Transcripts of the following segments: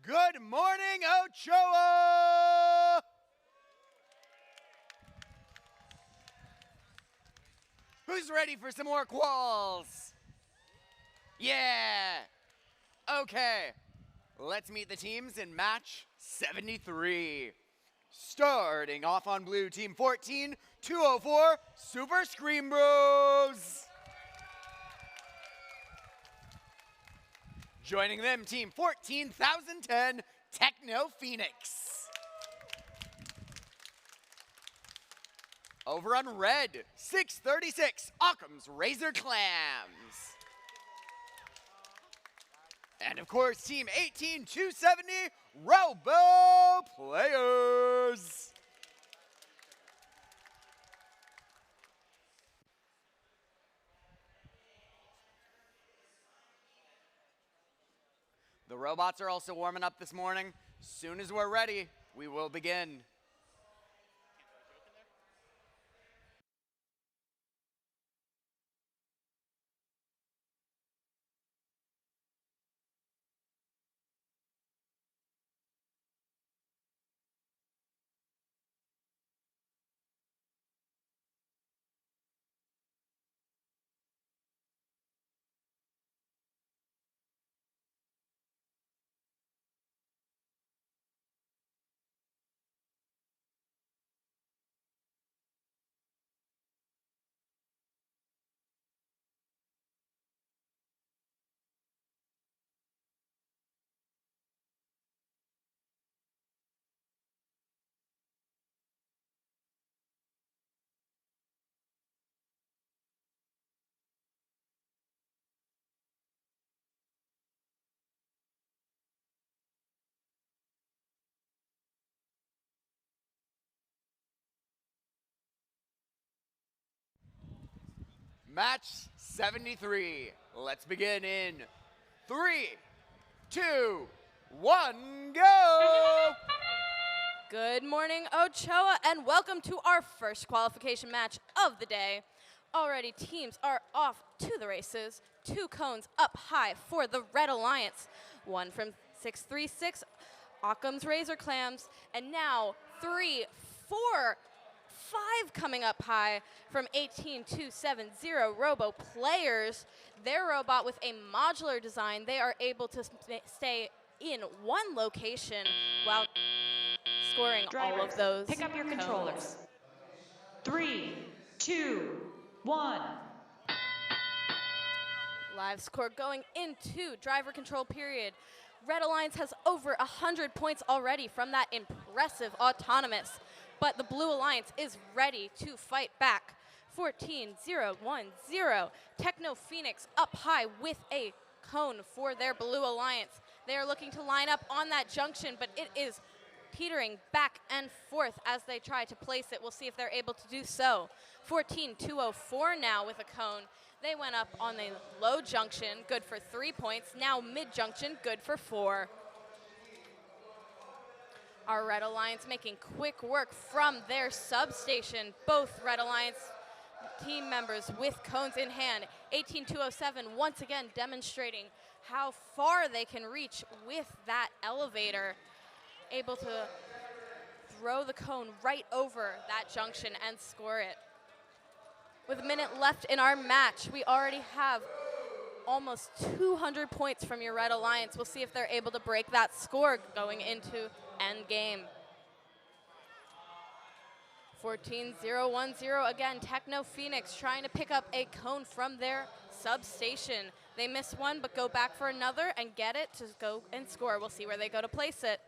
Good morning, Ochoa! Who's ready for some more Quals? Yeah! Okay, let's meet the teams in match 73. Starting off on blue, team 14, 204, Super Scream Bros. Joining them, team 14,010, Techno Phoenix. Over on red, 636, Occam's Razor Clams. And of course, team 18,270, Robo Players. The robots are also warming up this morning. As soon as we're ready, we will begin. Match 73. Let's begin in 3, 2, 1, go! Good morning, Ochoa, and welcome to our first qualification match of the day. Already, teams are off to the races. 2 cones up high for the Red Alliance. 1 from 636, Occam's Razor Clams, and now 3, 4, 5 coming up high from 18,270 Robo Players. Their robot with a modular design, they are able to stay in one location while scoring all of those. Pick up your controllers. 3, 2, 1. Live score going into driver control period. Red Alliance has over 100 points already from that impressive autonomous, but the Blue Alliance is ready to fight back. 14-0-1-0. Techno Phoenix up high with a cone for their Blue Alliance. They are looking to line up on that junction, but it is teetering back and forth as they try to place it. We'll see if they're able to do so. 14-204 now with a cone. They went up on the low junction, good for 3 points. Now mid-junction, good for 4. Our Red Alliance making quick work from their substation. Both Red Alliance team members with cones in hand. 18-207 once again demonstrating how far they can reach with that elevator. Able to throw the cone right over that junction and score it. With a minute left in our match, we already have almost 200 points from your Red Alliance. We'll see if they're able to break that score going into end game. 14-0-1-0 again, Techno Phoenix trying to pick up a cone from their substation. They miss one, but go back for another and get it to go and score. We'll see where they go to place it.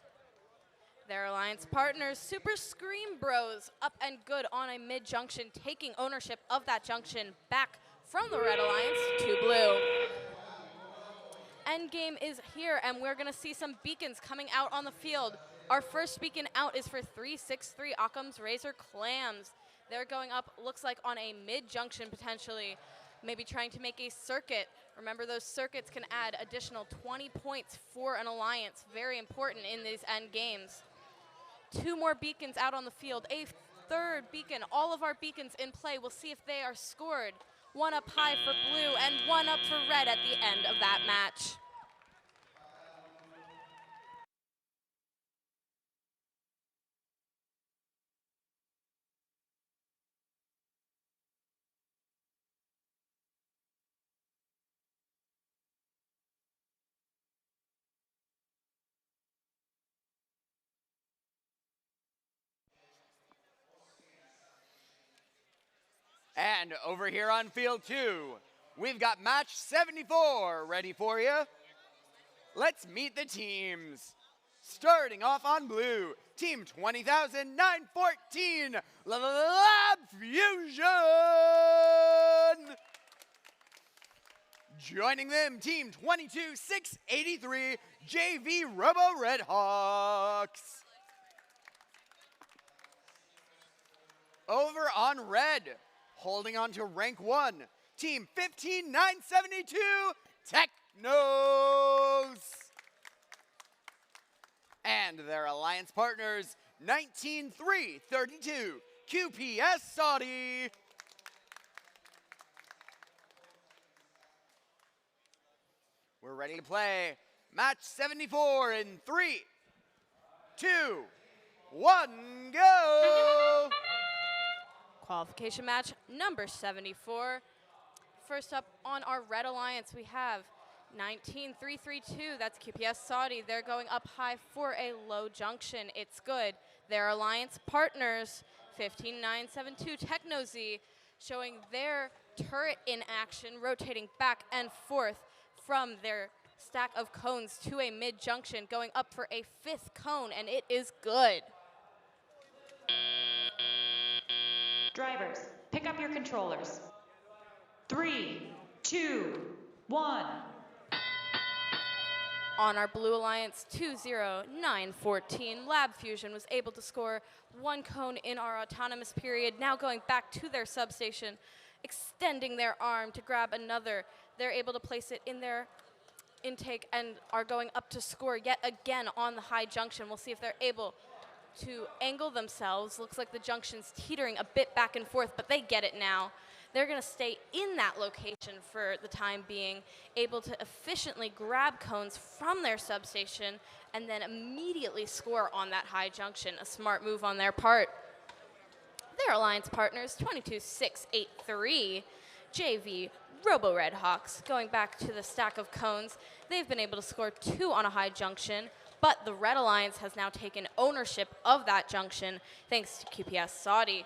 Their alliance partners, Super Scream Bros, up and good on a mid-junction, taking ownership of that junction back from the Red Alliance to blue. Endgame is here, and we're going to see some beacons coming out on the field. Our first beacon out is for 363 Occam's Razor Clams. They're going up, looks like on a mid-junction potentially, maybe trying to make a circuit. Remember, those circuits can add additional 20 points for an alliance. Very important in these end games. 2 more beacons out on the field, a third beacon, all of our beacons in play. We'll see if they are scored. 1 up high for blue and 1 up for red at the end of that match. And over here on field 2, we've got match 74 ready for you. Let's meet the teams. Starting off on blue, team 20,914, Lab Fusion. Joining them, team 22,683, JV Robo Redhawks. Over on red, holding on to rank 1, team 15,972, Technos. And their alliance partners, 19,332, QPS Saudi. We're ready to play match 74 in 3, 2, 1, go! Qualification match number 74. First up on our red alliance, we have 19,332. That's QPS Saudi. They're going up high for a low junction. It's good. Their alliance partners, 15,972 Technoz, showing their turret in action, rotating back and forth from their stack of cones to a mid junction, going up for a 5th cone, and it is good. Drivers, pick up your controllers. 3, 2, 1. On our blue alliance, 20914, Lab Fusion was able to score 1 cone in our autonomous period, now going back to their substation, extending their arm to grab another. They're able to place it in their intake and are going up to score yet again on the high junction. We'll see if they're able to angle themselves. Looks like the junction's teetering a bit back and forth, but they get it now. They're going to stay in that location for the time being, able to efficiently grab cones from their substation and then immediately score on that high junction. A smart move on their part. Their alliance partners, 22,683, JV Robo Redhawks, going back to the stack of cones. They've been able to score 2 on a high junction, but the Red Alliance has now taken ownership of that junction thanks to QPS Saudi.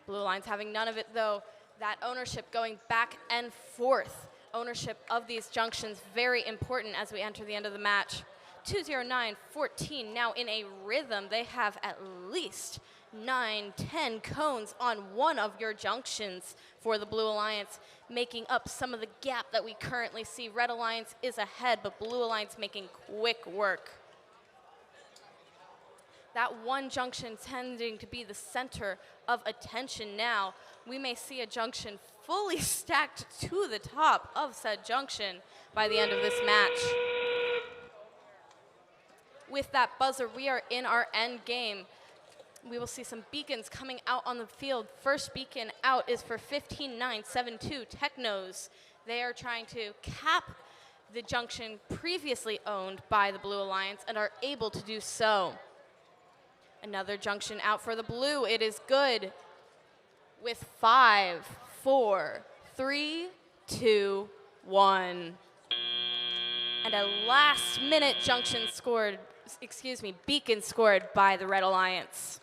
Blue Alliance having none of it though. That ownership going back and forth. Ownership of these junctions very important as we enter the end of the match. 20914 now in a rhythm. They have at least 9-10 cones on one of your junctions for the Blue Alliance, making up some of the gap that we currently see. Red Alliance is ahead, but Blue Alliance making quick work. That one junction tending to be the center of attention now. We may see a junction fully stacked to the top of said junction by the end of this match. With that buzzer, we are in our end game. We will see some beacons coming out on the field. First beacon out is for 15,972 Technos. They are trying to cap the junction previously owned by the Blue Alliance and are able to do so. Another junction out for the blue. It is good with 5, 4, 3, 2, 1. And a last-minute junction scored, beacon scored by the Red Alliance.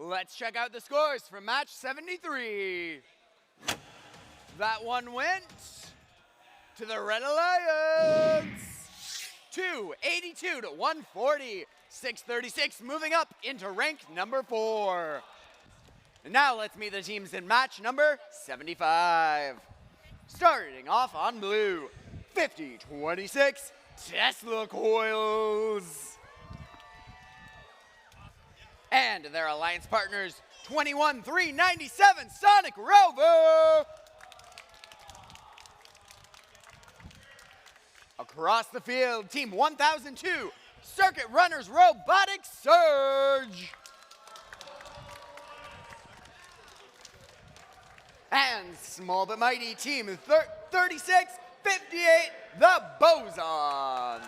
Let's check out the scores from match 73. That one went to the Red Alliance. 282 to 140. 636 moving up into rank number 4. And now let's meet the teams in match number 75. Starting off on blue, 5026 Tesla Coils. And their alliance partners, 21397 Sonic Rover. Across the field, team 1002 Circuit Runners Robotic Surge. And small but mighty team 3658 the Bosons.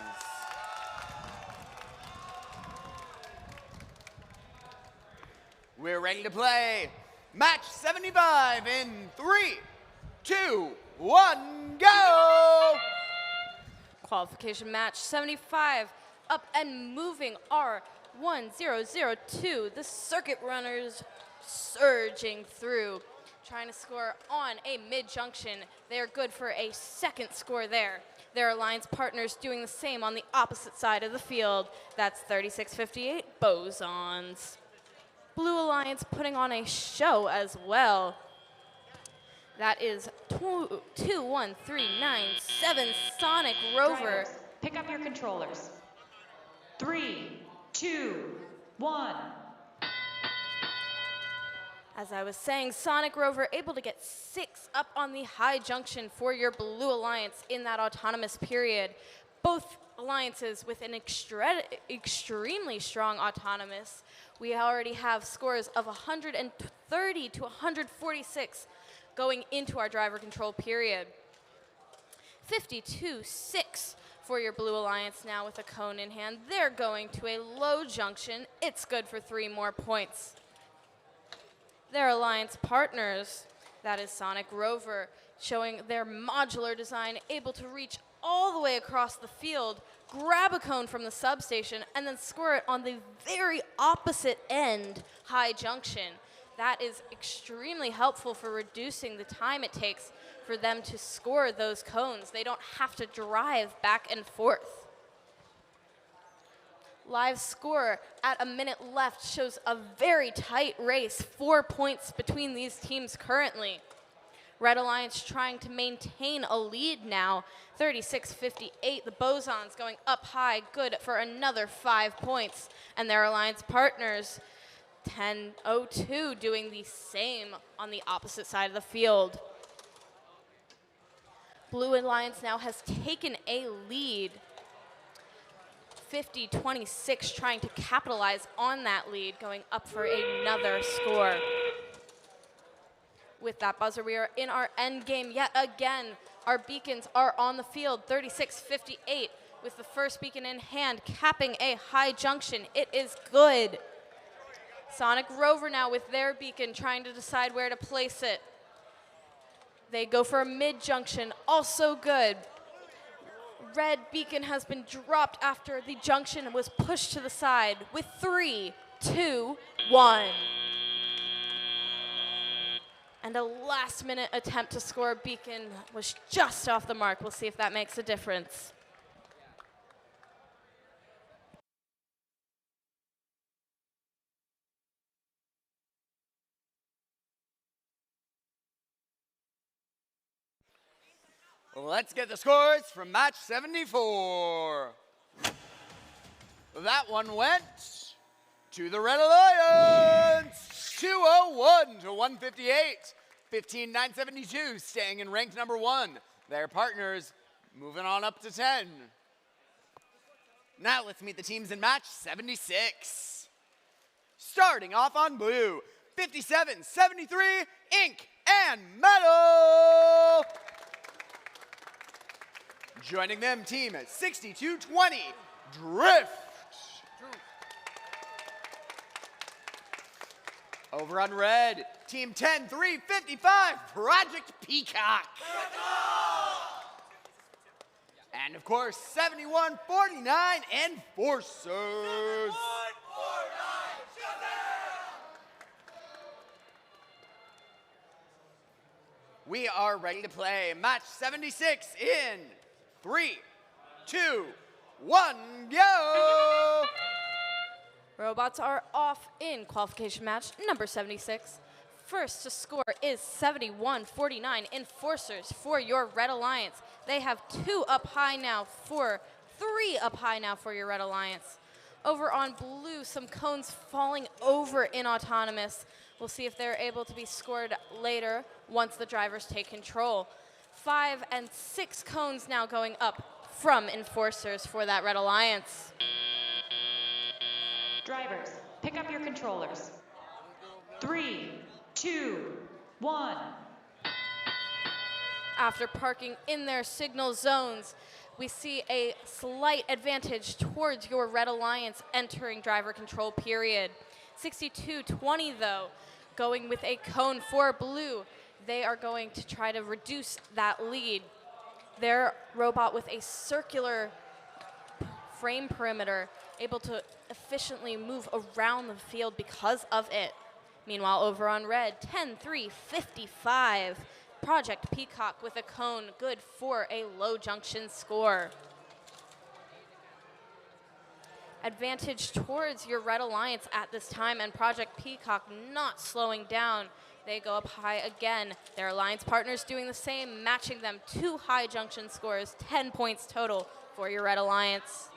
We're ready to play match 75 in 3, 2, 1, go! Qualification match 75. Up and moving are 1002, the Circuit Runners surging through, trying to score on a mid-junction. They're good for a second score there. Their alliance partners doing the same on the opposite side of the field. That's 3658 Bosons. Blue Alliance putting on a show as well. That is 21397 Sonic Rover. Drivers, pick up your controllers. 3, 2, 1. As I was saying, Sonic Rover able to get 6 up on the high junction for your Blue Alliance in that autonomous period. Both alliances with an extremely strong autonomous. We already have scores of 130 to 146 going into our driver control period. 52-6 for your Blue Alliance now with a cone in hand. They're going to a low junction. It's good for 3 more points. Their alliance partners, that is Sonic Rover, showing their modular design, able to reach all the way across the field, grab a cone from the substation, and then score it on the very opposite end high junction. That is extremely helpful for reducing the time it takes for them to score those cones. They don't have to drive back and forth. Live score at a minute left shows a very tight race, 4 points between these teams currently. Red Alliance trying to maintain a lead now, 36-58. The Bosons going up high, good for another 5 points. And their alliance partners, 10-02, doing the same on the opposite side of the field. Blue Alliance now has taken a lead. 50-26, trying to capitalize on that lead, going up for another score. With that buzzer, we are in our end game yet again. Our beacons are on the field, 36-58, with the first beacon in hand, capping a high junction. It is good. Sonic Rover now with their beacon, trying to decide where to place it. They go for a mid-junction, also good. Red beacon has been dropped after the junction was pushed to the side with 3, 2, 1. And a last-minute attempt to score a beacon was just off the mark. We'll see if that makes a difference. Let's get the scores from match 74. That one went to the Red Alliance. 201 to 158. 15-972, staying in ranked number 1. Their partners moving on up to 10. Now let's meet the teams in match 76. Starting off on blue, 5773 Ink and Metal. Joining them, team at 6220 Drift. Over on red, team 10355 Project Peacock. And of course, 7149 Enforcers. We are ready to play match 76 in 3, 2, 1, go! Robots are off in qualification match number 76. First to score is 71-49 Enforcers for your Red Alliance. They have 3 up high now for your Red Alliance. Over on blue, some cones falling over in Autonomous. We'll see if they're able to be scored later once the drivers take control. 5 and 6 cones now going up from Enforcers for that Red Alliance. Drivers, pick up your controllers. 3, 2, 1. After parking in their signal zones, we see a slight advantage towards your Red Alliance entering driver control period. 62-20 though, going with a cone for blue. They are going to try to reduce that lead. Their robot with a circular frame perimeter, able to efficiently move around the field because of it. Meanwhile, over on red, 10-3-55. Project Peacock with a cone, good for a low junction score. Advantage towards your Red Alliance at this time, and Project Peacock not slowing down. They go up high again. Their alliance partners doing the same, matching them 2 high junction scores, 10 points total for your Red Alliance.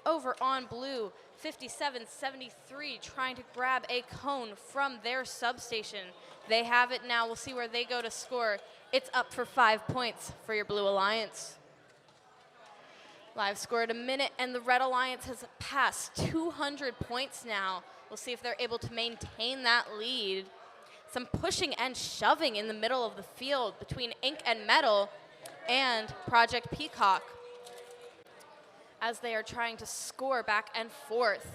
Over on blue, 57-73, trying to grab a cone from their substation. They have it now. We'll see where they go to score. It's up for 5 points for your Blue Alliance. Live score at a minute, and the Red Alliance has passed 200 points now. We'll see if they're able to maintain that lead. Some pushing and shoving in the middle of the field between Ink and Metal and Project Peacock as they are trying to score back and forth.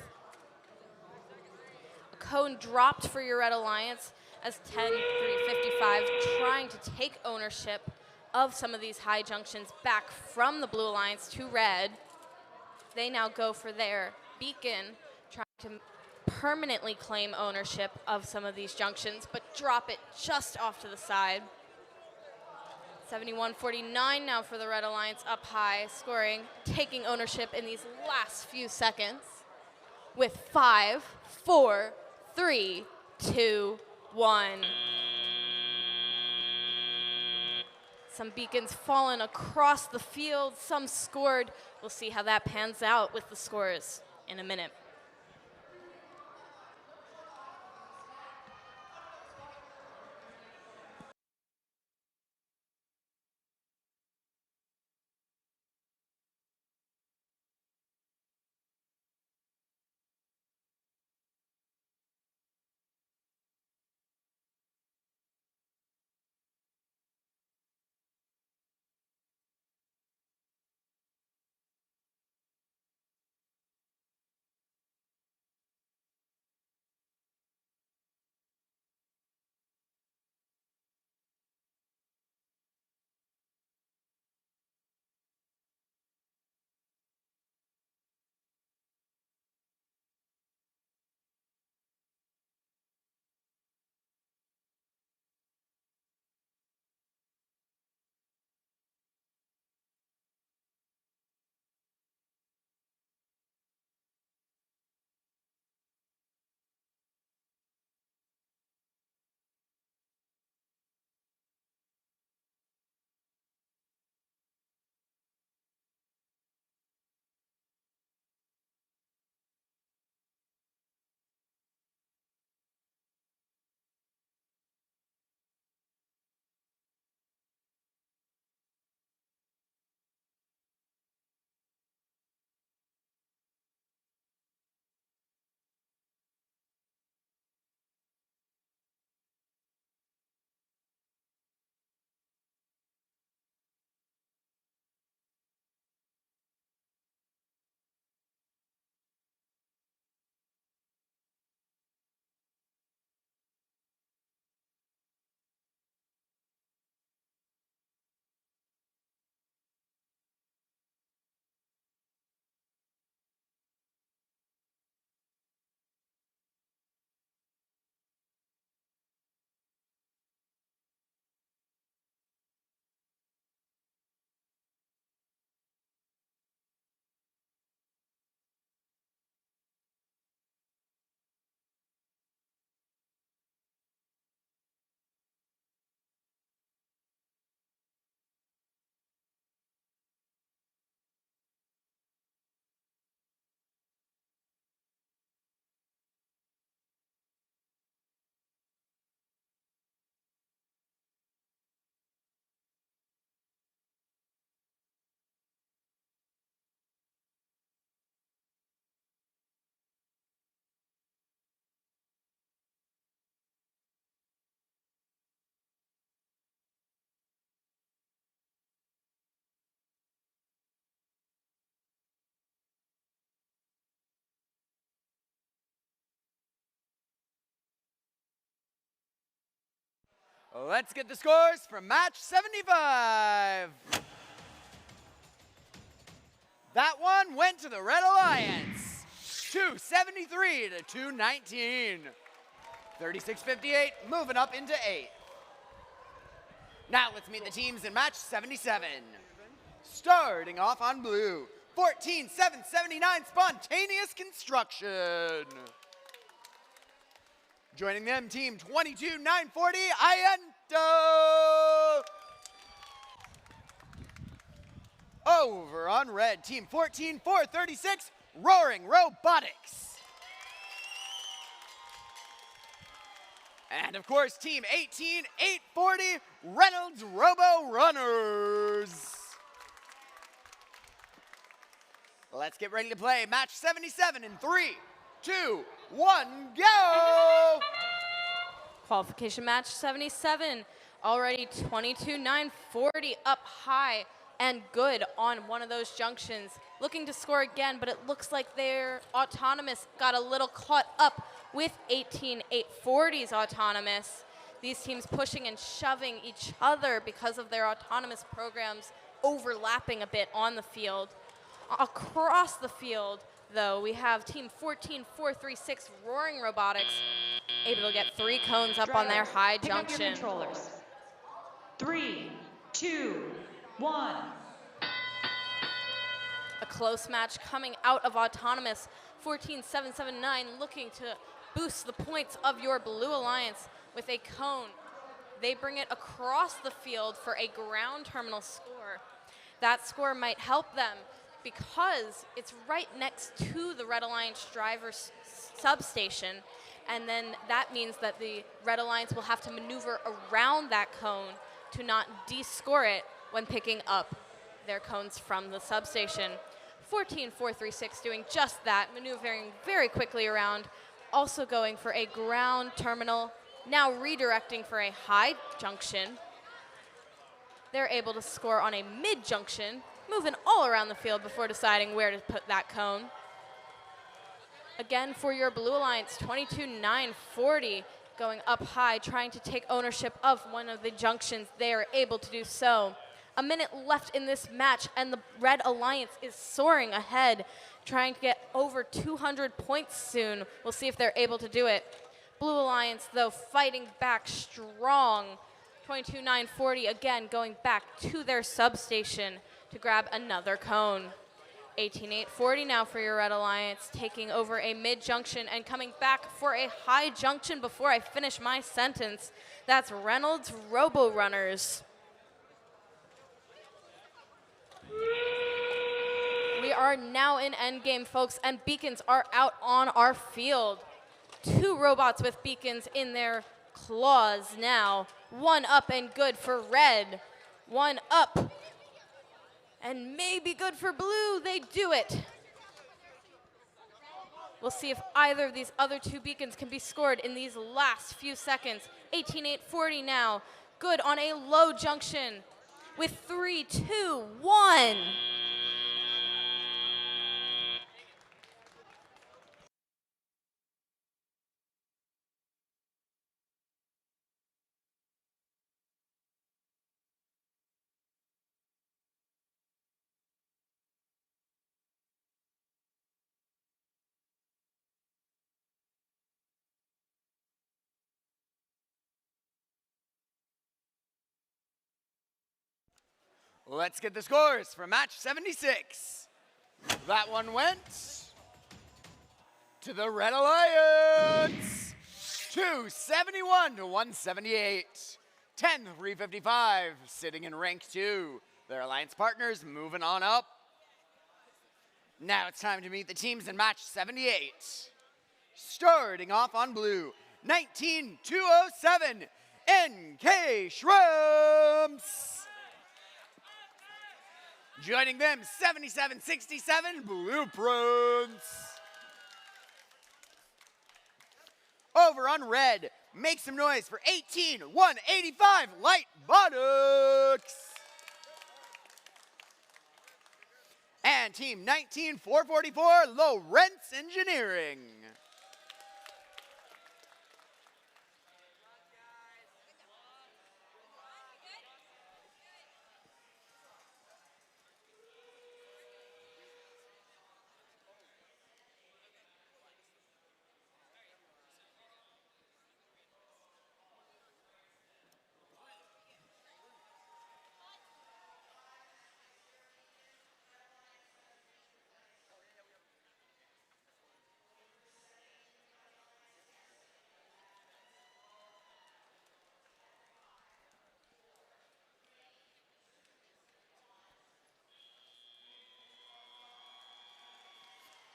A cone dropped for your Red Alliance as 10-3-55 trying to take ownership of some of these high junctions back from the Blue Alliance to red. They now go for their beacon, trying to permanently claim ownership of some of these junctions, but drop it just off to the side. 71-49 now for the Red Alliance up high, scoring, taking ownership in these last few seconds with 5, 4, 3, 2, 1. Some beacons fallen across the field, some scored. We'll see how that pans out with the scores in a minute. Let's get the scores from match 75. That one went to the Red Alliance, 273 to 219. 36-58, moving up into 8. Now let's meet the teams in match 77. Starting off on blue, 14-7-79 Spontaneous Construction. Joining them, team 22-940 Iento. Over on red, team 14-436 Roaring Robotics. And of course, team 18-840 Reynolds Robo Runners. Let's get ready to play match 77 in 3, 2, 1, go! Qualification match 77, already 22-940 up high and good on one of those junctions. Looking to score again, but it looks like their Autonomous got a little caught up with 18-840's Autonomous. These teams pushing and shoving each other because of their Autonomous programs overlapping a bit on the field. Across the field, though, we have team 14-436 Roaring Robotics able to get 3 cones up on their high Pick up your junction. controllers. 3, 2, 1. A close match coming out of Autonomous. 14-7-7-9 looking to boost the points of your Blue Alliance with a cone. They bring it across the field for a ground terminal score. That score might help them because it's right next to the Red Alliance driver's substation, and then that means that the Red Alliance will have to maneuver around that cone to not de-score it when picking up their cones from the substation. 14-436 doing just that, maneuvering very quickly around, also going for a ground terminal, now redirecting for a high junction. They're able to score on a mid-junction, moving all around the field before deciding where to put that cone. Again, for your Blue Alliance, 22-940, going up high, trying to take ownership of one of the junctions. They are able to do so. A minute left in this match, and the Red Alliance is soaring ahead, trying to get over 200 points soon. We'll see if they're able to do it. Blue Alliance, though, fighting back strong. 22-940, again, going back to their substation to grab another cone. 18-840 now for your Red Alliance, taking over a mid-junction and coming back for a high junction before I finish my sentence. That's Reynolds Robo Runners. We are now in endgame, folks, and beacons are out on our field. 2 robots with beacons in their claws now. 1 up and good for red. 1 up and maybe good for blue. They do it. We'll see if either of these other 2 beacons can be scored in these last few seconds. 18-840 now. Good on a low junction with 3, 2, 1. Let's get the scores for match 76. That one went to the Red Alliance, 271 to 178. 10-355, sitting in rank 2. Their alliance partners moving on up. Now it's time to meet the teams in match 78. Starting off on blue, 19-207, NK Shrimps. Joining them, 77-67 Blueprints. Over on red, make some noise for 18-185 Light Buttocks. And team 19-444 Lawrence Engineering.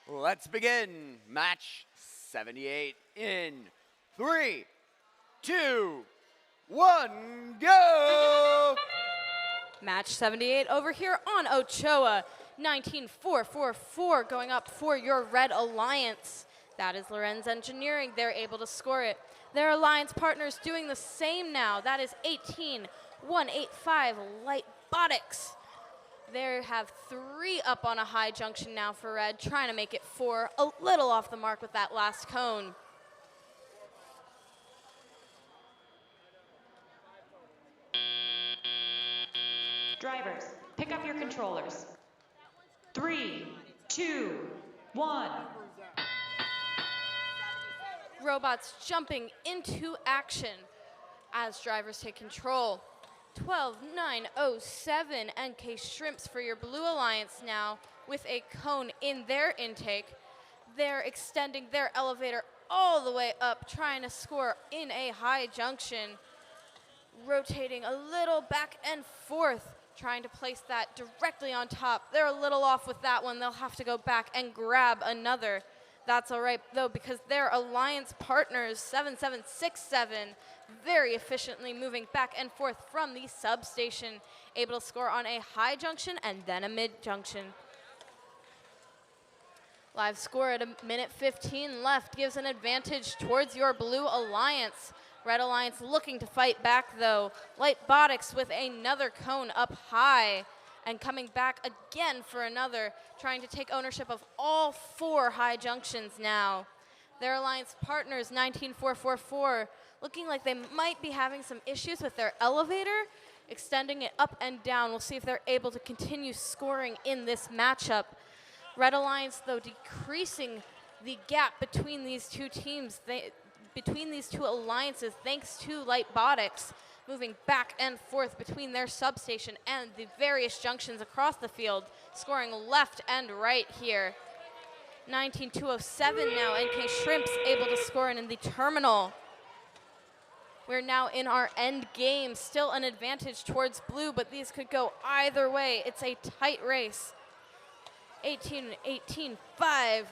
Let's begin match 78 in 3, 2, 1, go! Match 78 over here on Ochoa. 19-4-4-4 going up for your Red Alliance. That is Lorenz Engineering. They're able to score it. Their alliance partners doing the same now. That is 18-185 Light Botics. They have 3 up on a high junction now for Red, trying to make it 4. A little off the mark with that last cone. Drivers, pick up your controllers. 3, 2, 1. Robots jumping into action as drivers take control. 12-9-0-7 NK Shrimps for your Blue Alliance now with a cone in their intake. They're extending their elevator all the way up, trying to score in a high junction. Rotating a little back and forth, trying to place that directly on top. They're a little off with that one. They'll have to go back and grab another. That's all right, though, because their alliance partners, 7767, very efficiently moving back and forth from the substation, able to score on a high junction and then a mid junction. Live score at 1:15 left gives an advantage towards your Blue Alliance. Red Alliance looking to fight back, though. Light Botics with another cone up high and coming back again for another, trying to take ownership of all 4 high junctions now. Their alliance partners, 19-4-4-4, looking like they might be having some issues with their elevator, extending it up and down. We'll see if they're able to continue scoring in this matchup. Red Alliance, though, decreasing the gap between these two teams, between these two alliances, thanks to Light Botics, moving back and forth between their substation and the various junctions across the field, scoring left and right here. 19-207 now, NK Shrimps able to score in the terminal. We're now in our end game, still an advantage towards Blue, but these could go either way. It's a tight race. 18-5,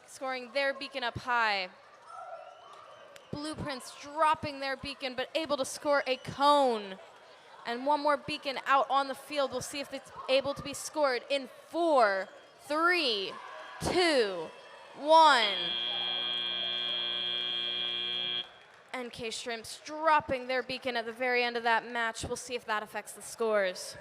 scoring their beacon up high. Blueprints dropping their beacon, but able to score a cone. And one more beacon out on the field. We'll see if it's able to be scored in 4, 3, 2, 1. NK Shrimps dropping their beacon at the very end of that match. We'll see if that affects the scores.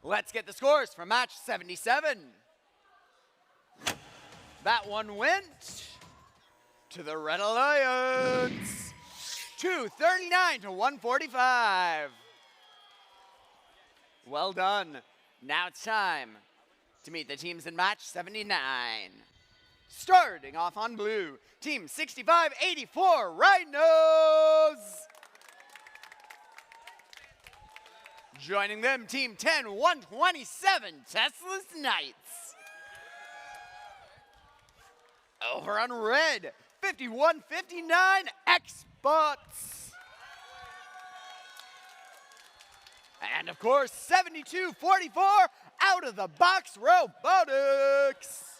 Let's get the scores for match 77. That one went to the Red Alliance. 239 to 145. Well done. Now it's time to meet the teams in match 79. Starting off on blue, team 6584 Rhinos. Joining them, team 10127 Tesla's Knights. Over on red, 5159 Xbots. And of course, 7244 Out of the Box Robotics.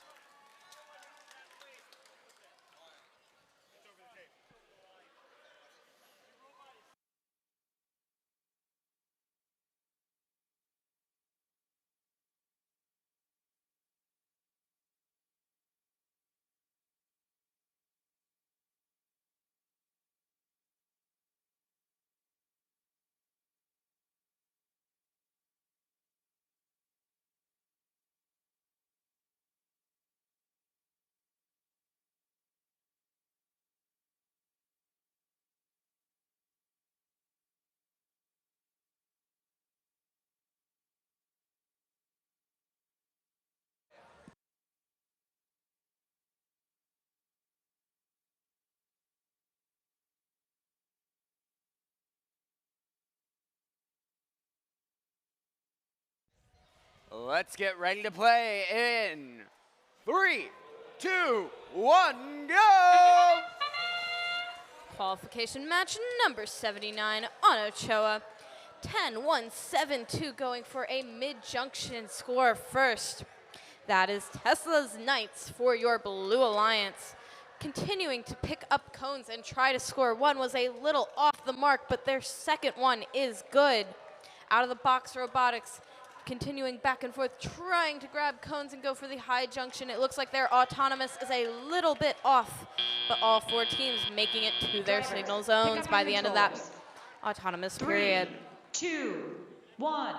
Let's get ready to play in 3, 2, 1, go! Qualification match number 79 on Ochoa. 10-1-7-2 going for a mid-junction score first. That is Tesla's Knights for your Blue Alliance. Continuing to pick up cones and try to score. One was a little off the mark, but their second one is good. Out of the box robotics. Continuing back and forth, trying to grab cones and go for the high junction. It looks like their autonomous is a little bit off, but all four teams making it to their signal zones by the end of that autonomous period. 3, 2, 1.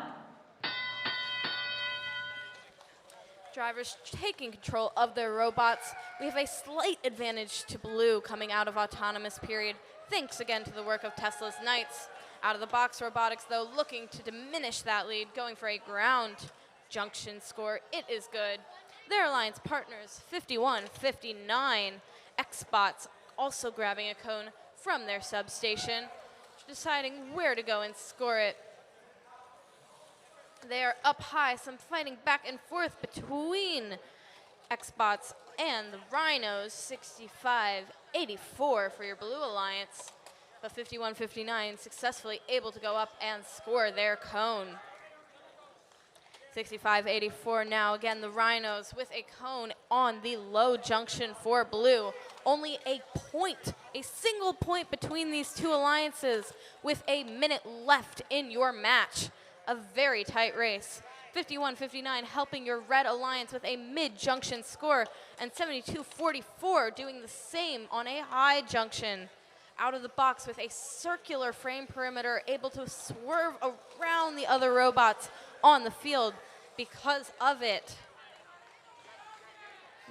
Drivers taking control of their robots. We have a slight advantage to blue coming out of autonomous period, thanks again to the work of Tesla's Knights. Out of the box robotics, though, looking to diminish that lead, going for a ground junction score. It is good. Their alliance partners, 51-59. Xbots also grabbing a cone from their substation, deciding where to go and score it. They are up high, some fighting back and forth between Xbots and the Rhinos, 65-84 for your Blue Alliance. But 51-59 successfully able to go up and score their cone. 65-84 now, again, the Rhinos with a cone on the low junction for blue. Only a point, a single point between these two alliances with a minute left in your match. A very tight race. 51-59 helping your red alliance with a mid-junction score, and 72-44 doing the same on a high junction. Out of the box with a circular frame perimeter, able to swerve around the other robots on the field because of it.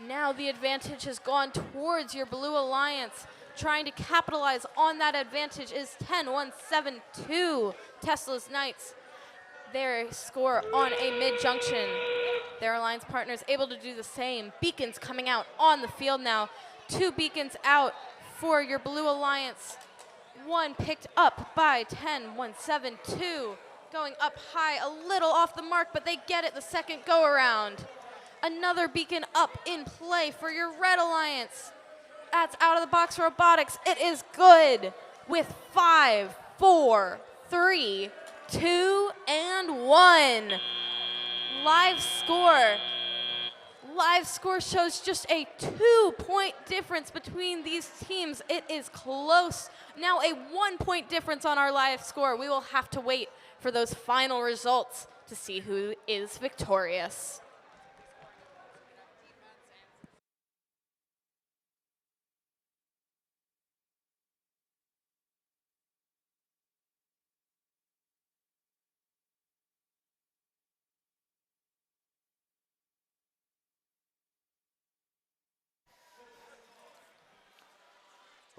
Now the advantage has gone towards your Blue Alliance. Trying to capitalize on that advantage is 10-1-7-2 Tesla's Knights. Their score on a mid-junction. Their alliance partners able to do the same. Beacons coming out on the field now. 2 beacons out for your Blue Alliance. One picked up by 10-1-7-2. Going up high, a little off the mark, but they get it the second go around. Another beacon up in play for your Red Alliance. That's out of the box robotics. It is good with 5, 4, 3, 2, and 1. Live score. Live score shows just a 2-point difference between these teams. It is close. Now a 1-point difference on our live score. We will have to wait for those final results to see who is victorious.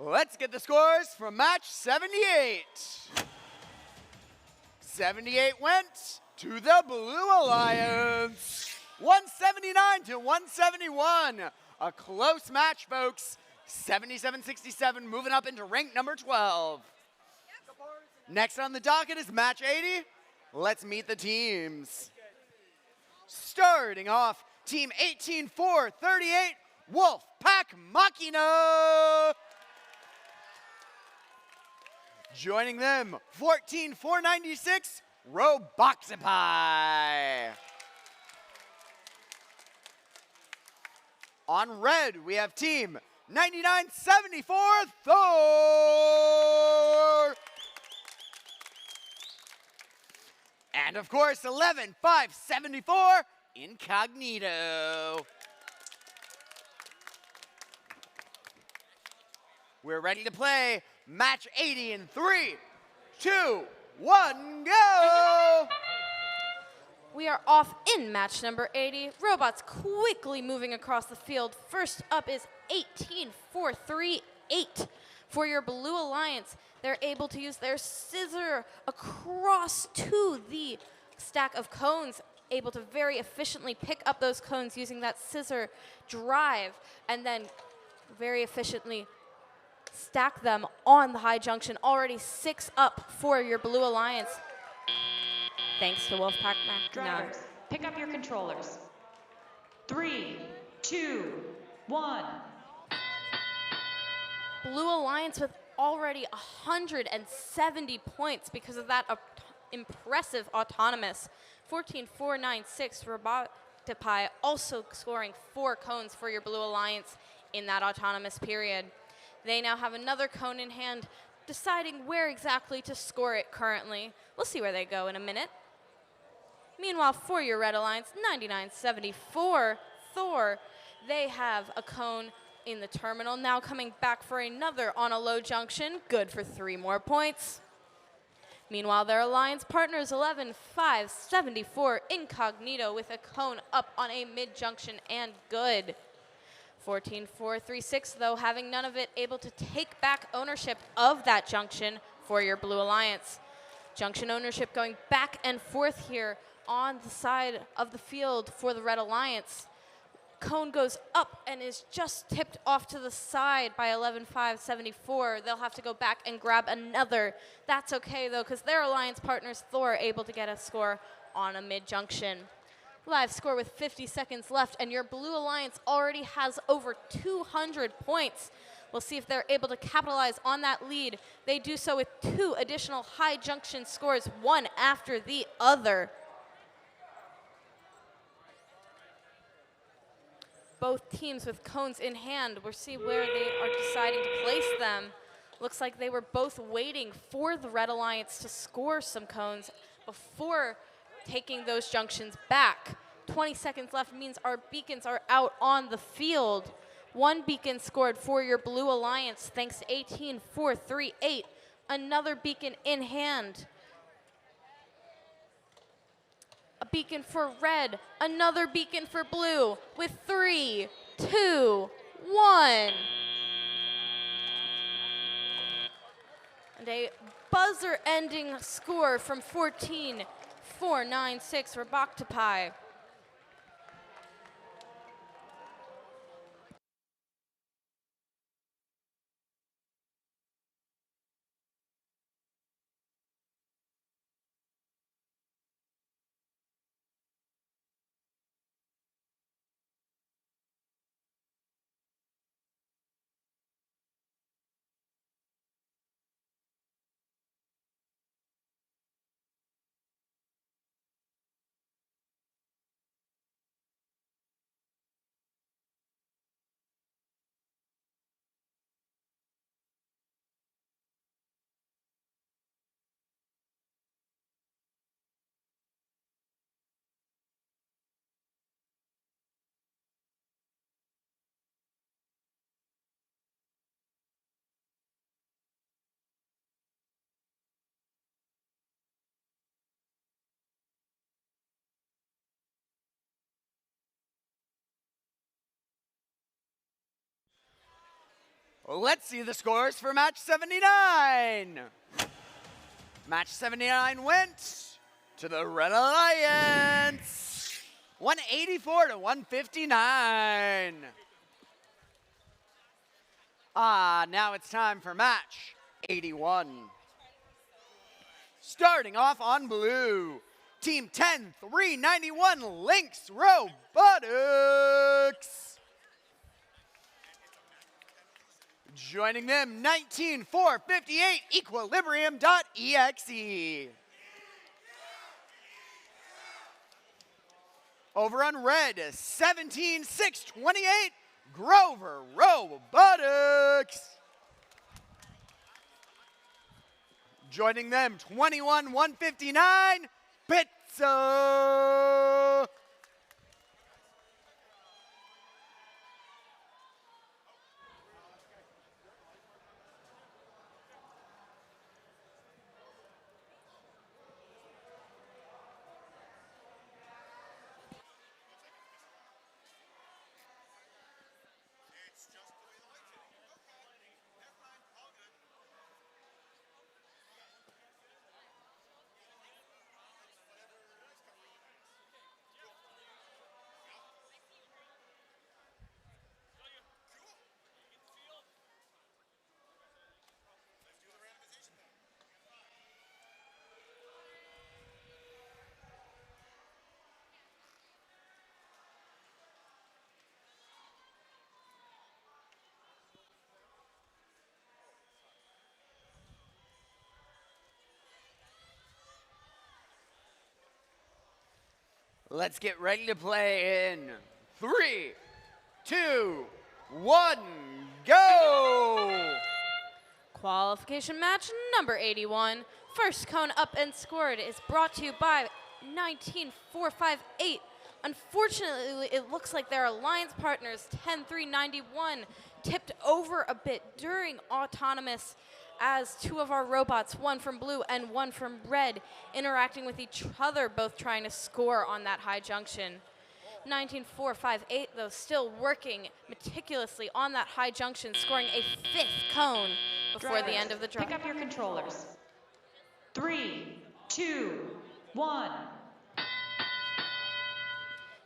let's get the scores from match 78. 78 went to the Blue Alliance. 179 to 171. A close match, folks. 77-67, moving up into rank number 12. Next on the docket is match 80. Let's meet the teams. Starting off, team 18-4-38, Wolfpack Machina. Joining them, 14-4-96, Roboctopi. On red, we have team 9974 Thor. And of course, 11574 Incognito. We're ready to play match 80 in 3, 2, 1, go! We are off in match number 80. Robots quickly moving across the field. First up is 18438 for your Blue Alliance. They're able to use their scissor across to the stack of cones, able to very efficiently pick up those cones using that scissor drive, and then very efficiently stack them on the high junction. Already 6 up for your Blue Alliance. Thanks to Wolfpack Machina. Drivers, pick up your controllers. 3, 2, 1. Blue Alliance with already 170 points because of that impressive autonomous. 14496 Roboctopi also scoring 4 cones for your Blue Alliance in that autonomous period. They now have another cone in hand, deciding where exactly to score it currently. We'll see where they go in a minute. Meanwhile, for your Red Alliance, 9974 Thor, they have a cone in the terminal, now coming back for another on a low junction, good for 3 more points. Meanwhile, their alliance partners 11574 Incognito with a cone up on a mid-junction and good. 14436, though, having none of it, able to take back ownership of that junction for your Blue Alliance. Junction ownership going back and forth here on the side of the field for the Red Alliance. Cone goes up and is just tipped off to the side by 11574. They'll have to go back and grab another. That's okay, though, because their alliance partners, Thor, are able to get a score on a mid-junction. Live score with 50 seconds left, and your Blue Alliance already has over 200 points. We'll see if they're able to capitalize on that lead. They do so with 2 additional high junction scores, one after the other. Both teams with cones in hand. We'll see where they are deciding to place them. Looks like they were both waiting for the Red Alliance to score some cones before taking those junctions back. 20 seconds left means our beacons are out on the field. 1 beacon scored for your Blue Alliance thanks to 18438. Another beacon in hand. A beacon for red, another beacon for blue with 3, 2, 1. And a buzzer-ending score from 14496 Roboctopi. let's see the scores for match 79. Match 79 went to the Red Alliance, 184 to 159. Now it's time for match 81. Starting off on blue, Team 10, 391 Lynx Robotics. Joining them, 19458 Equilibrium.exe. Over on red, 17628 Grover Robotics. Joining them, 21159 Pizza. Let's get ready to play in 3, 2, 1, go! Qualification match number 81. First cone up and scored is brought to you by 19458. Unfortunately, it looks like their alliance partners, 10391, tipped over a bit during autonomous as two of our robots, one from blue and one from red, interacting with each other, both trying to score on that high junction. 19458, though, still working meticulously on that high junction, scoring a 5th cone before the end of the drive. Pick up your controllers. 3, 2, 1.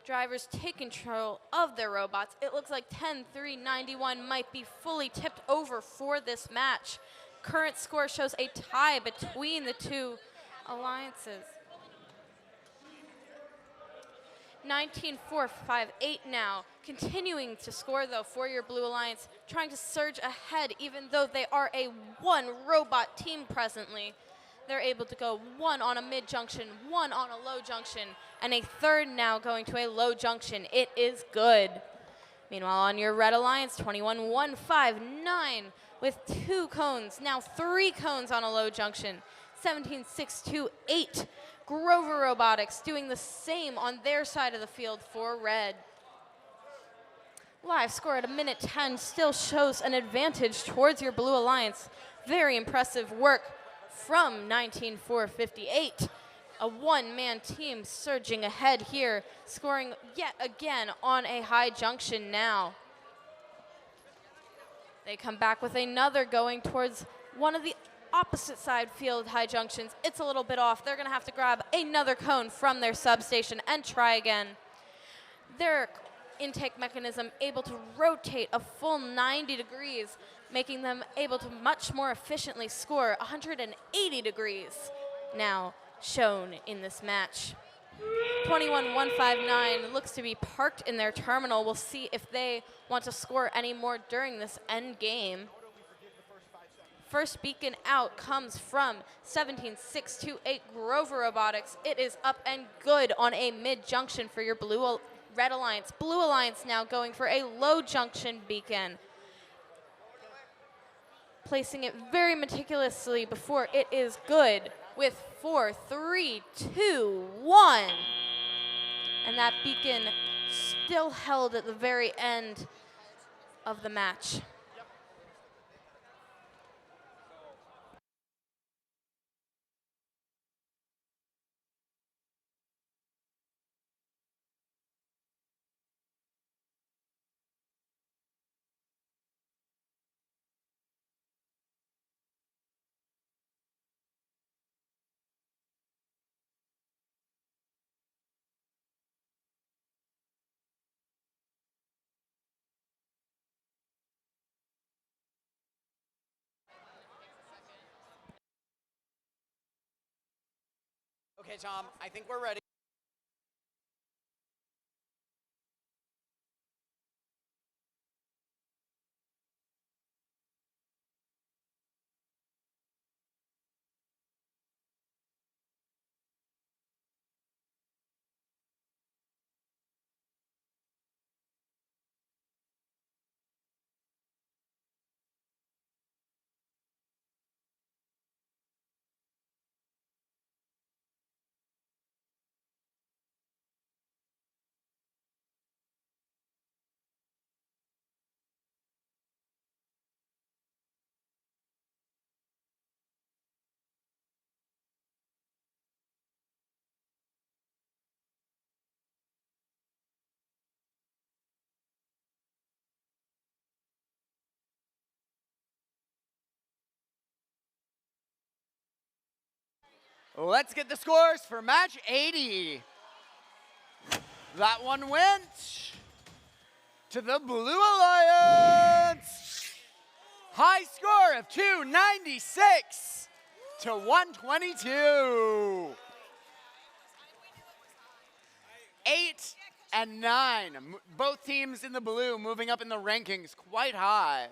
Drivers take control of their robots. It looks like 10391 might be fully tipped over for this match. Current score shows a tie between the two alliances. 19458 now, continuing to score though for your blue alliance, trying to surge ahead even though they are a 1 robot team presently. They're able to go 1 on a mid junction, 1 on a low junction, and a 3rd now going to a low junction. It is good. Meanwhile, on your red alliance, 21159 with 2 cones, now 3 cones on a low junction. 17628 Grover Robotics doing the same on their side of the field for red. Live score at 1:10 still shows an advantage towards your blue alliance. Very impressive work from 19458. A one-man team surging ahead here, scoring yet again on a high junction now. They come back with another going towards one of the opposite side field high junctions. It's a little bit off. They're gonna have to grab another cone from their substation and try again. Their intake mechanism able to rotate a full 90 degrees, making them able to much more efficiently score 180 degrees now shown in this match. 21159 looks to be parked in their terminal. We'll see if they want to score any more during this end game. First beacon out comes from 17628 Grover Robotics. It is up and good on a mid junction for your red alliance. Blue alliance now going for a low junction beacon, placing it very meticulously before it is good with 4, 3, 2, 1. And that beacon still held at the very end of the match. Okay, Tom, I think we're ready. Let's get the scores for match 80. That one went to the Blue Alliance. High score of 296 to 122. 8 and 9. Both teams in the blue moving up in the rankings quite high.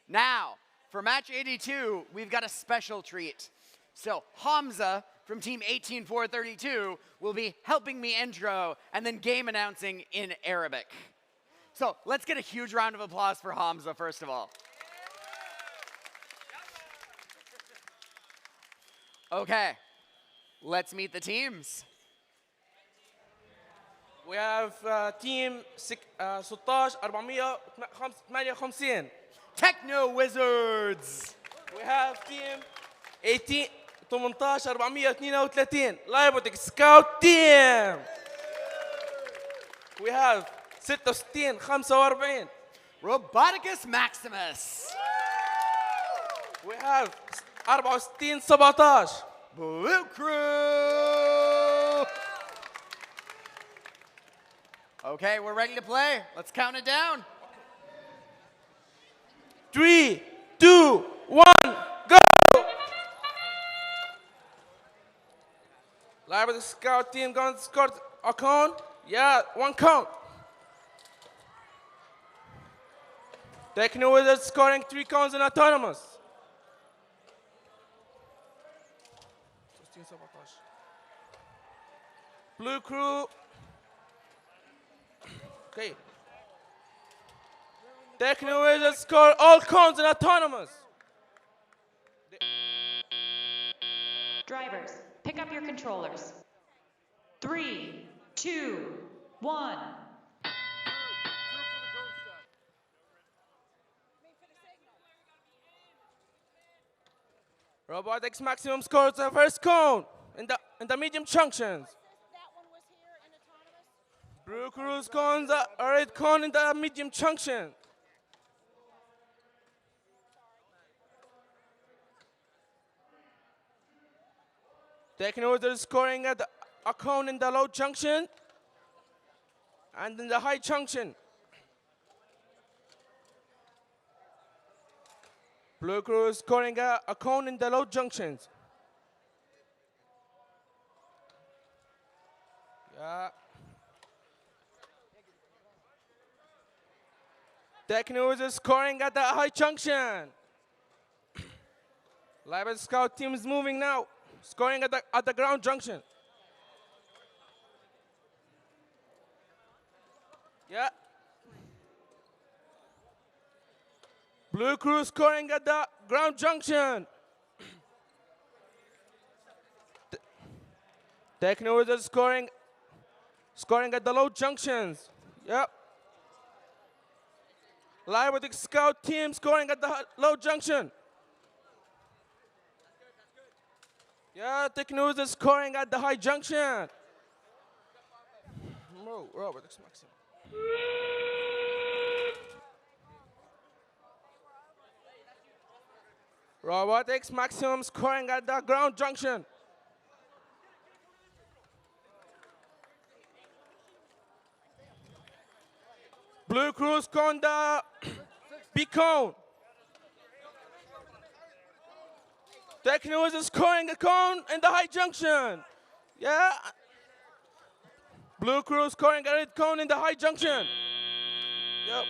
Now, for match 82, we've got a special treat. So Hamza from team 18432 will be helping me intro and then game announcing in Arabic. So let's get a huge round of applause for Hamza first of all. Okay, let's meet the teams. We have team 16 458. Techno Wizards. We have team 18 432. Libotic Scout team. We have 66 45. Roboticus Maximus. We have 64 17. Blue Crew. Okay, we're ready to play. Let's count it down. 3, 2, 1, go! Library Scout team going to score a count. Yeah, 1 count. Techno Wizards scoring 3 counts in autonomous. 16, 17. Blue Crew. Okay. Techno Wizards score all counts in autonomous. Drivers, pick up your controllers. 3, 2, 1. Robotics Maximum scores the first cone in the medium junctions. Blue Crew's cones the red cone in the medium junction. Techno is scoring at a cone in the low junction and in the high junction. Blue Crew is scoring a cone in the low junctions. Yeah. Techno is scoring at the high junction. Live Scout team is moving now, scoring at the ground junction. Yeah. Blue Crew scoring at the ground junction. Techno is scoring at the low junctions. Yep. Live with the Scout team scoring at the low junction. Yeah, Techno is scoring at the high junction. Robotics Maximum. Robotics Maximum scoring at the ground junction. Blue Crew scoring the B-cone. Techno is scoring a cone in the high junction. Yeah. Blue crew scoring a red cone in the high junction. Yep.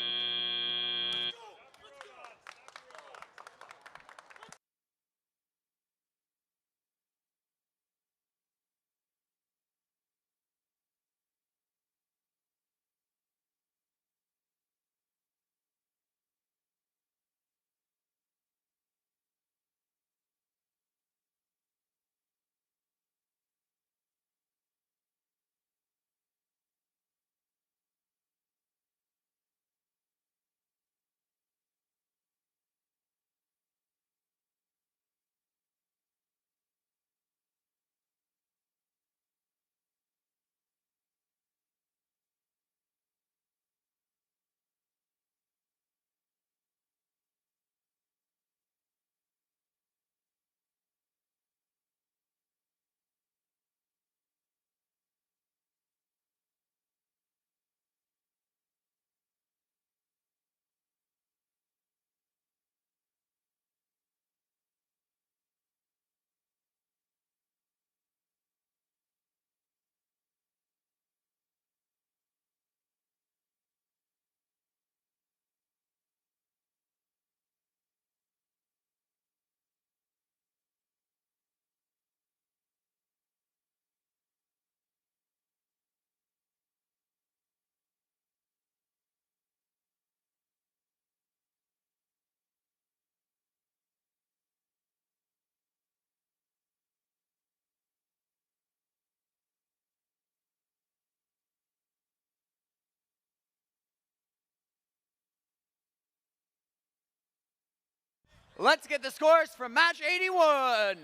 Let's get the scores from match 81.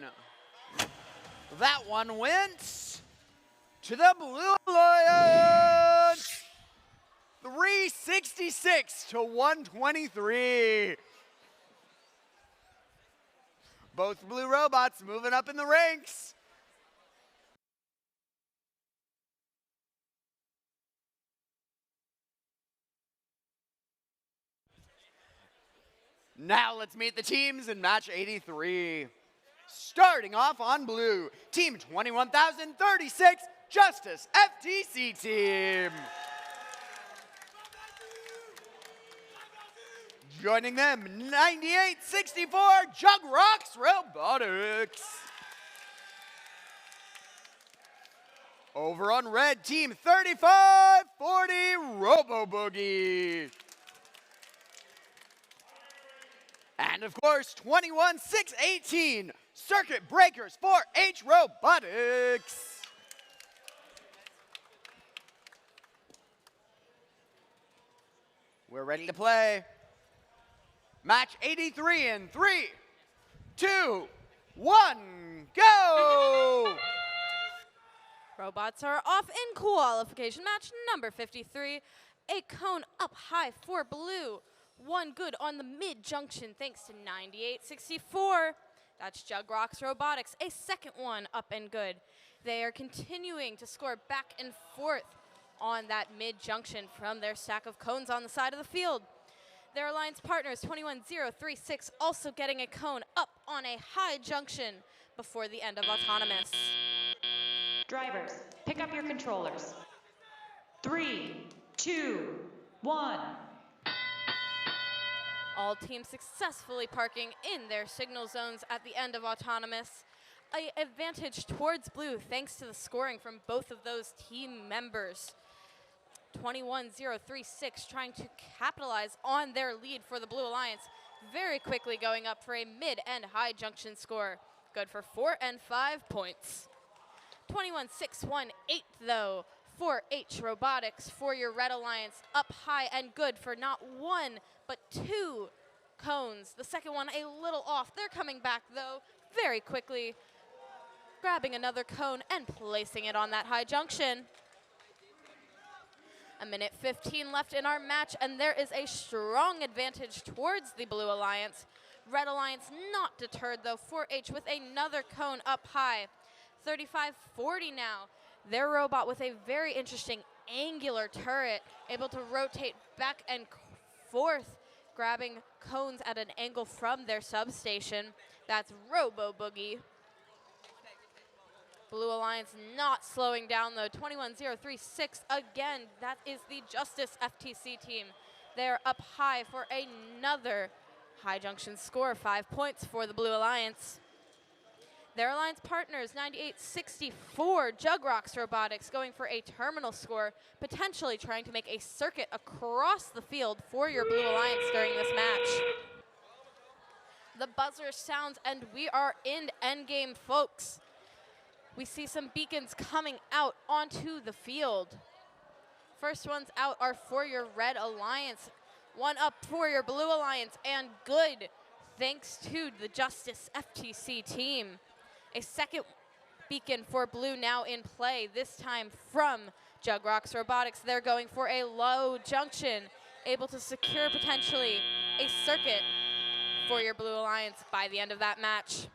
That one went to the Blue Alliance. 366 to 123. Both blue robots moving up in the ranks. Now let's meet the teams in match 83. Starting off on blue, team 21,036, Justice FTC team. Joining them, 9864, Jug Rocks Robotics. Over on red, team 3540, Robo Boogie. And of course, 21618, Circuit Breakers 4H Robotics. We're ready to play. Match 83 in 3, 2, 1, go! Robots are off in qualification match number 53. A cone up high for blue. One good on the mid-junction thanks to 9864. That's Jug Rocks Robotics. A second one up and good. They are continuing to score back and forth on that mid-junction from their stack of cones on the side of the field. Their alliance partners, 21036, also getting a cone up on a high junction before the end of autonomous. Drivers, pick up your controllers. 3, 2, 1. All teams successfully parking in their signal zones at the end of autonomous. An advantage towards blue thanks to the scoring from both of those team members. 21036 trying to capitalize on their lead for the Blue Alliance. Very quickly going up for a mid and high junction score. Good for 4 and 5 points. 21618 though. 4H Robotics for your Red Alliance, up high and good for not one, but 2 cones. The second one a little off. They're coming back though, very quickly, grabbing another cone and placing it on that high junction. A minute 15 left in our match, and there is a strong advantage towards the Blue Alliance. Red Alliance not deterred though, 4H with another cone up high. 3540 now. Their robot with a very interesting angular turret, able to rotate back and forth, grabbing cones at an angle from their substation. That's Robo Boogie. Blue Alliance not slowing down though. 21-0-3-6 again. That is the Justice FTC team. They're up high for another high junction score. 5 points for the Blue Alliance. Their alliance partners, 98-64, Jugrox Robotics going for a terminal score, potentially trying to make a circuit across the field for your Blue Alliance during this match. The buzzer sounds and we are in endgame, folks. We see some beacons coming out onto the field. First ones out are for your Red Alliance. One up for your Blue Alliance, and good thanks to the Justice FTC team. A second beacon for Blue now in play, this time from Jugrox Robotics. They're going for a low junction, able to secure potentially a circuit for your Blue Alliance by the end of that match.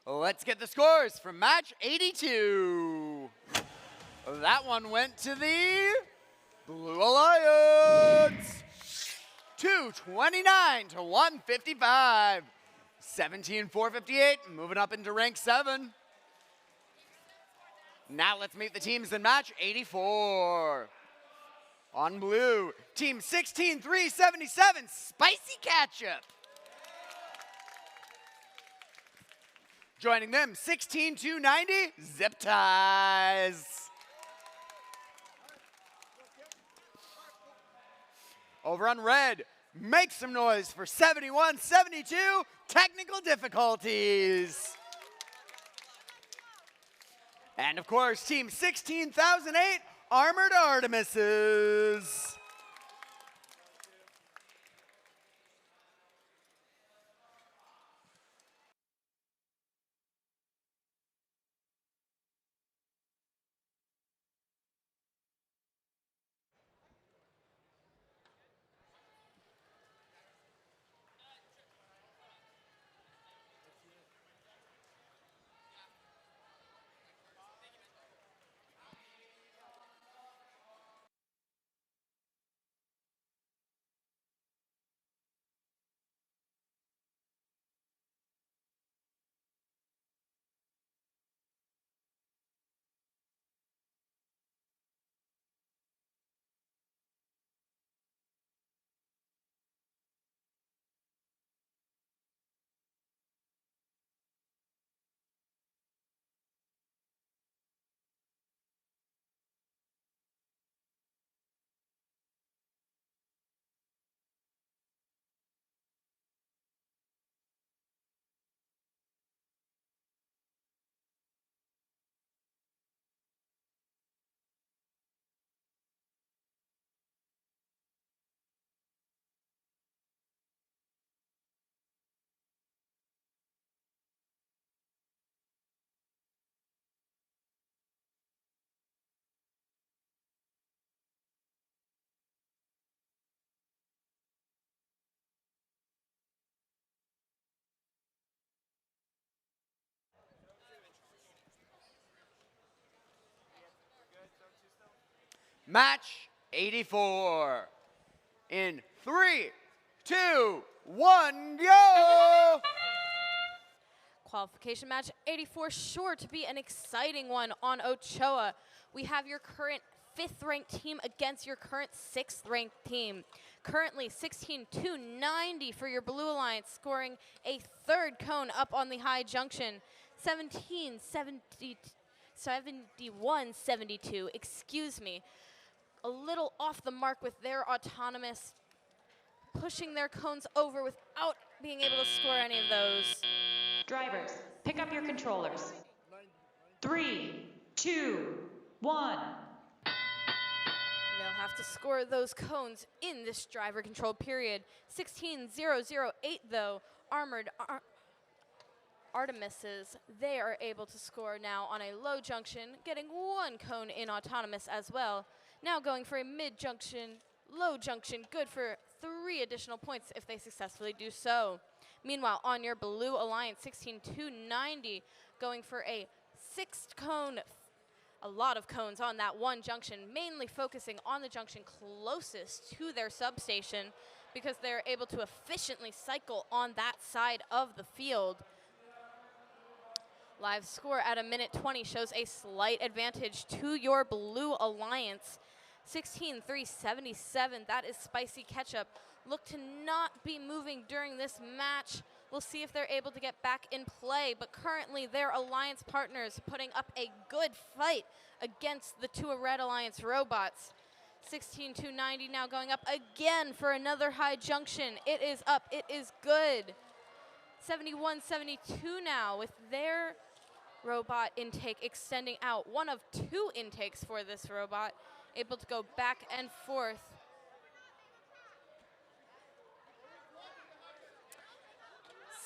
Let's get the scores from match 82. That one went to the Blue Alliance. 229 to 155. 17-458, moving up into rank 7. Now let's meet the teams in match 84. On blue, team 16-377, Spicy Ketchup. Joining them, 16-290, Zip Ties. Over on red, make some noise for 71-72, technical difficulties. And of course, team 16,008, Armored Artemises. Match 84. In 3, 2, 1, go! Qualification match 84, sure to be an exciting one on Ochoa. We have your current 5th ranked team against your current 6th ranked team. Currently 16-290 for your Blue Alliance, scoring a 3rd cone up on the high junction. 71-72, excuse me. A little off the mark with their autonomous, pushing their cones over without being able to score any of those. Drivers, pick up your controllers. 3, 2, 1. They'll have to score those cones in this driver control period. 16-008 though, Armored Artemises, they are able to score now on a low junction, getting 1 cone in autonomous as well. Now going for a mid-junction, low junction, good for 3 additional points if they successfully do so. Meanwhile, on your Blue Alliance, 16-290, going for a 6th cone, a lot of cones on that 1 junction, mainly focusing on the junction closest to their substation because they're able to efficiently cycle on that side of the field. Live score at 1:20 shows a slight advantage to your Blue Alliance. 16-377, that is Spicy Ketchup. Look to not be moving during this match. We'll see if they're able to get back in play, but currently their alliance partners putting up a good fight against the 2 Red Alliance robots. 16-290 now going up again for another high junction. It is up, it is good. 71-72 now with their robot intake extending out. 1 of 2 intakes for this robot, able to go back and forth.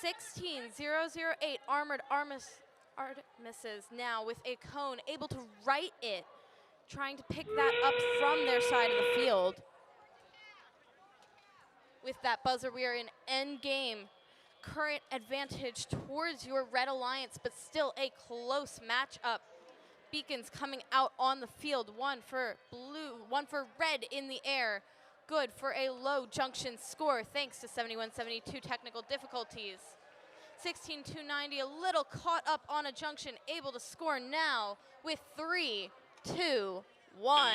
16-008, Armored Artemises now with a cone, able to right it, trying to pick that up from their side of the field. With that buzzer, we are in end game. Current advantage towards your Red Alliance, but still a close matchup. Beacons coming out on the field, 1 for blue, 1 for red in the air. Good for a low junction score thanks to 71-72 technical difficulties. 16-290, a little caught up on a junction, able to score now with 3, 2, 1.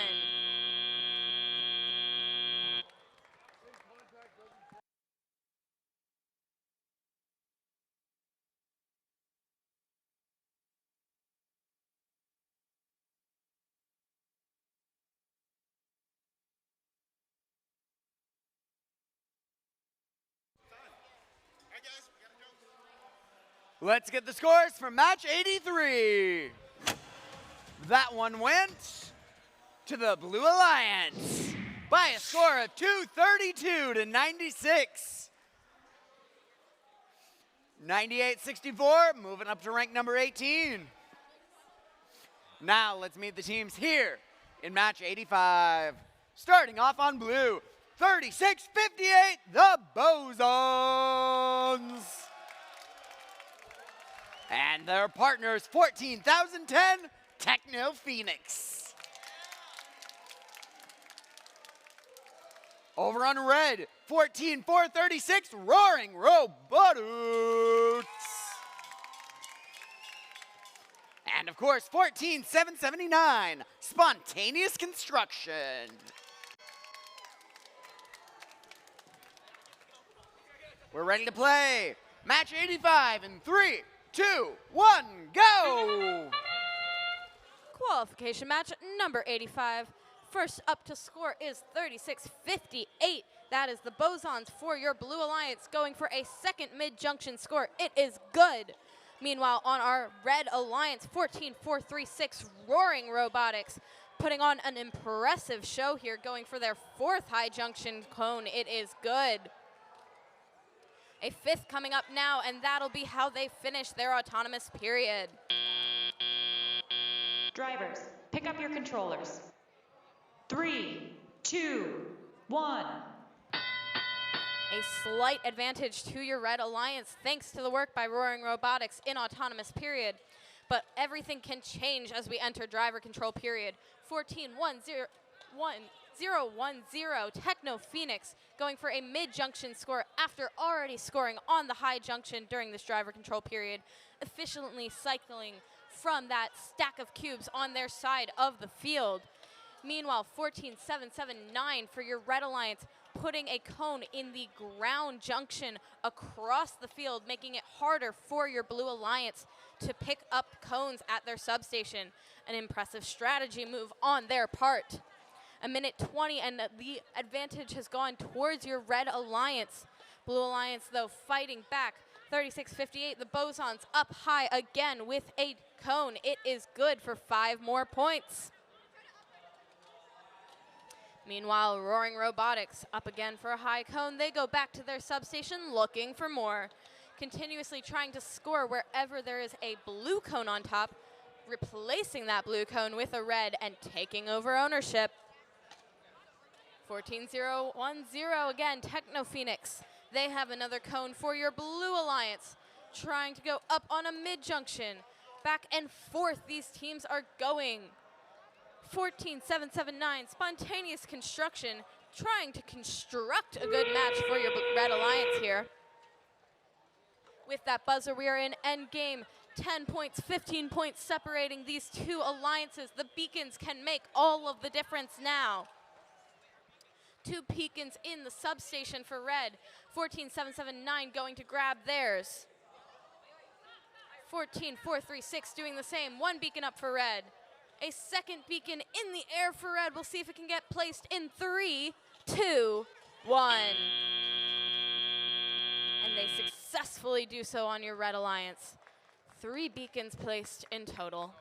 Let's get the scores from match 83. That one went to the Blue Alliance by a score of 232 to 96. 98-64, moving up to rank number 18. Now let's meet the teams here in match 85. Starting off on blue, 36-58, the Bosons. And their partners, 14,010, Techno Phoenix. Over on red, 14-436, Roaring Robots. And of course, 14-779, Spontaneous Construction. We're ready to play. Match 85 in 3, 2, 1, go! Qualification match number 85. First up to score is 36-58. That is the Bosons for your Blue Alliance going for a second mid-junction score. It is good. Meanwhile, on our Red Alliance, 14-436 Roaring Robotics putting on an impressive show here, going for their fourth high junction cone. It is good. A fifth coming up now, and that'll be how they finish their autonomous period. Drivers, pick up your controllers. 3, 2, 1. A slight advantage to your Red Alliance thanks to the work by Roaring Robotics in autonomous period. But everything can change as we enter driver control period. 14-1-0-1-0 Techno Phoenix going for a mid-junction score after already scoring on the high junction during this driver control period, efficiently cycling from that stack of cubes on their side of the field. Meanwhile, 14-779 for your Red Alliance, putting a cone in the ground junction across the field, making it harder for your Blue Alliance to pick up cones at their substation. An impressive strategy move on their part. A minute 20, and the advantage has gone towards your Red Alliance. Blue Alliance, though, fighting back. 36-58, the Bosons up high again with a cone. It is good for 5 more points. Meanwhile, Roaring Robotics up again for a high cone. They go back to their substation looking for more. Continuously trying to score wherever there is a blue cone on top, replacing that blue cone with a red and taking over ownership. 14-0-1-0 again, Techno Phoenix. They have another cone for your Blue Alliance, trying to go up on a mid-junction. Back and forth these teams are going. 14-779, Spontaneous Construction, trying to construct a good match for your Red Alliance here. With that buzzer, we are in end game. 10 points, 15 points separating these two alliances. The beacons can make all of the difference now. 2 beacons in the substation for red. 14-779 going to grab theirs. 14-436 doing the same. 1 beacon up for red. A second beacon in the air for red. We'll see if it can get placed in 3, 2, 1. And they successfully do so on your Red Alliance. 3 beacons placed in total.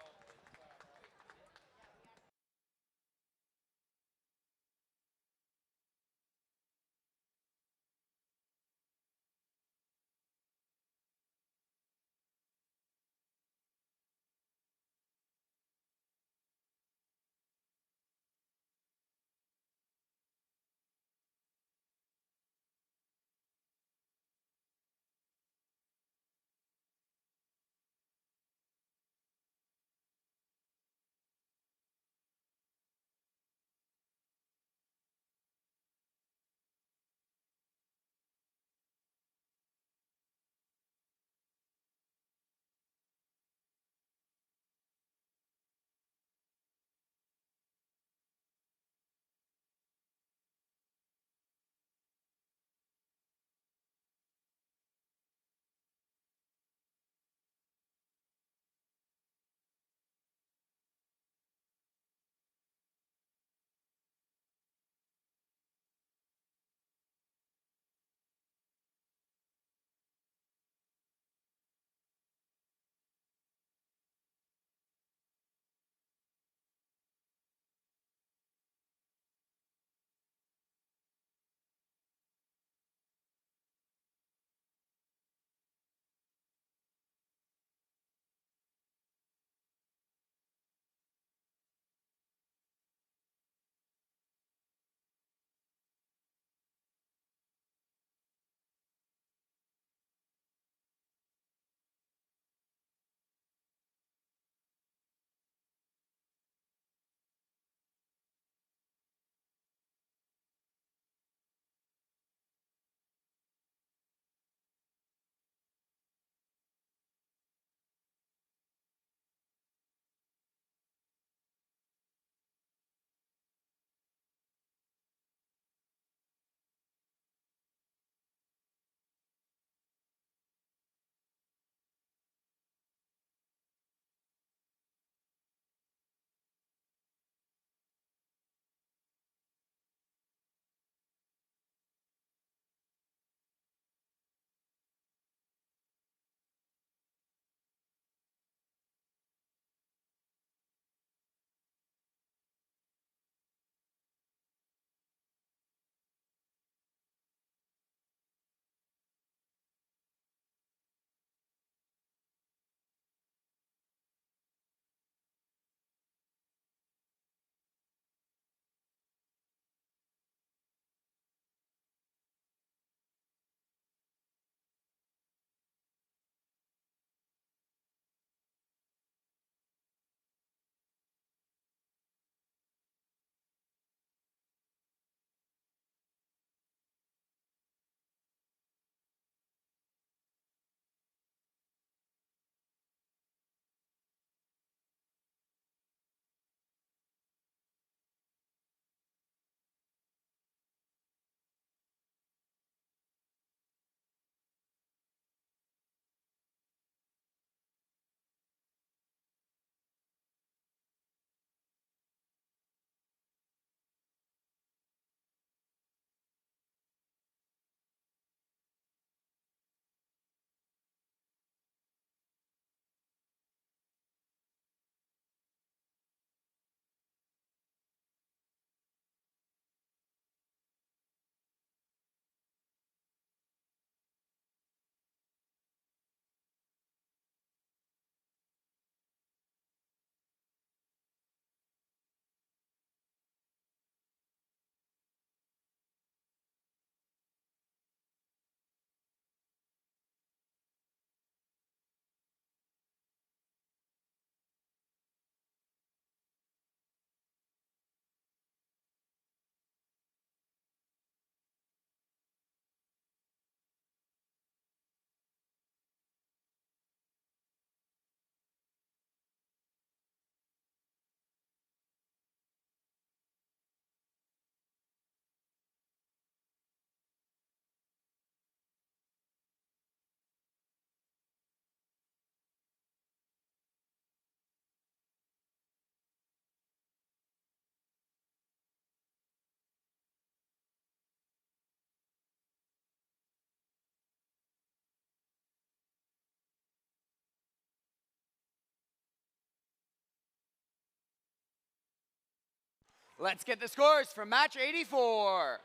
Let's get the scores from match 84.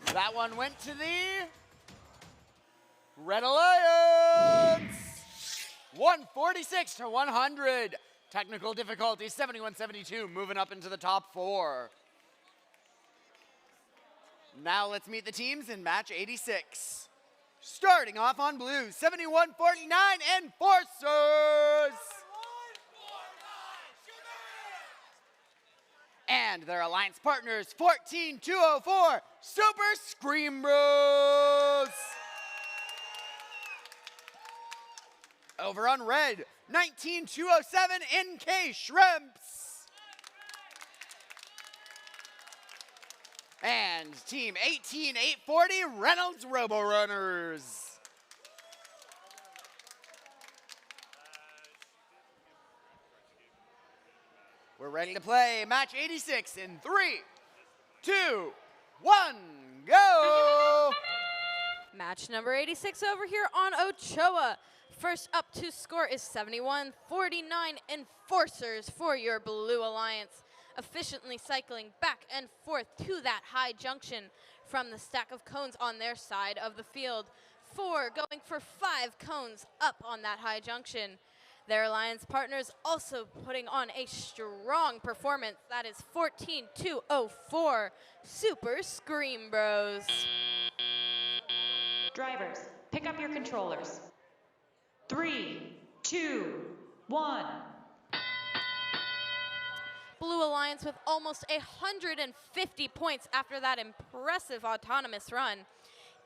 That one went to the Red Alliance. 146 to 100. Technical difficulty 71-72, moving up into the top 4. Now let's meet the teams in match 86. Starting off on blue, 71-49 Enforcers. And their alliance partners, 14-204 Super Scream Bros. Over on red, 19-207 NK Shrimps. And team 18-840 Reynolds Robo Runners. We're ready to play match 86 in 3, 2, 1, go! Match number 86 over here on Ochoa. First up to score is 71-49 Enforcers for your Blue Alliance, efficiently cycling back and forth to that high junction from the stack of cones on their side of the field. 4 going for 5 cones up on that high junction. Their alliance partners also putting on a strong performance. That is 14-204 Super Scream Bros. Drivers, pick up your controllers. 3, 2, 1. Blue Alliance with almost 150 points after that impressive autonomous run.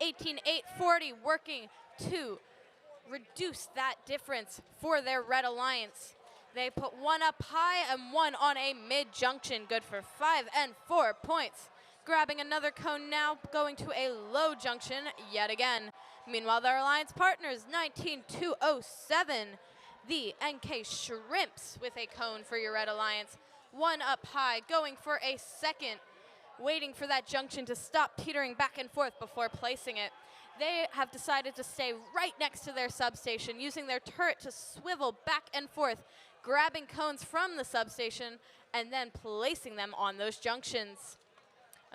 18-840 working to reduce that difference for their Red Alliance. They put 1 up high and 1 on a mid-junction, good for 5 and 4 points. Grabbing another cone now, going to a low junction yet again. Meanwhile, their alliance partners, 19-207, the NK Shrimps with a cone for your Red Alliance. 1 up high, going for a second, waiting for that junction to stop teetering back and forth before placing it. They have decided to stay right next to their substation, using their turret to swivel back and forth, grabbing cones from the substation and then placing them on those junctions.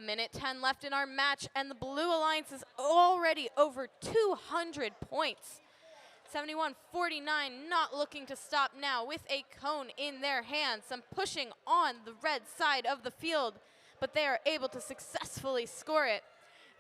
1:10 left in our match, and the Blue Alliance is already over 200 points. 71-49 not looking to stop now with a cone in their hands. Some pushing on the red side of the field, but they are able to successfully score it.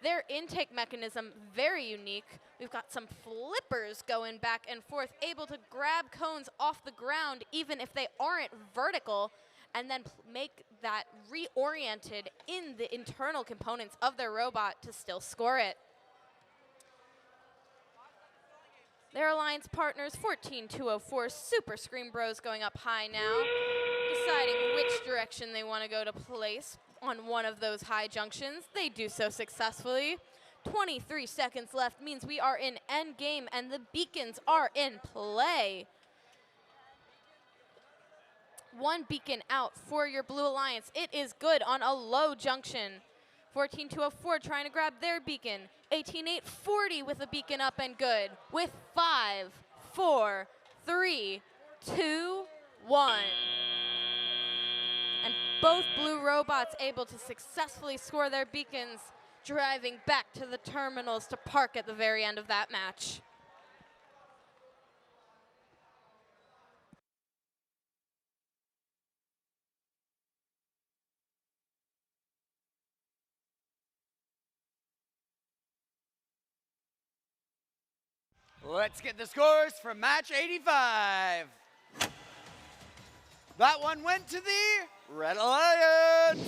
Their intake mechanism, very unique. We've got some flippers going back and forth, able to grab cones off the ground even if they aren't vertical, and then make that reoriented in the internal components of their robot to still score it. Their alliance partners, 14-204 Super Scream Bros going up high now, deciding which direction they want to go to place on one of those high junctions. They do so successfully. 23 seconds left means we are in end game and the beacons are in play. 1 beacon out for your Blue Alliance. It is good on a low junction. 14-204 trying to grab their beacon. 18-840 with a beacon up and good. With 5, 4, 3, 2, 1. And both blue robots able to successfully score their beacons, driving back to the terminals to park at the very end of that match. Let's get the scores from match 85. That one went to the Red Alliance.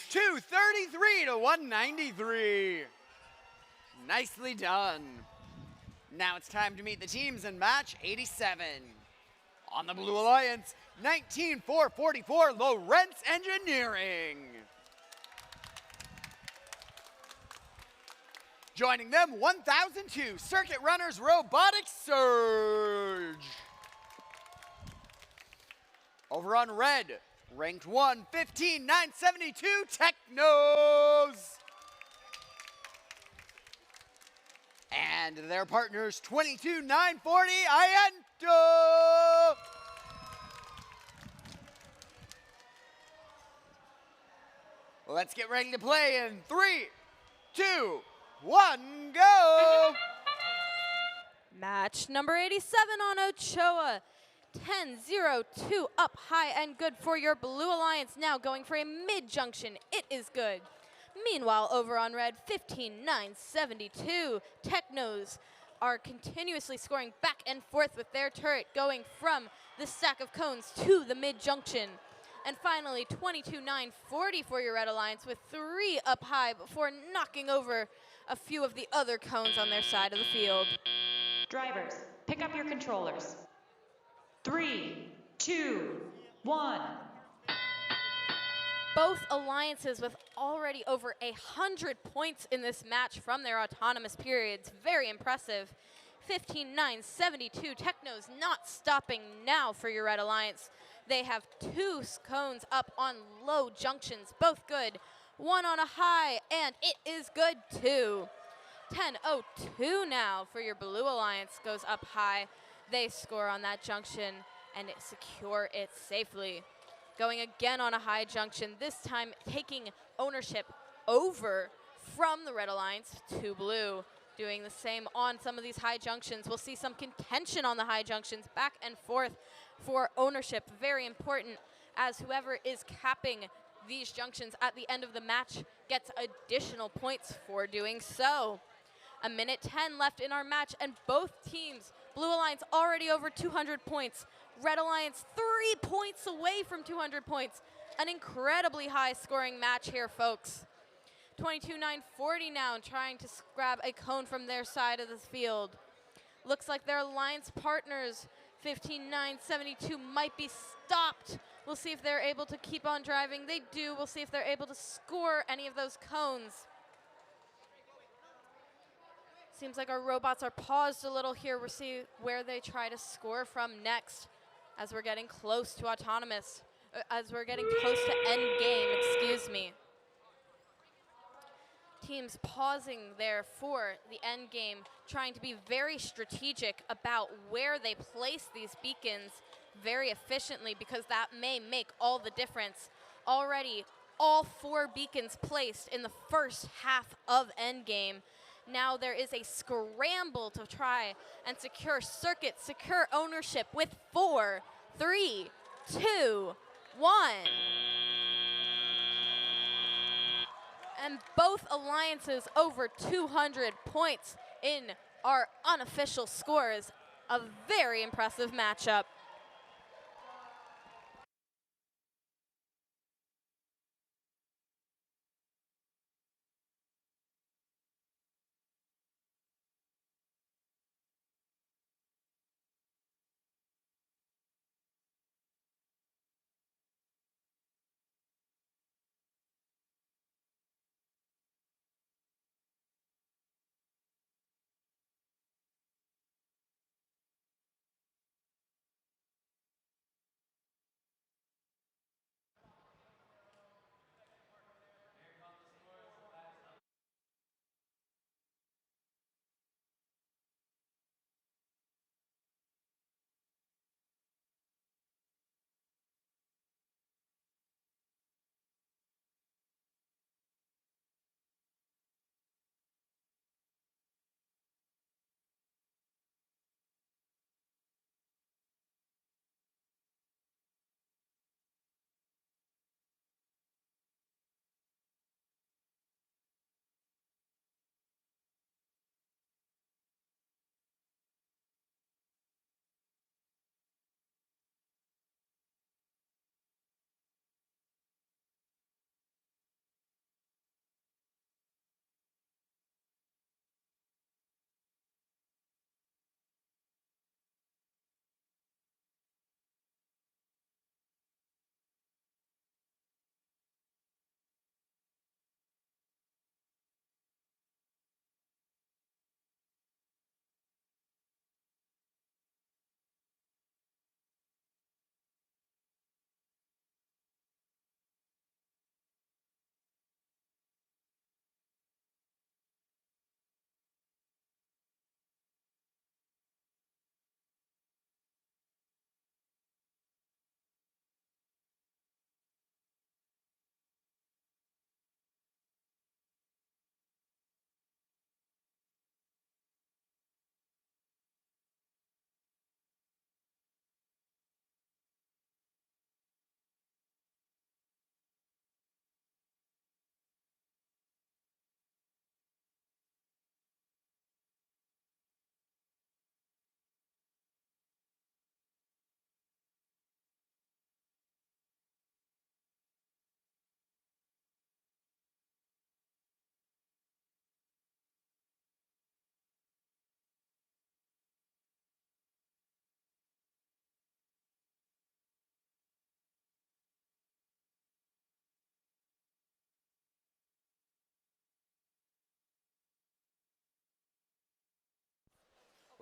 233 to 193. Nicely done. Now it's time to meet the teams in match 87. On the Blue Alliance, 19-444 Lawrence Engineering. Joining them, 1002 Circuit Runners Robotic Surge. Over on red, ranked 1, 15,972 Technos. And their partners, 22,940 Iento. let's get ready to play in 3, 2, 1, go! Match number 87 on Ochoa. 10-0-2 up high and good for your Blue Alliance. Now going for a mid-junction. It is good. Meanwhile, over on red, 15-9-72. Technos are continuously scoring back and forth with their turret, going from the stack of cones to the mid-junction. And finally, 22-9-40 for your Red Alliance with 3 up high before knocking over a few of the other cones on their side of the field. Drivers, pick up your controllers. 3, 2, 1. Both alliances with already over 100 points in this match from their autonomous periods. Very impressive. 15-9-72. Technos not stopping now for your Red Alliance. They have 2 cones up on low junctions, both good. 1 on a high, and it is good too. 10-0-2 now for your Blue Alliance. Goes up high. They score on that junction and secure it safely. Going again on a high junction, this time taking ownership over from the Red Alliance to Blue. Doing the same on some of these high junctions. We'll see some contention on the high junctions, back and forth for ownership. Very important, as whoever is capping these junctions at the end of the match gets additional points for doing so. 1:10 left in our match, and both teams, Blue Alliance already over 200 points. Red Alliance 3 points away from 200 points. An incredibly high scoring match here, folks. 22-9-40 now, trying to grab a cone from their side of the field. Looks like their alliance partners, 15-9-72, might be stopped. We'll see if they're able to keep on driving. They do. We'll see if they're able to score any of those cones. Seems like our robots are paused a little here. We'll see where they try to score from next as we're getting close to autonomous, as we're getting close to end game, excuse me. Teams pausing there for the end game, trying to be very strategic about where they place these beacons very efficiently, because that may make all the difference. Already, all 4 beacons placed in the first half of endgame. Now there is a scramble to try and secure circuits, secure ownership with 4, 3, 2, 1. And both alliances over 200 points in our unofficial scores. A very impressive matchup.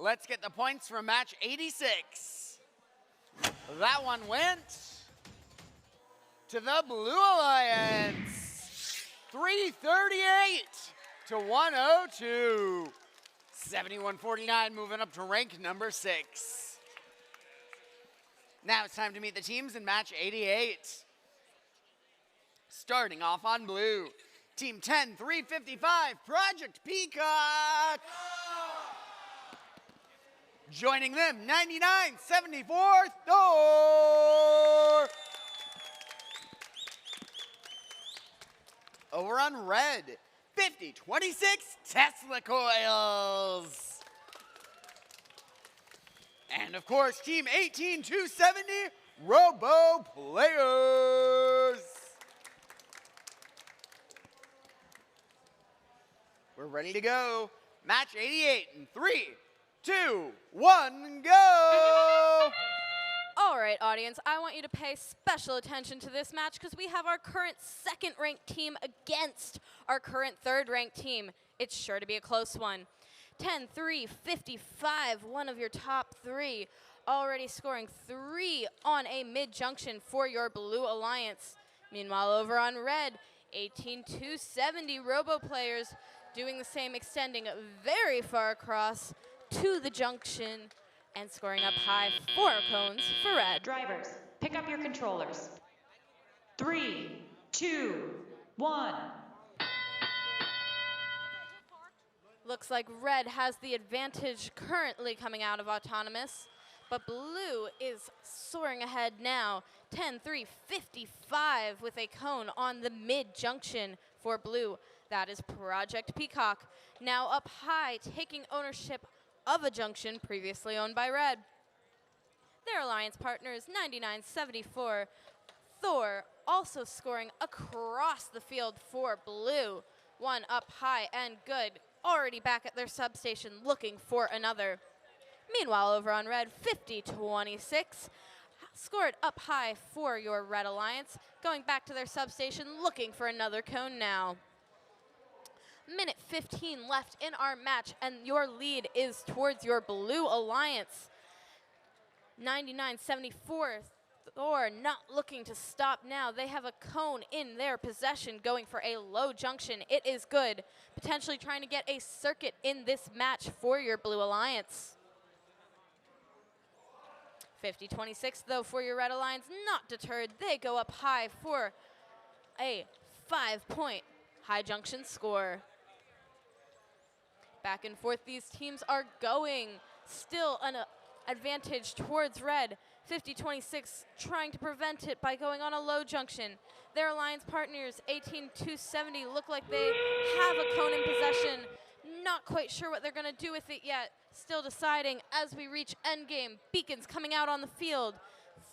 let's get the points from match 86. That one went to the Blue Alliance. 338 to 102. 71-49 moving up to rank number 6. Now it's time to meet the teams in match 88. Starting off on blue, Team 10, 355, Project Peacock. Joining them, 99-74, Thor. Over on red, 50-26, Tesla Coils. And of course, Team 18-270, Robo Players. We're ready to go. Match 88 in 3, 2, 1, go! All right, audience, I want you to pay special attention to this match because we have our current second-ranked team against our current third-ranked team. It's sure to be a close one. 10-3, 55, one of your top 3, already scoring 3 on a mid-junction for your Blue Alliance. Meanwhile, over on red, 18-270 Robo Players doing the same, extending very far across to the junction and scoring up high 4 cones for red. Drivers, pick up your controllers. 3, 2, 1. Looks like red has the advantage currently coming out of autonomous, but blue is soaring ahead now. 10-3, 55 with a cone on the mid-junction for blue. That is Project Peacock. Now up high, taking ownership of a junction previously owned by red. Their alliance partners, 99-74. Thor also scoring across the field for blue. One up high and good. Already back at their substation looking for another. Meanwhile, over on red, 50-26. Scored up high for your red alliance. Going back to their substation looking for another cone now. Minute 15 left in our match, and your lead is towards your Blue Alliance. 99-74, Thor not looking to stop now. They have a cone in their possession going for a low junction. It is good. Potentially trying to get a circuit in this match for your Blue Alliance. 50-26, though, for your Red Alliance. Not deterred. They go up high for a 5-point high junction score. Back and forth these teams are going. Still an advantage towards red. 50-26 trying to prevent it by going on a low junction. Their alliance partners, 18-270, look like they have a cone in possession. Not quite sure what they're going to do with it yet. Still deciding as we reach endgame. Beacons coming out on the field.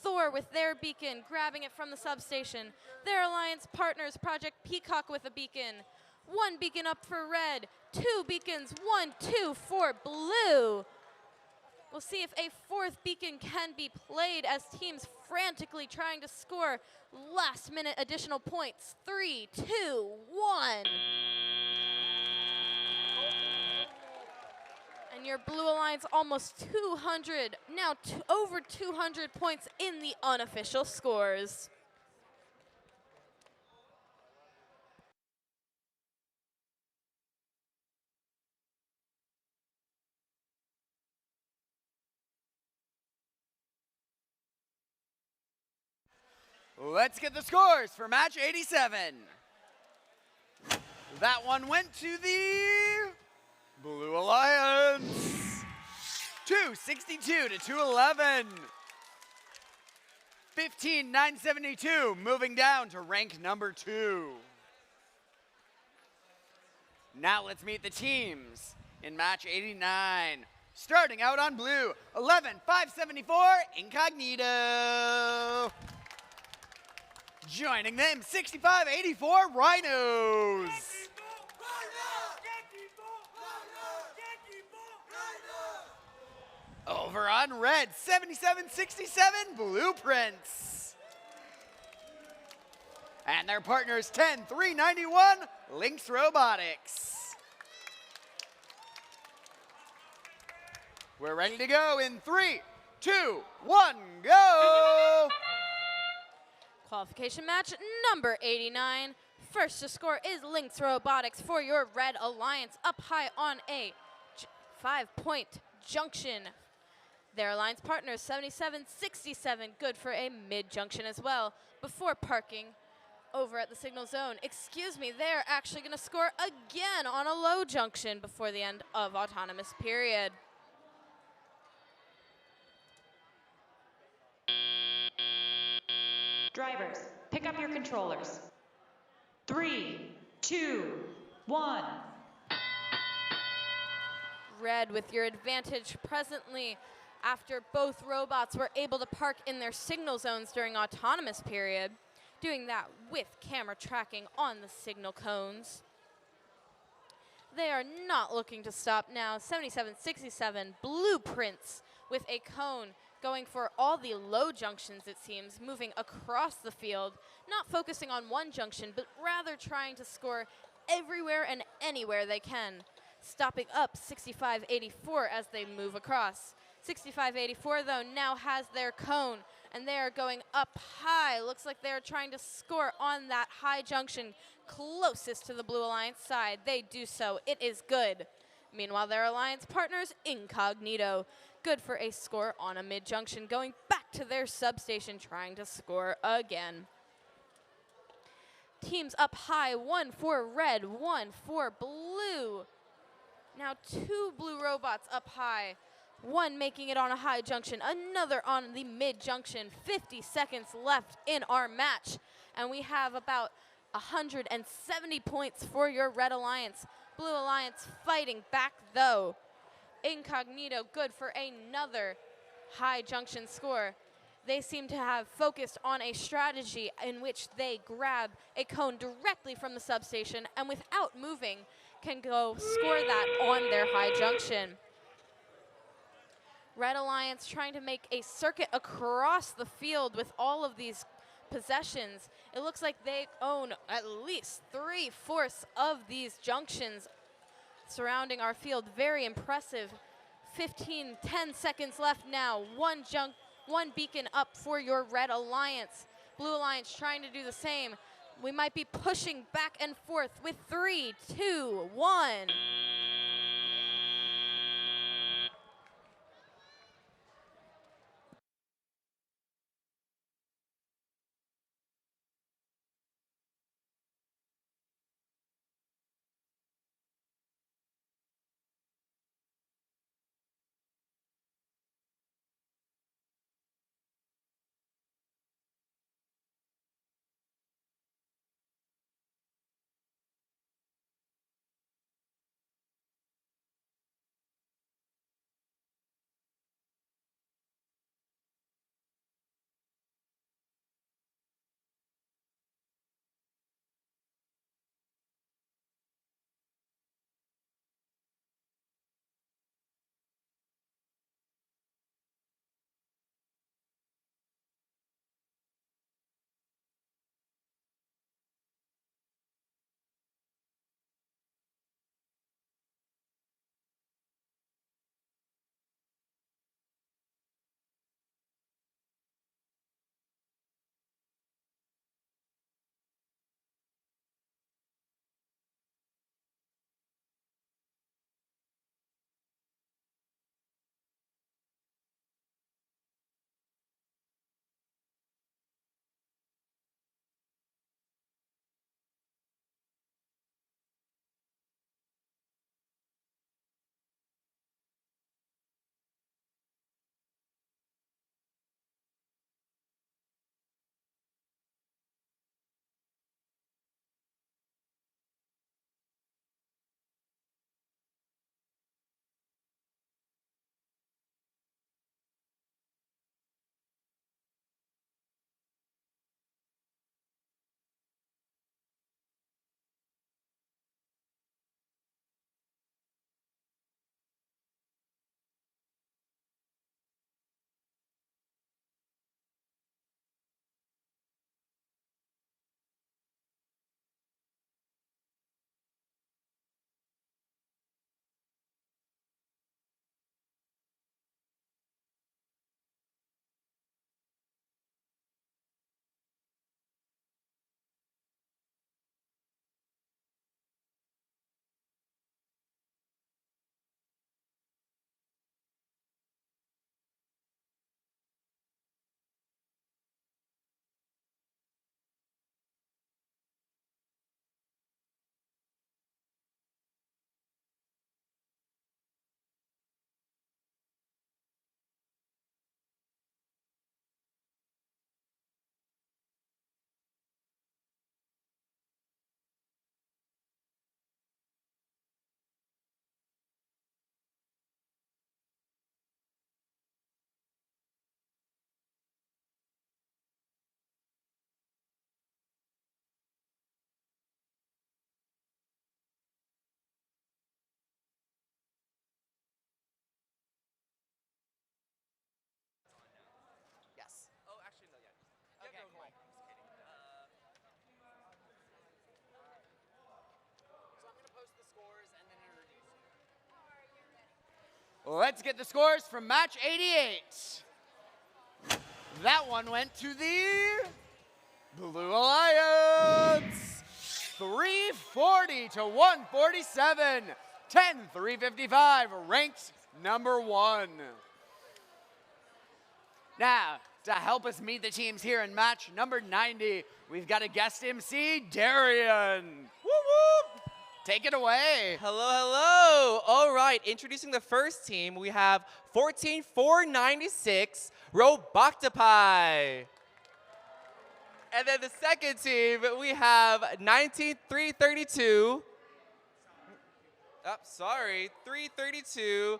Thor with their beacon, grabbing it from the substation. Their alliance partners, Project Peacock with a beacon. 1 beacon up for red, 2 beacons, 1, 2 for blue. We'll see if a 4th beacon can be played as teams frantically trying to score last-minute additional points. 3, 2, 1. And your Blue Alliance almost 200, now over 200 points in the unofficial scores. Let's get the scores for match 87. That one went to the Blue Alliance. 262 to 211. 15-972, moving down to rank number 2. Now let's meet the teams in match 89. Starting out on blue, 11-574, Incognito. Joining them, 65-84, Rhinos. Over on red, 77-67, Blueprints. And their partners, 10-391, Lynx Robotics. We're ready to go in 3, 2, 1, go! Qualification match number 89. First to score is Lynx Robotics for your Red Alliance, up high on a 5-point junction. Their alliance partner is 77-67, good for a mid-junction as well, before parking over at the signal zone. Excuse me, they're actually going to score again on a low junction before the end of autonomous period. Drivers, pick up your controllers. 3, 2, 1. Red with your advantage presently after both robots were able to park in their signal zones during autonomous period, doing that with camera tracking on the signal cones. They are not looking to stop now. 77-67 Blueprints with a cone going for all the low junctions, it seems, moving across the field, not focusing on one junction, but rather trying to score everywhere and anywhere they can. Stopping up 65-84 as they move across. 65-84, though, now has their cone, and they are going up high. Looks like they're trying to score on that high junction closest to the Blue Alliance side. They do so. It is good. Meanwhile, their alliance partners, Incognito, good for a score on a mid-junction, going back to their substation, trying to score again. Teams up high, 1 for red, 1 for blue. Now 2 blue robots up high, one making it on a high junction, another on the mid-junction. 50 seconds left in our match, and we have about 170 points for your Red Alliance. Blue Alliance fighting back, though. Incognito good for another high junction score. They seem to have focused on a strategy in which they grab a cone directly from the substation and without moving can go score that on their high junction. Red Alliance trying to make a circuit across the field with all of these possessions. It looks like they own at least 3/4 of these junctions surrounding our field. Very impressive. 10 seconds left now. One beacon up for your Red Alliance. Blue Alliance trying to do the same. We might be pushing back and forth with 3, 2, 1. Let's get the scores from match 88. That one went to the Blue Alliance. 340 to 147. 10-355, ranked number 1. Now, to help us meet the teams here in match number 90, we've got a guest MC, Darian. Woo woo! Take it away. Hello, hello. All right, introducing the first team, we have 14-496, Roboctopi. And then the second team, we have 19-332. Oh, sorry, 332,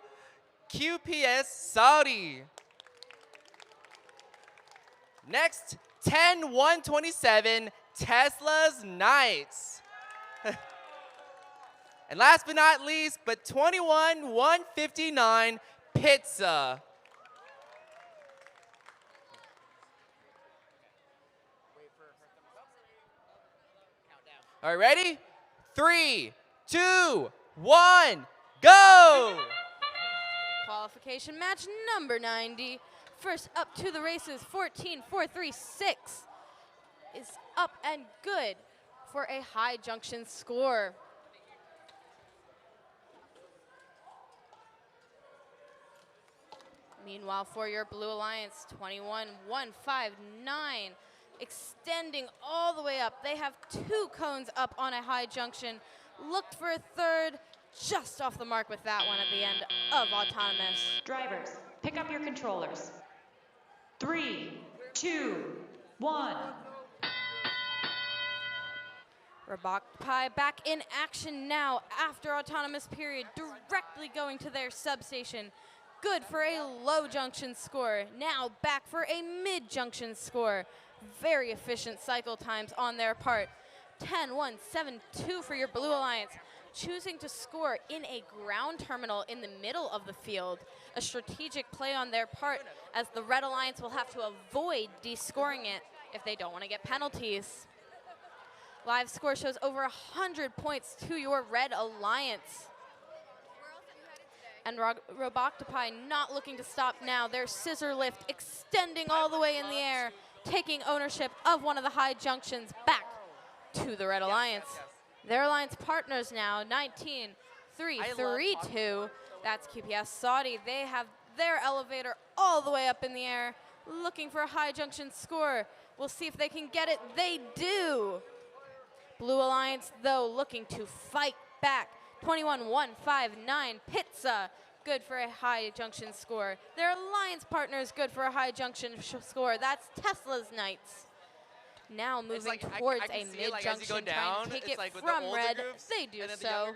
QPS Saudi. Next, 10-127, Tesla's Knights. And last but not least, but 21-159, Pizza. All right, ready? 3, 2, 1, go! Qualification match number 90. First up to the races, 14-436 is up and good for a high junction score. Meanwhile, for your Blue Alliance, 21-159, extending all the way up. They have 2 cones up on a high junction. Looked for a third, just off the mark with that one at the end of autonomous. Drivers, pick up your controllers. 3, 2, 1. Roboctopi back in action now after autonomous period, directly going to their substation. Good for a low junction score. Now back for a mid junction score. Very efficient cycle times on their part. 10-1-7-2 for your Blue Alliance. Choosing to score in a ground terminal in the middle of the field. A strategic play on their part, as the Red Alliance will have to avoid descoring it if they don't want to get penalties. Live score shows over 100 points to your Red Alliance. And Roboctopi not looking to stop now. Their scissor lift extending all the way in the air, taking ownership of one of the high junctions back to the Red Alliance. Their alliance partners now, 19-332. That's QPS Saudi. They have their elevator all the way up in the air, looking for a high junction score. We'll see if they can get it. They do. Blue Alliance, though, looking to fight back. 21-159, Pizza, good for a high junction score. Their alliance partners, good for a high junction score. That's Tesla's Knights. Now moving towards a mid-junction, trying to take it from Red. They do so.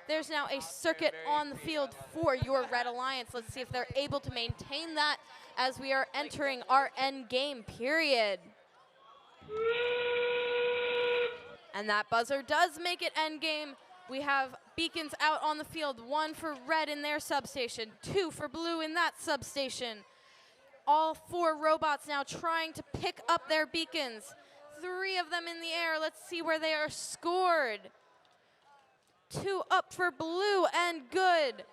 There's now a circuit on the field for your Red Alliance. Let's see if they're able to maintain that as we are entering our end game period. And that buzzer does make it end game. We have beacons out on the field, 1 for Red in their substation, 2 for Blue in that substation. All 4 robots now trying to pick up their beacons. 3 of them in the air. Let's see where they are scored. 2 up for Blue and good.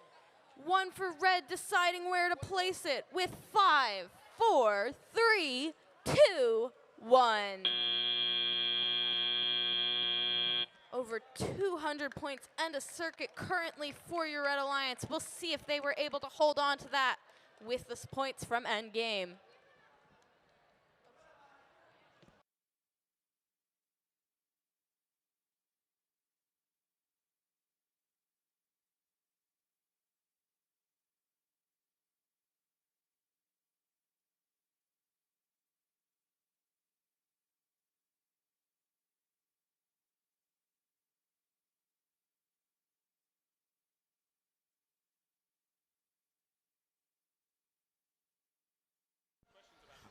1 for Red deciding where to place it with 5, 4, 3, 2, 1. Over 200 points and a circuit currently for your Red Alliance. We'll see if they were able to hold on to that with the points from endgame.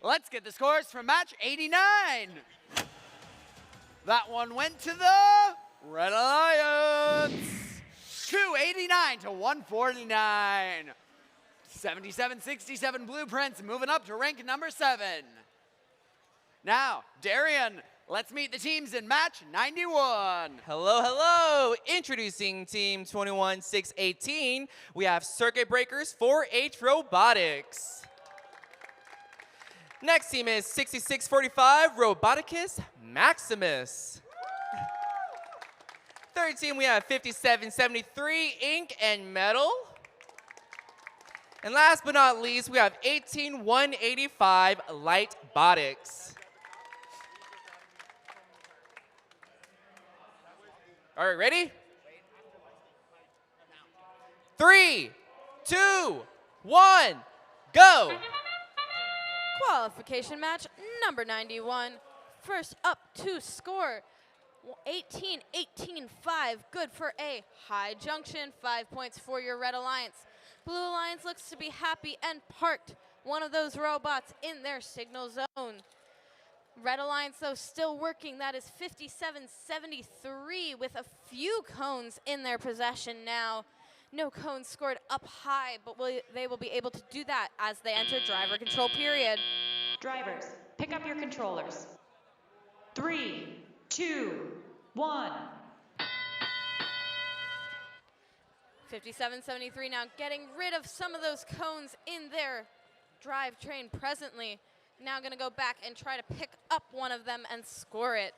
Let's get the scores from match 89. That one went to the Red Alliance. 289 to 149. 77-67 Blueprints moving up to rank number 7. Now, Darian, Let's meet the teams in match 91. Hello, hello. Introducing Team 21618. We have Circuit Breakers 4H Robotics. Next team is 6645 Roboticus Maximus. Third team, we have 5773 Ink and Metal. And last but not least, we have 18185 Light Botics. All right, ready? 3, 2, 1, go! Qualification match number 91. First up to score 18-18-5. Good for a high junction. 5 points for your Red Alliance. Blue Alliance looks to be happy and parked one of those robots in their signal zone. Red Alliance, though, still working. That is 57-73 with a few cones in their possession now. No cones scored up high, but they will be able to do that as they enter driver control period. Drivers, pick up your controllers. 3, 2, 1. 57-73 now getting rid of some of those cones in their drivetrain presently. Now going to go back and try to pick up one of them and score it.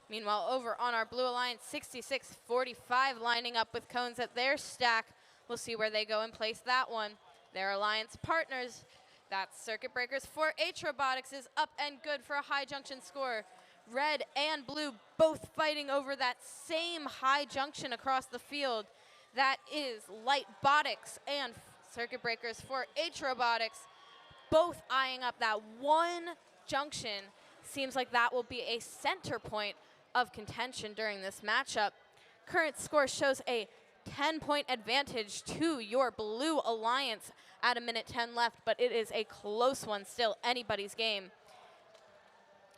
Meanwhile, over on our Blue Alliance, 66-45 lining up with cones at their stack. We'll see where they go and place that one. Their Alliance partners, that's Circuit Breakers 4H Robotics, is up and good for a high junction score. Red and blue both fighting over that same high junction across the field. That is Light Botics and Circuit Breakers 4H Robotics, both eyeing up that one junction. Seems like that will be a center point of contention during this matchup. Current score shows a 10-point advantage to your Blue Alliance at 1:10 left, but it is a close one still, anybody's game.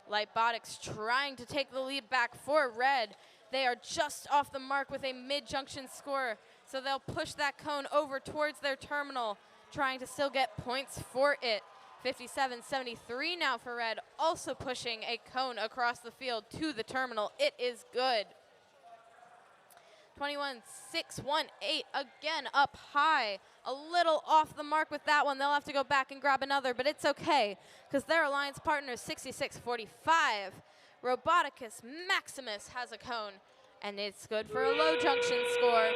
Light Botics trying to take the lead back for Red. They are just off the mark with a mid-junction score, so they'll push that cone over towards their terminal, trying to still get points for it. 57-73 now for Red, also pushing a cone across the field to the terminal. It is good. 21-6-1-8, again up high. A little off the mark with that one. They'll have to go back and grab another, but it's okay, because their alliance partner is 66-45. Roboticus Maximus has a cone, and it's good for a low junction score.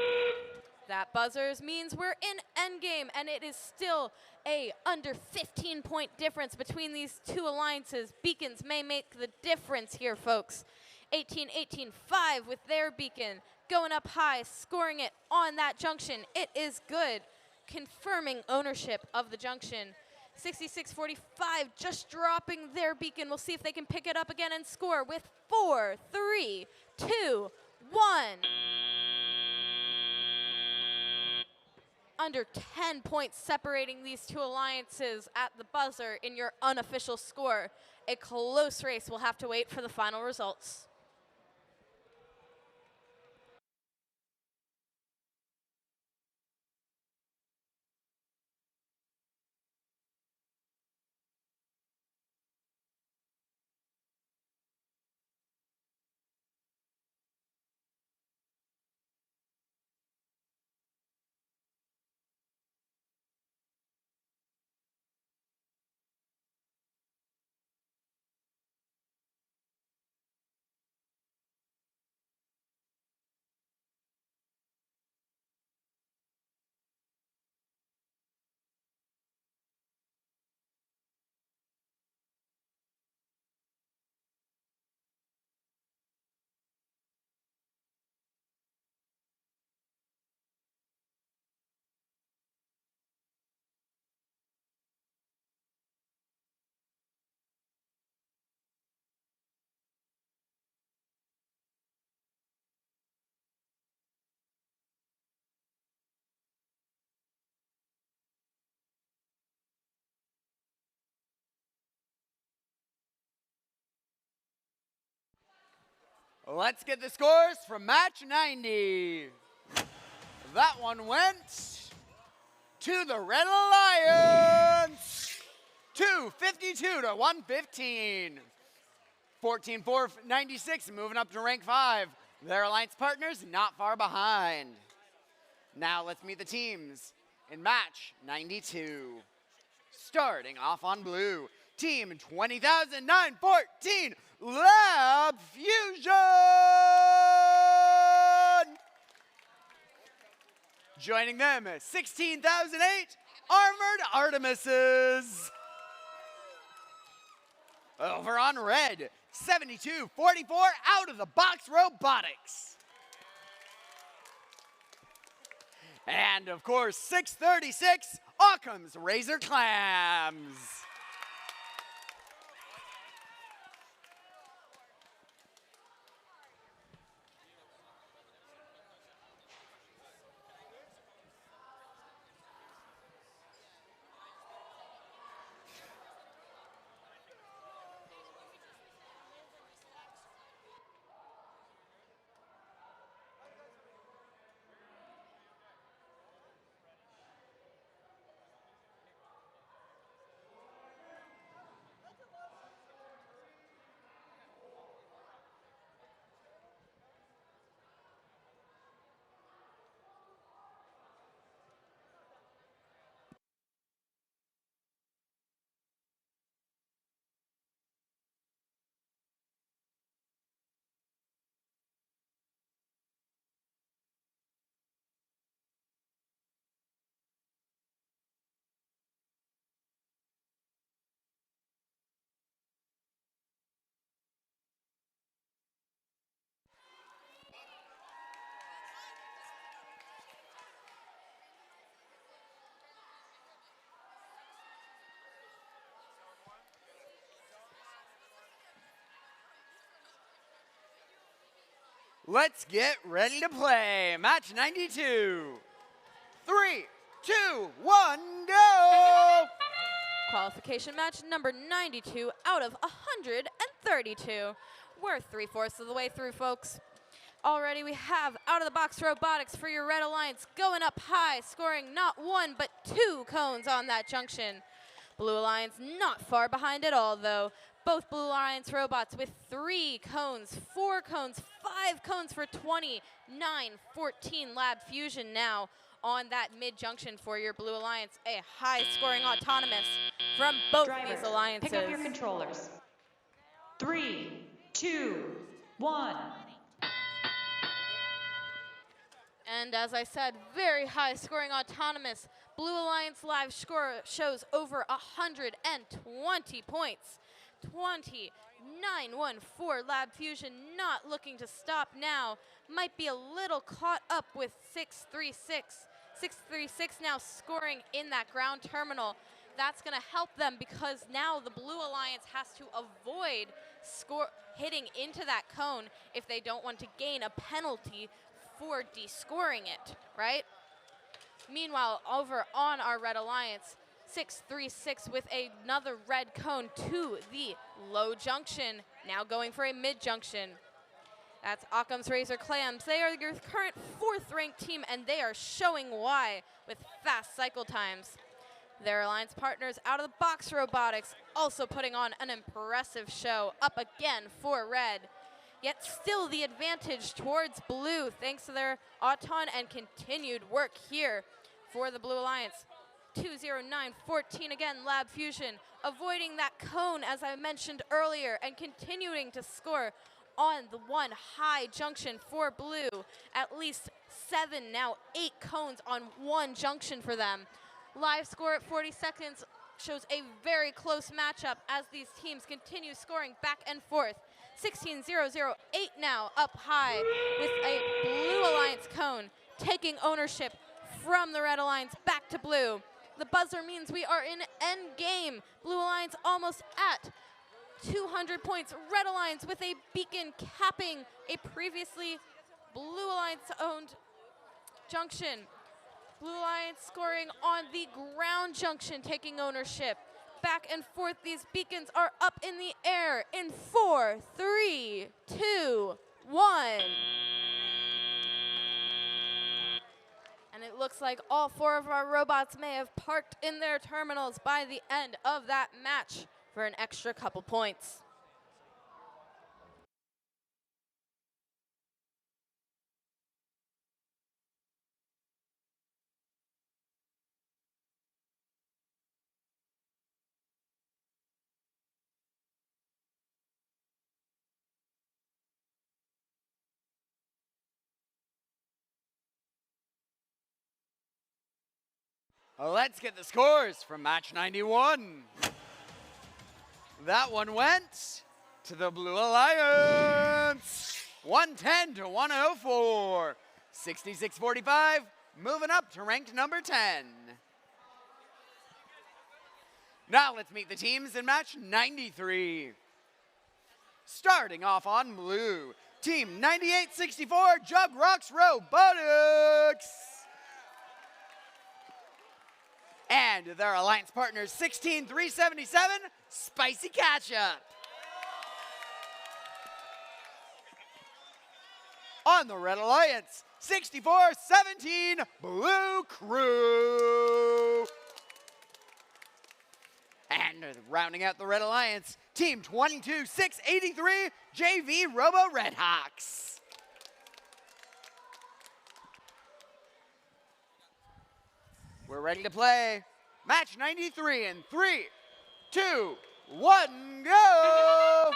That buzzers means we're in endgame, and it is still a under 15-point difference between these two alliances. Beacons may make the difference here, folks. 18-18-5 with their beacon, going up high, scoring it on that junction. It is good, confirming ownership of the junction. 66-45 just dropping their beacon. We'll see if they can pick it up again and score with 4, 3, 2, 1. Under 10 points separating these two alliances at the buzzer in your unofficial score. A close race. We'll have to wait for the final results. Let's get the scores from match 90. That one went to the Red Alliance, 252 to 115. 14-4-96, moving up to rank 5. Their alliance partners not far behind. Now let's meet the teams in match 92. Starting off on blue, team 20,914 Lab Fusion! Joining them, 16,008 Armored Artemises. Over on red, 7244 Out of the Box Robotics. And of course, 636 Occam's Razor Clams. Let's get ready to play. Match 92. 3, 2, 1, go! Qualification match number 92 out of 132. We're 3/4 of the way through, folks. Already we have Out of the Box Robotics for your Red Alliance going up high, scoring not 1 but 2 cones on that junction. Blue Alliance not far behind at all, though. Both Blue Alliance robots with 3 cones, 4 cones, 5 cones for 20, 9, 14 Lab Fusion now on that mid-junction for your Blue Alliance. A high-scoring autonomous from both Driver, these alliances. pick up your controllers. 3, 2, 1. And as I said, very high-scoring autonomous. Blue Alliance live score shows over 120 points. 29-1-4 Lab Fusion not looking to stop now. Might be a little caught up with 636. 636 now scoring in that ground terminal. That's going to help them because now the Blue Alliance has to avoid hitting into that cone if they don't want to gain a penalty for descoring it, right? Meanwhile, over on our Red Alliance, 636 with another red cone to the low junction, now going for a mid-junction. That's Occam's Razor Clams. They are your current 4th-ranked team, and they are showing why with fast cycle times. Their alliance partners Out of the Box Robotics also putting on an impressive show, up again for red. Yet still the advantage towards blue thanks to their Auton and continued work here for the Blue Alliance. 209-14 again, Lab Fusion, avoiding that cone as I mentioned earlier and continuing to score on the one high junction for blue. At least 7, now 8 cones on one junction for them. Live score at 40 seconds shows a very close matchup as these teams continue scoring back and forth. 16-0-0-8 now up high with a Blue Alliance cone taking ownership from the Red Alliance back to blue. The buzzer means we are in end game. Blue Alliance almost at 200 points. Red Alliance with a beacon capping a previously Blue Alliance owned junction. Blue Alliance scoring on the ground junction, taking ownership. Back and forth, these beacons are up in the air in 4, 3, 2, 1. And it looks like all 4 of our robots may have parked in their terminals by the end of that match for an extra couple points. Let's get the scores from match 91. That one went to the Blue Alliance. 110 to 104. 66-45, moving up to ranked number 10. Now let's meet the teams in match 93. Starting off on blue, team 9864 Jug Rocks Robotics. And their alliance partners 16377 Spicy Ketchup. On the Red Alliance, 6417 Blue Crew. And rounding out the Red Alliance, team 22683 JV Robo Redhawks. We're ready to play match 93 in 3, 2, 1, go!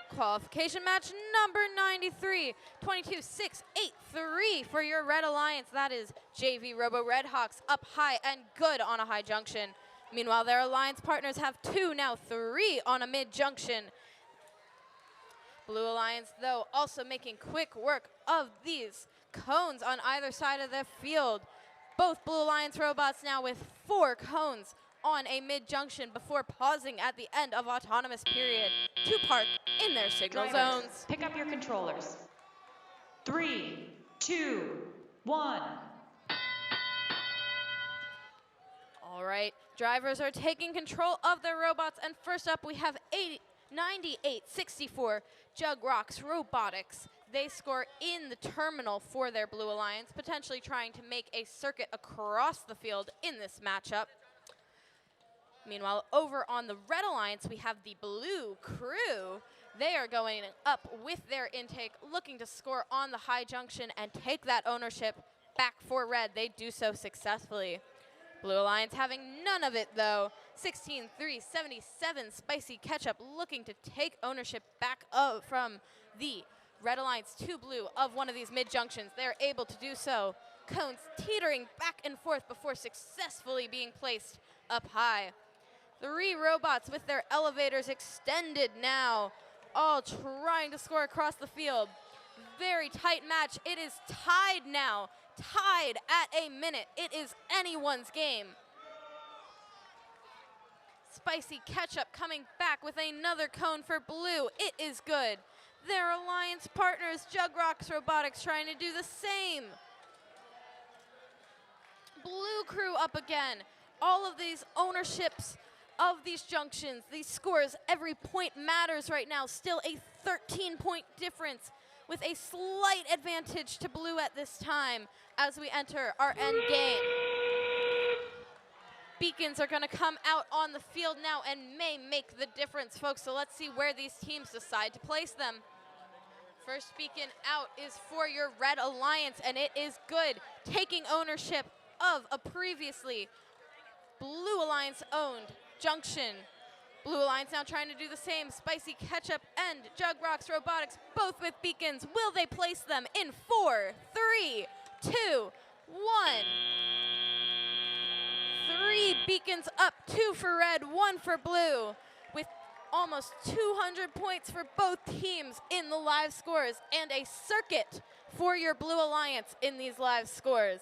Qualification match number 93, 22-6-8-3 for your Red Alliance. That is JV Robo Redhawks up high and good on a high junction. Meanwhile, their alliance partners have 2, now 3 on a mid junction. Blue Alliance, though, also making quick work of these cones on either side of the field. Both Blue Alliance robots now with 4 cones on a mid-junction before pausing at the end of autonomous period to park in their signal Drivers, zones. pick up your controllers. 3, 2, 1. All right, drivers are taking control of their robots, and first up we have 9864 Jug Rocks Robotics. They score in the terminal for their Blue Alliance, potentially trying to make a circuit across the field in this matchup. Meanwhile, over on the Red Alliance, we have the Blue Crew. They are going up with their intake, looking to score on the high junction and take that ownership back for Red. They do so successfully. Blue Alliance having none of it, though. 16-3-77 Spicy Ketchup looking to take ownership back up from the Red Alliance to Blue of one of these mid-junctions. They're able to do so. Cones teetering back and forth before successfully being placed up high. 3 robots with their elevators extended now, all trying to score across the field. Very tight match. It is tied now. Tied at a minute. It is anyone's game. Spicy Ketchup coming back with another cone for Blue. It is good. Their alliance partners, Jug Rocks Robotics, trying to do the same. Blue Crew up again. All of these ownerships of these junctions, these scores, every point matters right now. Still a 13-point difference with a slight advantage to Blue at this time as we enter our end game. Beacons are going to come out on the field now and may make the difference, folks. So let's see where these teams decide to place them. First beacon out is for your Red Alliance, and it is good, taking ownership of a previously Blue Alliance owned junction. Blue Alliance now trying to do the same. Spicy Ketchup and Jug Rocks Robotics, both with beacons. Will they place them in 4, 3, 2, 1? 3 beacons up, 2 for Red, 1 for Blue, with almost 200 points for both teams in the live scores and a circuit for your Blue Alliance in these live scores.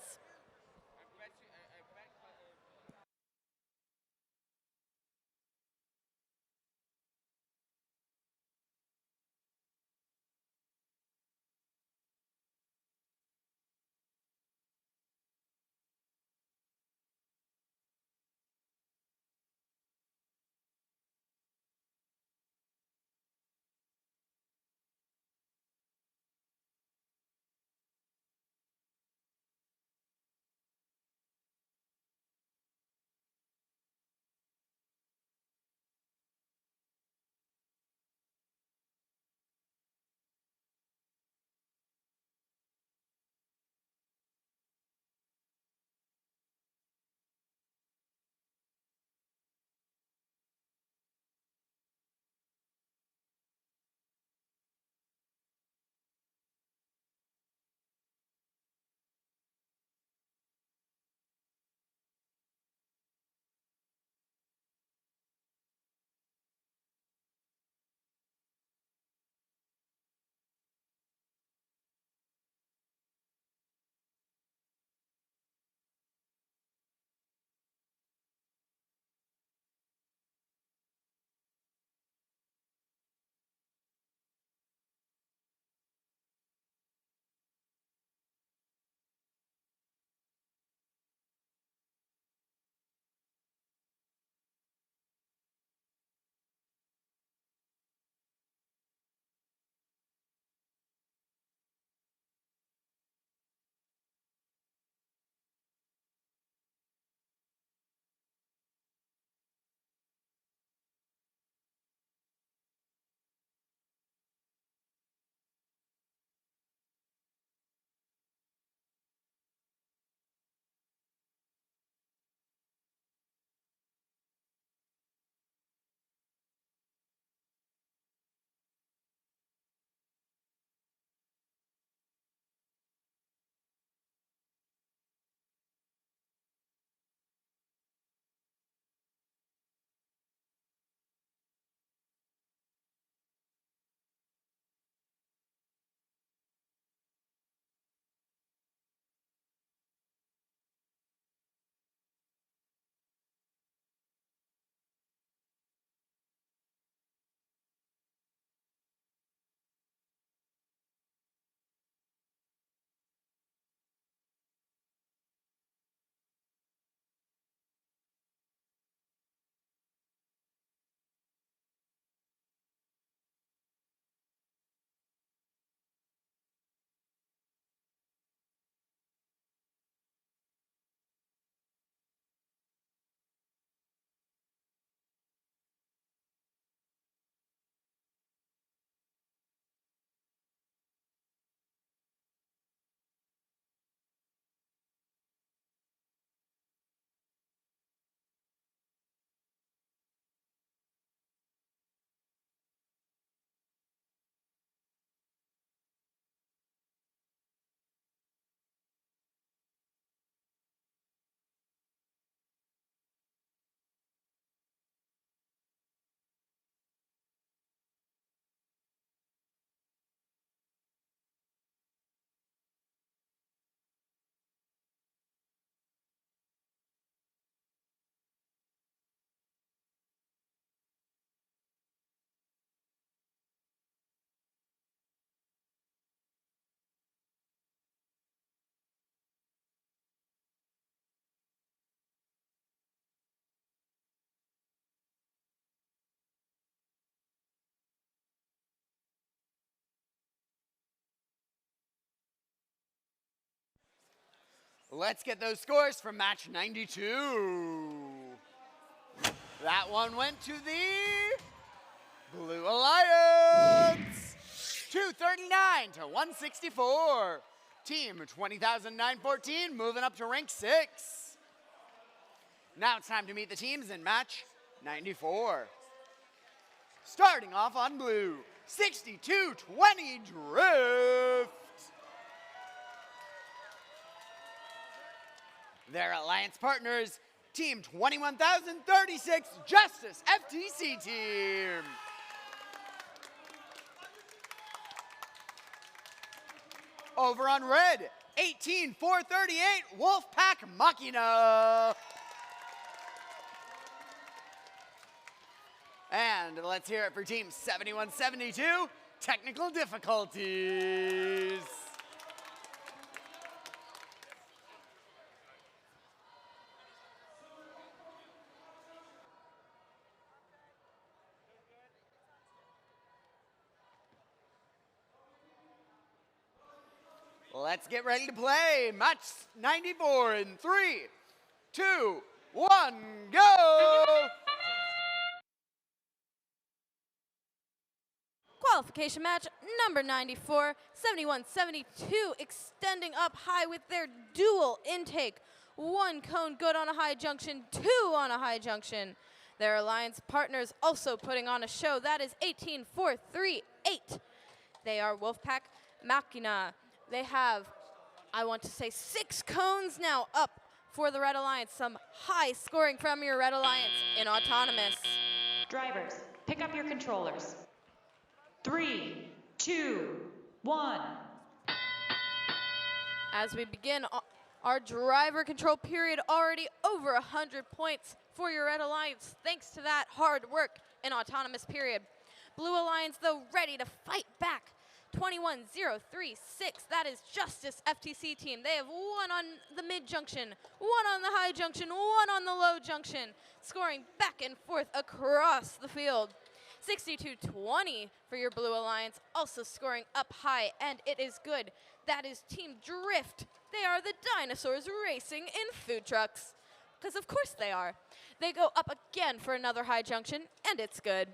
let's get those scores from match 92. That one went to the Blue Alliance. 239 to 164. Team 20,914 moving up to rank 6. Now it's time to meet the teams in match 94. Starting off on blue, 62-20 Drift. Their alliance partners, Team 21,036 Justice FTC Team. Over on red, 18-438 Wolfpack Machina. And let's hear it for Team 7172, Technical Difficulties. Let's get ready to play match 94 in 3, 2, 1, go! Qualification match number 94, 71-72, extending up high with their dual intake. 1 cone good on a high junction, 2 on a high junction. Their alliance partners also putting on a show. That is 18-4-3-8. They are Wolfpack Machina. They have, I want to say, 6 cones now up for the Red Alliance. Some high scoring from your Red Alliance in Autonomous. Drivers, pick up your controllers. 3, 2, 1. As we begin our driver control period, already over 100 points for your Red Alliance, thanks to that hard work in Autonomous period. Blue Alliance, though, ready to fight back. 21-0-3-6, that is Justice FTC Team. They have 1 on the mid junction, 1 on the high junction, 1 on the low junction, scoring back and forth across the field. 62-20 for your Blue Alliance, also scoring up high, and it is good. That is Team Drift. They are the dinosaurs racing in food trucks, because of course they are. They go up again for another high junction, and it's good.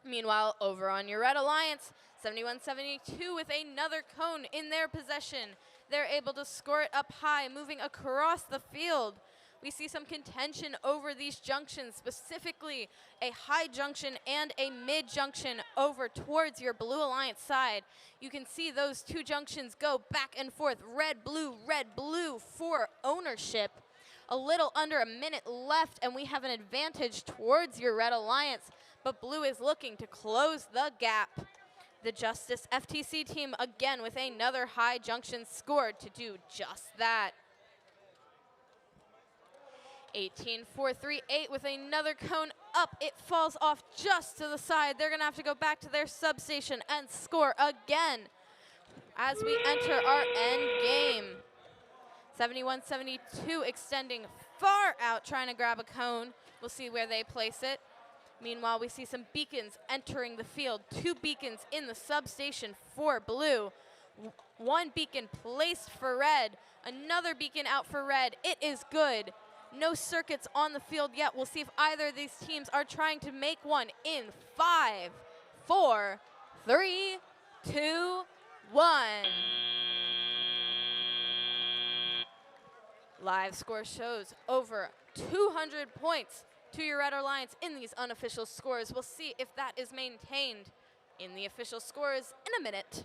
Meanwhile, over on your Red Alliance, 71-72 with another cone in their possession. They're able to score it up high, moving across the field. We see some contention over these junctions, specifically a high junction and a mid junction over towards your Blue Alliance side. You can see those 2 junctions go back and forth, red, blue for ownership. A little under a minute left, and we have an advantage towards your Red Alliance, but blue is looking to close the gap. The Justice FTC Team again with another high junction scored to do just that. 18-4-3-8 with another cone up. It falls off just to the side. They're going to have to go back to their substation and score again as we enter our end game. 71-72 extending far out, trying to grab a cone. We'll see where they place it. Meanwhile, we see some beacons entering the field. 2 beacons in the substation for blue. 1 beacon placed for red. Another beacon out for red. It is good. No circuits on the field yet. We'll see if either of these teams are trying to make one in 5, 4, 3, 2, 1. Live score shows over 200 points to your Red Alliance in these unofficial scores. We'll see if that is maintained in the official scores in a minute.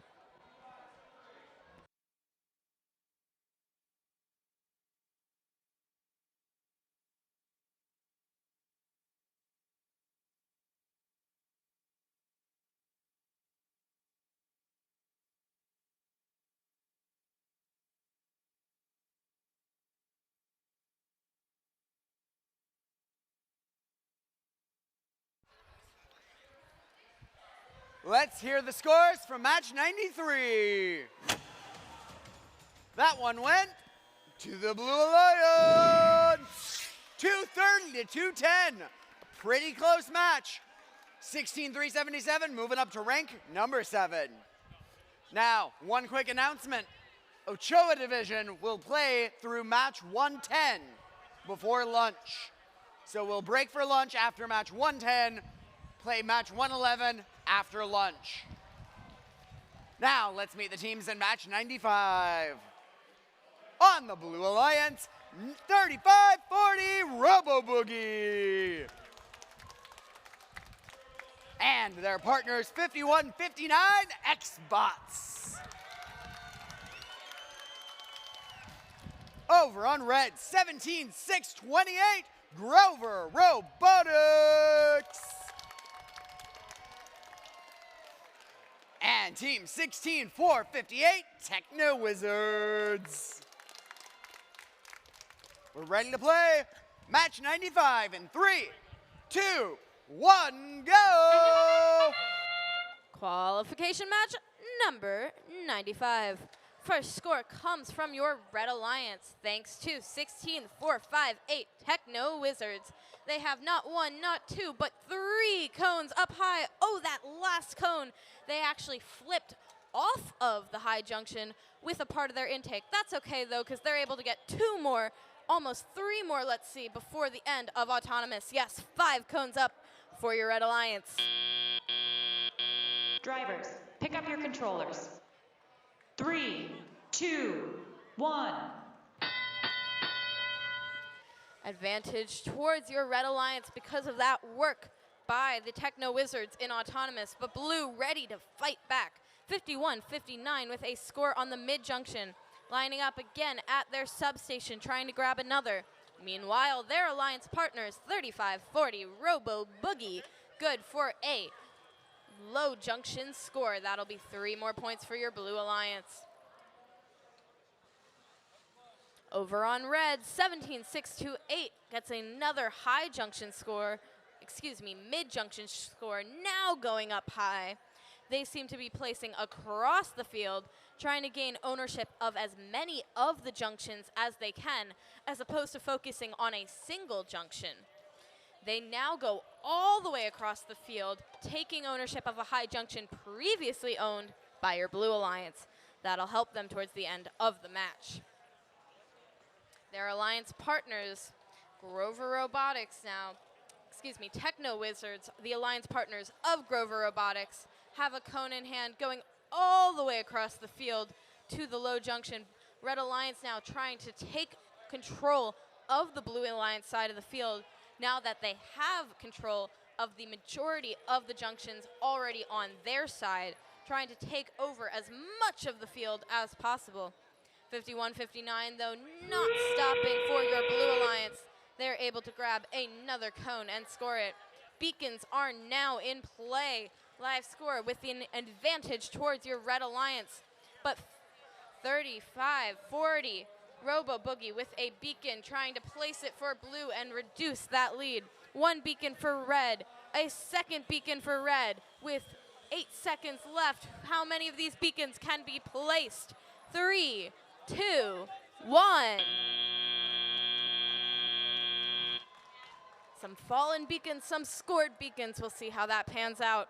Let's hear the scores from match 93. That one went to the Blue Alliance. 230 to 210. A pretty close match. 16-3-77 moving up to rank number 7. Now, one quick announcement. Ochoa division will play through match 110 before lunch. So we'll break for lunch after match 110, play match 111 after lunch. Now let's meet the teams in match 95. On the Blue Alliance, 35-40 Robo Boogie. And their partners 51-59 X-Bots. Over on red, 17-6-28 Grover Robotics. And team 16-4-58 Techno Wizards. We're ready to play match 95 in 3, 2, 1, go! Qualification match number 95. First score comes from your Red Alliance, thanks to 16-4-5-8 Techno Wizards. They have not one, not two, but 3 cones up high. Oh, that last cone, they actually flipped off of the high junction with a part of their intake. That's okay, though, because they're able to get 2 more, almost 3 more, let's see, before the end of Autonomous. Yes, 5 cones up for your Red Alliance. Drivers, pick up your controllers. 3, 2, 1. Advantage towards your Red Alliance because of that work by the Techno Wizards in Autonomous, but Blue ready to fight back. 51-59 with a score on the mid-junction, lining up again at their substation, trying to grab another. Meanwhile, their Alliance partners, 35-40 Robo Boogie, good for a low junction score. That'll be 3 more points for your Blue Alliance. Over on red, 17-6-8 gets another high junction score, mid-junction score, now going up high. They seem to be placing across the field, trying to gain ownership of as many of the junctions as they can, as opposed to focusing on a single junction. They now go all the way across the field, taking ownership of a high junction previously owned by your Blue Alliance. That'll help them towards the end of the match. Their Alliance partners, Grover Robotics now, Techno Wizards, the Alliance partners of Grover Robotics, have a cone in hand going all the way across the field to the low junction. Red Alliance now trying to take control of the Blue Alliance side of the field now that they have control of the majority of the junctions already on their side, trying to take over as much of the field as possible. 51-59, though, not stopping for your Blue Alliance. They're able to grab another cone and score it. Beacons are now in play. Live score with an advantage towards your Red Alliance. But 35-40, Robo Boogie with a beacon trying to place it for Blue and reduce that lead. 1 beacon for red, a second beacon for red with 8 seconds left. How many of these beacons can be placed? 3, 2, 1. Some fallen beacons, some scored beacons. We'll see how that pans out.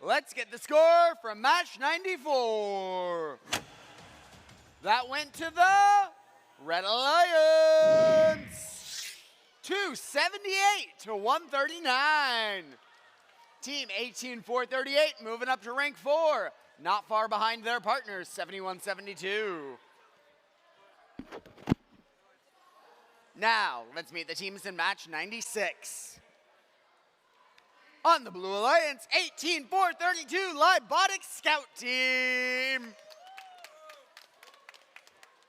Let's get the score from match 94. That went to the Red Alliance. 278 to 139. Team 18438 moving up to rank 4. Not far behind their partners, 7172. Now, let's meet the teams in match 96. On the Blue Alliance, 18432 Lybotic Scout Team.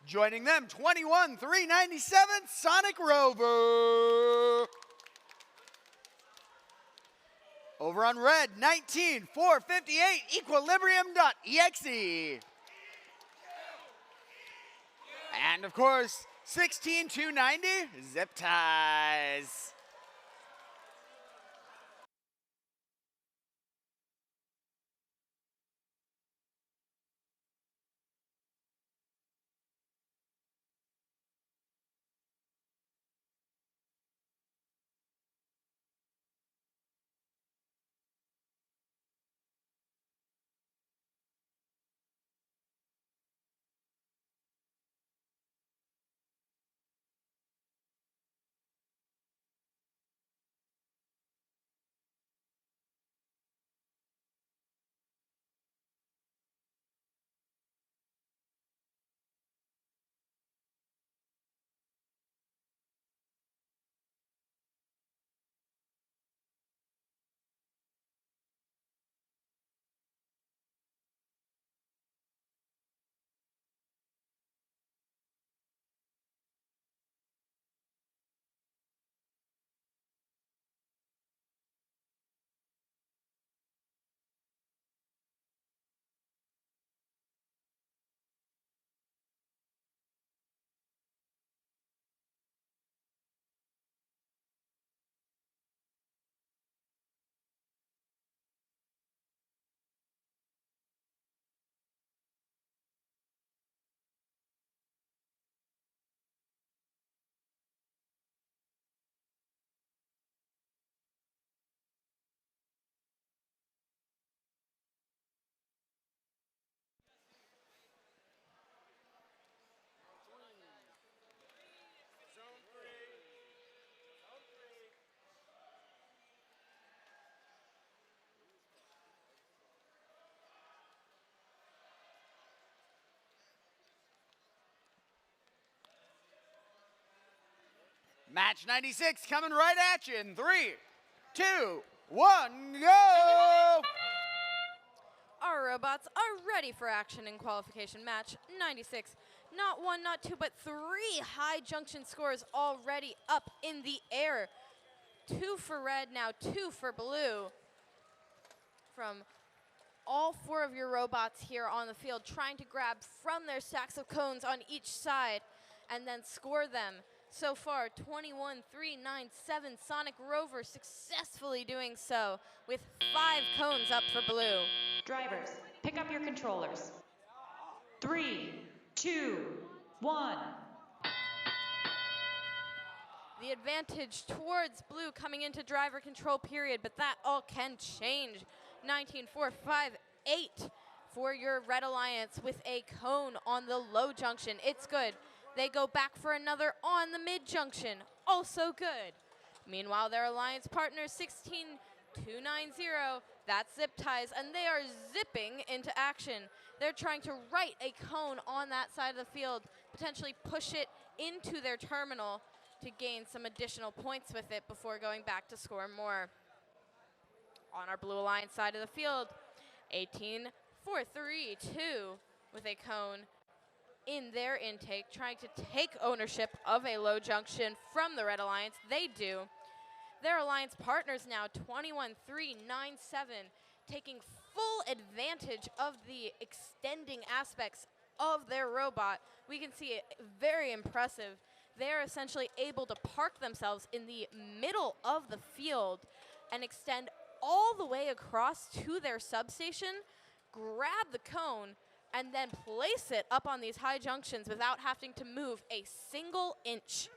Joining them, 21397 Sonic Rover. Over on red, 19458 Equilibrium.exe. And of course, 16290 Zip Ties. Match 96 coming right at you in 3, 2, 1, go! Our robots are ready for action in qualification match 96. Not one, not two, but 3 high junction scores already up in the air. 2 for red, now 2 for blue. From all 4 of your robots here on the field, trying to grab from their stacks of cones on each side and then score them. So far, 21-3-9-7 Sonic Rover successfully doing so with 5 cones up for blue. Drivers, pick up your controllers. 3, 2, 1. The advantage towards blue coming into driver control period, but that all can change. 19-4-5-8 for your Red Alliance with a cone on the low junction. It's good. They go back for another on the mid junction. Also good. Meanwhile, their alliance partner 16290, that's Zip Ties, and they are zipping into action. They're trying to right a cone on that side of the field, potentially push it into their terminal to gain some additional points with it before going back to score more. On our Blue Alliance side of the field, 18-4-3-2 with a cone in their intake, trying to take ownership of a low junction from the Red Alliance. They do. Their alliance partners now 21-3-9-7, taking full advantage of the extending aspects of their robot. We can see it very impressive. They're essentially able to park themselves in the middle of the field and extend all the way across to their substation, grab the cone, and then place it up on these high junctions without having to move a single inch.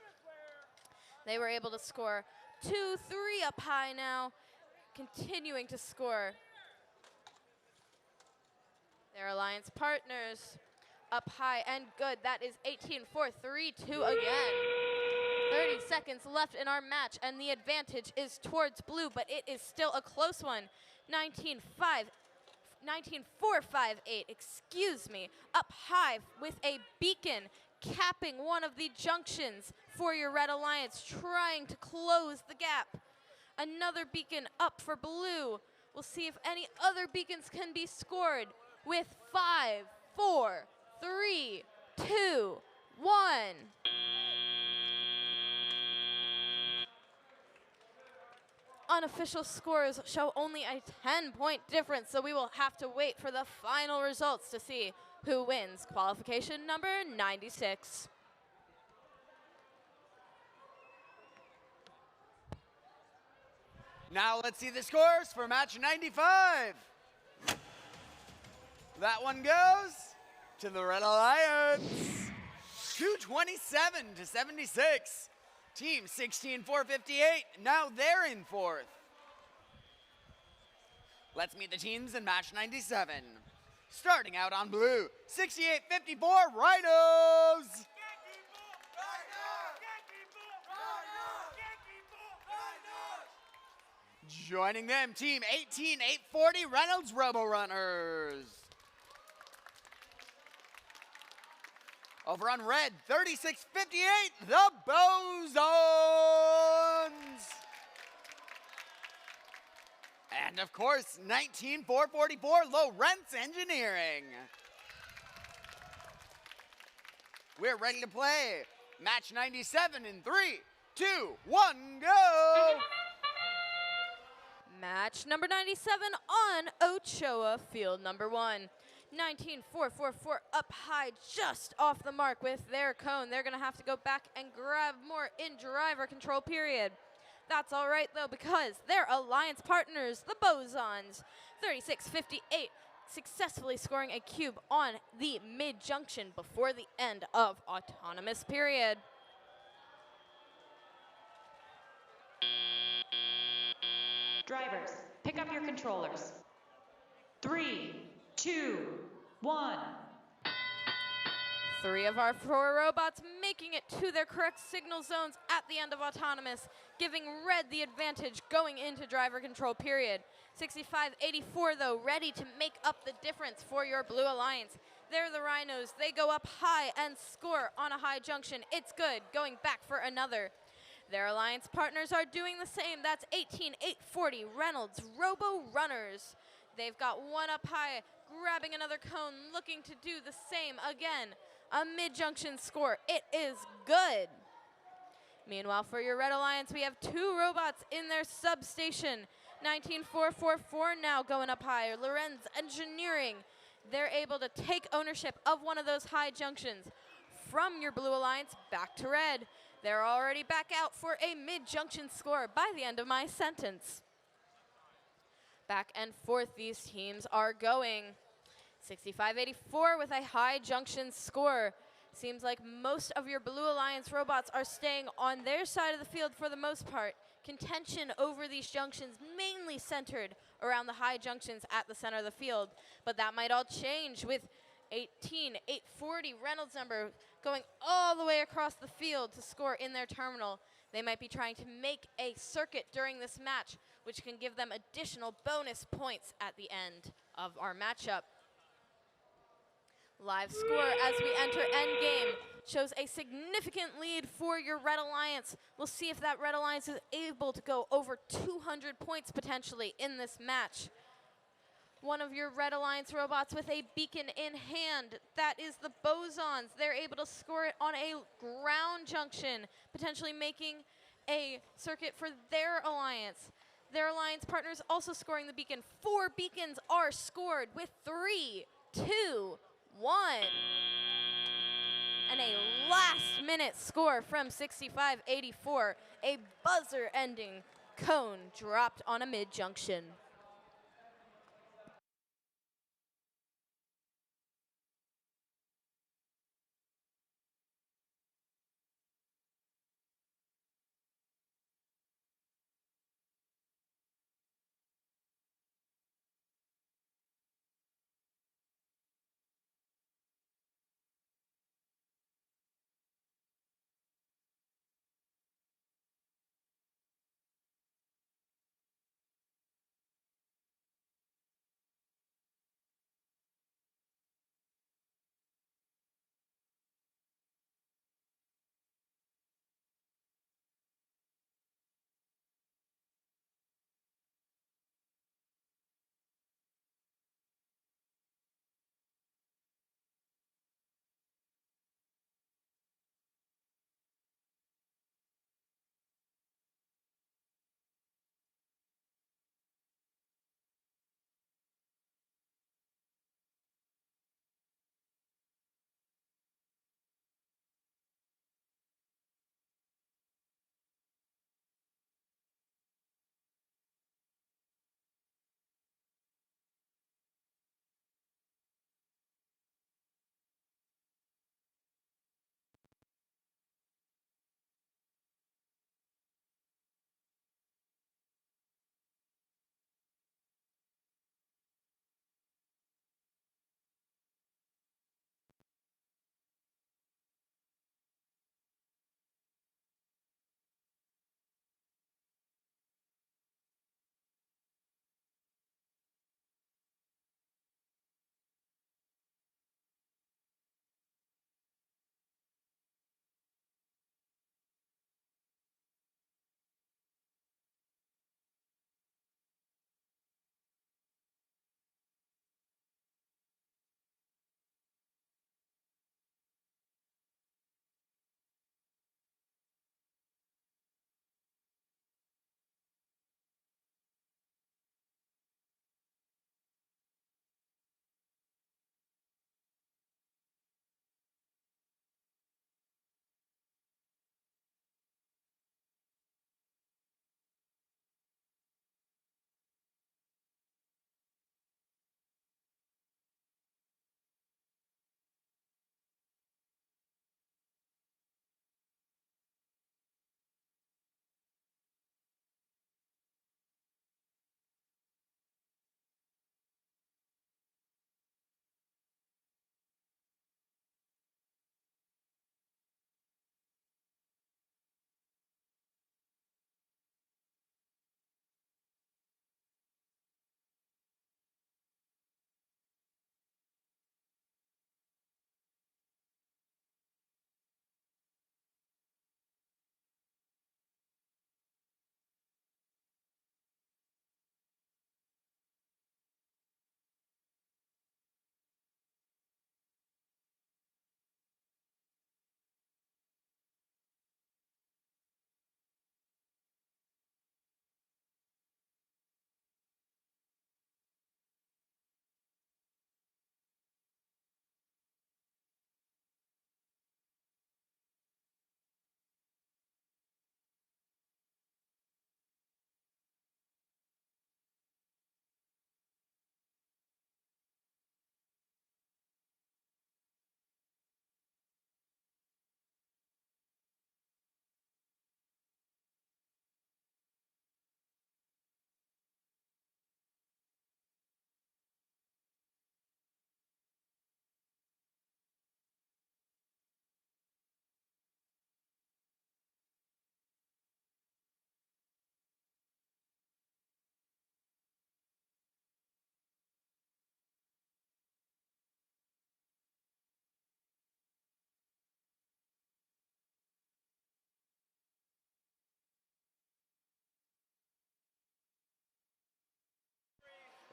They were able to score 2-3 up high now, continuing to score Their alliance partners up high and good. That is 18-4, 3-2 again. 30 seconds left in our match, and the advantage is towards blue, but it is still a close one. 19-4, 5-8, excuse me. Up high with a beacon, capping one of the junctions for your red alliance, trying to close the gap. Another beacon up for blue. We'll see if any other beacons can be scored with 5, 4, 3, 2, 1. Unofficial scores show only a 10-point difference, so we will have to wait for the final results to see who wins qualification number 96. Now let's see the scores for match 95. That one goes to the Red Alliance. 227-76. Team 16-458, now they're in fourth. Let's meet the teams in match 97. Starting out on blue, 68-54 Rhinos. Joining them, team 18-840 Reynolds Robo Runners. Over on red, 36-58, the Bosons. And of course, 19-444 Lawrence Engineering. We're ready to play. Match 97 in 3, 2, 1, go! Match number 97 on Ochoa, field number 1. 19-444 up high, just off the mark with their cone. They're going to have to go back and grab more in driver control period. That's all right, though, because their alliance partners, the Bosons, 36-58, successfully scoring a cube on the mid-junction before the end of autonomous period. Drivers, pick up your controllers. 3, 2, 1. 3 of our 4 robots making it to their correct signal zones at the end of autonomous, giving red the advantage going into driver control period. 65-84 though, ready to make up the difference for your blue alliance. They're the Rhinos. They go up high and score on a high junction. It's good, going back for another. Their alliance partners are doing the same. That's 18-840 Reynolds Robo Runners. They've got one up high, grabbing another cone, looking to do the same again. A mid-junction score. It is good. Meanwhile, for your Red Alliance, we have 2 robots in their substation. 19-444 now going up high. Lorenz Engineering. They're able to take ownership of one of those high junctions from your Blue Alliance back to red. They're already back out for a mid-junction score by the end of my sentence. Back and forth these teams are going. 65-84 with a high junction score. Seems like most of your Blue Alliance robots are staying on their side of the field for the most part. Contention over these junctions mainly centered around the high junctions at the center of the field. But that might all change with 18-840 Reynolds number going all the way across the field to score in their terminal. They might be trying to make a circuit during this match, which can give them additional bonus points at the end of our matchup. Live score as we enter endgame shows a significant lead for your Red Alliance. We'll see if that Red Alliance is able to go over 200 points potentially in this match. One of your Red Alliance robots with a beacon in hand. That is the Bosons. They're able to score it on a ground junction, potentially making a circuit for their alliance. Their alliance partners also scoring the beacon. 4 beacons are scored with 3, 2, 1. And a last-minute score from 65-84. A buzzer-ending cone dropped on a mid-junction.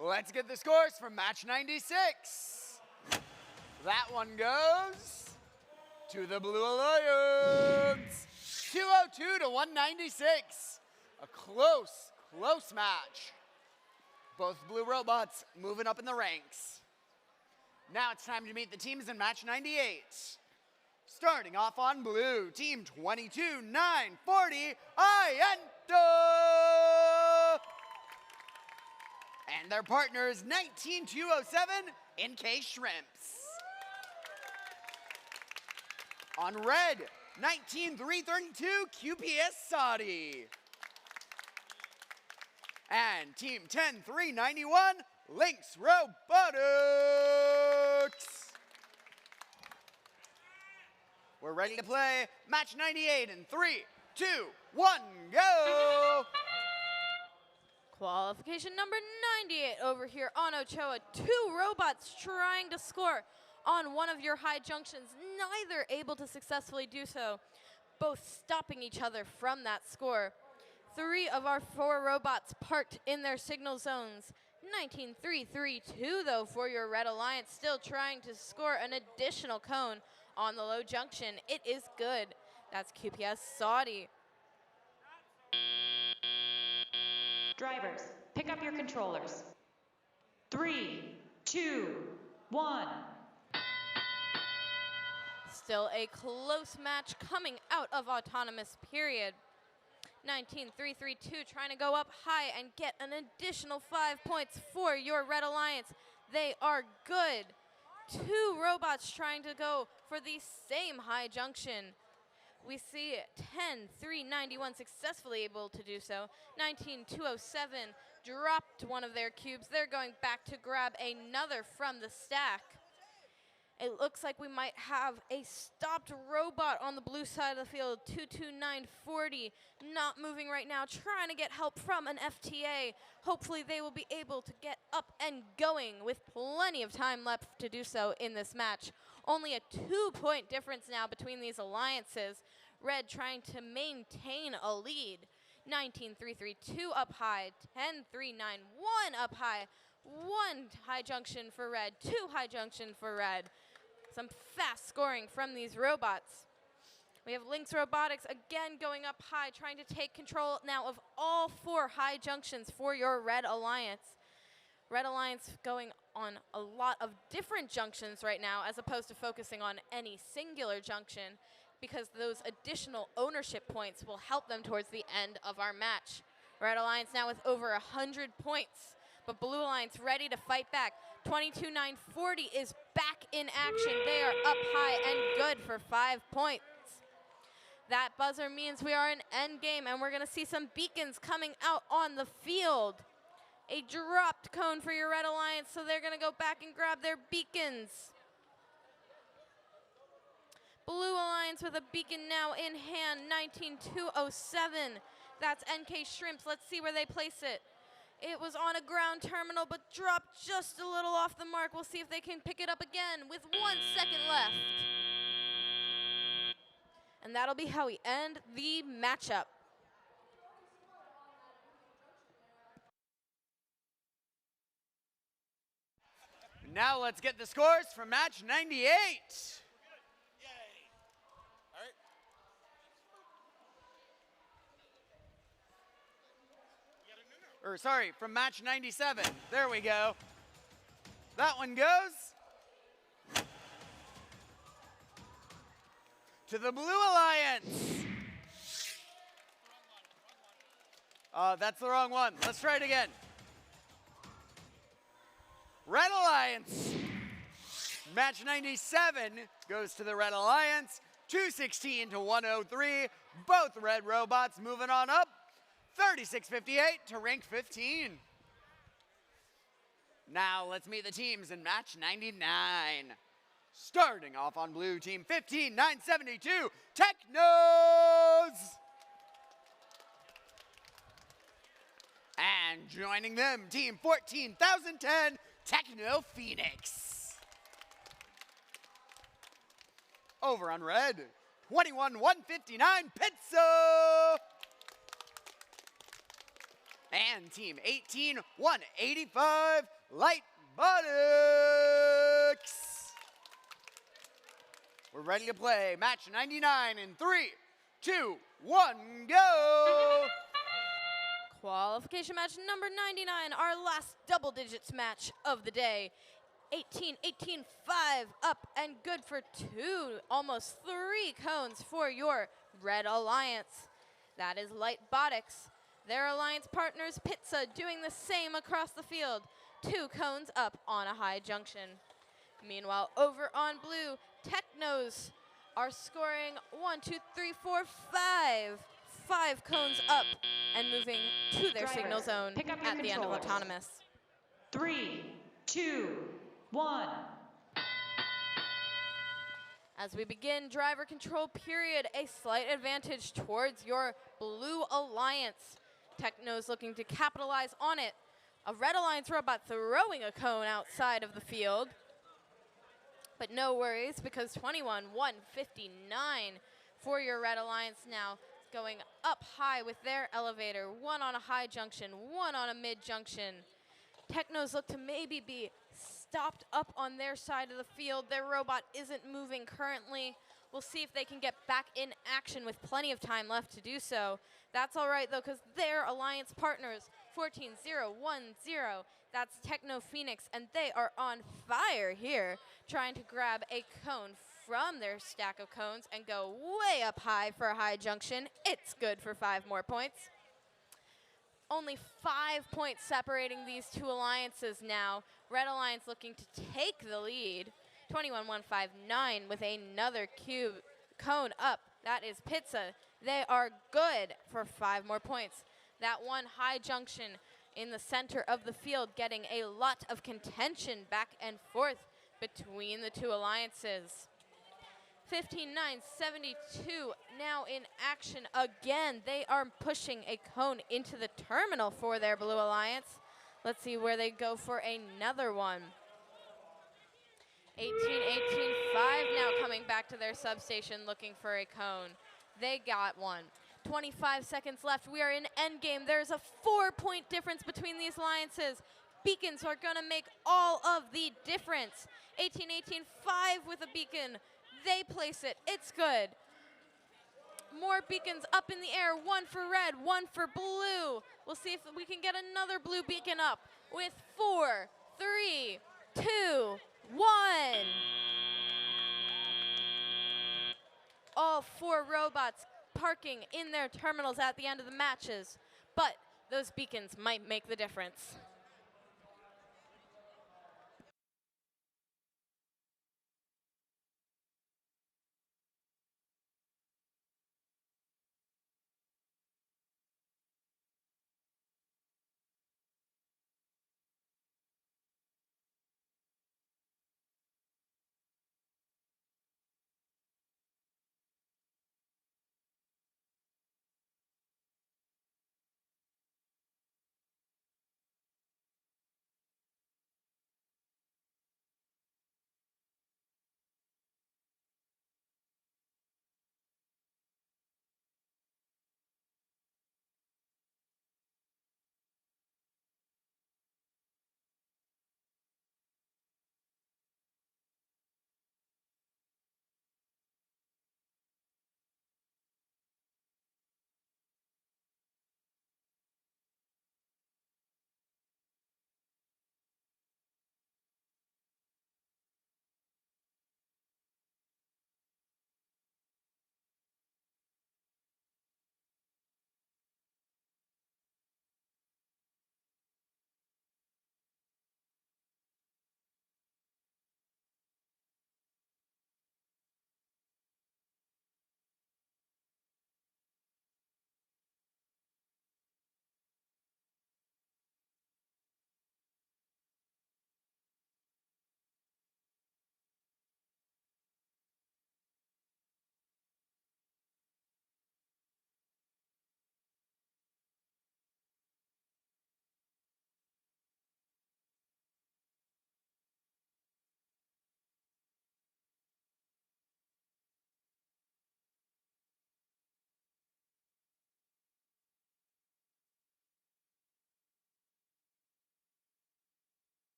let's get the scores from match 96. That one goes to the Blue Alliance. 202 to 196. A close match. Both blue robots moving up in the ranks. Now it's time to meet the teams in match 98. Starting off on blue, team 22-940, Ayento! And their partners, 19-207, NK Shrimps. On red, 19-332, QPS Saudi. And team 10-391, Lynx Robotics. We're ready to play match 98 in 3, 2, 1, go! Qualification number 98 over here on Ochoa. Two robots trying to score on one of your high junctions, neither able to successfully do so, both stopping each other from that score. 3 of our 4 robots parked in their signal zones. 19-332 though for your Red Alliance, still trying to score an additional cone on the low junction. It is good. That's QPS Saudi. Drivers, pick up your controllers. 3, 2, 1. Still a close match coming out of autonomous period. 19-332 trying to go up high and get an additional 5 points for your Red Alliance. They are good. 2 robots trying to go for the same high junction. We see 10-391 successfully able to do so. 19-207 dropped one of their cubes. They're going back to grab another from the stack. It looks like we might have a stopped robot on the blue side of the field. 22940 not moving right now, trying to get help from an FTA. Hopefully they will be able to get up and going with plenty of time left to do so in this match. Only a 2-point difference now between these alliances. Red trying to maintain a lead. 19-332 up high, 10-391 up high. 1 high junction for red, 2 high junction for red. Some fast scoring from these robots. We have Lynx Robotics again going up high, trying to take control now of all 4 high junctions for your Red Alliance. Red Alliance going on a lot of different junctions right now as opposed to focusing on any singular junction, because those additional ownership points will help them towards the end of our match. Red Alliance now with over 100 points. But Blue Alliance ready to fight back. 22-940 is back in action. They are up high and good for 5 points. That buzzer means we are in end game, and we're going to see some beacons coming out on the field. A dropped cone for your Red Alliance, so they're going to go back and grab their beacons. Blue Alliance with a beacon now in hand, 19-207. That's NK Shrimps. Let's see where they place it. It was on a ground terminal, but dropped just a little off the mark. We'll see if they can pick it up again with 1 second left. And that'll be how we end the matchup. Now let's get the scores from match 98. Or sorry, from match 97. There we go. That one goes to the Blue Alliance. That's the wrong one. Let's try it again. Red Alliance. Match 97 goes to the Red Alliance. 216 to 103. Both red robots moving on up. 36-58 to rank 15. Now let's meet the teams in match 99. Starting off on blue, team 15-972, Technos. And joining them, team 14,010, Techno Phoenix. Over on red, 21-159, Pizza. and Team 18-185 Light Buttocks. We're ready to play match 99 in 3, 2, 1, go! Qualification match number 99, our last double digits match of the day. 18, 18, 5, up and good for 2, almost 3 cones for your Red Alliance. That is Light Buttocks. Their alliance partners, Pizza, doing the same across the field. 2 cones up on a high junction. Meanwhile, over on blue, Technos are scoring 1, 2, 3, 4, 5. 5 cones up and moving to their Driver, signal zone pick up your at the end of controllers. autonomous. 3, 2, 1. As we begin driver control period, a slight advantage towards your Blue Alliance. Techno's looking to capitalize on it. A Red Alliance robot throwing a cone outside of the field. But no worries, because 21-159 for your Red Alliance now, going up high with their elevator. 1 on a high junction, 1 on a mid junction. Technos look to maybe be stopped up on their side of the field. Their robot isn't moving currently. We'll see if they can get back in action with plenty of time left to do so. That's all right, though, because their alliance partners, 14-0-1-0, that's Techno Phoenix, and they are on fire here, trying to grab a cone from their stack of cones and go way up high for a high junction. It's good for 5 more points. Only 5 points separating these 2 alliances now. Red Alliance looking to take the lead. 21-159 with another cone up. That is Pizza. They are good for 5 more points. That one high junction in the center of the field getting a lot of contention back and forth between the 2 alliances. 15-9-72 now in action again. They are pushing a cone into the terminal for their Blue Alliance. Let's see where they go for another one. 18-18-5 now coming back to their substation looking for a cone. They got one. 25 seconds left. We are in endgame. There's a 4-point difference between these alliances. Beacons are going to make all of the difference. 18-18-5 with a beacon. They place it. It's good. More beacons up in the air. 1 for red, 1 for blue. We'll see if we can get another blue beacon up with 4, 3, 2, 1. All 4 robots parking in their terminals at the end of the matches, but those beacons might make the difference.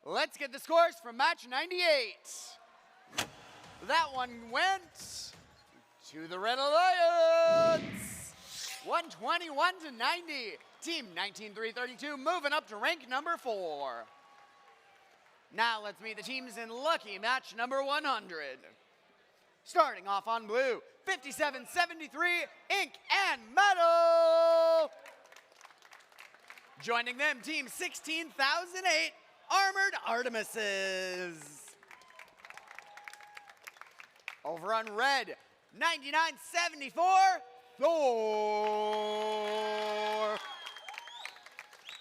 let's get the scores from match 98. That one went to the Red Alliance. 121 to 90. Team 19332 moving up to rank number 4. Now let's meet the teams in lucky match number 100. Starting off on blue, 5773 Ink and Metal. Joining them, team 16008 Armored Artemises. Over on red, 9974 Thor.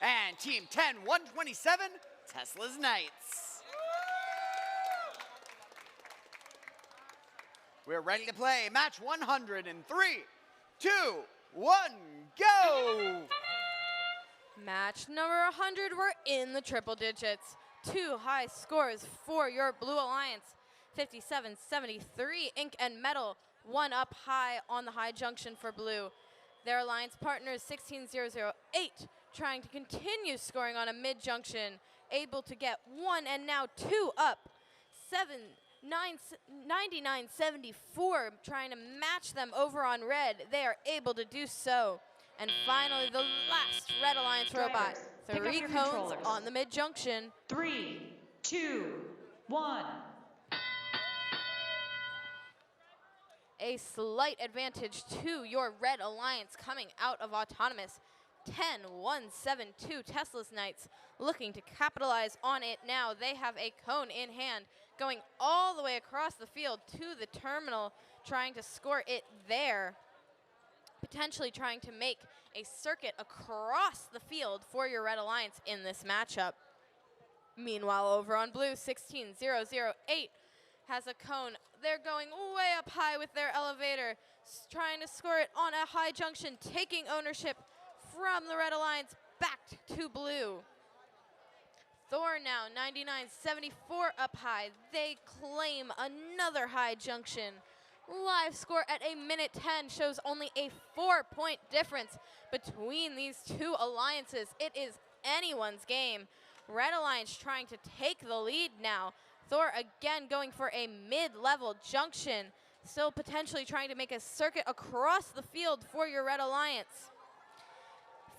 And team 10127 Tesla's Knights. We're ready to play match 100 in 3, 2, 1, go! Match number 100, we're in the triple digits. 2 high scores for your Blue Alliance. 57-73, Ink and Metal, 1 up high on the high junction for Blue. Their alliance partners 16008 trying to continue scoring on a mid junction, able to get 1 and now 2 up. 9974 trying to match them over on red. They are able to do so. And finally, the last Red Alliance robot. Drivers, 3 cones controllers. on the mid junction. 3, 2, 1. A slight advantage to your Red Alliance coming out of Autonomous. 10-1-7-2 Tesla's Knights looking to capitalize on it now. They have a cone in hand going all the way across the field to the terminal, trying to score it there. Potentially trying to make a circuit across the field for your Red Alliance in this matchup. Meanwhile, over on blue, 16008 has a cone. They're going way up high with their elevator, trying to score it on a high junction, taking ownership from the Red Alliance back to blue. Thor now, 9974 up high. They claim another high junction. Live score at a minute 10 shows only a 4-point difference between these two alliances. It is anyone's game. Red Alliance trying to take the lead now. Thor again going for a mid-level junction. Still potentially trying to make a circuit across the field for your Red Alliance.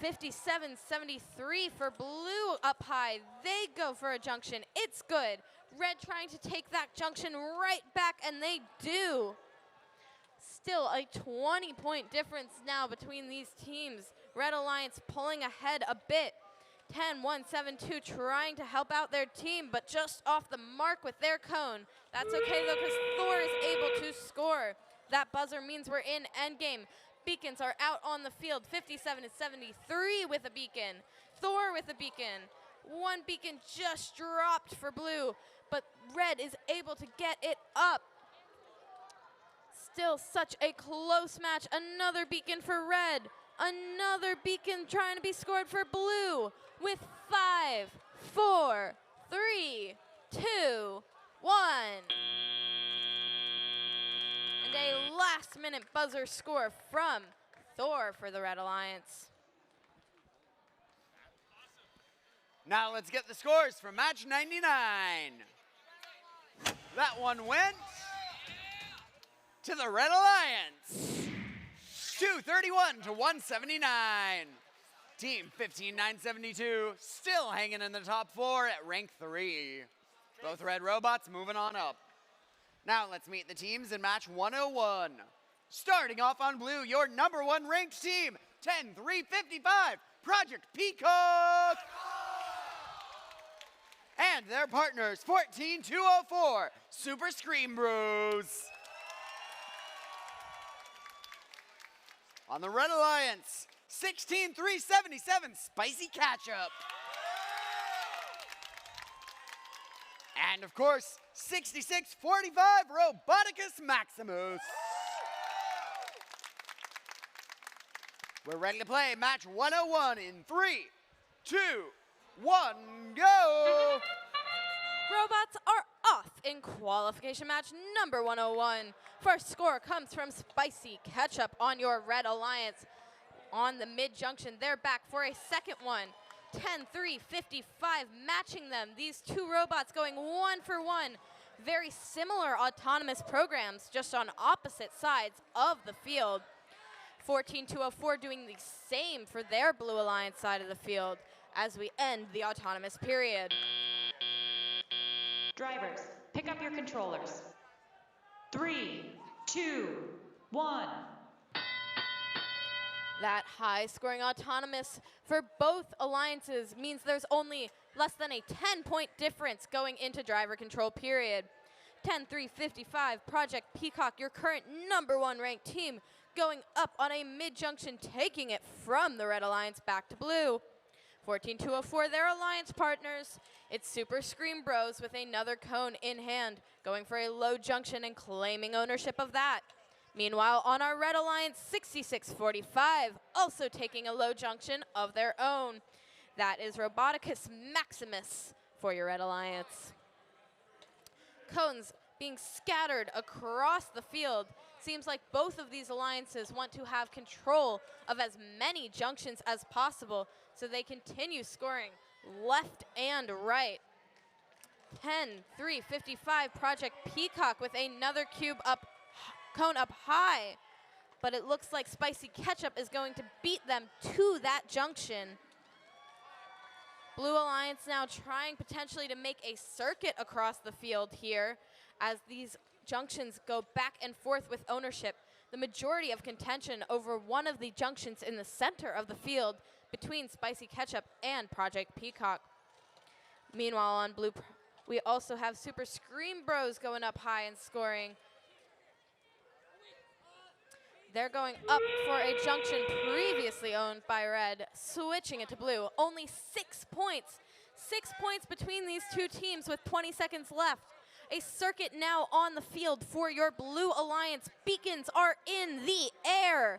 5773 for blue up high. They go for a junction. It's good. Red trying to take that junction right back, and they do. Still a 20-point difference now between these teams. Red Alliance pulling ahead a bit. 10-1-7-2 trying to help out their team, but just off the mark with their cone. That's okay though, because Thor is able to score. That buzzer means we're in endgame. Beacons are out on the field. 57-73 with a beacon. Thor with a beacon. 1 beacon just dropped for blue, but red is able to get it up. Still such a close match. Another beacon for red. Another beacon trying to be scored for blue with 5, 4, 3, 2, 1. And a last-minute buzzer score from Thor for the Red Alliance. Now let's get the scores from match 99. That one went to the Red Alliance. 231 to 179. Team 15972 still hanging in the top 4 at rank 3. Both red robots moving on up. Now let's meet the teams in match 101. Starting off on blue, your number 1 ranked team, 10355 Project Peacock. And their partners, 14204 Super Scream Bros. On the Red Alliance, 16377 Spicy Ketchup. And of course, 6645 Roboticus Maximus. We're ready to play match 101 in 3, 2, 1, go! Robots are off in qualification match number 101. First score comes from Spicy Ketchup on your Red Alliance. On the mid-junction, they're back for a second one. 10-3, 55, matching them. These two robots going 1 for 1. Very similar autonomous programs, just on opposite sides of the field. 14-204 doing the same for their Blue Alliance side of the field as we end the autonomous period. Drivers, pick up your controllers. 3, 2, 1. That high-scoring autonomous for both alliances means there's only less than a 10-point difference going into driver control period. 10-3, 55, Project Peacock, your current #1 ranked team, going up on a mid-junction, taking it from the Red Alliance back to blue. 14-204, their alliance partners. It's Super Scream Bros with another cone in hand, going for a low junction and claiming ownership of that. Meanwhile, on our Red Alliance, 6645, also taking a low junction of their own. That is Roboticus Maximus for your Red Alliance. Cones being scattered across the field. Seems like both of these alliances want to have control of as many junctions as possible so they continue scoring left and right. 10-3, 55, Project Peacock with another cone up high, but it looks like Spicy Ketchup is going to beat them to that junction. Blue Alliance now trying potentially to make a circuit across the field here as these junctions go back and forth with ownership. The majority of contention over one of the junctions in the center of the field between Spicy Ketchup and Project Peacock. Meanwhile, on blue, we also have Super Scream Bros going up high and scoring. They're going up for a junction previously owned by red, switching it to blue. Only 6 points. 6 points between these two teams with 20 seconds left. A circuit now on the field for your Blue Alliance. Beacons are in the air.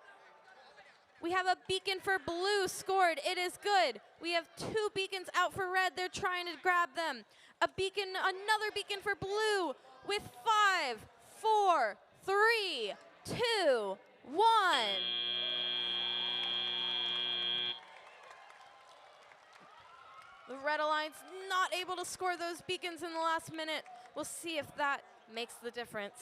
We have a beacon for blue scored. It is good. We have 2 beacons out for red. They're trying to grab them. Another beacon for blue with 5, 4, 3, 2, 1. The Red Alliance not able to score those beacons in the last minute. We'll see if that makes the difference.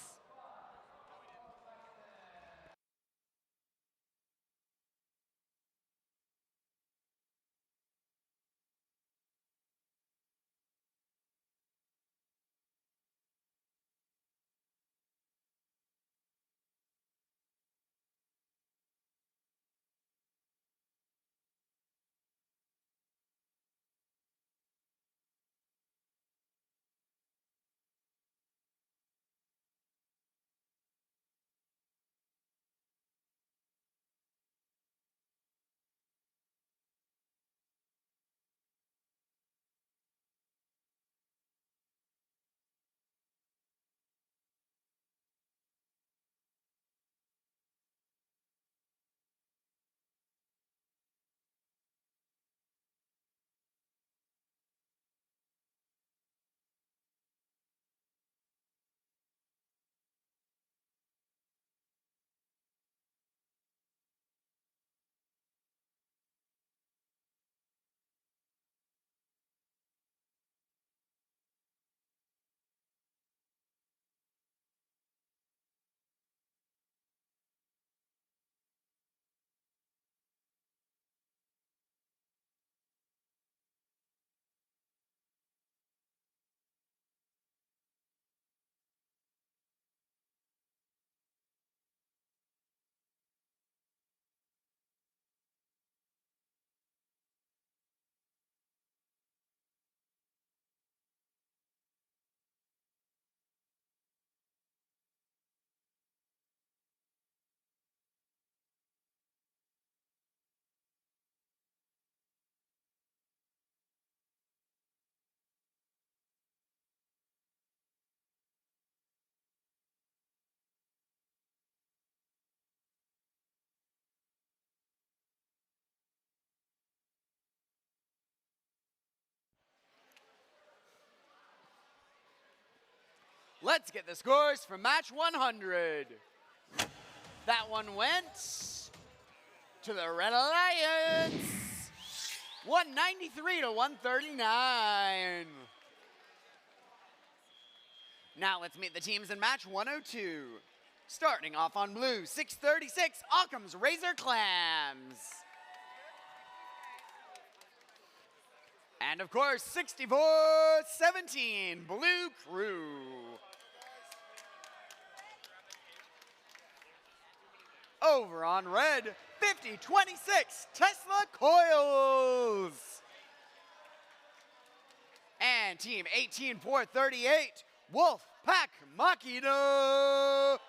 Let's get the scores for match 100. That one went to the Red Alliance. 1-0. 193 to 139. Now let's meet the teams in match 102. Starting off on blue, 636, Occam's Razor Clams. And of course, 6417, Blue Crew. Over on red, 5026, Tesla Coils. And team 18438, Wolf Pack Machina.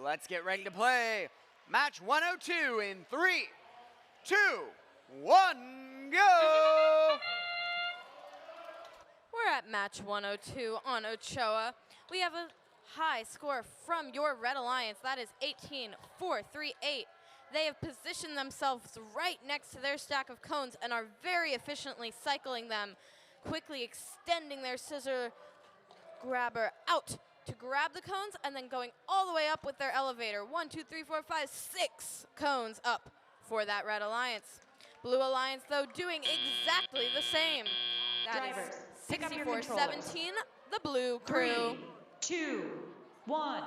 Let's get ready to play match 102 in 3, 2, 1, go! We're at match 102 on Ochoa. We have a high score from your Red Alliance. That is 18-4-3-8. They have positioned themselves right next to their stack of cones and are very efficiently cycling them, quickly extending their scissor grabber out to grab the cones and then going all the way up with their elevator. 1, 2, 3, 4, 5, 6 cones up for that Red Alliance. Blue Alliance, though, doing exactly the same. That Drivers, is pick up your controllers. 64-17, the Blue Crew. 3, 2, 1.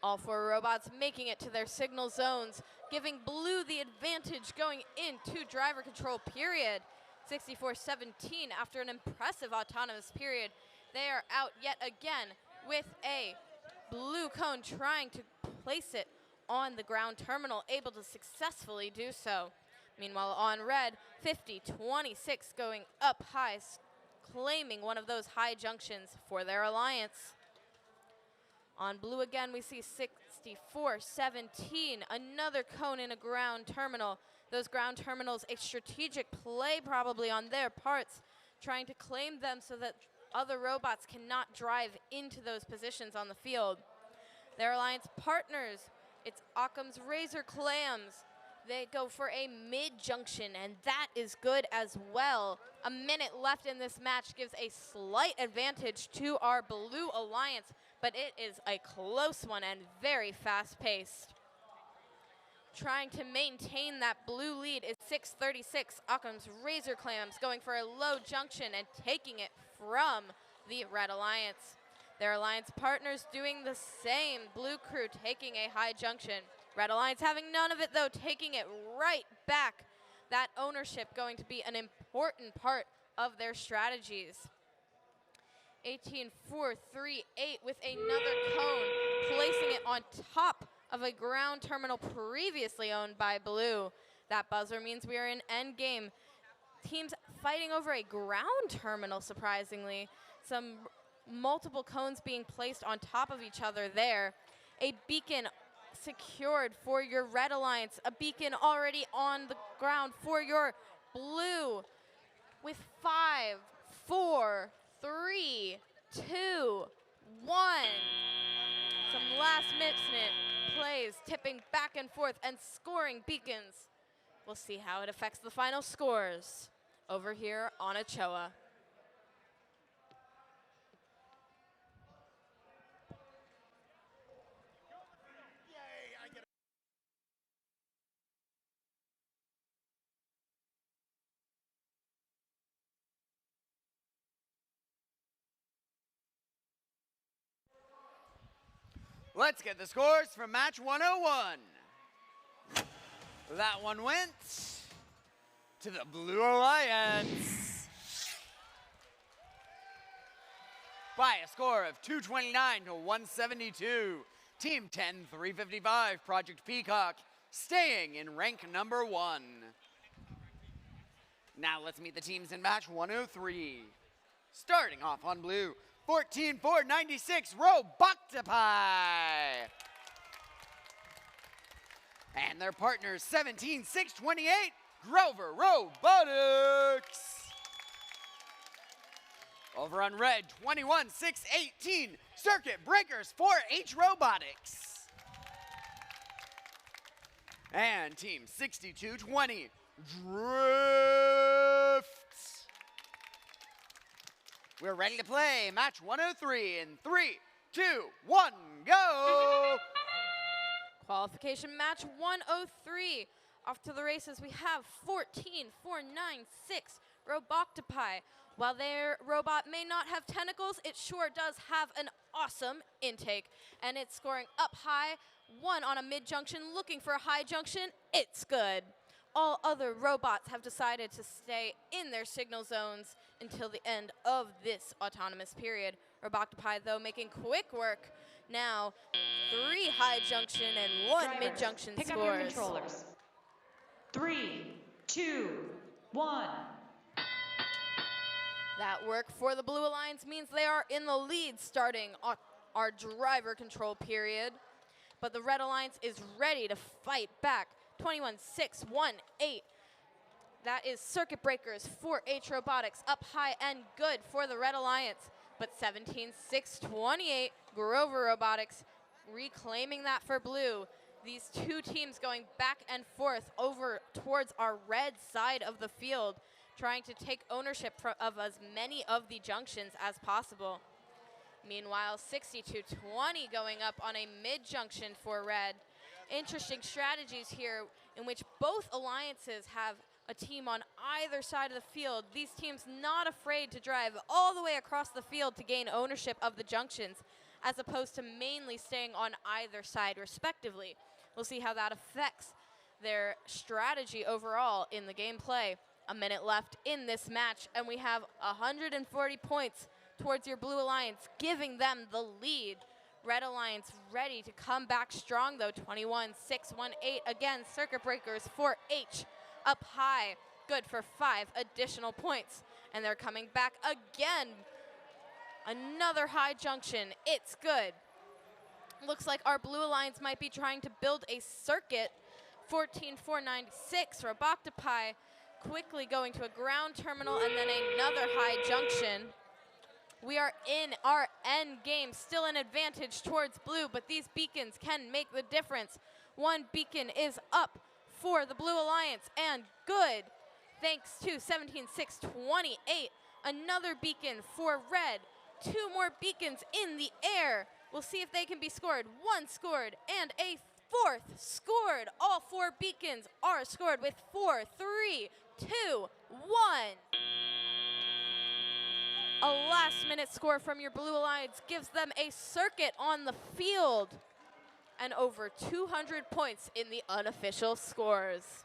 All 4 robots making it to their signal zones, giving Blue the advantage going into driver control period. 64-17 after an impressive autonomous period. They are out yet again with a blue cone trying to place it on the ground terminal, able to successfully do so. Meanwhile, on red, 50-26 going up high, claiming one of those high junctions for their alliance. On blue again, we see 64-17, another cone in a ground terminal. Those ground terminals, a strategic play probably on their parts, trying to claim them so that other robots cannot drive into those positions on the field. Their alliance partners, it's Occam's Razor Clams. They go for a mid-junction, and that is good as well. A minute left in this match gives a slight advantage to our Blue Alliance, but it is a close one and very fast-paced. Trying to maintain that blue lead is 636, Occam's Razor Clams, going for a low junction and taking it from the Red Alliance. Their alliance partners doing the same. Blue Crew taking a high junction. Red Alliance having none of it though, taking it right back. That ownership going to be an important part of their strategies. 18-4-3-8 with another cone, placing it on top of a ground terminal previously owned by Blue. That buzzer means we are in endgame. Teams fighting over a ground terminal, surprisingly. Some multiple cones being placed on top of each other there. A beacon secured for your Red Alliance. A beacon already on the ground for your Blue. With 5, 4, 3, 2, 1. Some last minute plays, tipping back and forth and scoring beacons. We'll see how it affects the final scores over here on Ochoa. Let's get the scores from match 101. That one went to the Blue Alliance by a score of 229 to 172. Team 10-355, Project Peacock, staying in rank number 1. Now let's meet the teams in match 103. Starting off on blue, 14-4-96, Roboctopi. And their partners, 17-6-28, Grover Robotics. Over on red, 21-6-18, Circuit Breakers 4H Robotics. And team 62-20, Drift. We're ready to play match 103 in 3, 2, 1, go! Qualification match 103. Off to the races, we have 14-4-9-6 Roboctopi. While their robot may not have tentacles, it sure does have an awesome intake. And it's scoring up high, 1 on a mid-junction, looking for a high junction. It's good. All other robots have decided to stay in their signal zones until the end of this autonomous period. Roboctopi, though, making quick work. Now, 3 high junction and 1 Drivers, mid-junction pick up your scores. controllers. 3, 2, 1. That work for the Blue Alliance means they are in the lead starting our driver control period. But the Red Alliance is ready to fight back. 21-6-1-8. That is Circuit Breakers 4H Robotics up high and good for the Red Alliance. But 17-6-28, Grover Robotics reclaiming that for blue. These two teams going back and forth over towards our red side of the field, trying to take ownership of as many of the junctions as possible. Meanwhile, 62-20 going up on a mid-junction for red. Interesting strategies here in which both alliances have a team on either side of the field. These teams not afraid to drive all the way across the field to gain ownership of the junctions, as opposed to mainly staying on either side respectively. We'll see how that affects their strategy overall in the gameplay. A minute left in this match, and we have 140 points towards your Blue Alliance, giving them the lead. Red Alliance ready to come back strong, though. 21-6-1-8 again. Circuit Breakers 4H up high, good for 5 additional points. And they're coming back again. Another high junction. It's good. Looks like our Blue Alliance might be trying to build a circuit. 14-4-9-6, Roboctopi quickly going to a ground terminal and then another high junction. We are in our end game, still an advantage towards blue, but these beacons can make the difference. One beacon is up for the Blue Alliance, and good, thanks to 17-6-28. Another beacon for red. 2 more beacons in the air. We'll see if they can be scored. 1 scored, and a 4th scored. All 4 beacons are scored with 4, 3, 2, 1. A last-minute score from your Blue Alliance gives them a circuit on the field and over 200 points in the unofficial scores.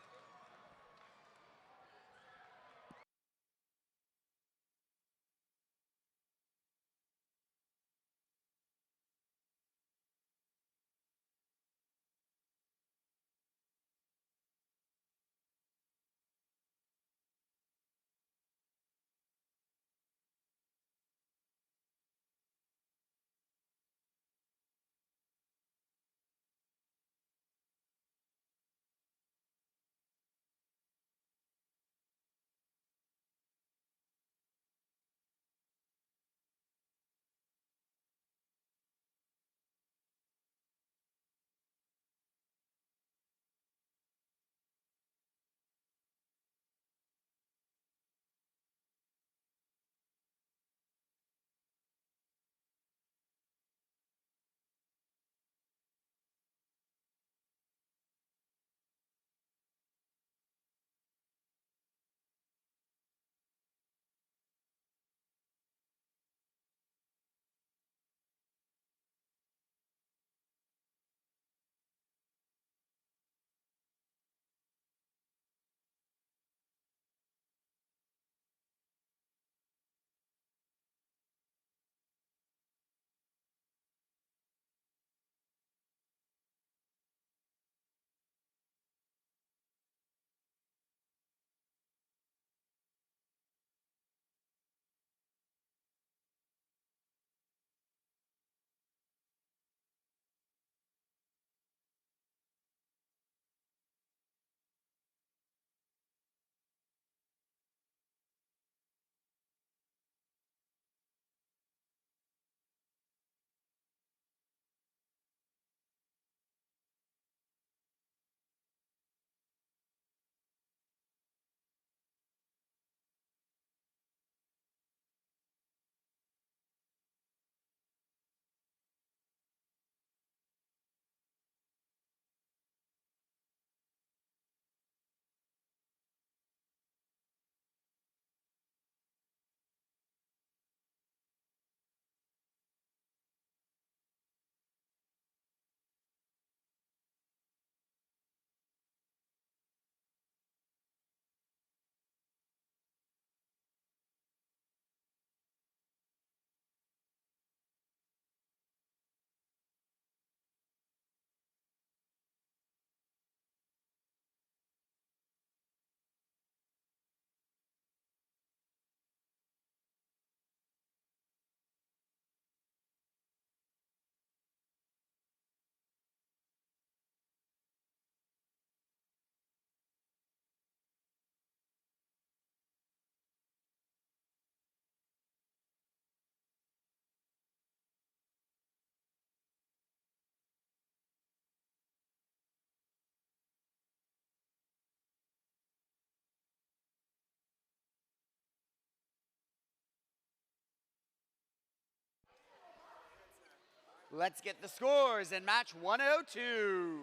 Let's get the scores in match 102.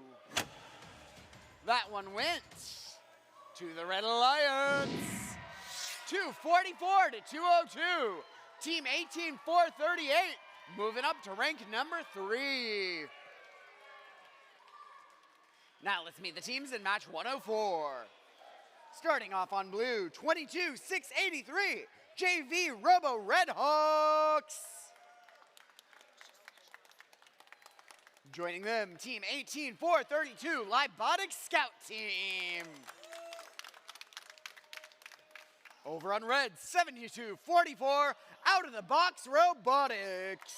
That one went to the Red Alliance. 244 to 202. Team 18438 moving up to rank number 3. Now let's meet the teams in match 104. Starting off on blue, 22-683, JV Robo Redhawks. Joining them, team 18432, Libotic Scout Team. Over on red, 72-44, Out of the Box Robotics.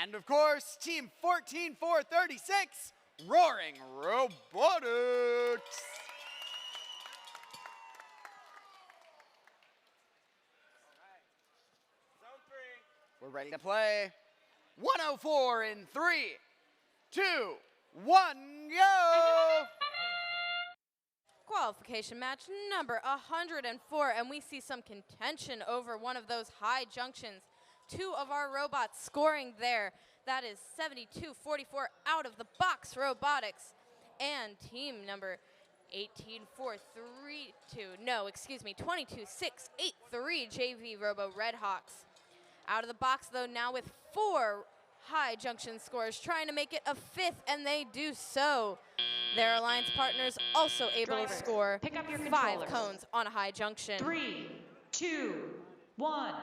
And of course, team 14436, Roaring Robotics. We're ready to play. 104 in 3, 2, 1, go! Qualification match number 104, and we see some contention over one of those high junctions. 2 of our robots scoring there. That is 72-44 Out of the Box Robotics. And team number 22-683 JV Robo Redhawks. Out of the box though now with 4 high junction scores, trying to make it a 5th, and they do so. Their alliance partners also able to score pick up your 5 controllers. cones on a high junction. 3, 2, 1.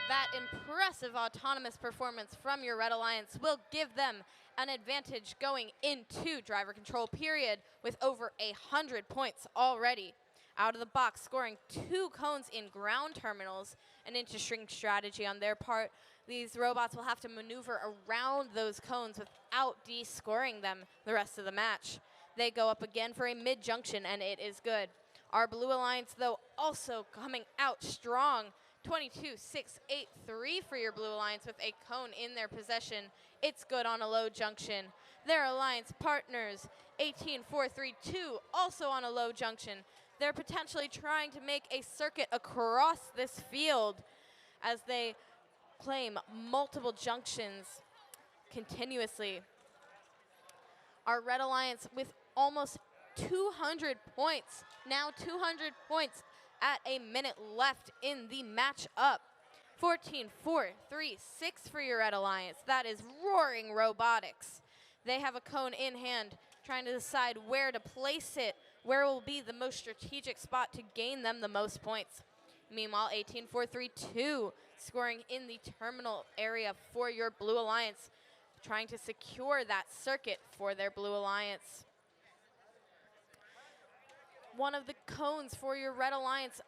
That impressive autonomous performance from your Red Alliance will give them an advantage going into driver control period with over 100 points already. Out of the box, scoring 2 cones in ground terminals, an interesting strategy on their part. These robots will have to maneuver around those cones without de-scoring them the rest of the match. They go up again for a mid-junction, and it is good. Our Blue Alliance, though, also coming out strong. 22-683 for your Blue Alliance with a cone in their possession. It's good on a low junction. Their alliance partners, 18432, also on a low junction. They're potentially trying to make a circuit across this field as they claim multiple junctions continuously. Our Red Alliance with almost 200 points, now 200 points at a minute left in the match-up. 14-4-3-6 for your Red Alliance. That is Roaring Robotics. They have a cone in hand, trying to decide where to place it, where will be the most strategic spot to gain them the most points. Meanwhile, 18-4-3-2 scoring in the terminal area for your Blue Alliance, trying to secure that circuit for their Blue Alliance. One of the cones for your Red Alliance,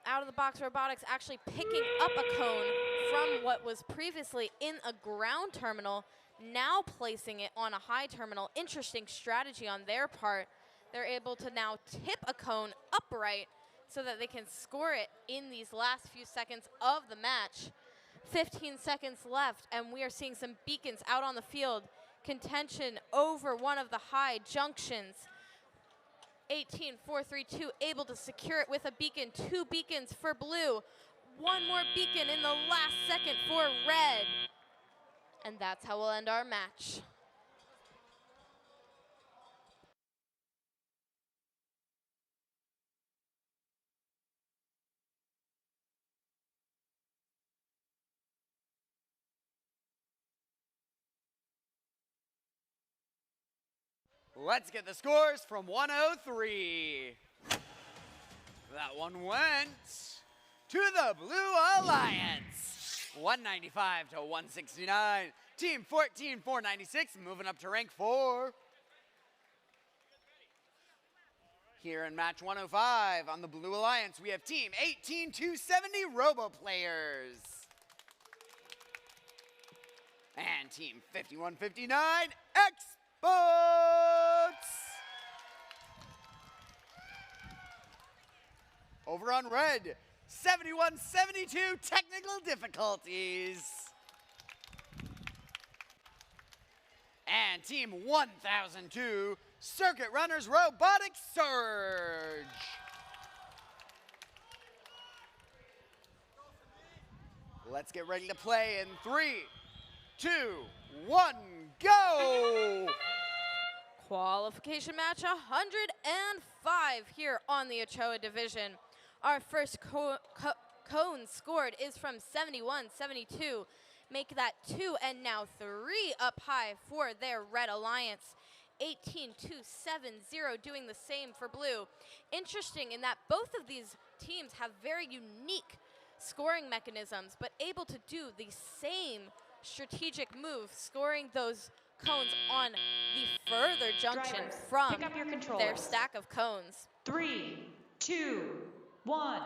Out of the Box Robotics, actually picking up a cone from what was previously in a ground terminal, now placing it on a high terminal. Interesting strategy on their part. They're able to now tip a cone upright so that they can score it in these last few seconds of the match. 15 seconds left, and we are seeing some beacons out on the field. Contention over one of the high junctions. 18-4-3-2 able to secure it with a beacon. 2 beacons for blue. 1 more beacon in the last second for red. And that's how we'll end our match. Let's get the scores from 103. That one went to the Blue Alliance. 195 to 169. Team 14-496 moving up to rank 4. Here in match 105 on the Blue Alliance, we have team 18270 Robo Players. And team 5159 Experts. Over on red, 7172 Technical Difficulties. And team 1002 Circuit Runners Robotic Surge. Let's get ready to play in 3, 2, 1, go! Qualification match 105 here on the Ochoa division. Our first cone scored is from 71-72. Make that 2 and now 3 up high for their Red Alliance. 18-7-0 doing the same for blue. Interesting in that both of these teams have very unique scoring mechanisms, but able to do the same strategic move, scoring those cones on the further junction Drivers, from pick up your their controllers. stack of cones. 3, 2, 1.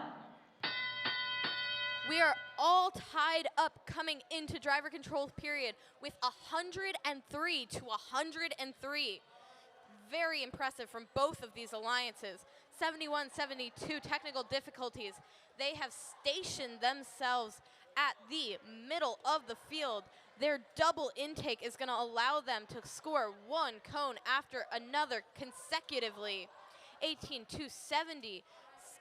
We are all tied up coming into driver control period with 103 to 103. Very impressive from both of these alliances. 71-72 technical difficulties. They have stationed themselves at the middle of the field. Their double intake is going to allow them to score one cone after another consecutively. 18-70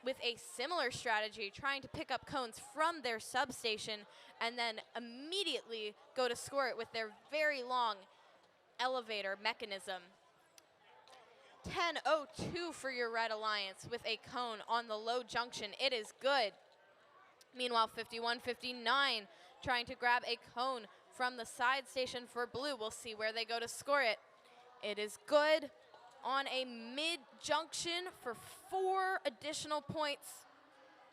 with a similar strategy, trying to pick up cones from their substation and then immediately go to score it with their very long elevator mechanism. 10-02 for your Red Alliance with a cone on the low junction. It is good. Meanwhile, 51-59 trying to grab a cone from the side station for blue. We'll see where they go to score it. It is good on a mid-junction for 4 additional points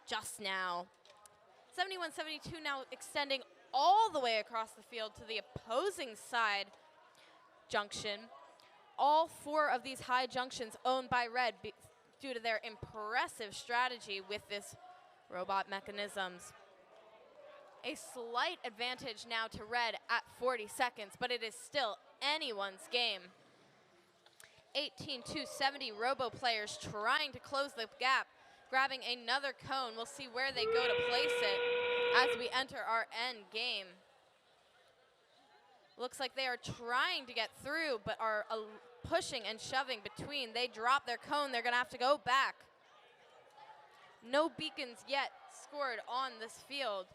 just now. 71-72 now extending all the way across the field to the opposing side junction. All 4 of these high junctions owned by Red due to their impressive strategy with this robot mechanisms. A slight advantage now to Red at 40 seconds, but it is still anyone's game. 18-70 robo players trying to close the gap, grabbing another cone. We'll see where they go to place it as we enter our end game. Looks like they are trying to get through, but are pushing and shoving between. They drop their cone. They're going to have to go back. No beacons yet scored on this field.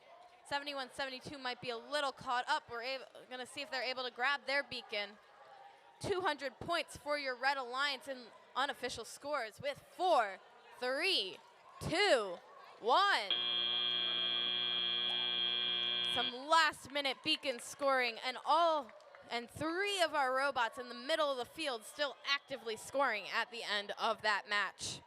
71-72 might be a little caught up. We're going to see if they're able to grab their beacon. 200 points for your Red Alliance in unofficial scores with 4, 3, 2, 1. Some last-minute beacon scoring, and 3 of our robots in the middle of the field still actively scoring at the end of that match.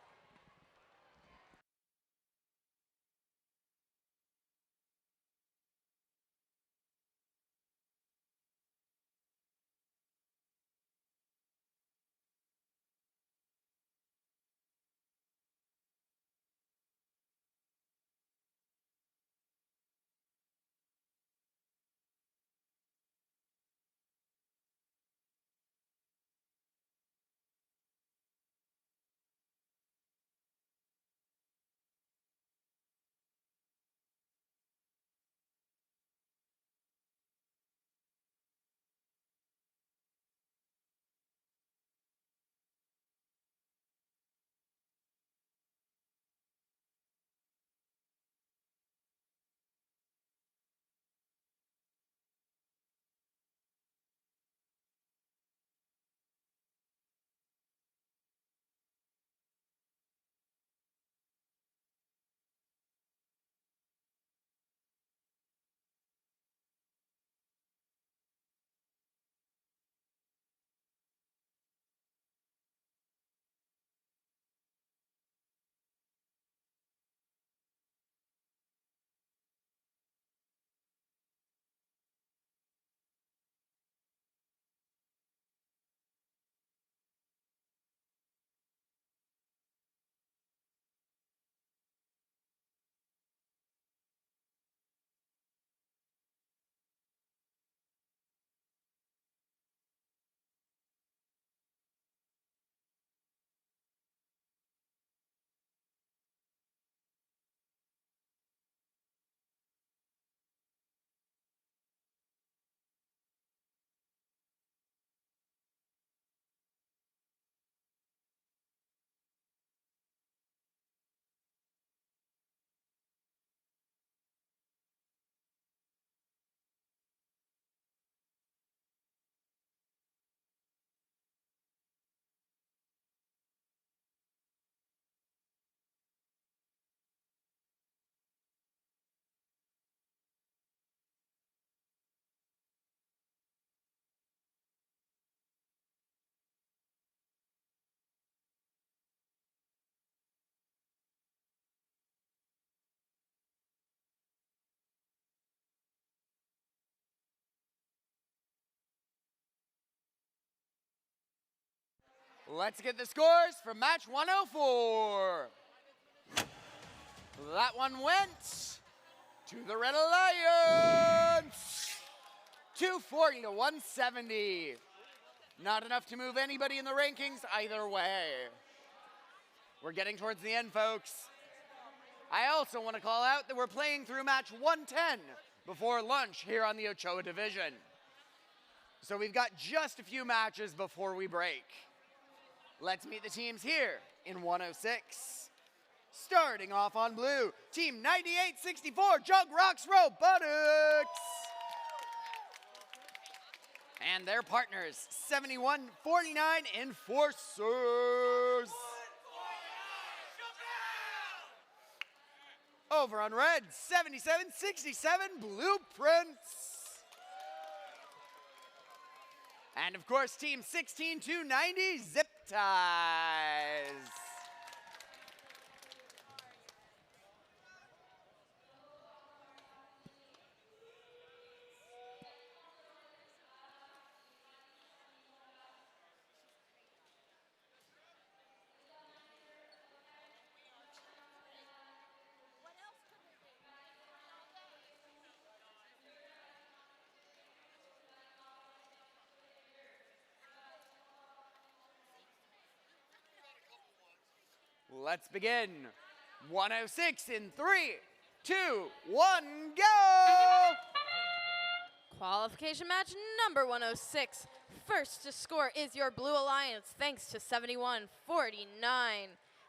Let's get the scores for match 104. That one went to the Red Alliance. 240 to 170. Not enough to move anybody in the rankings either way. We're getting towards the end, folks. I also want to call out that we're playing through match 110 before lunch here on the Ochoa division. So we've got just a few matches before we break. Let's meet the teams here in 106. Starting off on blue, Team 9864, Jug Rocks Robotics. And their partners, 7149 Enforcers. Over on red, 7767 Blueprints. And of course, Team 16290 Zip Ties. Let's begin. 106 in 3, 2, 1, go! Qualification match number 106. First to score is your Blue Alliance, thanks to 7149.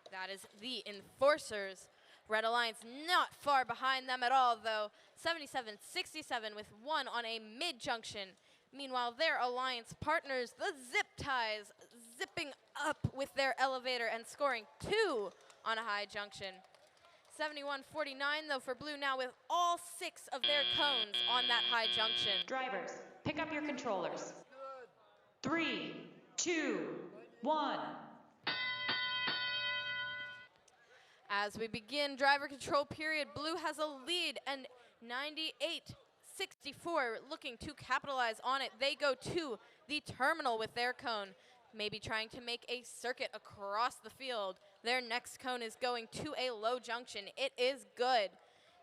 That is the Enforcers. Red Alliance not far behind them at all, though. 7767 with 1 on a mid-junction. Meanwhile, their alliance partners, the Zip Ties, zipping up with their elevator and scoring 2 on a high junction. 7149, though, for blue now with all 6 of their cones on that high junction. Drivers, pick up your controllers. 3, 2, 1. As we begin driver control period, blue has a lead and 9864 looking to capitalize on it. They go to the terminal with their cone, maybe trying to make a circuit across the field. Their next cone is going to a low junction. It is good.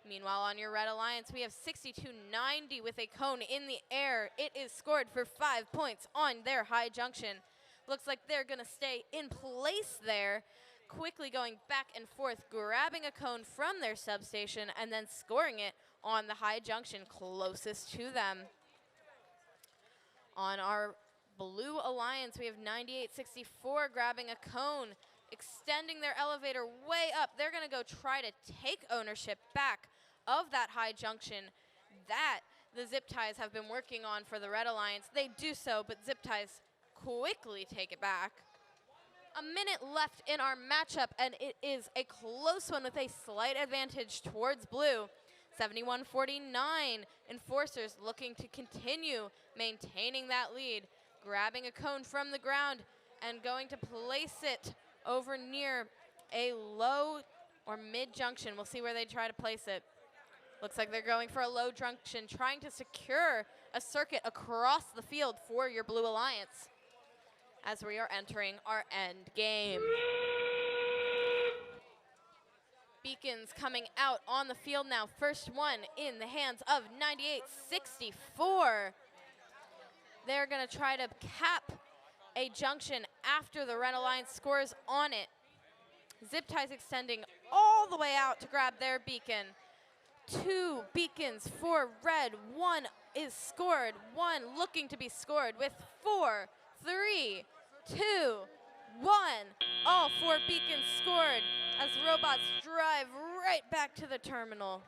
Meanwhile, on your Red Alliance, we have 6290 with a cone in the air. It is scored for 5 points on their high junction. Looks like they're gonna stay in place there, quickly going back and forth, grabbing a cone from their substation and then scoring it on the high junction closest to them. On our Blue Alliance, we have 9864 grabbing a cone, extending their elevator way up. They're gonna go try to take ownership back of that high junction that the Zip Ties have been working on for the Red Alliance. They do so, but Zip Ties quickly take it back. A minute left in our matchup, and it is a close one with a slight advantage towards blue. 7149 Enforcers looking to continue maintaining that lead, grabbing a cone from the ground and going to place it over near a low or mid junction. We'll see where they try to place it. Looks like they're going for a low junction, trying to secure a circuit across the field for your Blue Alliance as we are entering our end game. Beacons coming out on the field now. First one in the hands of 9864. They're gonna try to cap a junction after the Red Alliance scores on it. Zip Ties extending all the way out to grab their beacon. 2 beacons for red. 1 is scored. 1 looking to be scored with 4, 3, 2, 1. All 4 beacons scored as robots drive right back to the terminal.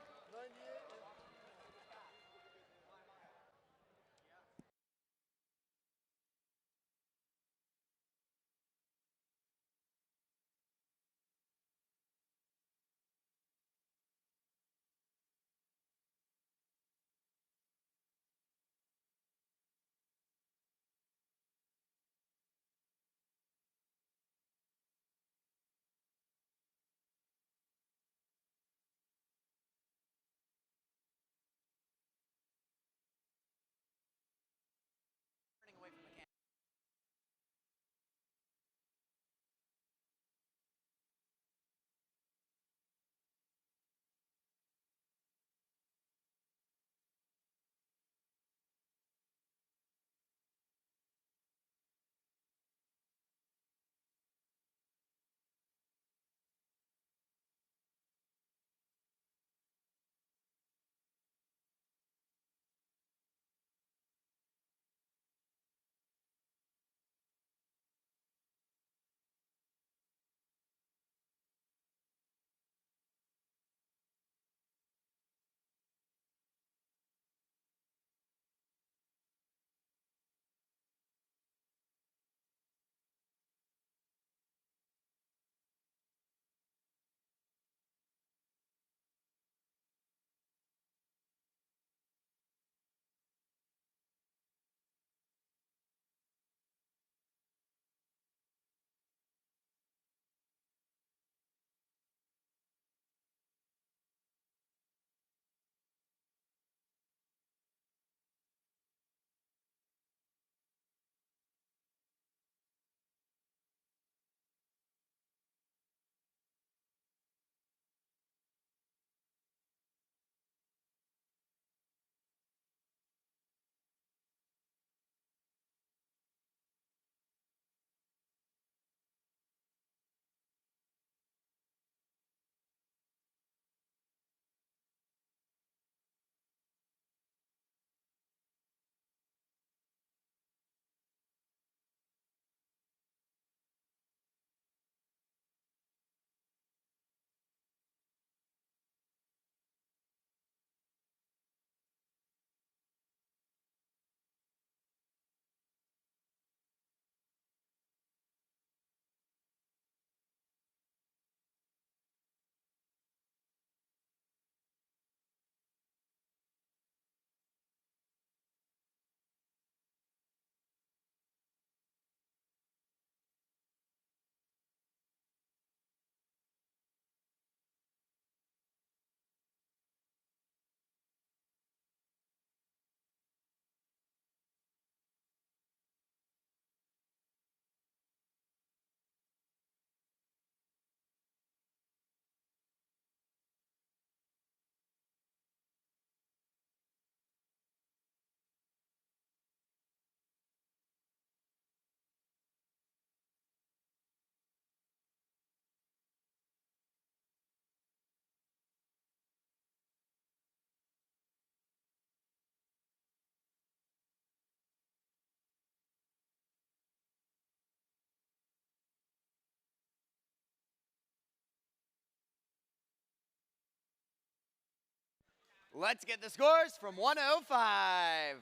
Let's get the scores from 105.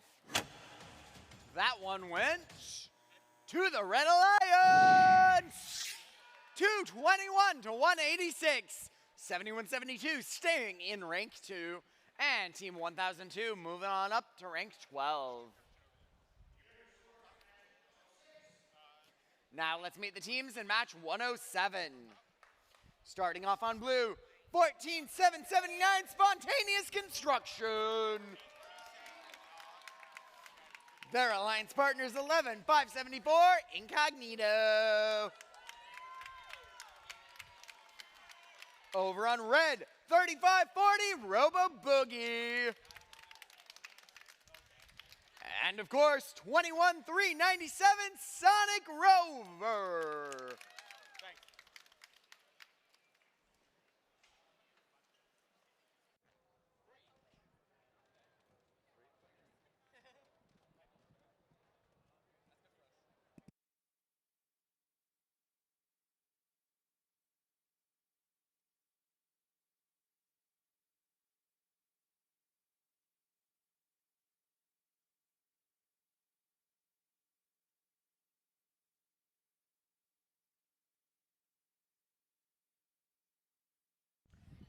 That one went to the Red Alliance. 221 to 186. 71-72 staying in rank 2. And Team 1002 moving on up to rank 12. Now let's meet the teams in match 107. Starting off on blue, 14-779 Spontaneous Construction. Their alliance partners 11-574 Incognito. Over on red, 35-40 Robo Boogie. And of course, 21-397 Sonic Rover.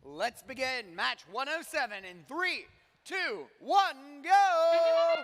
Let's begin match 107 in 3, 2, 1, go!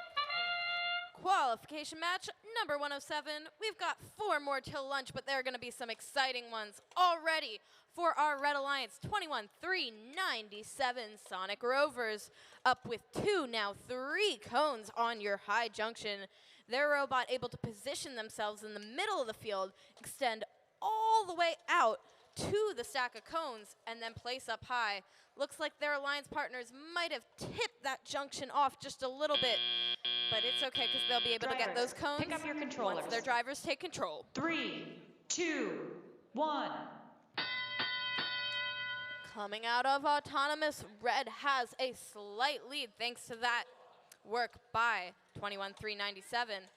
Qualification match number 107. We've got 4 more till lunch, but there are going to be some exciting ones already for our Red Alliance. 21-397 Sonic Rovers, up with 2, now 3 cones on your high junction. Their robot able to position themselves in the middle of the field, extend all the way out to the stack of cones, and then place up high. Looks like their alliance partners might have tipped that junction off just a little bit, but it's okay because they'll be able to get those cones pick up your controllers. once their drivers take control. 3, 2, 1. Coming out of autonomous, red has a slight lead thanks to that work by 21-397.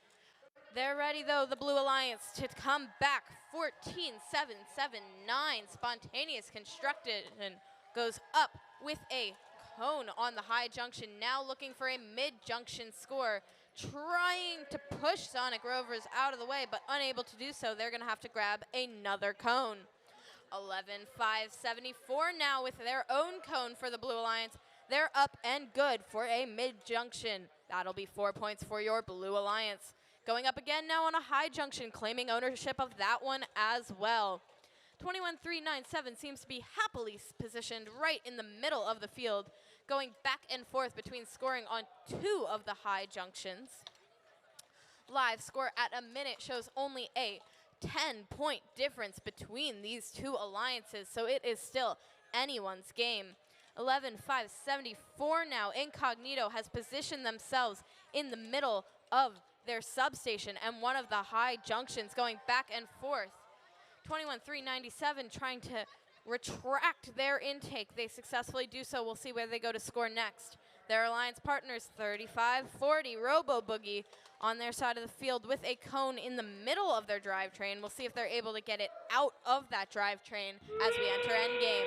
They're ready, though, the Blue Alliance, to come back. 14-779 Spontaneous Constructed and goes up with a cone on the high junction. Now looking for a mid-junction score, trying to push Sonic Rovers out of the way, but unable to do so. They're going to have to grab another cone. 11-574 now with their own cone for the Blue Alliance. They're up and good for a mid-junction. That'll be 4 points for your Blue Alliance. Going up again now on a high junction, claiming ownership of that one as well. 21-397 seems to be happily positioned right in the middle of the field, going back and forth between scoring on 2 of the high junctions. Live score at a minute shows only a 10-point difference between these 2 alliances, so it is still anyone's game. 11-574 now. Incognito has positioned themselves in the middle of their substation and one of the high junctions, going back and forth. 21-397 trying to retract their intake. They successfully do so. We'll see where they go to score next. Their alliance partners 35-40 Robo Boogie on their side of the field with a cone in the middle of their drivetrain. We'll see if they're able to get it out of that drivetrain as we enter endgame.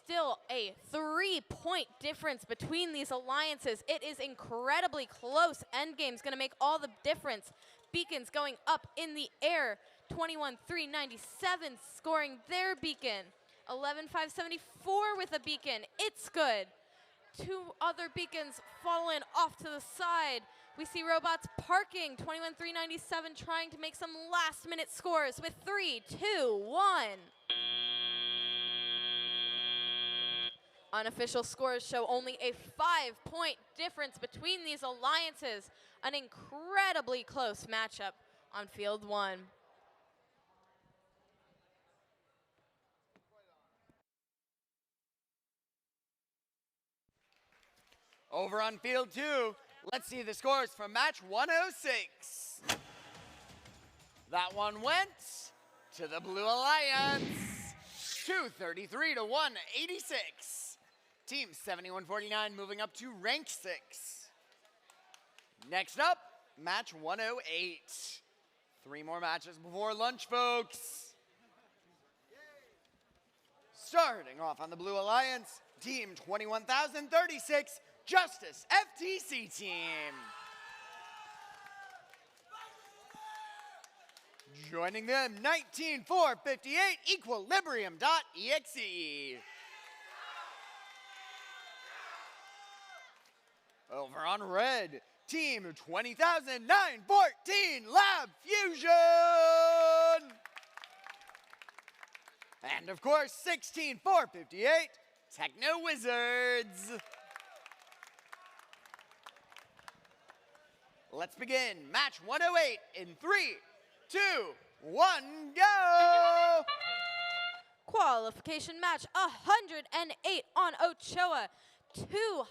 Still a 3-point difference between these alliances. It is incredibly close. Endgame's going to make all the difference. Beacons going up in the air. 21-397 scoring their beacon. 11-574 with a beacon. It's good. 2 other beacons fallen off to the side. We see robots parking. 21-397 trying to make some last-minute scores with 3, 2, 1. Unofficial scores show only a 5-point difference between these alliances. An incredibly close matchup on field 1. Over on field 2, let's see the scores from match 106. That one went to the Blue Alliance, 233 to 186. Team 71-49 moving up to rank 6. Next up, match 108. 3 more matches before lunch, folks. Starting off on the Blue Alliance, Team 21,036, Justice FTC Team. Joining them, 19,458, Equilibrium.exe. Over on red, Team 20,914, Lab Fusion. And of course, 16,458, Techno Wizards. Let's begin match 108 in 3, 2, 1, go! Qualification match 108 on Ochoa. 2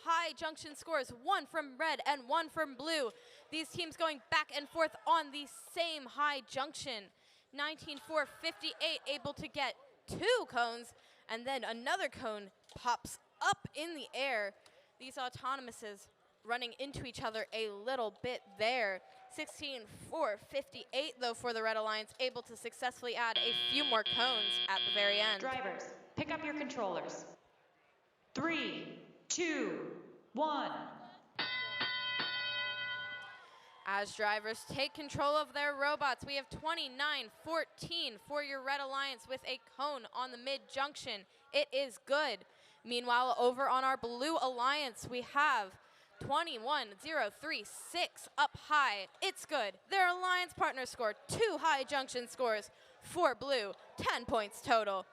high junction scores, 1 from red and 1 from blue. These teams going back and forth on the same high junction. 19,458 able to get 2 cones, and then another cone pops up in the air. These autonomouses running into each other a little bit there. 16,458 though for the Red Alliance, able to successfully add a few more cones at the very end. Drivers, pick up your controllers. 3, 2, 1. As drivers take control of their robots, we have 29-14 for your Red Alliance with a cone on the mid-junction. It is good. Meanwhile, over on our Blue Alliance, we have 21-036 up high. It's good. Their alliance partner scored 2 high junction scores for blue, 10 points total.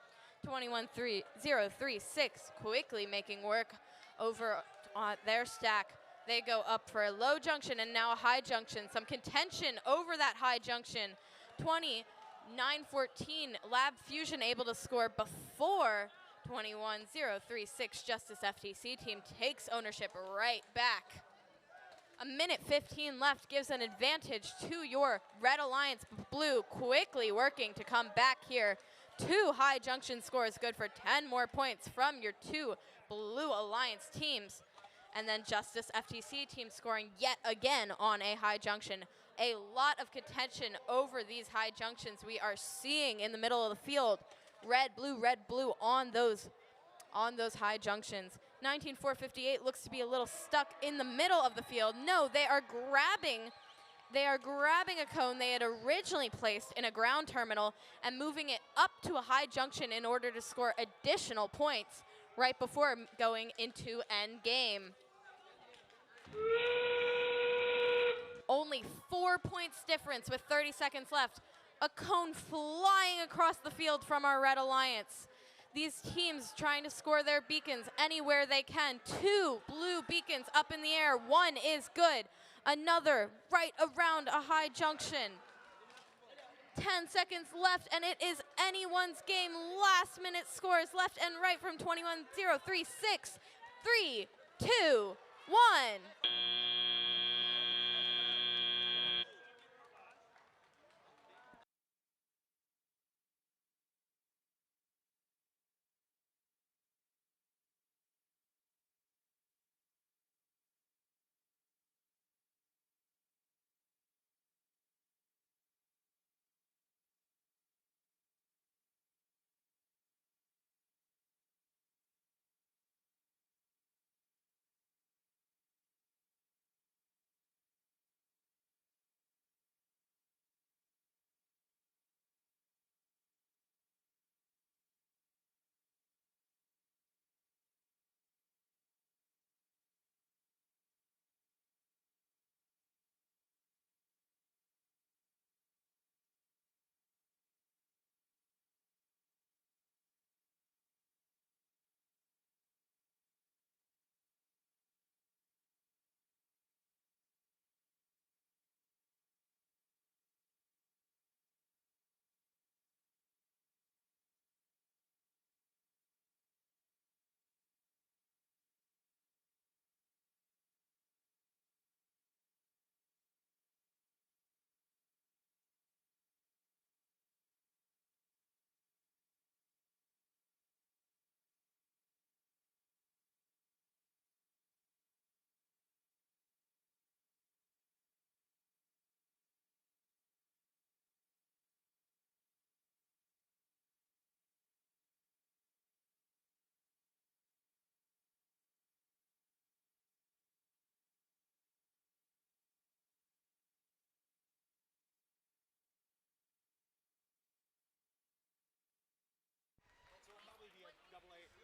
21-036 quickly making work over on their stack. They go up for a low junction and now a high junction. Some contention over that high junction. 29-14 Lab Fusion able to score before 21-036 Justice FTC team takes ownership right back. A minute 15 left gives an advantage to your Red Alliance. Blue quickly working to come back here. 2 high junction scores good for 10 more points from your 2 Blue Alliance teams. And then Justice FTC team scoring yet again on a high junction. A lot of contention over these high junctions we are seeing in the middle of the field. Red, blue on those high junctions. 19,458 looks to be a little stuck in the middle of the field. No, they are grabbing a cone they had originally placed in a ground terminal and moving it up to a high junction in order to score additional points right before going into end game. Only 4 points difference with 30 seconds left. A cone flying across the field from our Red Alliance. These teams trying to score their beacons anywhere they can. 2 blue beacons up in the air. 1 is good. Another right around a high junction. 10 seconds left, and it is anyone's game. Last minute scores left and right from 21-036. 3, 2, 1.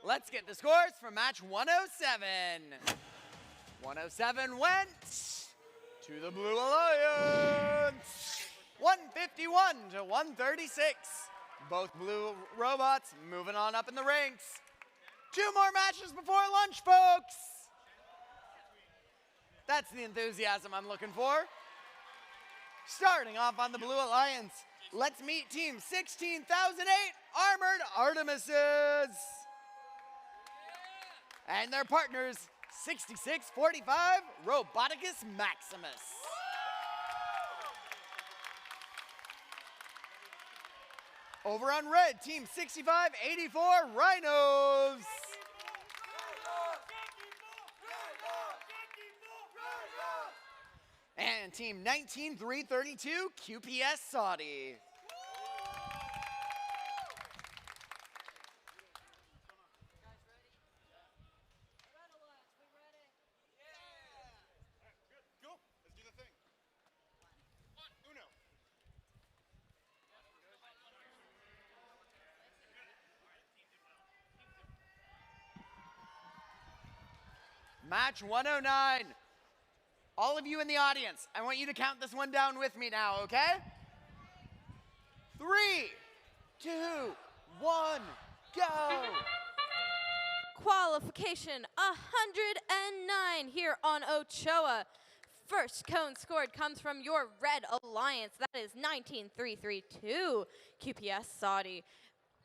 Let's get the scores from match 107. 107 went to the Blue Alliance. 151 to 136. Both blue robots moving on up in the ranks. 2 more matches before lunch, folks. That's the enthusiasm I'm looking for. Starting off on the Blue Alliance, let's meet Team 16,008 Armored Artemises. And their partners, 6645 Roboticus Maximus. Over on red, Team 6584 Rhinos. And Team 19332 QPS Saudi. Match 109. All of you in the audience, I want you to count this one down with me now, okay? 3, 2, 1, go! Qualification 109 here on Ochoa. First cone scored comes from your red alliance. That is 19332 QPS Saudi.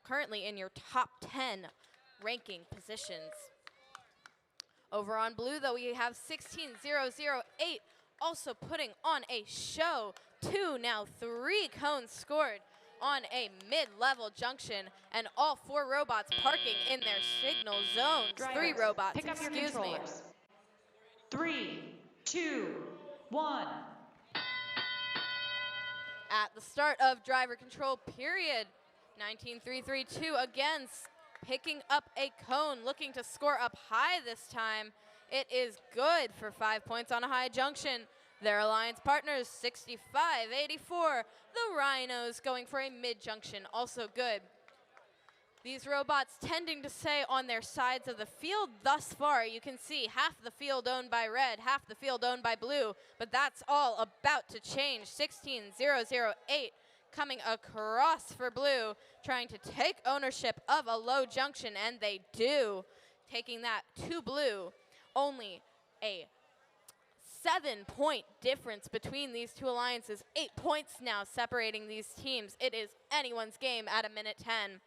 Currently in your top 10 ranking positions. Over on blue, though, we have 16008 also putting on a show. 2, now 3 cones scored on a mid-level junction, and all 4 robots parking in their signal zones. Drivers, 3 robots, pick up your excuse me. controllers. 3, 2, 1. At the start of driver control period, 19332 again picking up a cone, looking to score up high this time. It is good for 5 points on a high junction. Their alliance partners, 6584. The Rhinos going for a mid-junction, also good. These robots tending to stay on their sides of the field thus far. You can see half the field owned by red, half the field owned by blue, but that's all about to change. 16008 coming across for blue, trying to take ownership of a low junction, and they do. Taking that to blue. Only a 7-point difference between these two alliances. 8 points now separating these teams. It is anyone's game at a minute 10.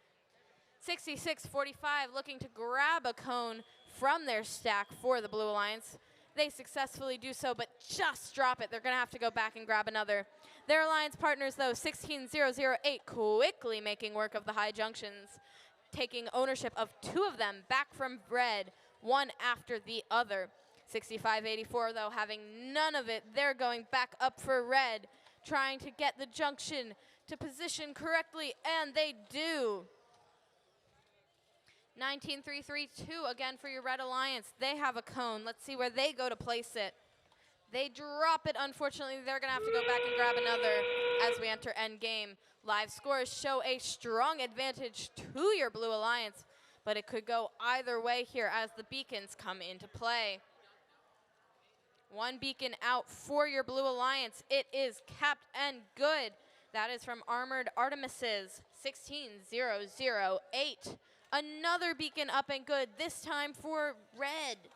6645 looking to grab a cone from their stack for the Blue Alliance. They successfully do so, but just drop it. They're going to have to go back and grab another. Their alliance partners, though, 16008 quickly making work of the high junctions, taking ownership of 2 of them back from red, one after the other. 6584, though, having none of it. They're going back up for red, trying to get the junction to position correctly, and they do. 19332 again for your red alliance. They have a cone. Let's see where they go to place it. They drop it. Unfortunately, they're going to have to go back and grab another as we enter end game. Live scores show a strong advantage to your Blue Alliance, but it could go either way here as the beacons come into play. One beacon out for your Blue Alliance. It is capped and good. That is from Armored Artemises, 16008. Another beacon up and good, this time for red.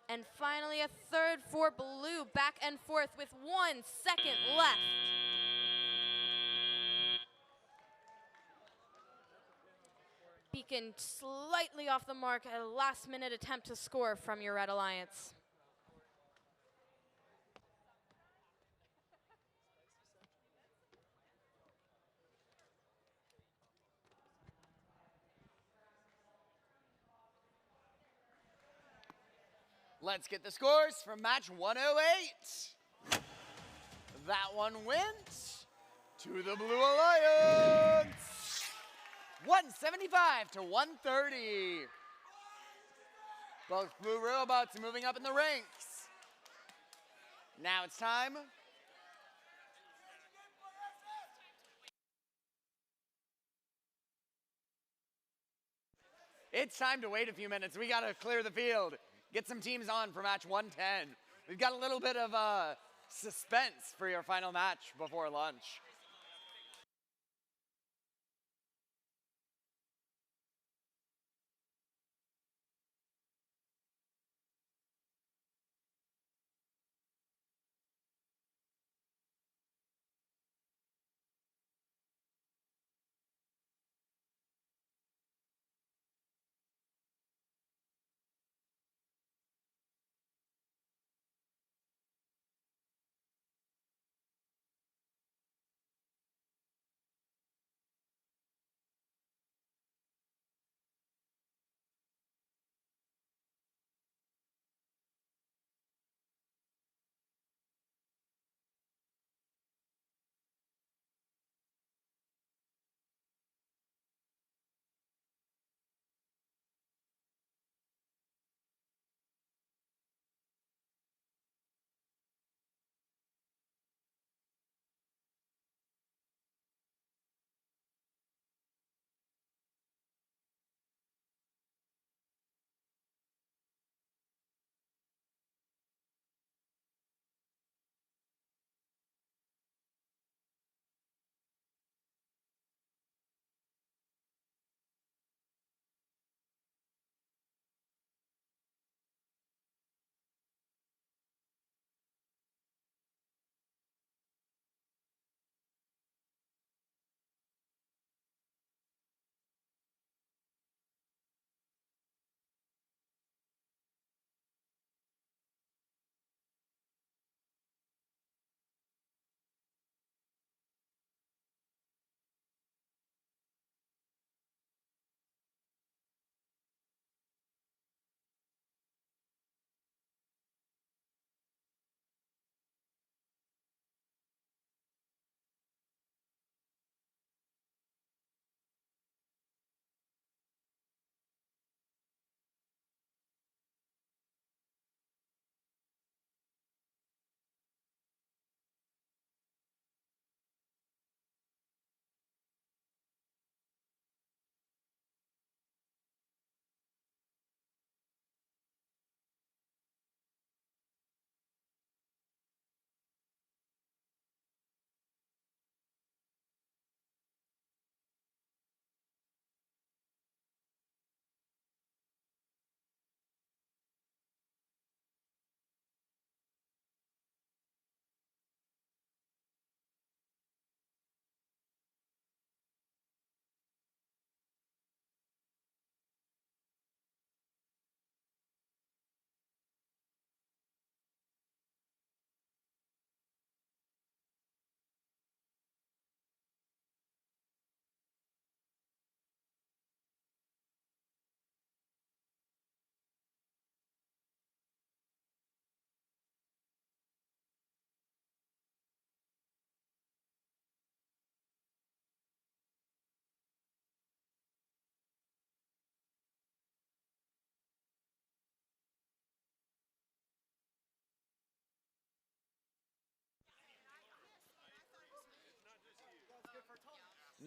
And finally a third for blue, back and forth with 1 second left. Beacon slightly off the mark, a last-minute attempt to score from your red alliance. Let's get the scores from match 108. That one went to the Blue Alliance. 175 to 130. Both blue robots moving up in the ranks. Now it's time It's time to wait a few minutes. We got to clear the field, get some teams on for match 110. We've got a little bit of suspense for your final match before lunch.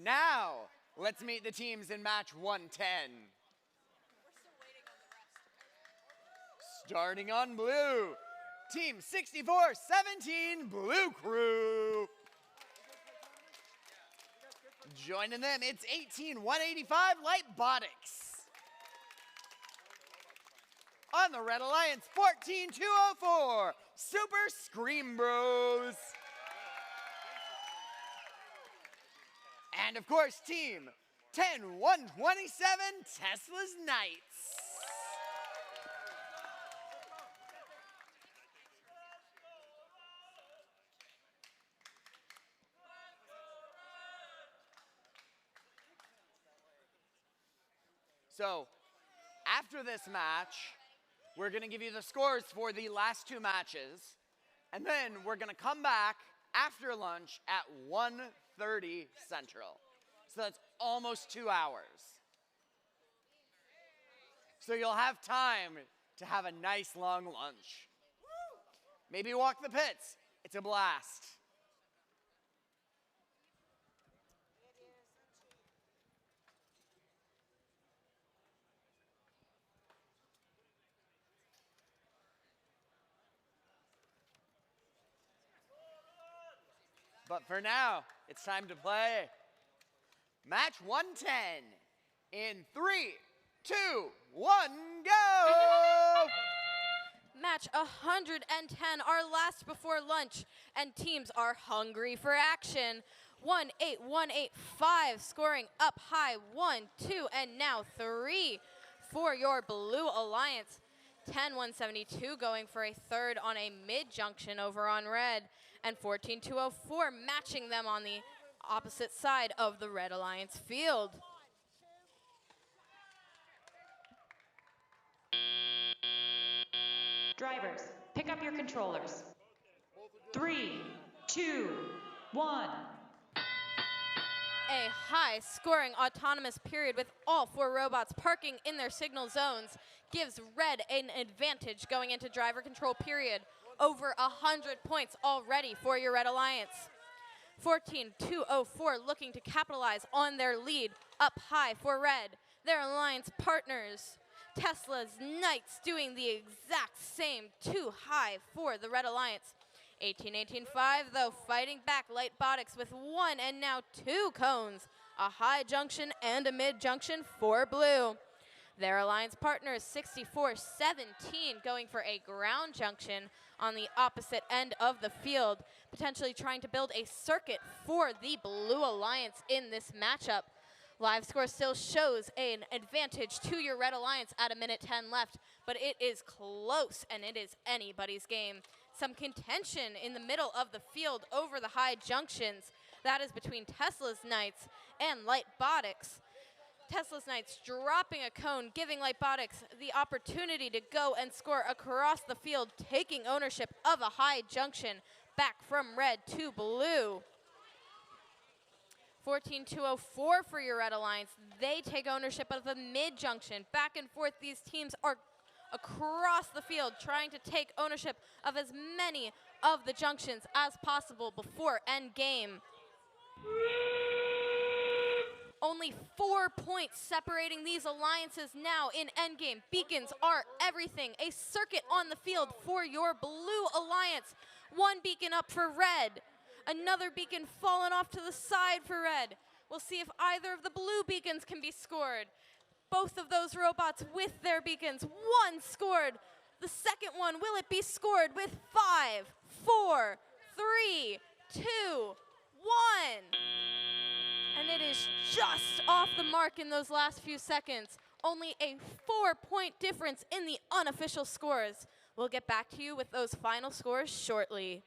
Now, let's meet the teams in match 110. Starting on blue, team 64-17 Blue Crew. Joining them, it's 18-185 Light Botics. On the Red Alliance, 14-204 Super Scream Bros. And of course, team 10-127 Tesla's Knights. So, after this match, we're going to give you the scores for the last two matches, and then we're going to come back after lunch at 1:30 Central. So that's almost 2 hours. So you'll have time to have a nice long lunch. Maybe walk the pits. It's a blast. But for now, it's time to play match 110 in 3, 2, 1, go! Match 110, our last before lunch, and teams are hungry for action. 1-8, 1-8, 5, scoring up high, 1, 2, and now 3 for your Blue Alliance. 10-172 going for a third on a mid-junction over on red, and 14-204 matching them on the opposite side of the Red Alliance field. Drivers, pick up your controllers. 3, 2, 1. A high-scoring autonomous period with all 4 robots parking in their signal zones gives red an advantage going into driver control period. Over 100 points already for your Red Alliance. 14-204 looking to capitalize on their lead up high for red. Their alliance partners, Tesla's Knights, doing the exact same, too high for the Red Alliance. 18-18-5 though, fighting back Light Botics with 1 and now 2 cones, a high junction and a mid junction for blue. Their alliance partners 64-17 going for a ground junction on the opposite end of the field, potentially trying to build a circuit for the Blue Alliance in this matchup. Live score still shows an advantage to your Red Alliance at 1:10 left, but it is close and it is anybody's game. Some contention in the middle of the field over the high junctions. That is between Tesla's Knights and Light Botics. Tesla's Knights dropping a cone, giving Light Botics the opportunity to go and score across the field, taking ownership of a high junction back from red to blue. 14-204 for your Red Alliance. They take ownership of the mid-junction. Back and forth, these teams are across the field trying to take ownership of as many of the junctions as possible before end game. Only 4 points separating these alliances now in endgame. Beacons are everything. A circuit on the field for your Blue Alliance. 1 beacon up for red. Another beacon fallen off to the side for red. We'll see if either of the blue beacons can be scored. Both of those robots with their beacons. 1 scored. The second one, will it be scored with 5, 4, 3, 2, 1? And it is just off the mark in those last few seconds. Only a 4-point difference in the unofficial scores. We'll get back to you with those final scores shortly.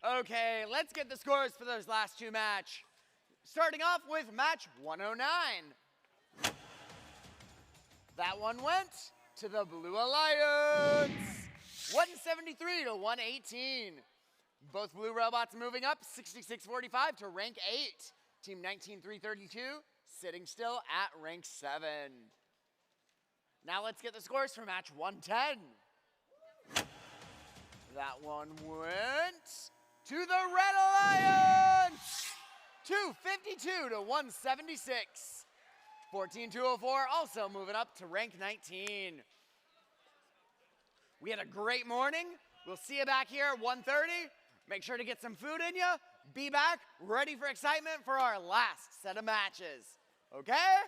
Okay, let's get the scores for those last two match. Starting off with match 109. That one went to the Blue Alliance. 173 to 118. Both blue robots moving up 66-45 to rank 8. Team 19332 sitting still at rank 7. Now let's get the scores for match 110. That one went to the Red Alliance. 252 to 176. 14204 also moving up to rank 19. We had a great morning. We'll see you back here at 1:30. Make sure to get some food in you. Be back ready for excitement for our last set of matches. Okay?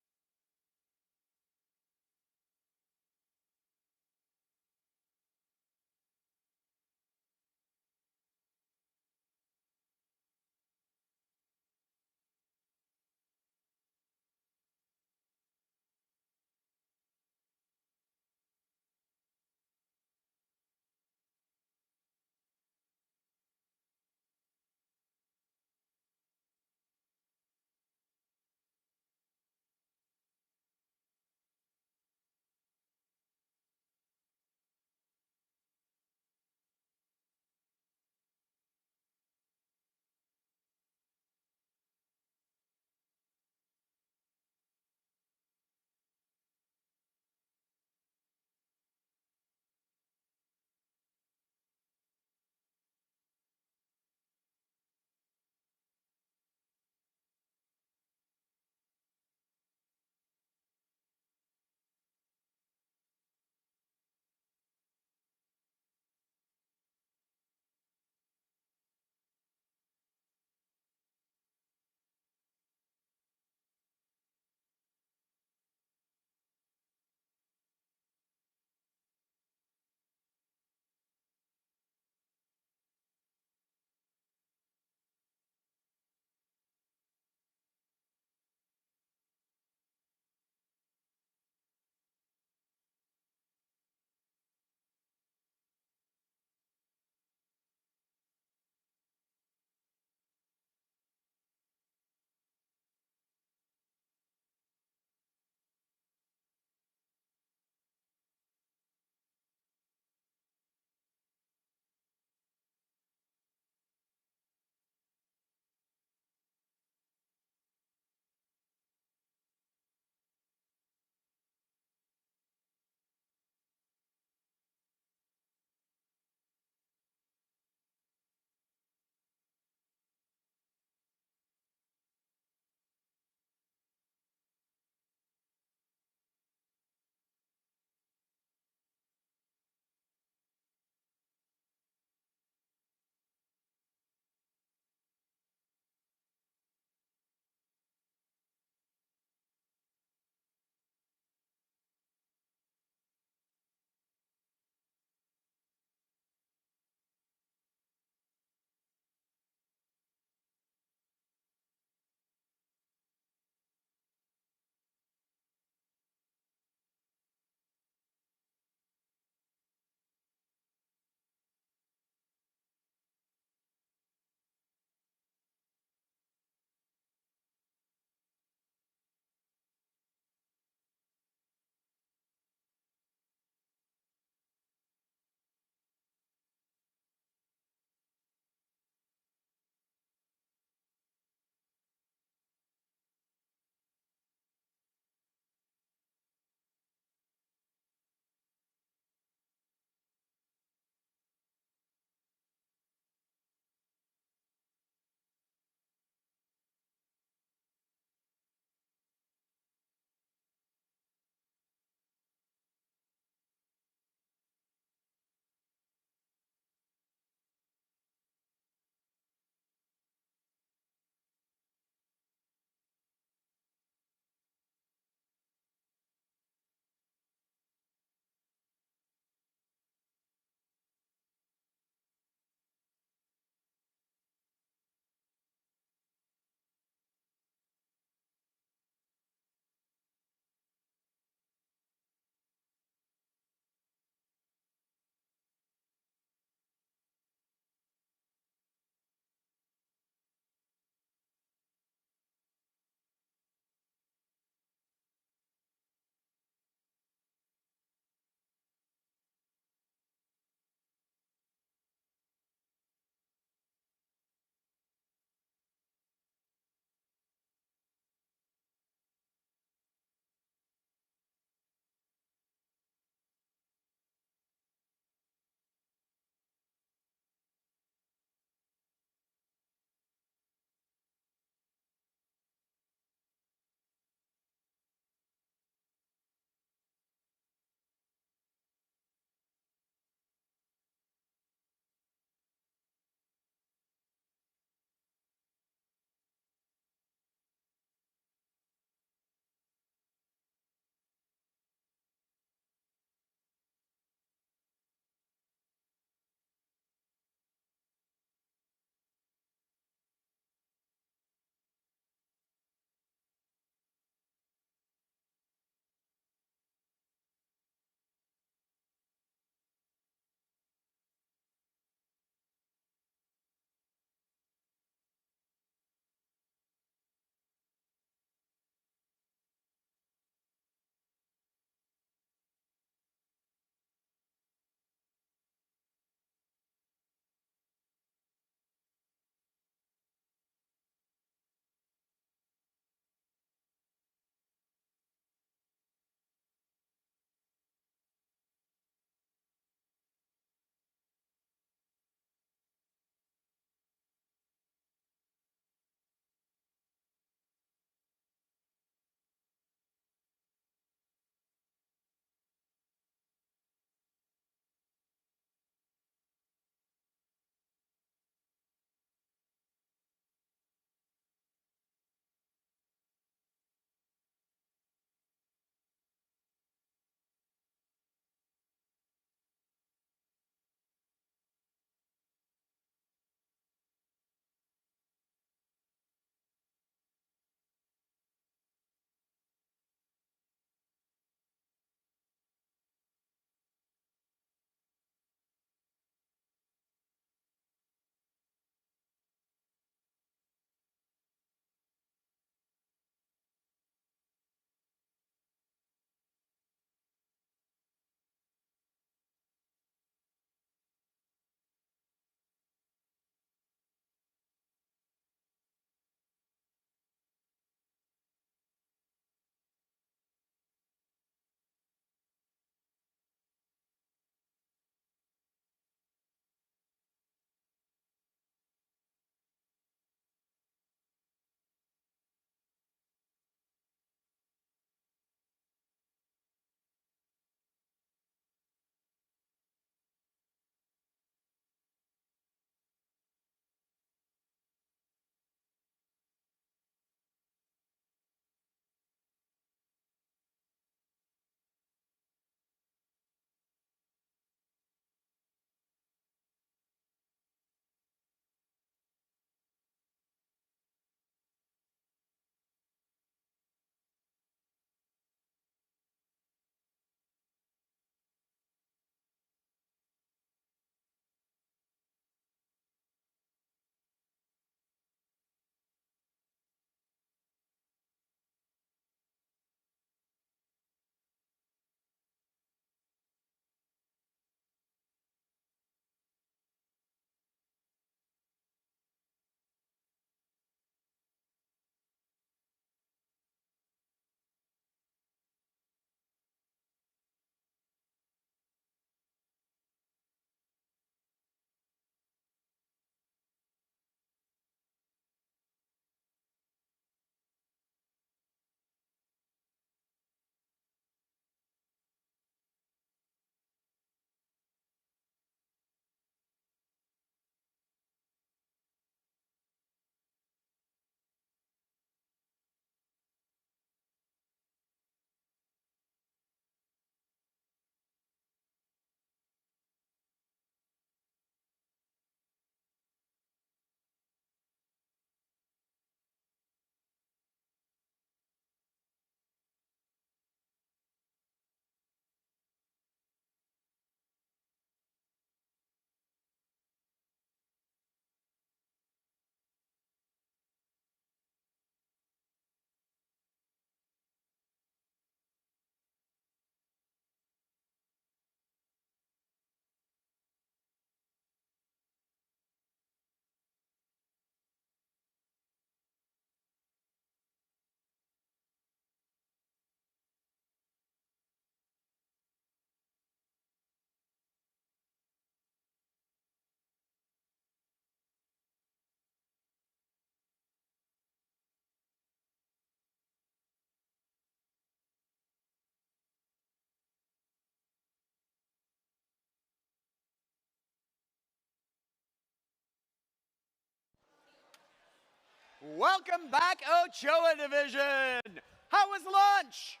Welcome back, Ochoa Division. How was lunch?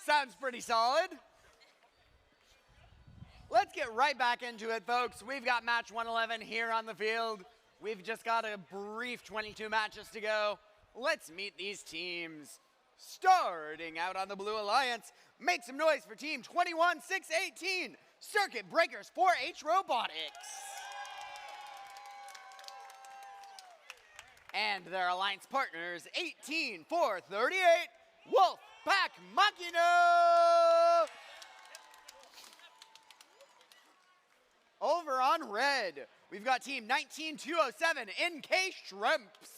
Sounds pretty solid. Let's get right back into it, folks. We've got match 111 here on the field. We've just got a brief 22 matches to go. Let's meet these teams. Starting out on the Blue Alliance, make some noise for team 21-618, Circuit Breakers 4H Robotics. And their alliance partners, 18-438, Wolfpack Machina. Over on red, we've got team 19-207, NK Shrimps.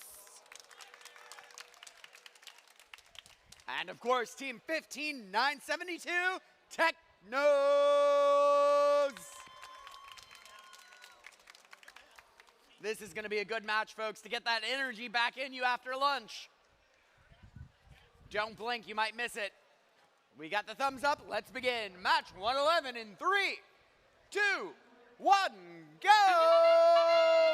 And of course, team 15-972, Technos. This is gonna be a good match, folks, to get that energy back in you after lunch. Don't blink, you might miss it. We got the thumbs up, let's begin. Match 111 in 3, 2, 1, go!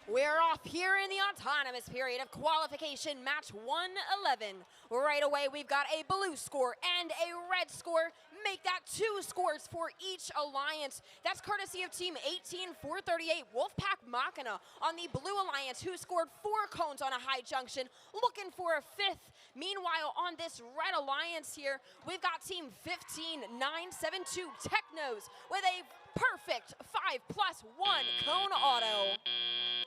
We're off here in the autonomous period of qualification match 111. Right away, we've got a blue score and a red score. Make that 2 scores for each alliance. That's courtesy of team 18-438, Wolfpack Machina on the blue alliance, who scored 4 cones on a high junction, looking for a 5th. Meanwhile, on this red alliance here, we've got team 15-972, Technos, with a perfect 5+1 cone auto.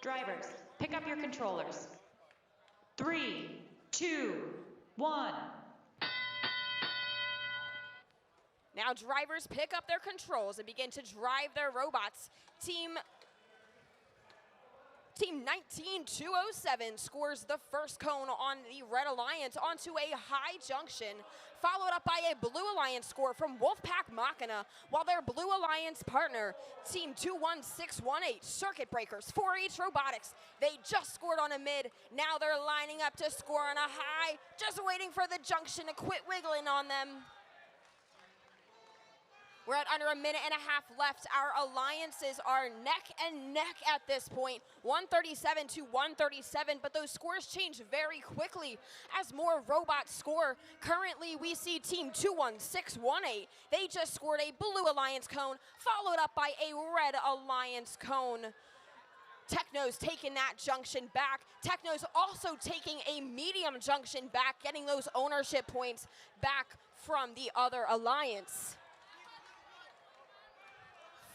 Drivers, pick up your controllers. 3, 2, 1. Now drivers pick up their controls and begin to drive their robots. Team 19-207 scores the first cone on the Red Alliance onto a high junction, followed up by a Blue Alliance score from Wolfpack Machina, while their Blue Alliance partner, Team 21618, Circuit Breakers 4H Robotics, they just scored on a mid. Now they're lining up to score on a high, just waiting for the junction to quit wiggling on them. We're at under a minute and a half left. Our alliances are neck and neck at this point, 137 to 137, but those scores change very quickly as more robots score. Currently, we see team 21618. They just scored a blue alliance cone, followed up by a red alliance cone. Technos taking that junction back. Technos also taking a medium junction back, getting those ownership points back from the other alliance.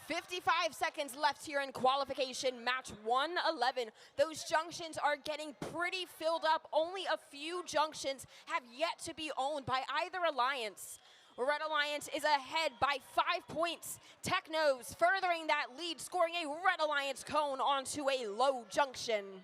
55 seconds left here in qualification, match 111. Those junctions are getting pretty filled up. Only a few junctions have yet to be owned by either alliance. Red Alliance is ahead by 5 points. Technos furthering that lead, scoring a Red Alliance cone onto a low junction.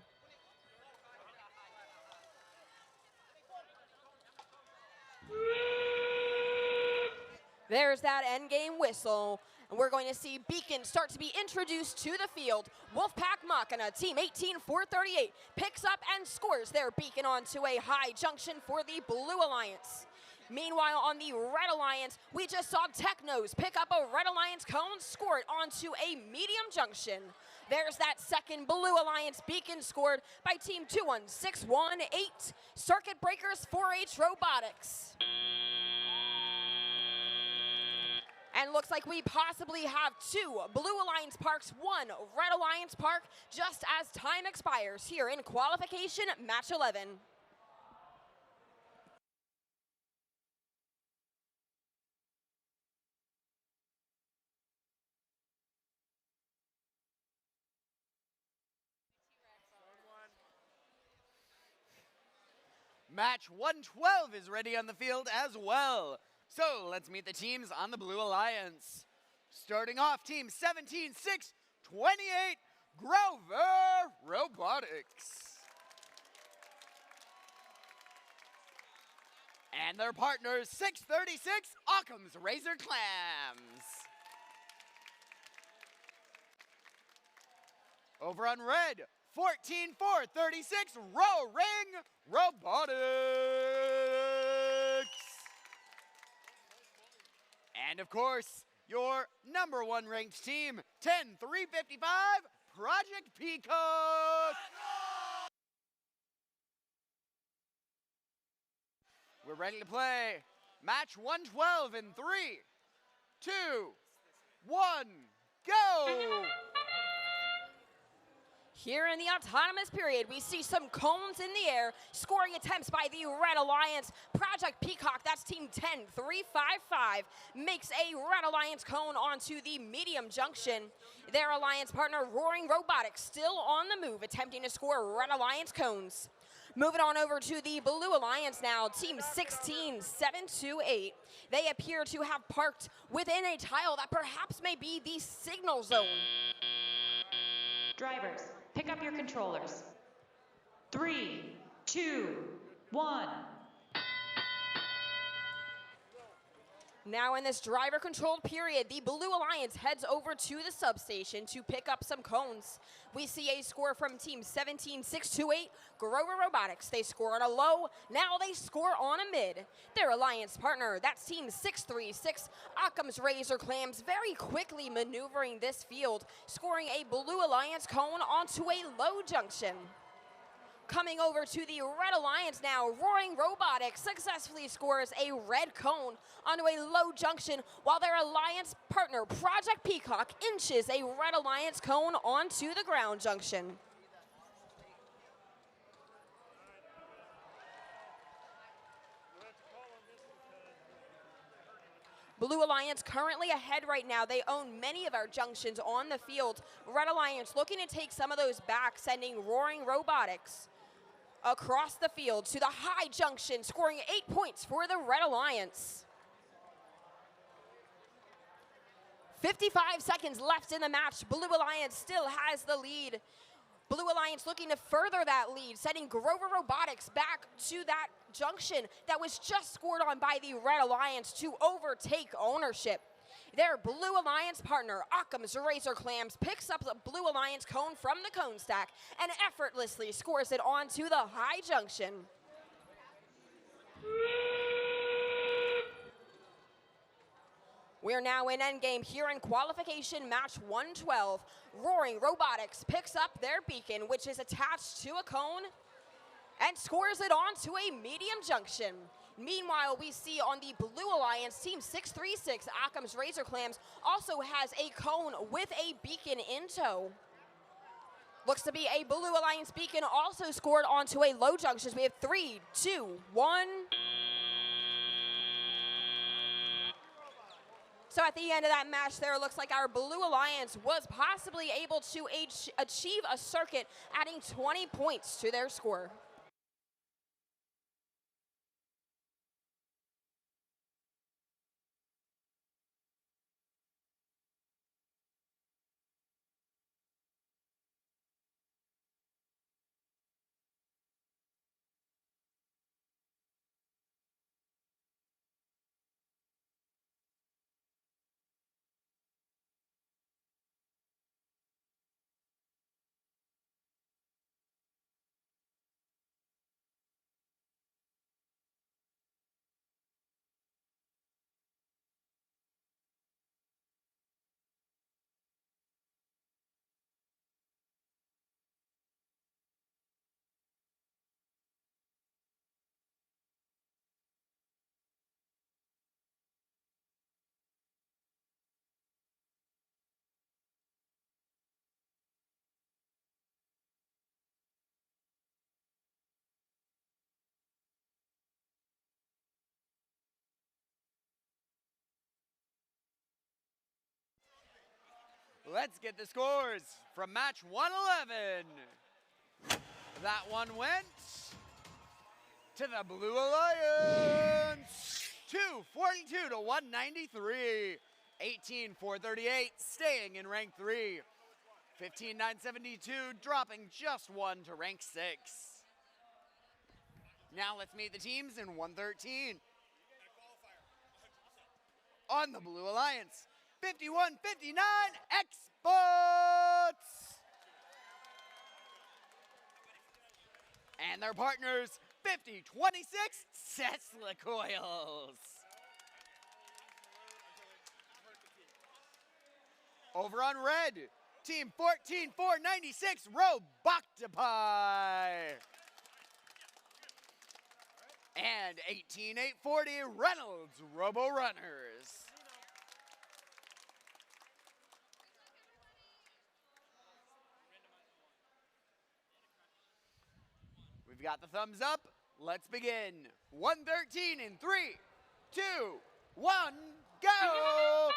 There's that endgame whistle. And we're going to see beacons start to be introduced to the field. Wolfpack Machina, team 18-438, picks up and scores their beacon onto a high junction for the Blue Alliance. Meanwhile, on the Red Alliance, we just saw Technos pick up a Red Alliance cone, score it onto a medium junction. There's that second Blue Alliance beacon scored by team 21618, Circuit Breakers 4H Robotics. And looks like we possibly have 2 Blue Alliance Parks, 1 Red Alliance Park, just as time expires here in qualification match 11. Match 112 is ready on the field as well. So let's meet the teams on the Blue Alliance. Starting off, team 17-628, Grover Robotics. And their partners, 636, Occam's Razor Clams. Over on red, 14-436, Row Ring Robotics. And of course, your number 1 ranked team, 10-355, Project Peacock. We're ready to play match 112 in 3, 2, 1, go! Here in the autonomous period, we see some cones in the air. Scoring attempts by the Red Alliance. Project Peacock, that's team 10355, makes a Red Alliance cone onto the medium junction. Their alliance partner, Roaring Robotics, still on the move, attempting to score Red Alliance cones. Moving on over to the Blue Alliance now, team 16728. They appear to have parked within a tile that perhaps may be the signal zone. Drivers, pick up your controllers. 3, 2, 1. Now in this driver-controlled period, the Blue Alliance heads over to the substation to pick up some cones. We see a score from Team 17628, Grover Robotics. They score on a low, now they score on a mid. Their alliance partner, that's Team 636, Occam's Razor Clams, very quickly maneuvering this field, scoring a Blue Alliance cone onto a low junction. Coming over to the Red Alliance now, Roaring Robotics successfully scores a red cone onto a low junction, while their alliance partner, Project Peacock, inches a Red Alliance cone onto the ground junction. Blue Alliance currently ahead right now. They own many of our junctions on the field. Red Alliance looking to take some of those back, sending Roaring Robotics across the field to the high junction, scoring 8 points for the Red Alliance. 55 seconds left in the match. Blue Alliance still has the lead. Blue Alliance looking to further that lead, sending Grover Robotics back to that junction that was just scored on by the Red Alliance to overtake ownership. Their Blue Alliance partner, Occam's Razor Clams, picks up the Blue Alliance cone from the cone stack and effortlessly scores it onto the high junction. We're now in endgame here in qualification match 112. Roaring Robotics picks up their beacon, which is attached to a cone, and scores it onto a medium junction. Meanwhile, we see on the Blue Alliance, Team 636, Occam's Razor Clams, also has a cone with a beacon in tow. Looks to be a Blue Alliance beacon also scored onto a low junction. We have 3, 2, 1. So at the end of that match there, it looks like our Blue Alliance was possibly able to achieve a circuit, adding 20 points to their score. Let's get the scores from match 111. That one went to the Blue Alliance. 242 to 193. 18-438, staying in rank 3. 15-972, dropping just 1 to rank 6. Now let's meet the teams in 113. On the Blue Alliance, 51-59 Exports. And their partners, 50-26 Tesla Coils. Over on red, team 14-496 Roboctopi. And 18840 Reynolds Robo Runners. We've got the thumbs up. Let's begin. 113 in 3, 2, 1, go!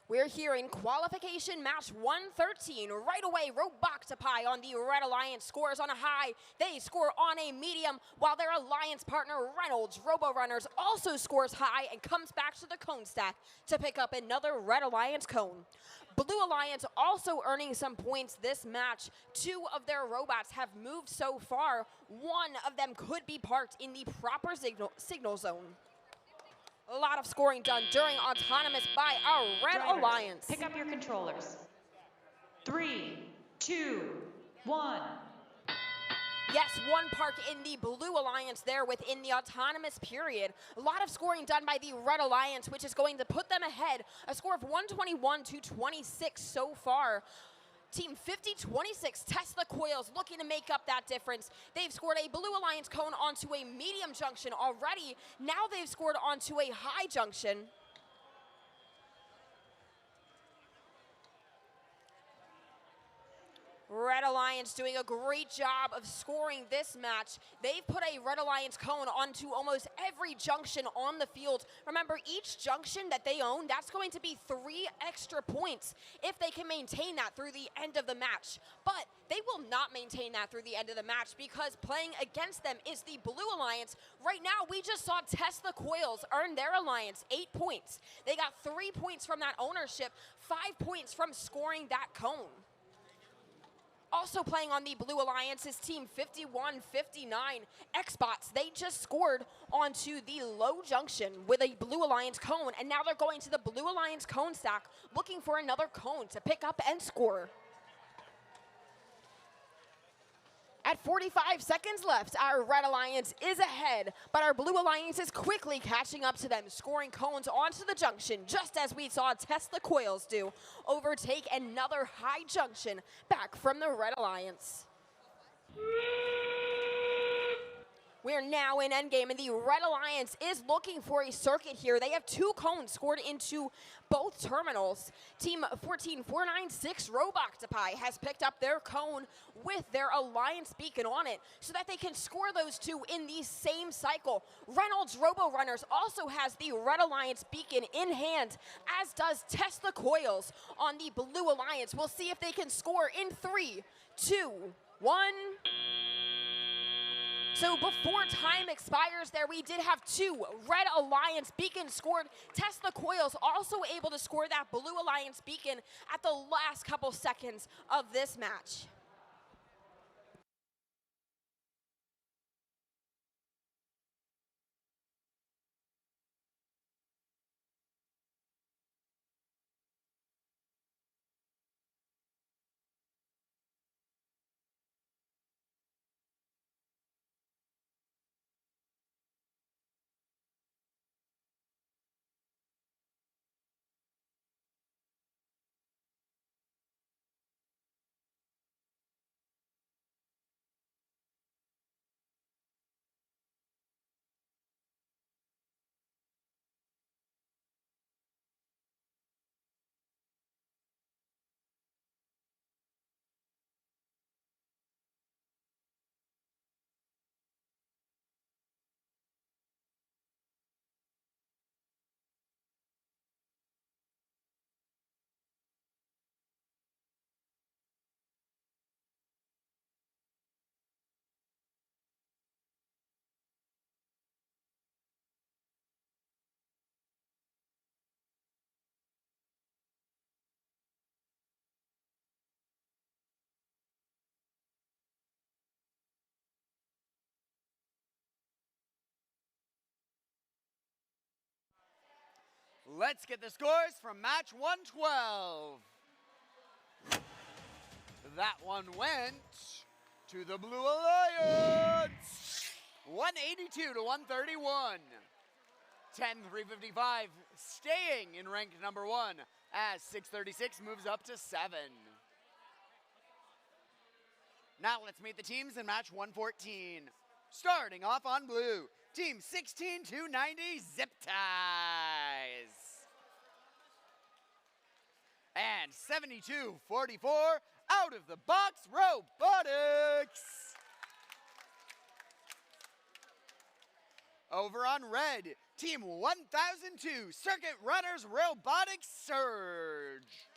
We're here in qualification match 113. Right away, Roboctopi on the Red Alliance scores on a high. They score on a medium, while their alliance partner Reynolds Robo Runners also scores high and comes back to the cone stack to pick up another Red Alliance cone. Blue Alliance also earning some points this match. 2 of their robots have moved so far. 1 of them could be parked in the proper signal zone. A lot of scoring done during autonomous by our Red Drivers, Alliance. pick up your controllers. 3, 2, 1. Yes, 1 park in the Blue Alliance there within the autonomous period. A lot of scoring done by the Red Alliance, which is going to put them ahead. A score of 121 to 26 so far. Team 5026 Tesla Coils looking to make up that difference. They've scored a Blue Alliance cone onto a medium junction already. Now they've scored onto a high junction. Red Alliance doing a great job of scoring this match. They've put a Red Alliance cone onto almost every junction on the field. Remember, each junction that they own, that's going to be 3 extra points if they can maintain that through the end of the match. But they will not maintain that through the end of the match because playing against them is the Blue Alliance. Right now, we just saw Tesla Coils earn their alliance 8 points. They got 3 points from that ownership, 5 points from scoring that cone. Also playing on the Blue Alliance is Team 5159 Xbots. They just scored onto the low junction with a Blue Alliance cone, and now they're going to the Blue Alliance cone stack looking for another cone to pick up and score. At 45 seconds left, our Red Alliance is ahead, but our Blue Alliance is quickly catching up to them, scoring cones onto the junction, just as we saw Tesla Coils do, overtake another high junction back from the Red Alliance. We're now in endgame, and the Red Alliance is looking for a circuit here. They have 2 cones scored into both terminals. Team 14496 Roboctopi has picked up their cone with their Alliance beacon on it so that they can score those 2 in the same cycle. Reynolds Robo Runners also has the Red Alliance beacon in hand, as does Tesla Coils on the Blue Alliance. We'll see if they can score in 3, 2, 1. So before time expires there, we did have 2 Red Alliance beacons scored. Tesla Coils also able to score that Blue Alliance beacon at the last couple seconds of this match. Let's get the scores from match 112. That one went to the Blue Alliance. 182 to 131. 10-355 staying in rank number 1 as 636 moves up to 7. Now let's meet the teams in match 114. Starting off on blue, Team 16290 Zip Ties. And 7244 Out of the Box Robotics. Over on red, Team 1002 Circuit Runners Robotics Surge.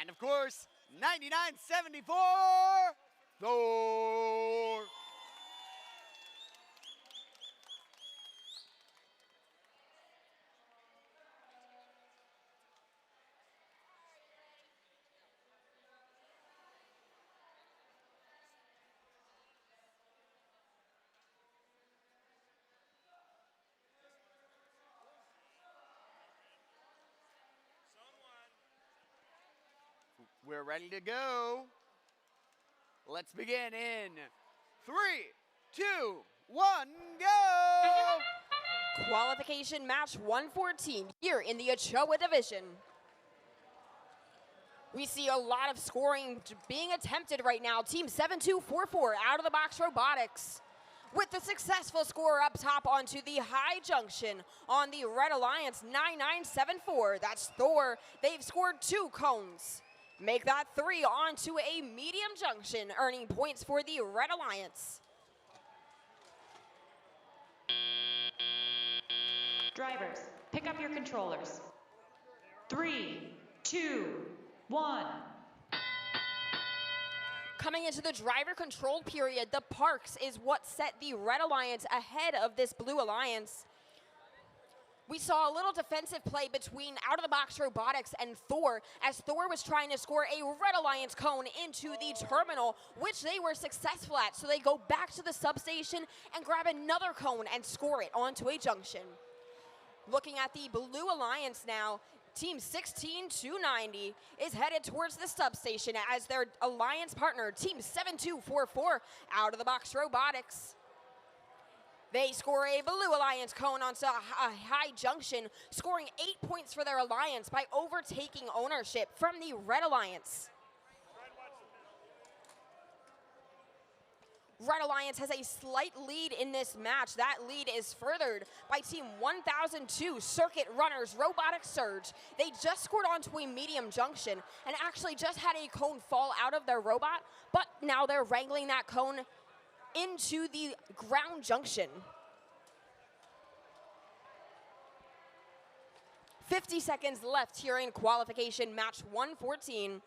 And of course, 9974 Thor. We're ready to go. Let's begin in 3, 2, 1, go! Qualification match 114 here in the Ochoa division. We see a lot of scoring being attempted right now. Team 7244 Out of the Box Robotics with the successful score up top onto the high junction on the Red Alliance 9974. That's Thor. They've scored 2 cones. Make that 3 onto a medium junction, earning points for the Red Alliance. Drivers, pick up your controllers. 3, 2, 1. Coming into the driver-controlled period, the Parks is what set the Red Alliance ahead of this Blue Alliance. We saw a little defensive play between out-of-the-box robotics and Thor, as Thor was trying to score a Red Alliance cone into the terminal, which they were successful at. So they go back to the substation and grab another cone and score it onto a junction. Looking at the Blue Alliance now, Team 16290 is headed towards the substation as their alliance partner, Team 7244, out-of-the-box robotics. They score a Blue Alliance cone onto a high junction, scoring 8 points for their alliance by overtaking ownership from the Red Alliance. Red Alliance has a slight lead in this match. That lead is furthered by Team 1002 Circuit Runners Robotic Surge. They just scored onto a medium junction and actually just had a cone fall out of their robot, but now they're wrangling that cone into the ground junction. 50 seconds left here in qualification match 114.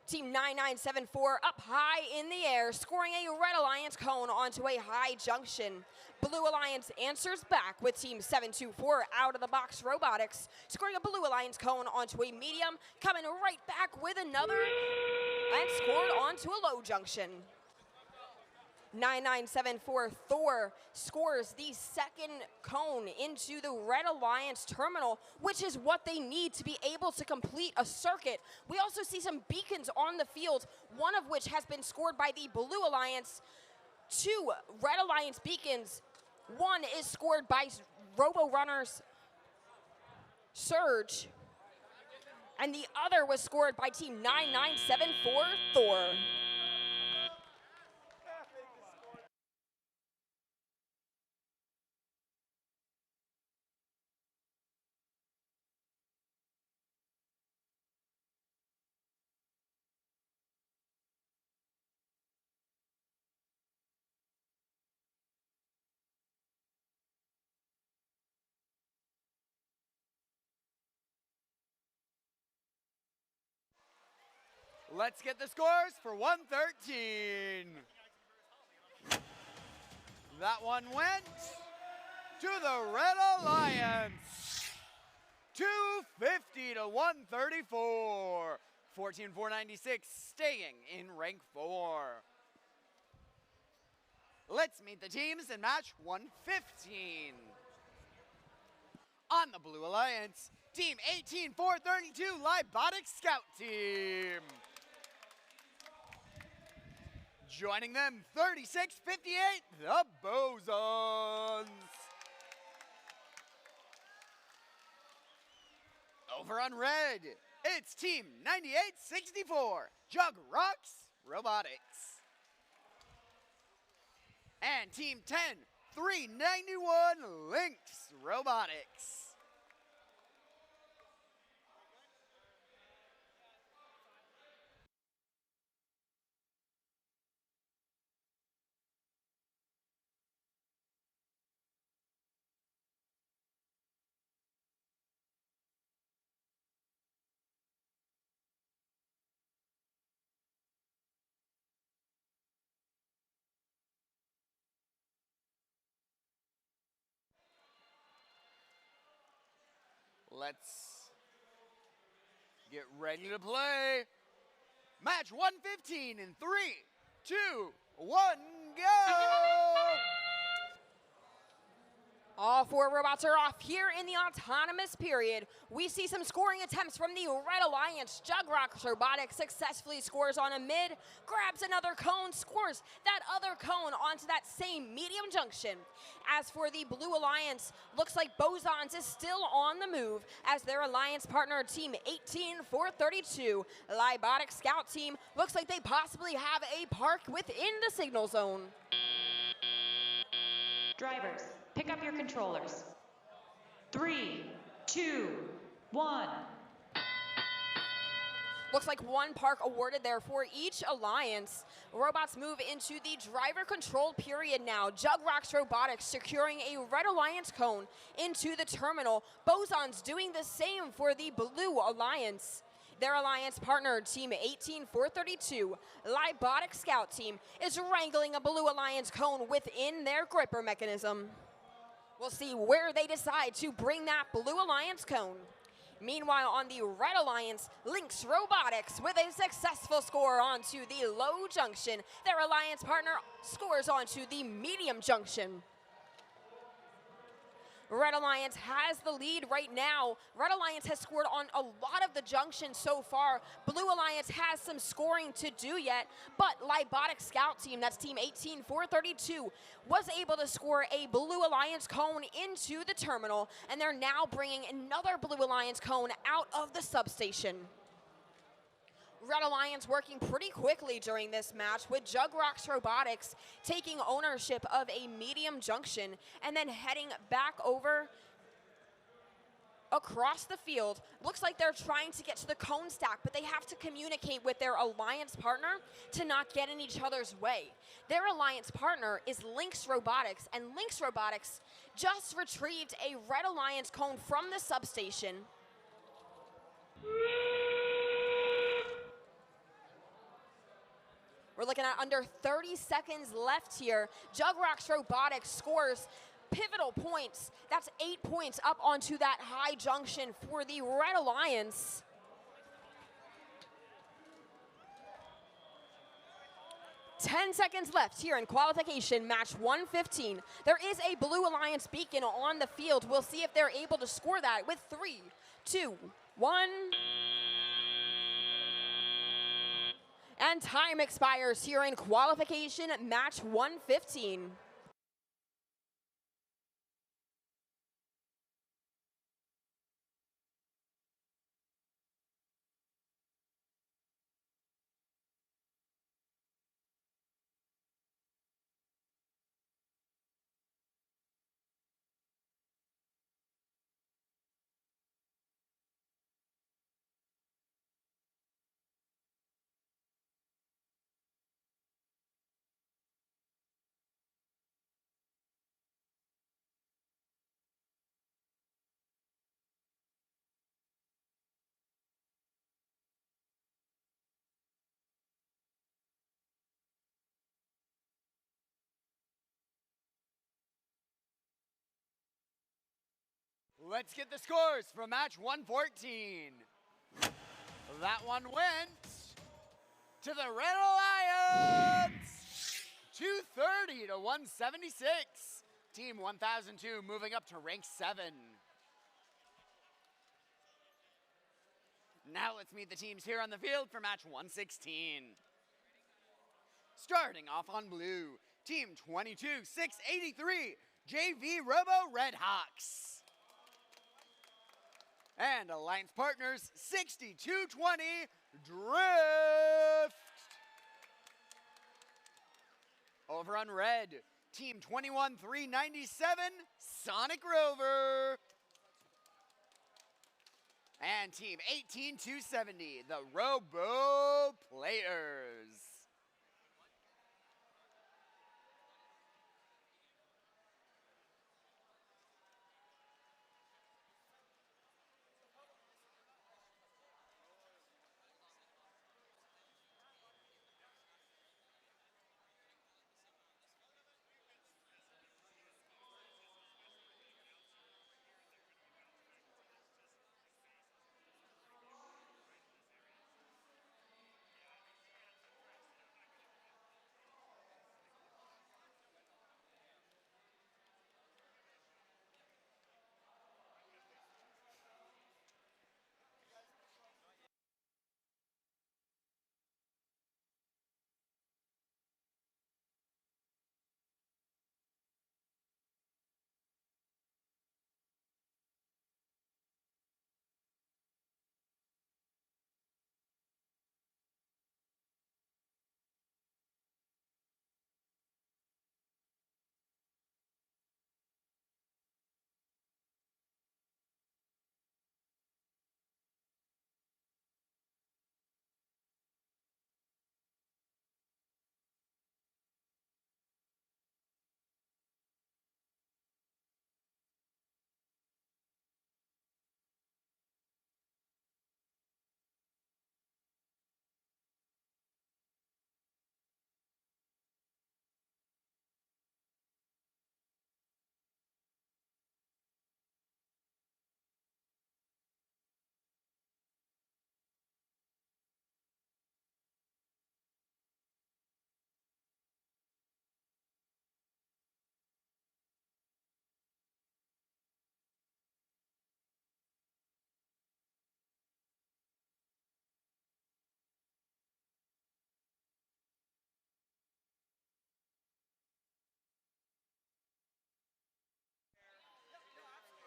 Team 9974 up high in the air, scoring a Red Alliance cone onto a high junction. Blue Alliance answers back with Team 724 out of the box robotics, scoring a Blue Alliance cone onto a medium, coming right back with another, and scored onto a low junction. 9974 Thor scores the second cone into the Red Alliance terminal, which is what they need to be able to complete a circuit. We also see some beacons on the field, one of which has been scored by the Blue Alliance. 2 Red Alliance beacons. 1 is scored by Robo Runners Surge, and the other was scored by Team 9974 Thor. Let's get the scores for 113. That one went to the Red Alliance. 250 to 134. 14496 staying in rank 4. Let's meet the teams in match 115. On the Blue Alliance, Team 18432 Libotic Scout Team. Joining them, 3658, the Bosons. Over on red, it's Team 9864, Jug Rocks Robotics. And Team 10, 391 Lynx Robotics. Let's get ready to play. Match 115 in 3, 2, 1, go! All four robots are off here in the autonomous period. We see some scoring attempts from the Red Alliance. Jugrox Robotics successfully scores on a mid, grabs another cone, scores that other cone onto that same medium junction. As for the Blue Alliance, looks like Bosons is still on the move as their alliance partner, Team 18432, Libotic Scout Team, looks like they possibly have a park within the signal zone. Drivers, pick up your controllers. 3, 2, 1. Looks like one park awarded there for each alliance. Robots move into the driver controlled period now. Jugrox Robotics securing a Red Alliance cone into the terminal. Bosons doing the same for the Blue Alliance. Their alliance partner, Team 18432, Libotic Scout Team, is wrangling a Blue Alliance cone within their gripper mechanism. We'll see where they decide to bring that Blue Alliance cone. Meanwhile, on the Red Alliance, Lynx Robotics with a successful score onto the low junction. Their alliance partner scores onto the medium junction. Red Alliance has the lead right now. Red Alliance has scored on a lot of the junctions so far. Blue Alliance has some scoring to do yet, but Libotic Scout Team, that's Team 18432, was able to score a Blue Alliance cone into the terminal, and they're now bringing another Blue Alliance cone out of the substation. Red Alliance working pretty quickly during this match, with Jugrox Robotics taking ownership of a medium junction and then heading back over across the field. Looks like they're trying to get to the cone stack, but they have to communicate with their alliance partner to not get in each other's way. Their alliance partner is Lynx Robotics, and Lynx Robotics just retrieved a Red Alliance cone from the substation. We're looking at under 30 seconds left here. Jugrox Robotics scores pivotal points. That's 8 points up onto that high junction for the Red Alliance. Ten seconds left here in qualification, match 115. There is a Blue Alliance beacon on the field. We'll see if they're able to score that with 3, 2, 1. And time expires here in qualification, match 115. Let's get the scores from match 114. That one went to the Red Alliance, 230 to 176. Team 1002 moving up to rank 7. Now let's meet the teams here on the field for match 116. Starting off on blue, Team 22683, JV Robo Red Hawks. And alliance partners 6220 Drift. Over on red, Team 21-397, Sonic Rover. And Team 18-270, the Robo Players.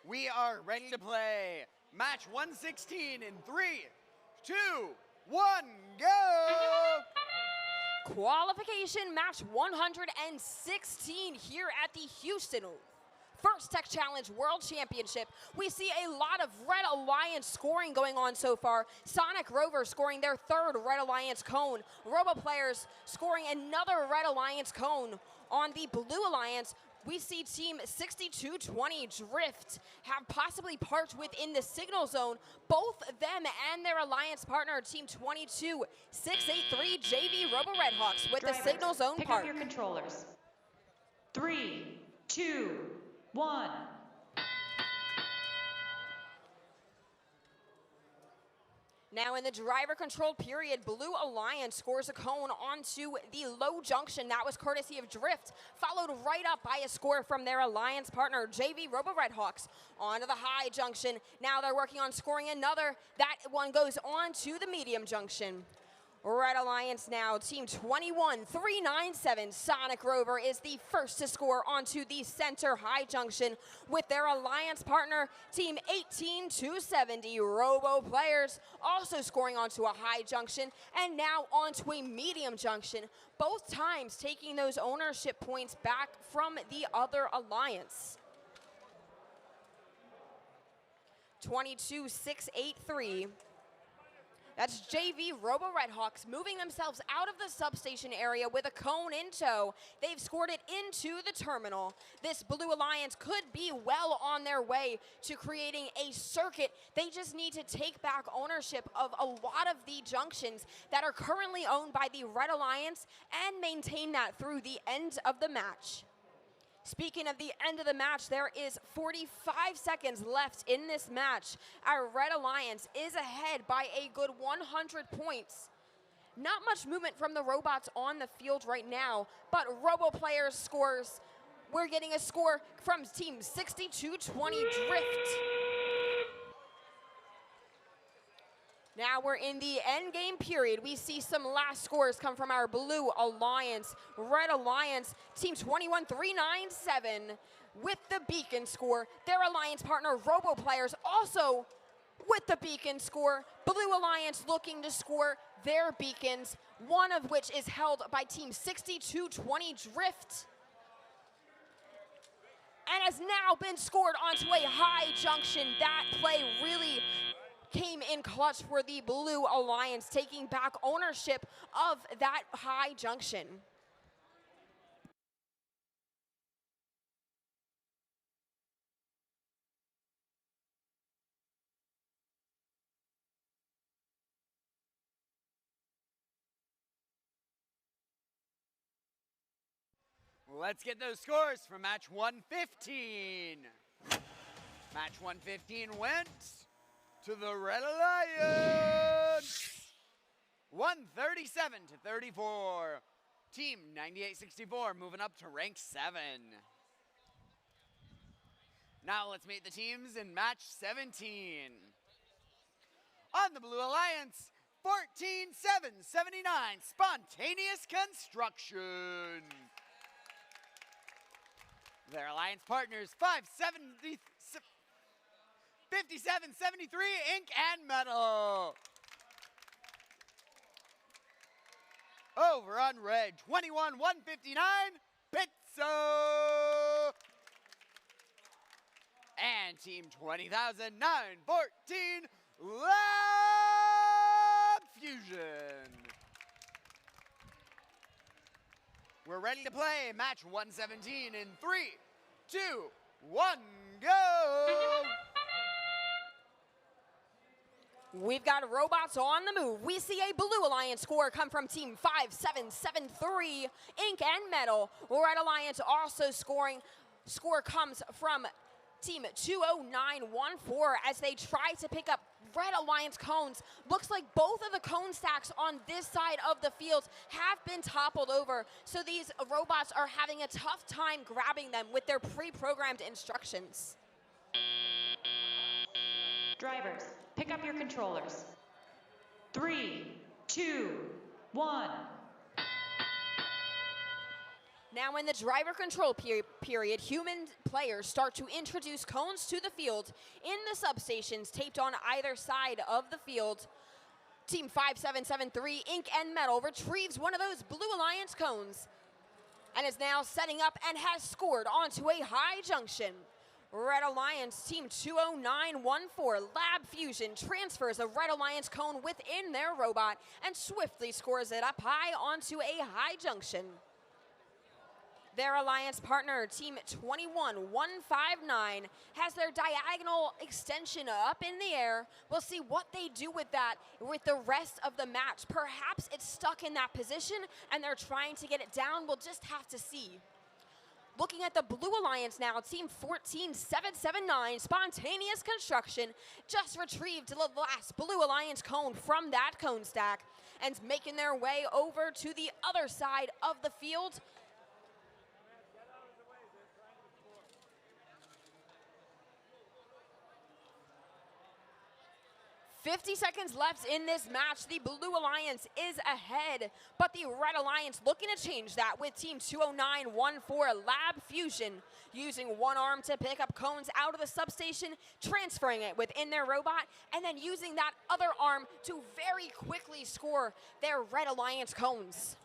We are ready to play match 116 in 3, 2, 1, go! Qualification match 116 here at the Houston First Tech Challenge World Championship. We see a lot of Red Alliance scoring going on so far. Sonic Rover scoring their third Red Alliance cone. Robo Players scoring another Red Alliance cone. On the Blue Alliance, we see Team 6220 Drift have possibly parked within the signal zone. Both them and their alliance partner, Team 22683 JV Robo Redhawks, with Drivers, the signal zone pick park. up your controllers. 3, 2, 1. Now in the driver-controlled period, Blue Alliance scores a cone onto the low junction. That was courtesy of Drift, followed right up by a score from their alliance partner, JV Robo Redhawks, onto the high junction. Now they're working on scoring another. That one goes on to the medium junction. Red Alliance now, Team 21-397, Sonic Rover is the first to score onto the center high junction with their alliance partner, Team 18-270, Robo Players, also scoring onto a high junction and now onto a medium junction, both times taking those ownership points back from the other alliance. 22-683. That's JV Robo Redhawks moving themselves out of the substation area with a cone in tow. They've scored it into the terminal. This Blue Alliance could be well on their way to creating a circuit. They just need to take back ownership of a lot of the junctions that are currently owned by the Red Alliance and maintain that through the end of the match. Speaking of the end of the match, there is 45 seconds left in this match. Our Red Alliance is ahead by a good 100 points. Not much movement from the robots on the field right now, but Robo Players scores. We're getting a score from Team 6220 Drift. Now we're in the end game period. We see some last scores come from our Blue Alliance, Red Alliance, Team 21-397 with the beacon score. Their alliance partner, Robo Players, also with the beacon score. Blue Alliance looking to score their beacons, one of which is held by Team 6220 Drift. and has now been scored onto a high junction. That play really came in clutch for the Blue Alliance, taking back ownership of that high junction. Let's get those scores for match 115. Match 115 went to the Red Alliance. 137 to 34. Team 9864 moving up to rank 7. Now let's meet the teams in match 17. On the Blue Alliance, 14-7-79, Spontaneous Construction. Their alliance partners, 57-73, Ink and Metal. Over on red, 21-159, Pizza. And team 20,914, Lab Fusion. We're ready to play match 117 in 3, 2, 1, go! We've got robots on the move. We see a Blue Alliance score come from Team 5773, Ink and Metal. Red Alliance also scoring. Score comes from Team 20914 as they try to pick up Red Alliance cones. Looks like both of the cone stacks on this side of the field have been toppled over, so these robots are having a tough time grabbing them with their pre-programmed instructions. Drivers, pick up your controllers. 3, 2, 1. Now in the driver control period, human players start to introduce cones to the field in the substations taped on either side of the field. Team 5773, Ink and Metal, retrieves one of those Blue Alliance cones and is now setting up and has scored onto a high junction. Red Alliance, Team 20914, Lab Fusion, transfers a Red Alliance cone within their robot and swiftly scores it up high onto a high junction. Their alliance partner, Team 21159, has their diagonal extension up in the air. We'll see what they do with that with the rest of the match. Perhaps it's stuck in that position and they're trying to get it down. We'll just have to see. Looking at the Blue Alliance now, Team 14779, Spontaneous Construction, just retrieved the last Blue Alliance cone from that cone stack and making their way over to the other side of the field. 50 seconds left in this match. The Blue Alliance is ahead, but the Red Alliance looking to change that with Team 20914, Lab Fusion, using one arm to pick up cones out of the substation, transferring it within their robot, and then using that other arm to very quickly score their Red Alliance cones.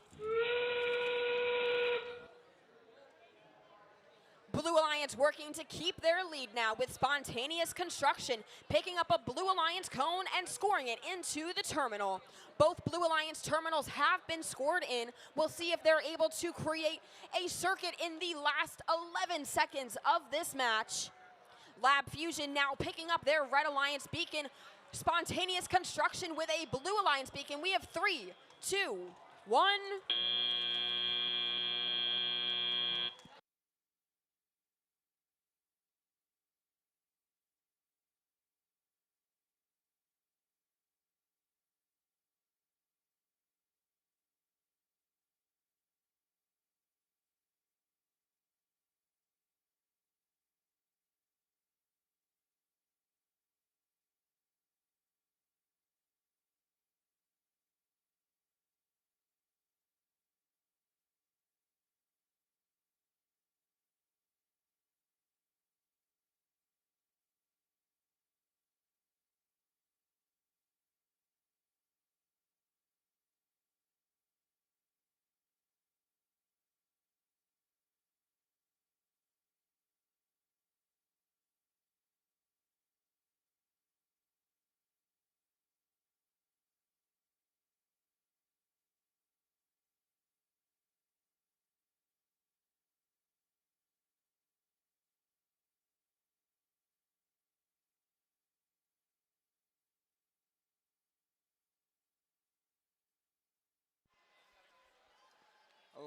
Blue Alliance working to keep their lead now with Spontaneous Construction, picking up a Blue Alliance cone and scoring it into the terminal. Both Blue Alliance terminals have been scored in. We'll see if they're able to create a circuit in the last 11 seconds of this match. Lab Fusion now picking up their Red Alliance beacon. Spontaneous Construction with a Blue Alliance beacon. We have 3, 2, 1.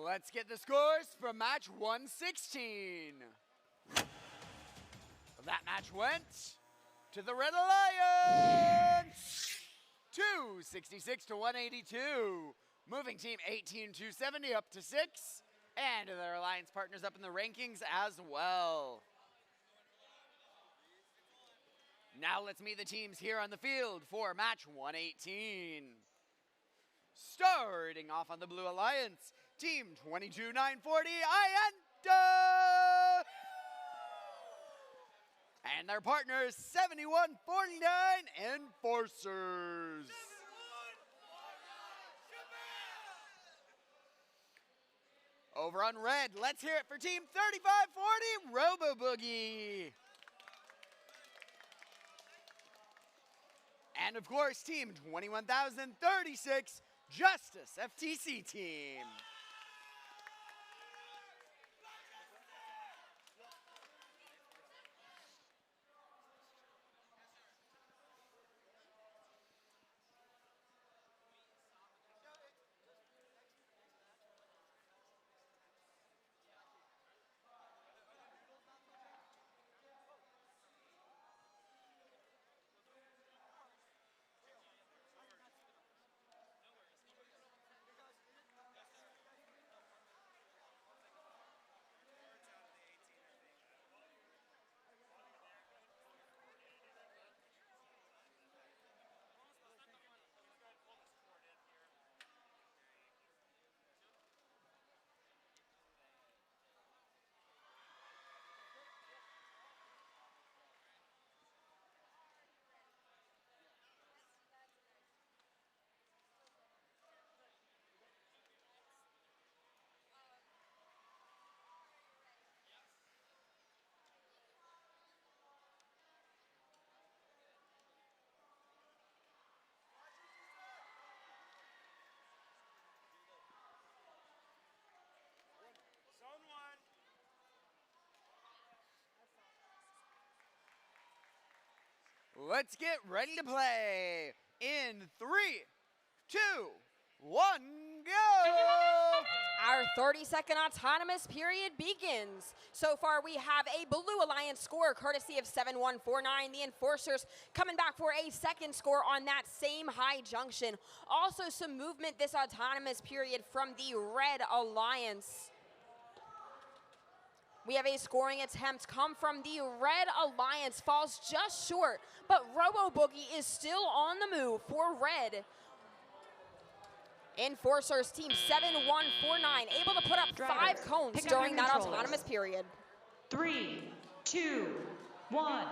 Let's get the scores from match 116. That match went to the Red Alliance, 266 to 182. Moving team 18-270 up to 6, and their alliance partners up in the rankings as well. Now let's meet the teams here on the field for match 118. Starting off on the Blue Alliance, team 22-940, Ienta! And their partners, 71-49, Enforcers. Over on red, let's hear it for team 3540, Robo Boogie. And of course, team 21,036, Justice FTC team. Let's get ready to play in 3, 2, 1, go! Our 30-second autonomous period begins. So far, we have a Blue Alliance score courtesy of 7149. The Enforcers coming back for a second score on that same high junction. Also some movement this autonomous period from the Red Alliance. We have a scoring attempt come from the Red Alliance, falls just short, but Robo Boogie is still on the move for Red. Enforcers team 7149 able to put up Drivers, 5 cones pick up during your that controllers. autonomous period. 3, 2, 1.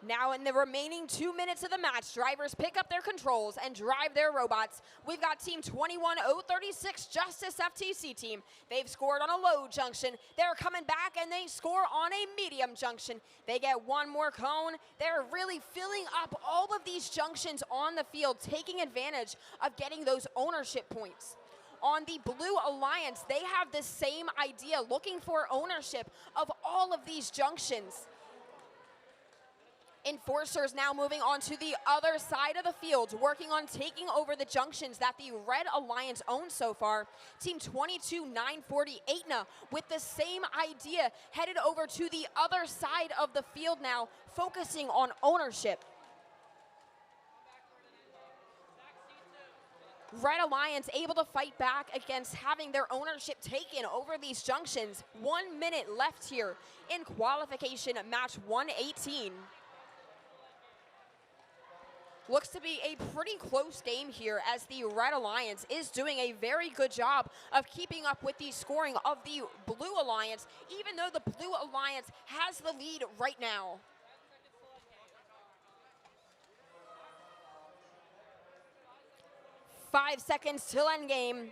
Now in the remaining 2 minutes of the match, drivers pick up their controls and drive their robots. We've got team 21036 Justice FTC team. They've scored on a low junction. They're coming back and they score on a medium junction. They get one more cone. They're really filling up all of these junctions on the field, taking advantage of getting those ownership points. On the Blue Alliance, they have the same idea, looking for ownership of all of these junctions. Enforcers now moving on to the other side of the field, working on taking over the junctions that the Red Alliance owns so far. Team 22940 Aetna with the same idea, headed over to the other side of the field now, focusing on ownership. Red Alliance able to fight back against having their ownership taken over these junctions. 1 minute left here in qualification match 118. Looks to be a pretty close game here as the Red Alliance is doing a very good job of keeping up with the scoring of the Blue Alliance, even though the Blue Alliance has the lead right now. Five seconds till end game.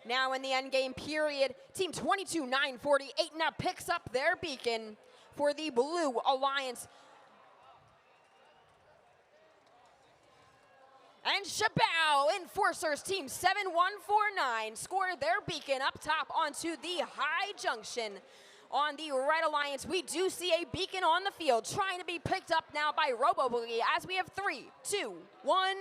Now in the endgame period, team 22940 Aetna picks up their beacon for the Blue Alliance. And Shabao Enforcers team 7149 score their beacon up top onto the high junction. On the Red Alliance, we do see a beacon on the field trying to be picked up now by Robo Boogie as we have 3, 2, 1.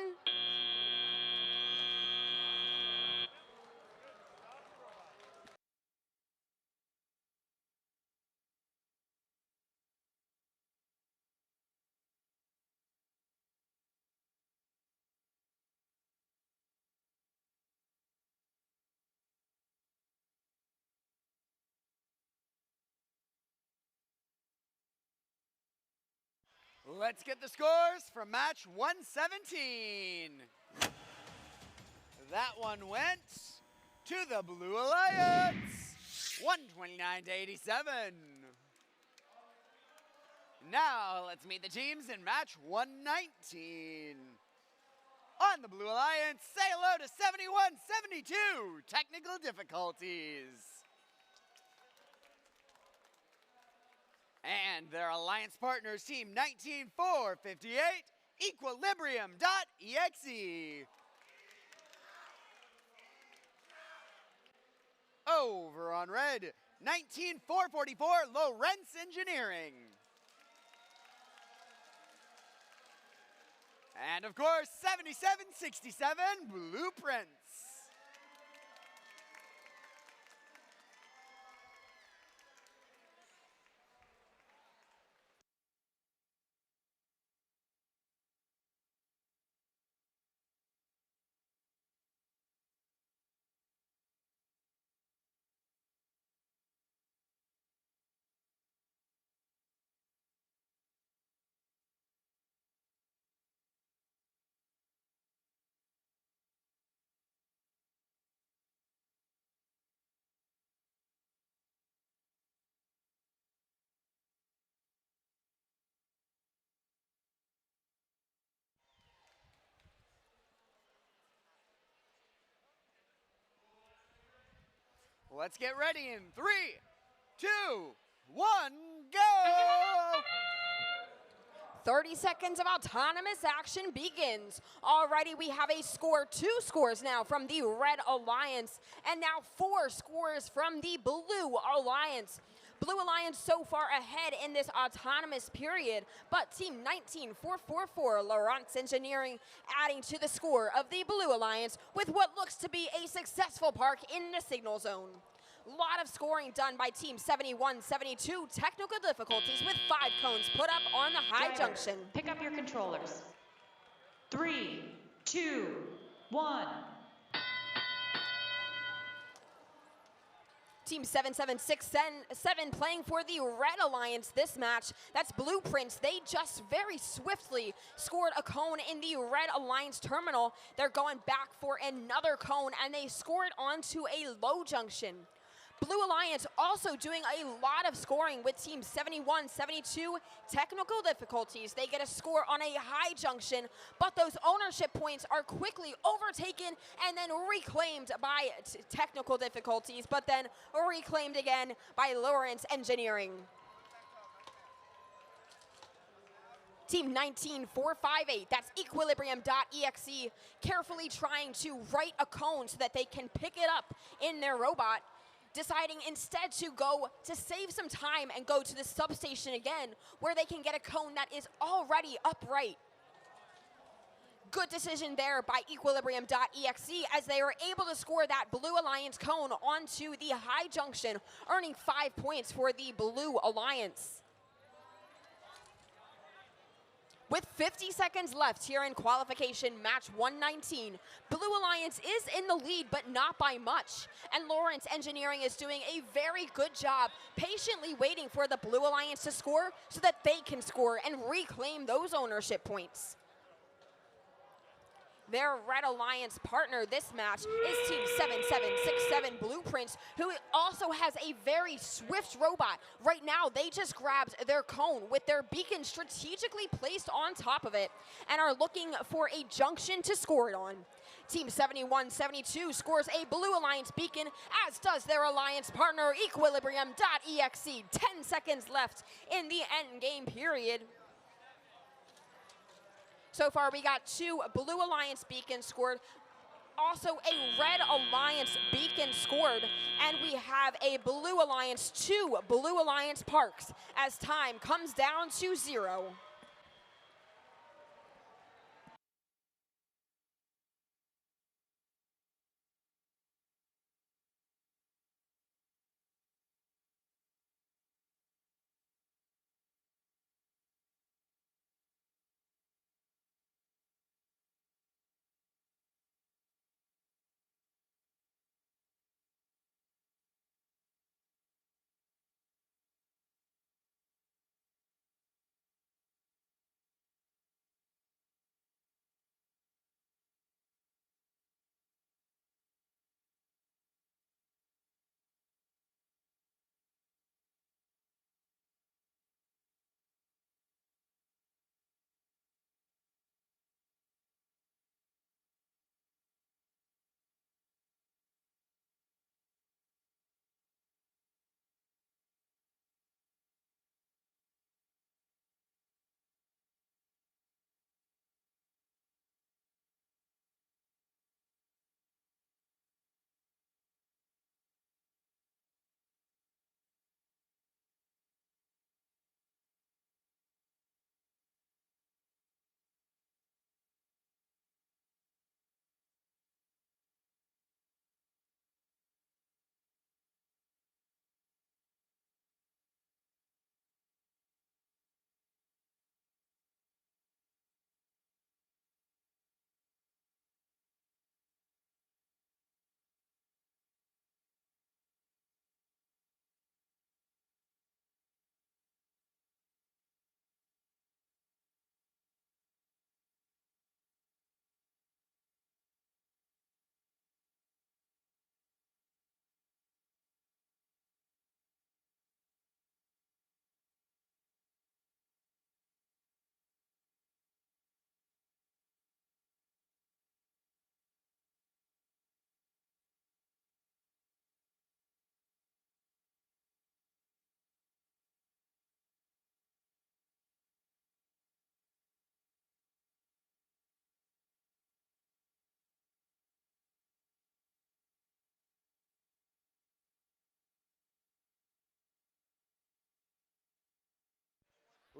Let's get the scores from match 117. That one went to the Blue Alliance, 129 to 87. Now let's meet the teams in match 119. On the Blue Alliance, say hello to 71-72, technical difficulties. And their alliance partners, team 19458, Equilibrium.exe. Over on red, 19444, Lawrence Engineering. And of course, 7767, Blueprints. Let's get ready in 3, 2, 1, go! 30 seconds of autonomous action begins. Already we have a score, 2 scores now from the Red Alliance, and now 4 scores from the Blue Alliance. Blue Alliance so far ahead in this autonomous period, but Team 19444, Lawrence Engineering, adding to the score of the Blue Alliance with what looks to be a successful park in the signal zone. Lot of scoring done by Team 71-72, technical difficulties with 5 cones put up on the high Driver, junction. Pick up your controllers. 3, 2, 1. Team 7767 playing for the Red Alliance this match. That's Blueprints. They just very swiftly scored a cone in the Red Alliance terminal. They're going back for another cone, and they scored onto a low junction. Blue Alliance also doing a lot of scoring with Team 71-72, technical difficulties. They get a score on a high junction, but those ownership points are quickly overtaken and then reclaimed by technical difficulties, but then reclaimed again by Lawrence Engineering. Team 19458, that's Equilibrium.exe, carefully trying to right a cone so that they can pick it up in their robot, deciding instead to go to save some time and go to the substation again, where they can get a cone that is already upright. Good decision there by Equilibrium.exe as they were able to score that Blue Alliance cone onto the high junction, earning 5 points for the Blue Alliance. With 50 seconds left here in qualification match 119, Blue Alliance is in the lead, but not by much. And Lawrence Engineering is doing a very good job patiently waiting for the Blue Alliance to score so that they can score and reclaim those ownership points. Their Red Alliance partner this match is Team 7767 Blueprints, who also has a very swift robot. Right now, they just grabbed their cone with their beacon strategically placed on top of it and are looking for a junction to score it on. Team 71-72 scores a Blue Alliance beacon, as does their alliance partner Equilibrium.exe. 10 seconds left in the end game period. So far, we got 2 Blue Alliance beacons scored. also a Red Alliance beacon scored, and we have a Blue Alliance, 2 Blue Alliance parks, as time comes down to 0.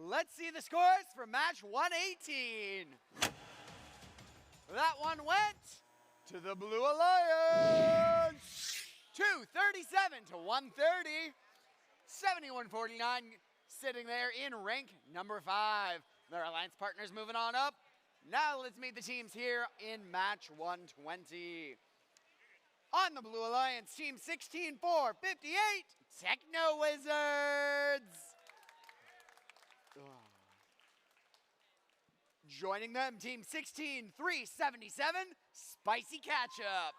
Let's see the scores for match 118. That one went to the Blue Alliance. 237 to 130. 71-49 sitting there in rank number 5. Their alliance partners moving on up. Now let's meet the teams here in match 120. On the Blue Alliance, team 16-4-58, Techno Wizards. Joining them, team 16-3-77, Spicy Ketchup.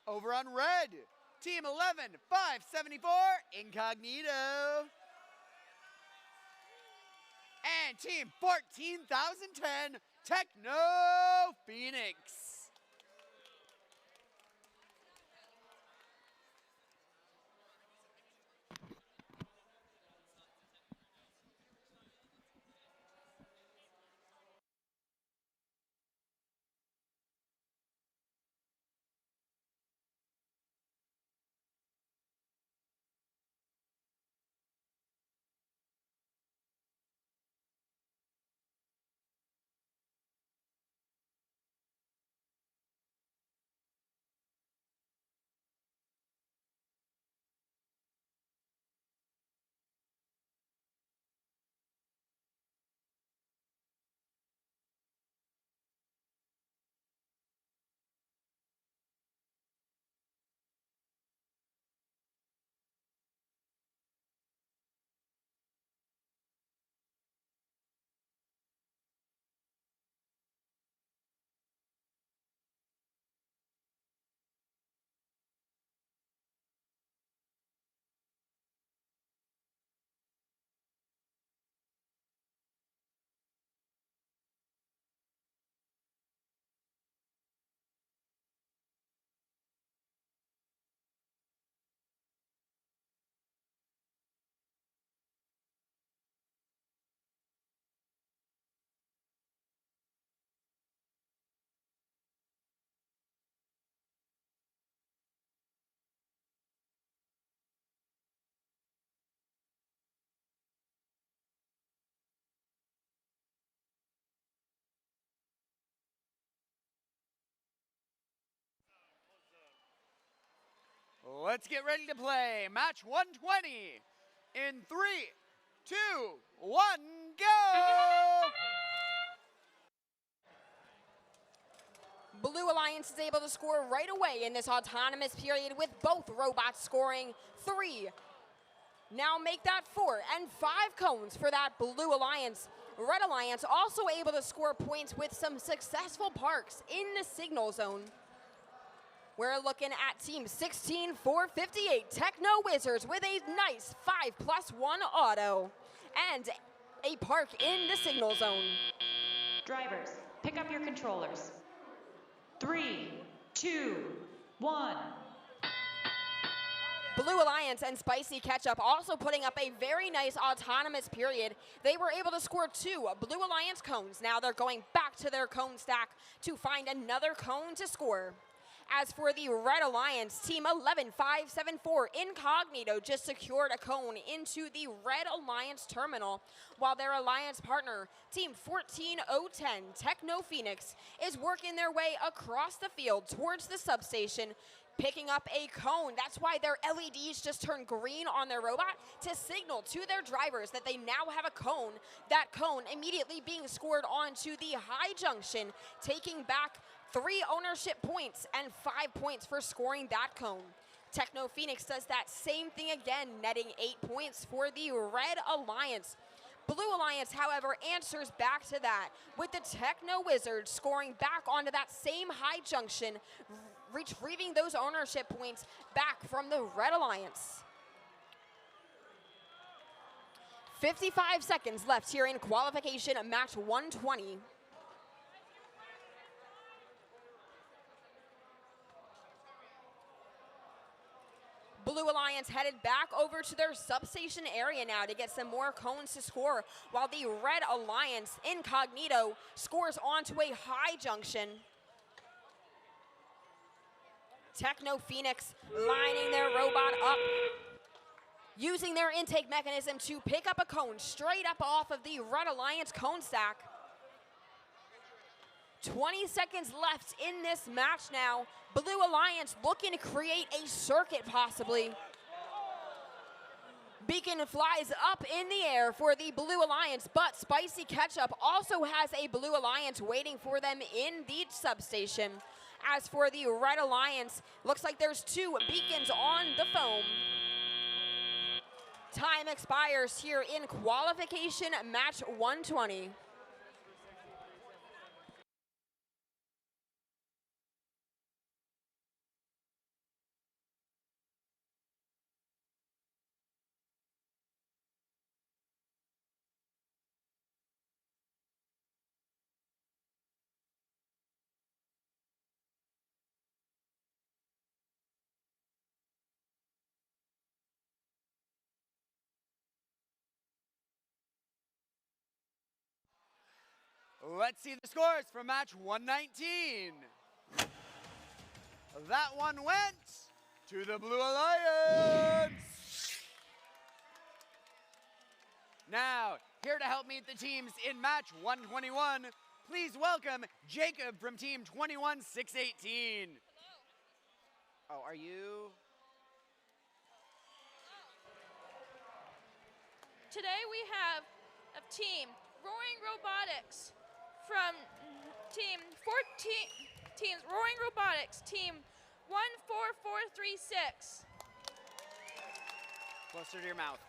Over on red, team 11-5-74, Incognito. And team 14,010, Techno Phoenix. let's get ready to play match 120 in 3, 2, 1, go! Blue Alliance is able to score right away in this autonomous period with both robots scoring 3. Now make that 4 and 5 cones for that Blue Alliance. Red Alliance also able to score points with some successful parks in the signal zone. We're looking at team 16458 Techno Wizards with a nice 5+1 auto and a park in the signal zone. Drivers, pick up your controllers. 3, 2, 1. Blue Alliance and Spicy Ketchup also putting up a very nice autonomous period. They were able to score 2 Blue Alliance cones. Now they're going back to their cone stack to find another cone to score. As for the Red Alliance, Team 11574 Incognito just secured a cone into the Red Alliance terminal, while their alliance partner, Team 14010 Techno Phoenix, is working their way across the field towards the substation, picking up a cone. That's why their LEDs just turn green on their robot to signal to their drivers that they now have a cone. That cone immediately being scored onto the high junction, taking back 3 ownership points and 5 points for scoring that cone. Techno Phoenix does that same thing again, netting 8 points for the Red Alliance. Blue Alliance, however, answers back to that with the Techno Wizards scoring back onto that same high junction, retrieving those ownership points back from the Red Alliance. 55 seconds left here in qualification match 120. Blue Alliance headed back over to their substation area now to get some more cones to score, while the Red Alliance Incognito scores onto a high junction. Techno Phoenix lining their robot up, using their intake mechanism to pick up a cone straight up off of the Red Alliance cone stack. 20 seconds left in this match now. Blue Alliance looking to create a circuit possibly. Beacon flies up in the air for the Blue Alliance, but Spicy Ketchup also has a Blue Alliance waiting for them in the substation. As for the Red Alliance, looks like there's 2 beacons on the foam. Time expires here in qualification match 120. Let's see the scores for match 119. That one went to the Blue Alliance. Now, here to help meet the teams in match 121, please welcome Jacob from team 21618. Oh, are you? Today we have a team, Roaring Robotics, from teams Roaring Robotics, team 14436. Closer to your mouth.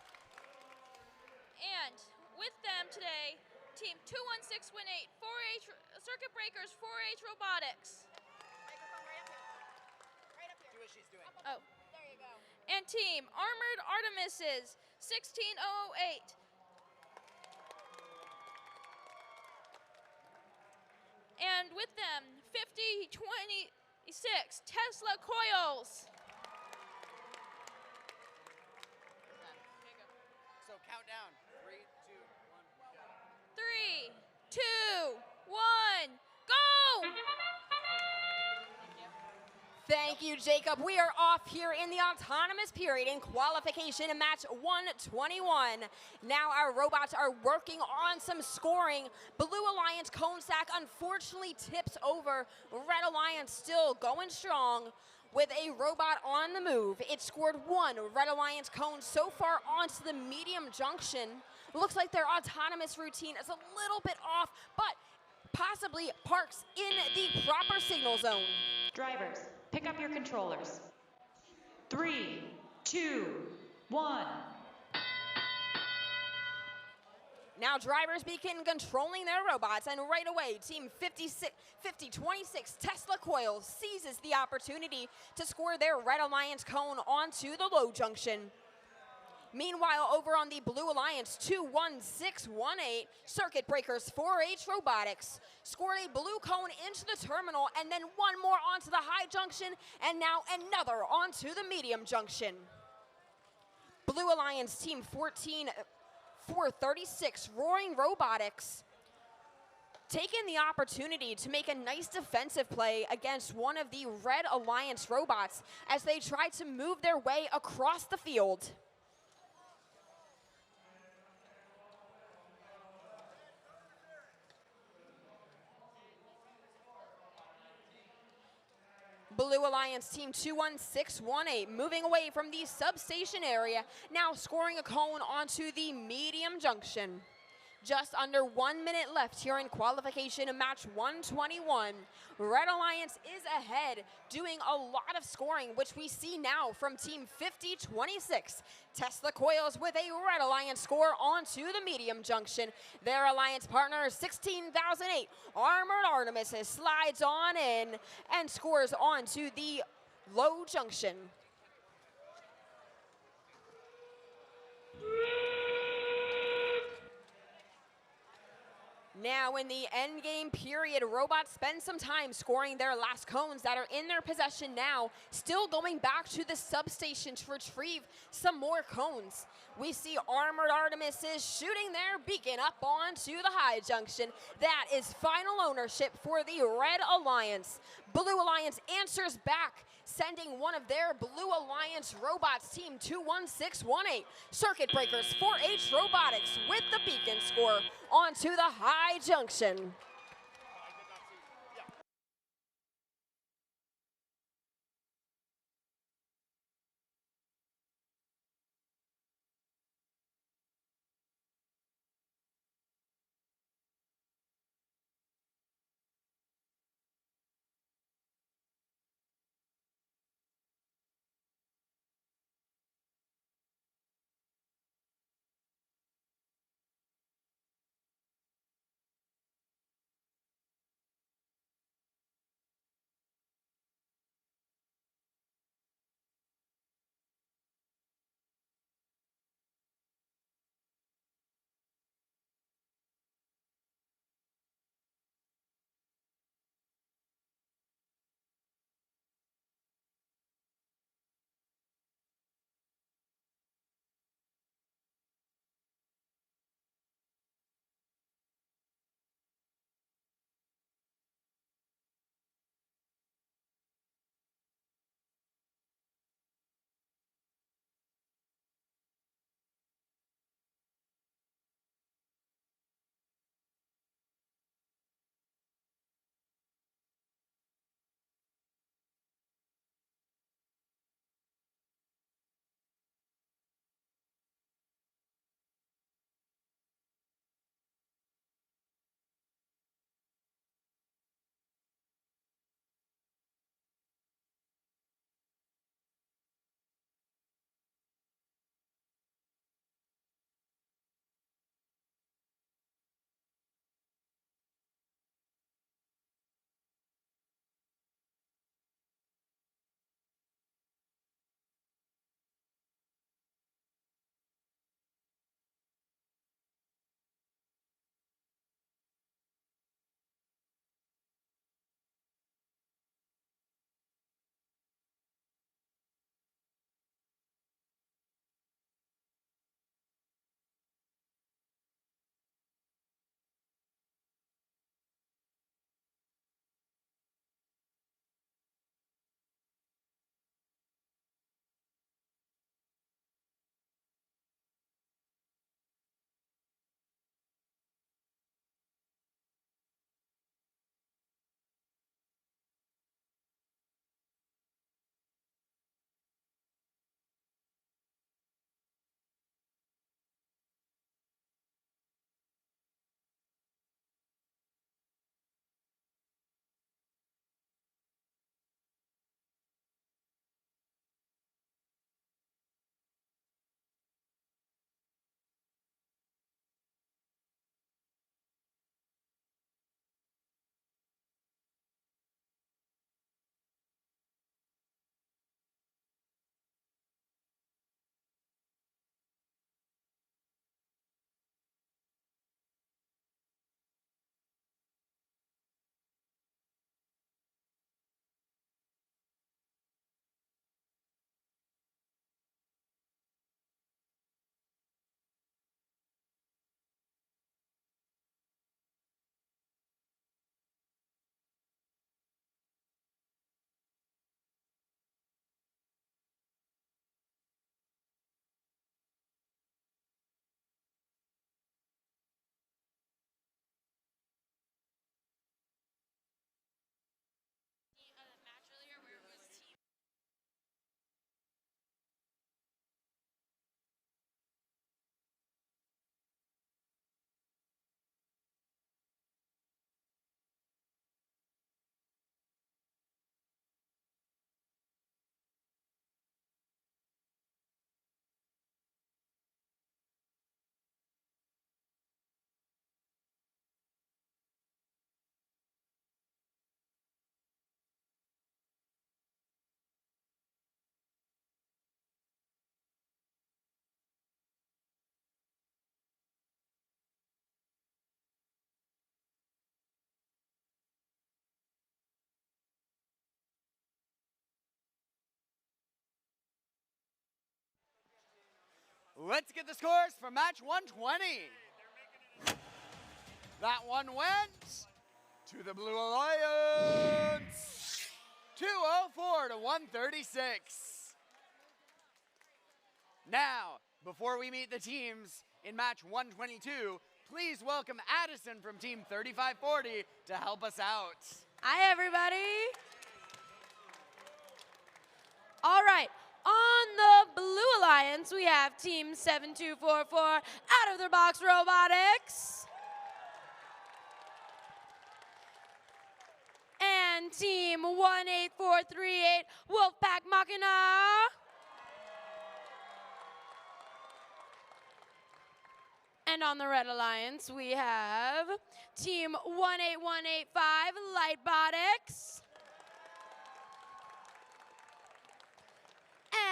And with them today, team 21618, 4H Circuit Breakers, 4H Robotics. Microphone right up here. Right up here. Do what she's doing. Oh. There you go. And team Armored Artemises, 16008. And with them, 5026 Tesla Coils. So count down. 3, 2, 1, go. 3, 2, 1, go! Thank you, Jacob. We are off here in the autonomous period in qualification in match 121. Now our robots are working on some scoring. Blue Alliance cone stack unfortunately tips over. Red Alliance still going strong. with a robot on the move. It scored 1 Red Alliance cone so far onto the medium junction. Looks like their autonomous routine is a little bit off, but possibly parks in the proper signal zone. Drivers, pick up your controllers. 3, 2, 1. Now drivers begin controlling their robots, and right away, Team 5026 Tesla Coils seizes the opportunity to score their Red Alliance cone onto the low junction. Meanwhile, over on the Blue Alliance 21618, Circuit Breakers 4H Robotics scored a blue cone into the terminal, and then one more onto the high junction, and now another onto the medium junction. Blue Alliance Team 436 Roaring Robotics taking the opportunity to make a nice defensive play against one of the Red Alliance robots as they try to move their way across the field. Blue Alliance Team 21618 moving away from the substation area, now scoring a cone onto the medium junction. Just under 1 minute left here in qualification of match 121. Red Alliance is ahead, doing a lot of scoring, which we see now from Team 5026. Tesla Coils with a Red Alliance score onto the medium junction. Their alliance partner, 16,008, Armored Artemis, slides on in and scores onto the low junction. Now in the endgame period, robots spend some time scoring their last cones that are in their possession now, still going back to the substation to retrieve some more cones. We see Armored Artemis is shooting their beacon up onto the high junction. That is final ownership for the Red Alliance. Blue Alliance answers back, sending one of their Blue Alliance robots, Team 21618, Circuit Breakers 4H Robotics, with the beacon score onto the high junction. Let's get the scores for match 120. That one went to the Blue Alliance. 204 to 136. Now, before we meet the teams in match 122, please welcome Addison from Team 3540 to help us out. Hi, everybody. All right. On the Blue Alliance, we have Team 7244 out of their box robotics. And Team 18438 Wolfpack Machina. And on the Red Alliance, we have Team 18185 Lightbotics.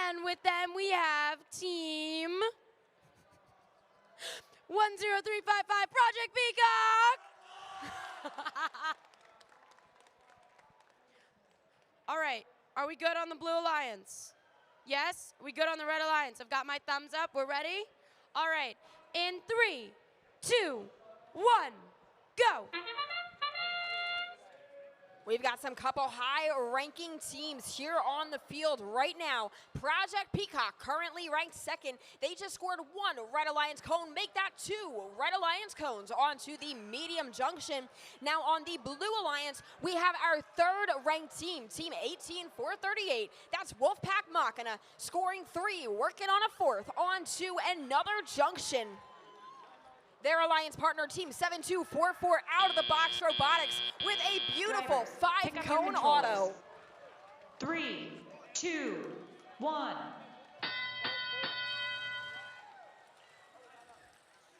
And with them, we have Team 10355 Project Peacock. All right, are we good on the Blue Alliance? Yes? We good on the Red Alliance? I've got my thumbs up. We're ready? All right, in 3, 2, 1, go. We've got some couple high-ranking teams here on the field right now. Project Peacock currently ranked second. They just scored 1 Red Alliance cone. Make that 2 Red Alliance cones onto the medium junction. Now on the Blue Alliance, we have our third-ranked team, Team 18438. That's Wolfpack Machina scoring 3, working on a 4th onto another junction. Their alliance partner, Team 7244, out of the box robotics with a beautiful Drivers, pick up your 5-cone controls. auto. 3, 2, 1.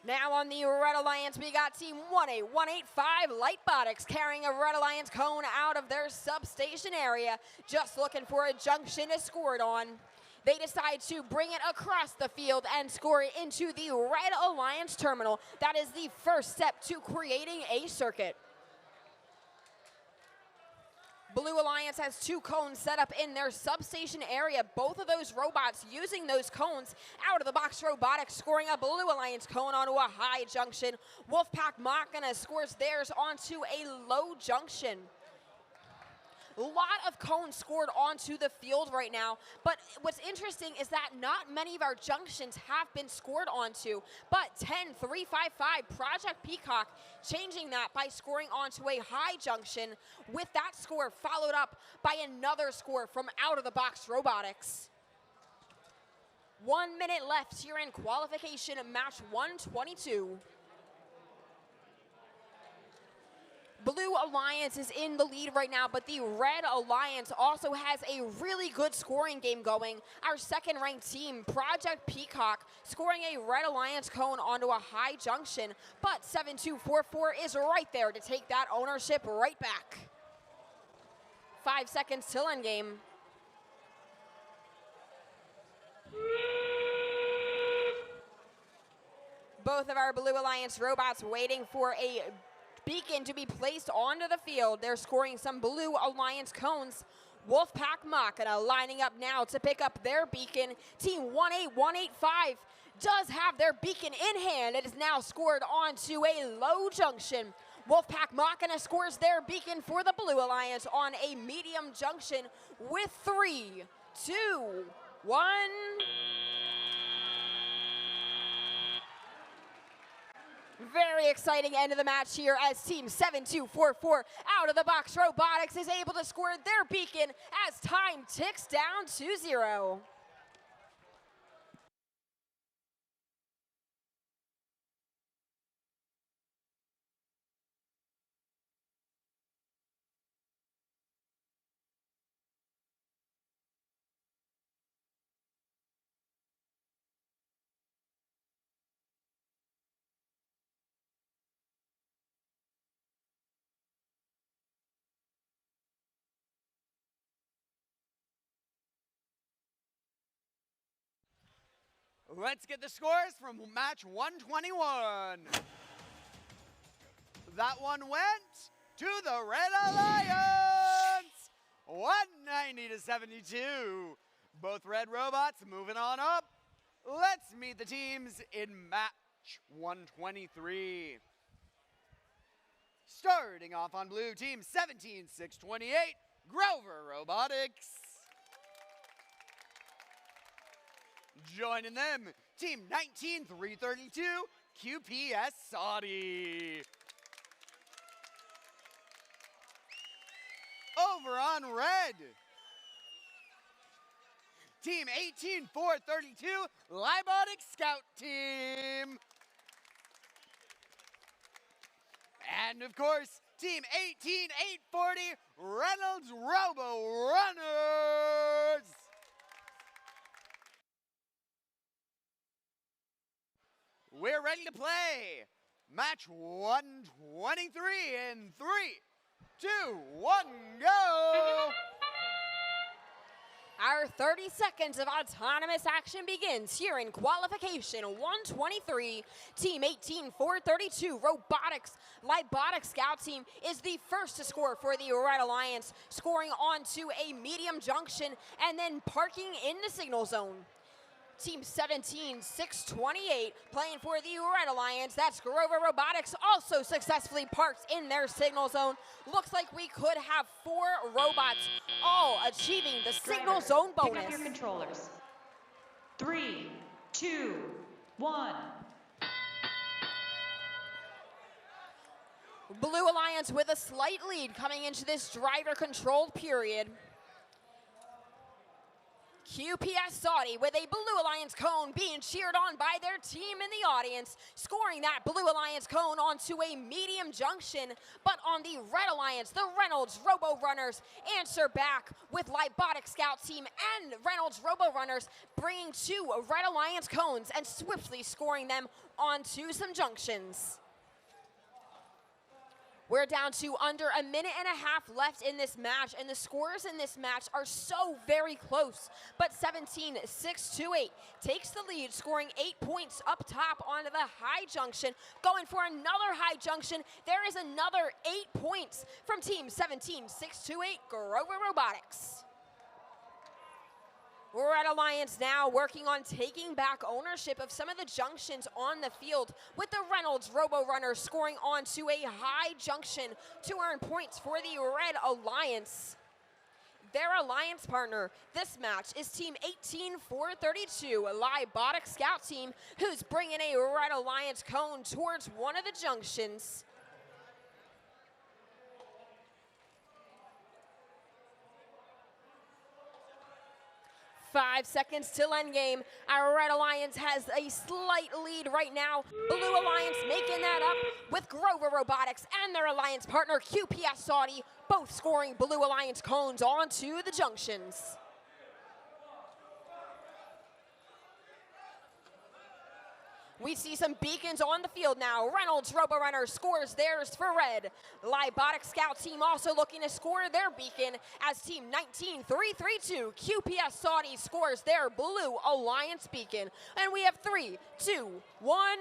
Now on the Red Alliance, we got Team 18185 Lightbotics carrying a Red Alliance cone out of their substation area, just looking for a junction to score it on. They decide to bring it across the field and score it into the Red Alliance terminal. That is the first step to creating a circuit. Blue Alliance has 2 cones set up in their substation area. Both of those robots using those cones out of the box robotics, scoring a Blue Alliance cone onto a high junction. Wolfpack Machina scores theirs onto a low junction. A lot of cones scored onto the field right now, but what's interesting is that not many of our junctions have been scored onto, but 10-3-5-5 Project Peacock changing that by scoring onto a high junction, with that score followed up by another score from out of the box robotics. 1 minute left here in qualification of match 122. Blue Alliance is in the lead right now, but the Red Alliance also has a really good scoring game going. Our second-ranked team, Project Peacock, scoring a Red Alliance cone onto a high junction, but 7244 is right there to take that ownership right back. 5 seconds till end game. Both of our Blue Alliance robots waiting for a beacon to be placed onto the field. They're scoring some Blue Alliance cones. Wolfpack Machina lining up now to pick up their beacon. Team 18185 does have their beacon in hand. It is now scored onto a low junction. Wolfpack Machina scores their beacon for the Blue Alliance on a medium junction with 3, 2, 1. Very exciting end of the match here as Team 7244 out of the box robotics is able to score their beacon as time ticks down to 0. Let's get the scores from match 121. That one went to the Red Alliance, 190 to 72. Both red robots moving on up. let's meet the teams in match 123. Starting off on blue, team 17-628, Grover Robotics. Joining them, team 19-332, QPS Saudi. Over on red, team 18-432, Libotic Scout Team. And of course, team 18-840, Reynolds Robo Runners. We're ready to play match 123 in 3, 2, 1, go! Our 30 seconds of autonomous action begins here in qualification 123. Team 18-432 Robotics Libotic Scout Team is the first to score for the Red Alliance, scoring onto a medium junction and then parking in the signal zone. Team 17-628 playing for the Red Alliance. That's Grover Robotics, also successfully parked in their signal zone. Looks like we could have 4 robots all achieving the signal zone bonus. Pick up your controllers. 3, 2, 1. Blue Alliance with a slight lead coming into this driver-controlled period. QPS Saudi with a Blue Alliance cone being cheered on by their team in the audience, scoring that Blue Alliance cone onto a medium junction. But on the Red Alliance, the Reynolds Robo Runners answer back with Libotic Scout Team and Reynolds Robo Runners bringing 2 Red Alliance cones and swiftly scoring them onto some junctions. We're down to under a minute and a half left in this match, and the scores in this match are so very close. But 17-628 takes the lead, scoring 8 points up top onto the high junction. Going for another high junction, there is another 8 points from team 17-628 Grover Robotics. Red Alliance now working on taking back ownership of some of the junctions on the field, with the Reynolds Robo Runner scoring onto a high junction to earn points for the Red Alliance. Their alliance partner this match is team 18-432, a Libotic Scout Team, who's bringing a Red Alliance cone towards one of the junctions. 5 seconds till endgame. Our Red Alliance has a slight lead right now. Blue Alliance making that up with Grover Robotics and their alliance partner QPS Saudi, both scoring Blue Alliance cones onto the junctions. We see some beacons on the field now. Reynolds Robo Runner scores theirs for red. Libotic Scout Team also looking to score their beacon as team 19-332 QPS Saudi scores their Blue Alliance beacon. And we have 3, 2, 1.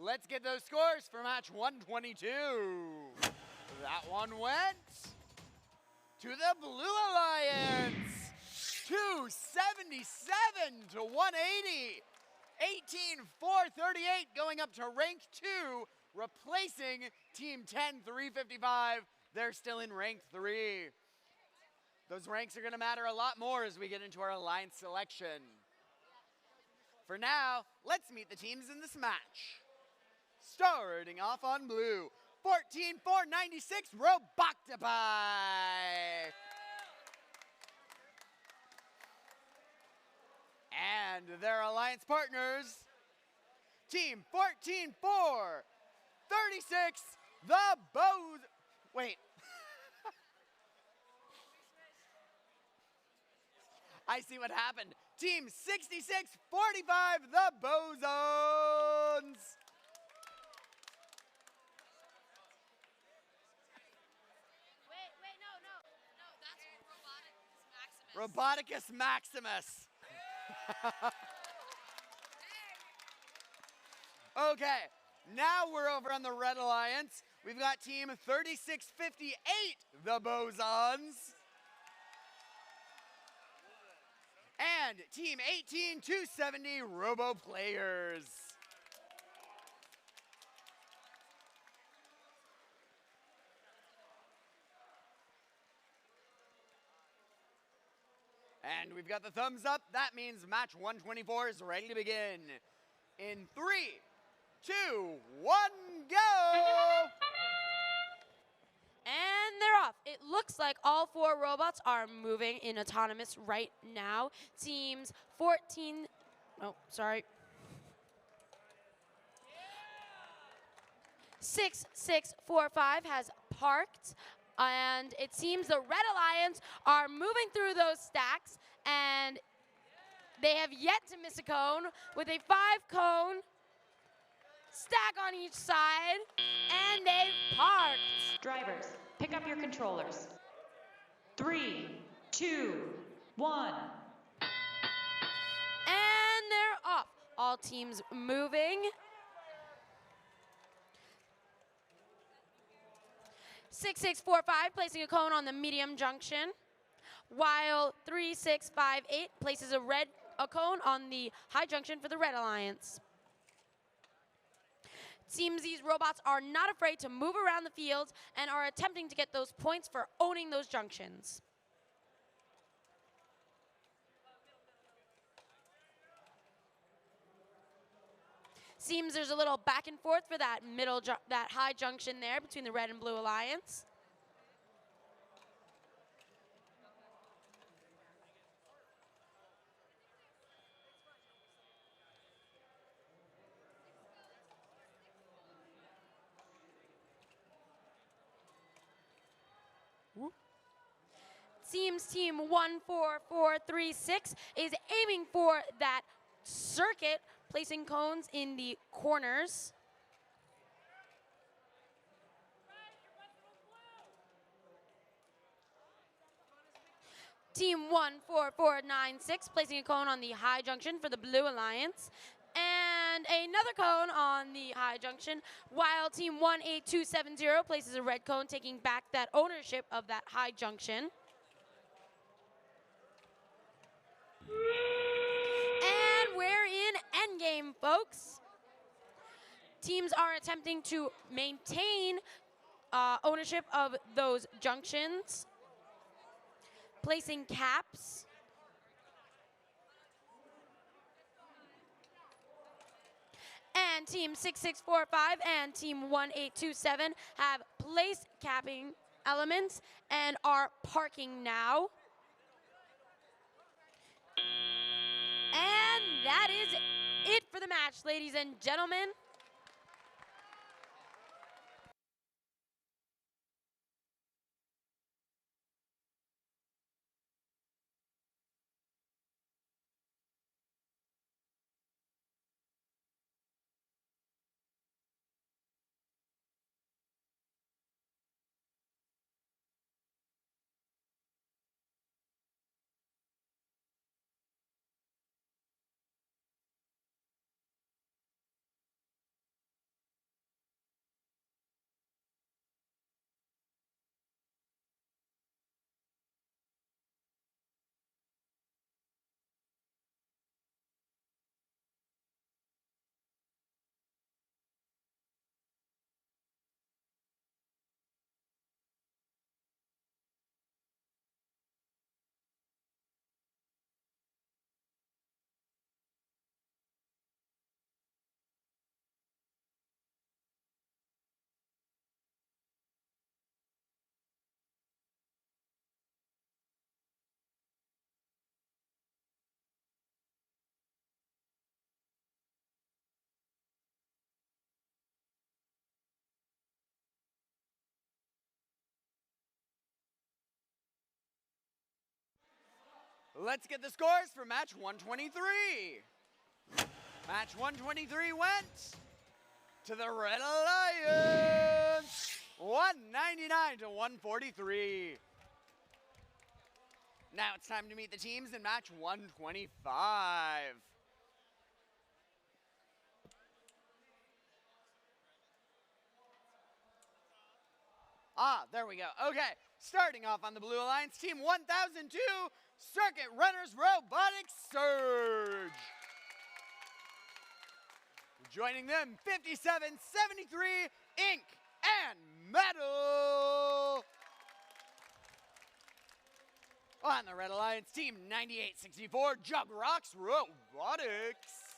let's get those scores for match 122. That one went to the Blue Alliance. 277 to 180. 18-438 going up to rank 2, replacing Team 10 355. They're still in rank 3. Those ranks are going to matter a lot more as we get into our alliance selection. For now, let's meet the teams in this match. Starting off on blue, 14-496 Roboctopi. And their alliance partners, Team 14-436, the Bows. Wait. I see what happened. Team 66-45, the Bozones. Wait, no, that's Roboticus Maximus. Roboticus Maximus. Okay, now we're over on the Red Alliance. We've got Team 3658, the Bosons. And Team 18270, Robo Players. And we've got the thumbs up. That means match 124 is ready to begin. In 3, 2, 1, go! And they're off. It looks like all 4 robots are moving in autonomous right now. Teams 14, oh, sorry. 6645 has parked, and it seems the Red Alliance are moving through those stacks, and they have yet to miss a cone with a 5-cone stack on each side, and they've parked. Drivers, pick up your controllers. 3, 2, 1. And they're off. All teams moving. 6645 placing a cone on the medium junction, while 3658 places a cone on the high junction for the Red Alliance. Seems these robots are not afraid to move around the field and are attempting to get those points for owning those junctions. Seems there's a little back and forth for that that high junction there between the Red and Blue Alliance. Seems team 14436 is aiming for that circuit, placing cones in the corners. Team 14496 placing a cone on the high junction for the Blue Alliance. And another cone on the high junction, while team 18270 places a red cone, taking back that ownership of that high junction. And we're in endgame, folks. Teams are attempting to maintain ownership of those junctions, placing caps. And team 6645 and team 1827 have placed capping elements and are parking now. And that is it for the match, ladies and gentlemen. Let's get the scores for match 123. Match 123 went to the Red Alliance, 199 to 143. Now it's time to meet the teams in match 125. There we go. Okay, starting off on the Blue Alliance, Team 1002, Circuit Runners Robotic Surge. Joining them, 5773, Ink and Metal. On the Red Alliance, Team 9864, Jug Rocks Robotics.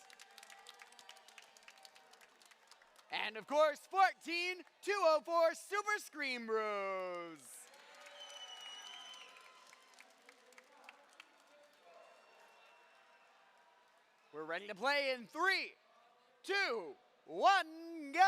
And of course, 14204, Super Scream Bros. We're ready to play in 3, 2, 1, go!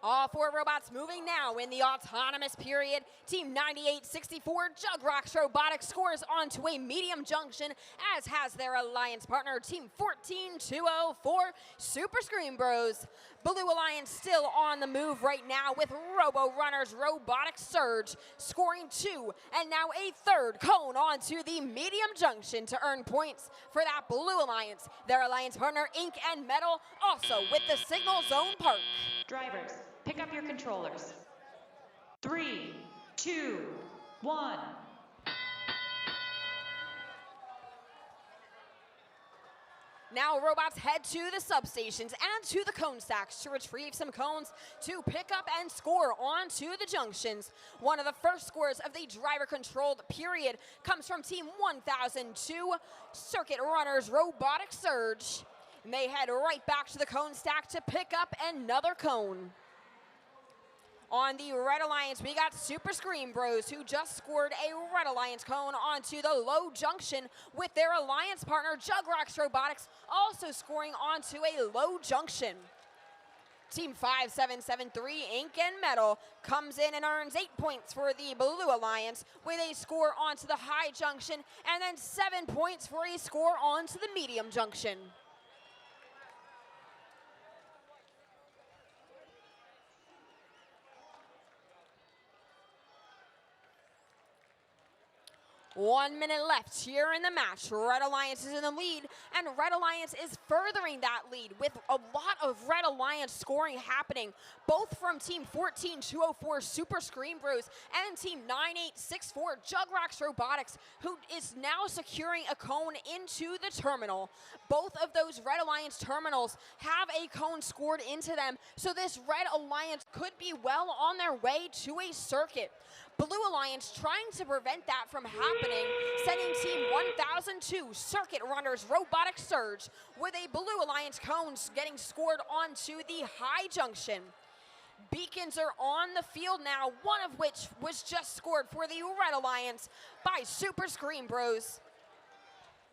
All four robots moving now in the autonomous period. Team 9864 Jug Rocks Robotics scores onto a medium junction, as has their alliance partner, Team 14204 Super Scream Bros. Blue Alliance still on the move right now with Robo Runners Robotic Surge, scoring 2 and now a third cone onto the medium junction to earn points for that Blue Alliance. Their alliance partner, Ink and Metal, also with the Signal Zone Park. Drivers, pick up your controllers. 3, 2, 1. Now robots head to the substations and to the cone stacks to retrieve some cones to pick up and score onto the junctions. One of the first scores of the driver-controlled period comes from Team 1002, Circuit Runners Robotic Surge. And they head right back to the cone stack to pick up another cone. On the Red Alliance, we got Super Scream Bros, who just scored a Red Alliance cone onto the low junction with their alliance partner, Jug Rocks Robotics, also scoring onto a low junction. Team 5773, Ink and Metal, comes in and earns 8 points for the Blue Alliance with a score onto the high junction, and then 7 points for a score onto the medium junction. One minute left here in the match. Red Alliance is in the lead, and Red Alliance is furthering that lead with a lot of Red Alliance scoring happening, both from Team 14204 Super Scream Bros and Team 9864 Jug Rocks Robotics, who is now securing a cone into the terminal. Both of those Red Alliance terminals have a cone scored into them, so this Red Alliance could be well on their way to a circuit. Blue Alliance trying to prevent that from happening, sending Team 1002 Circuit Runners Robotic Surge with a Blue Alliance cones getting scored onto the high junction. Beacons are on the field now, one of which was just scored for the Red Alliance by Super Scream Bros.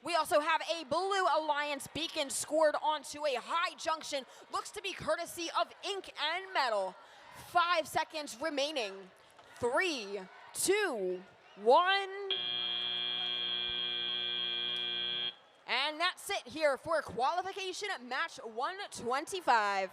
We also have a Blue Alliance beacon scored onto a high junction, looks to be courtesy of Ink and Metal. 5 seconds remaining. 3, 2, 1. And that's it here for qualification match 125.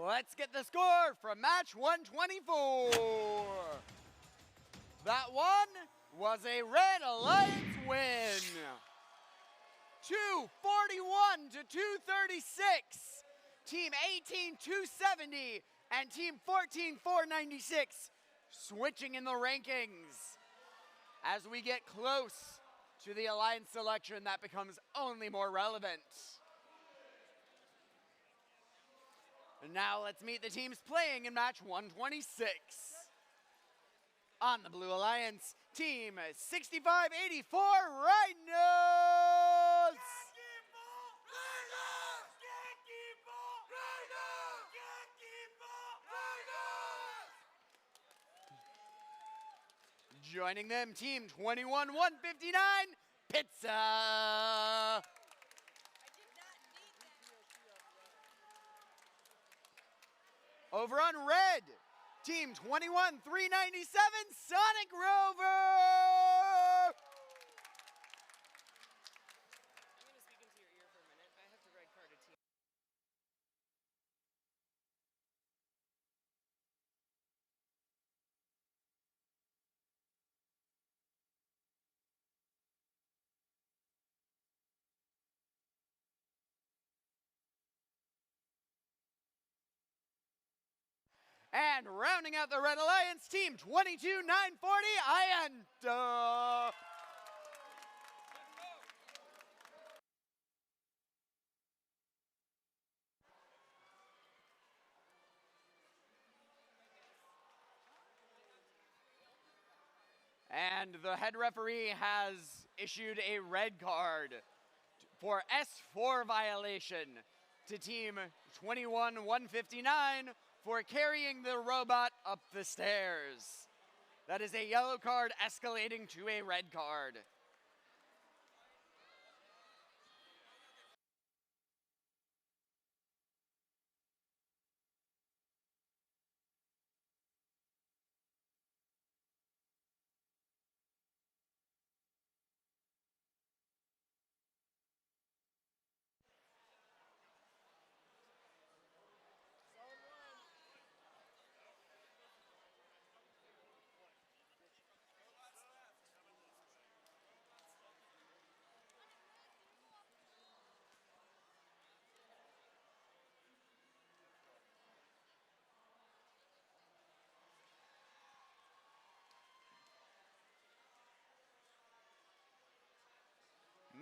let's get the score from match 124. That one was a Red Alliance win. 241 to 236. Team 18 270 and Team 14 496 switching in the rankings. As we get close to the Alliance selection, that becomes only more relevant. And now let's meet the teams playing in match 126. On the Blue Alliance, Team 6584 Rhinos! Joining them, Team 21159 Pizza! Over on red, Team 21397 Sonic Rover! I'm going to speak into your ear for a minute. I have to red card a team. And rounding out the Red Alliance, Team 22940 Ianta. And the head referee has issued a red card for S4 violation to Team 21159 for carrying the robot up the stairs. That is a yellow card escalating to a red card.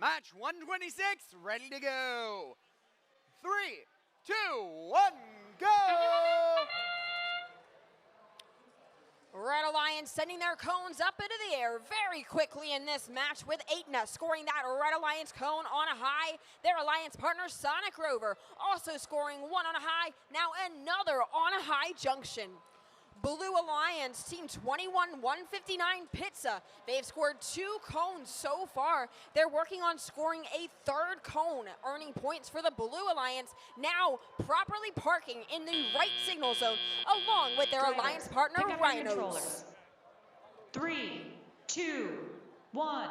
Match 126, ready to go. 3, 2, 1, go! Red Alliance sending their cones up into the air very quickly in this match, with Aetna scoring that Red Alliance cone on a high. Their Alliance partner Sonic Rover also scoring one on a high, now another on a high junction. Blue Alliance, Team 21159 Pizza. They've scored 2 cones so far. They're working on scoring a 3rd cone, earning points for the Blue Alliance, now properly parking in the right signal zone, along with their Alliance partner Pick up your Rhinos. controllers. 3, 2, 1.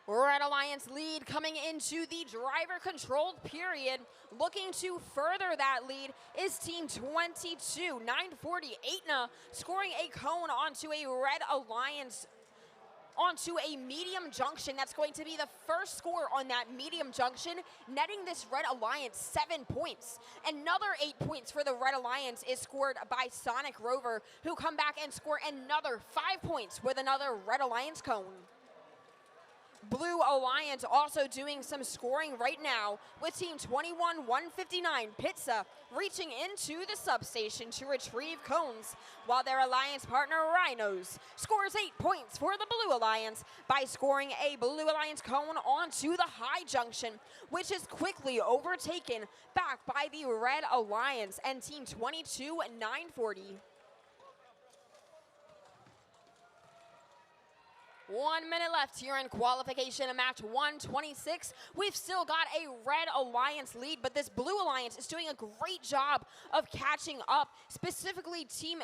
Red Alliance lead coming into the driver-controlled period. Looking to further that lead is Team 22940 Aetna, scoring a cone onto a Red Alliance, onto a medium junction. That's going to be the first score on that medium junction, netting this Red Alliance 7 points. Another 8 points for the Red Alliance is scored by Sonic Rover, who come back and score another 5 points with another Red Alliance cone. Blue Alliance also doing some scoring right now, with Team 21159 Pizza reaching into the substation to retrieve cones, while their Alliance partner Rhinos scores 8 points for the Blue Alliance by scoring a Blue Alliance cone onto the high junction, which is quickly overtaken back by the Red Alliance and Team 22940. 1 minute left here in qualification of match 126. We've still got a Red Alliance lead, but this Blue Alliance is doing a great job of catching up, specifically Team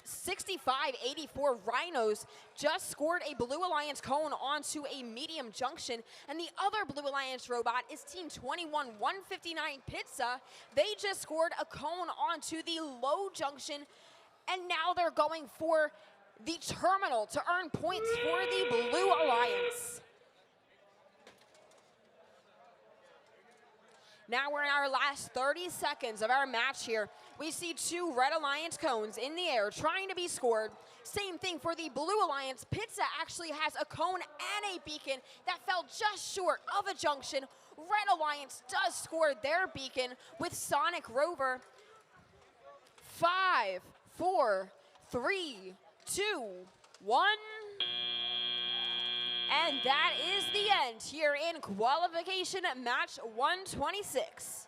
6584 Rhinos just scored a Blue Alliance cone onto a medium junction, and the other Blue Alliance robot is Team 21159 Pizza. They just scored a cone onto the low junction, and now they're going for the terminal to earn points for the Blue Alliance. Now we're in our last 30 seconds of our match here. We see two Red Alliance cones in the air trying to be scored. Same thing for the Blue Alliance. Pizza actually has a cone and a beacon that fell just short of a junction. Red Alliance does score their beacon with Sonic Rover. 5, 4, 3, 2, 1. And that is the end here in qualification match 126.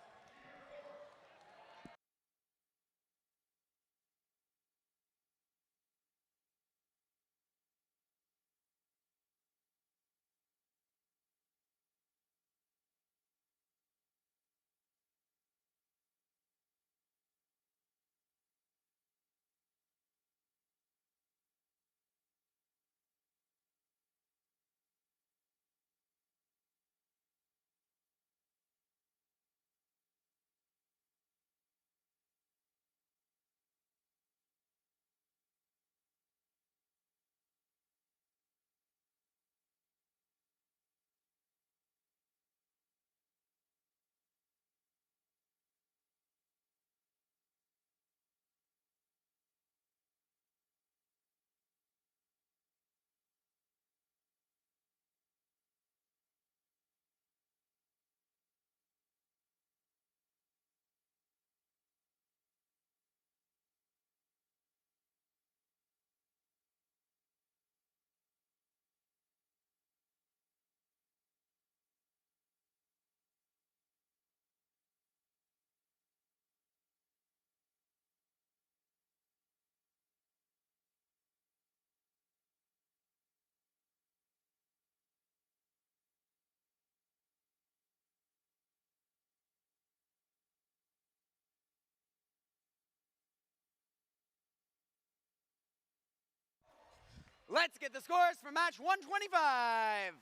Let's get the scores for match 125.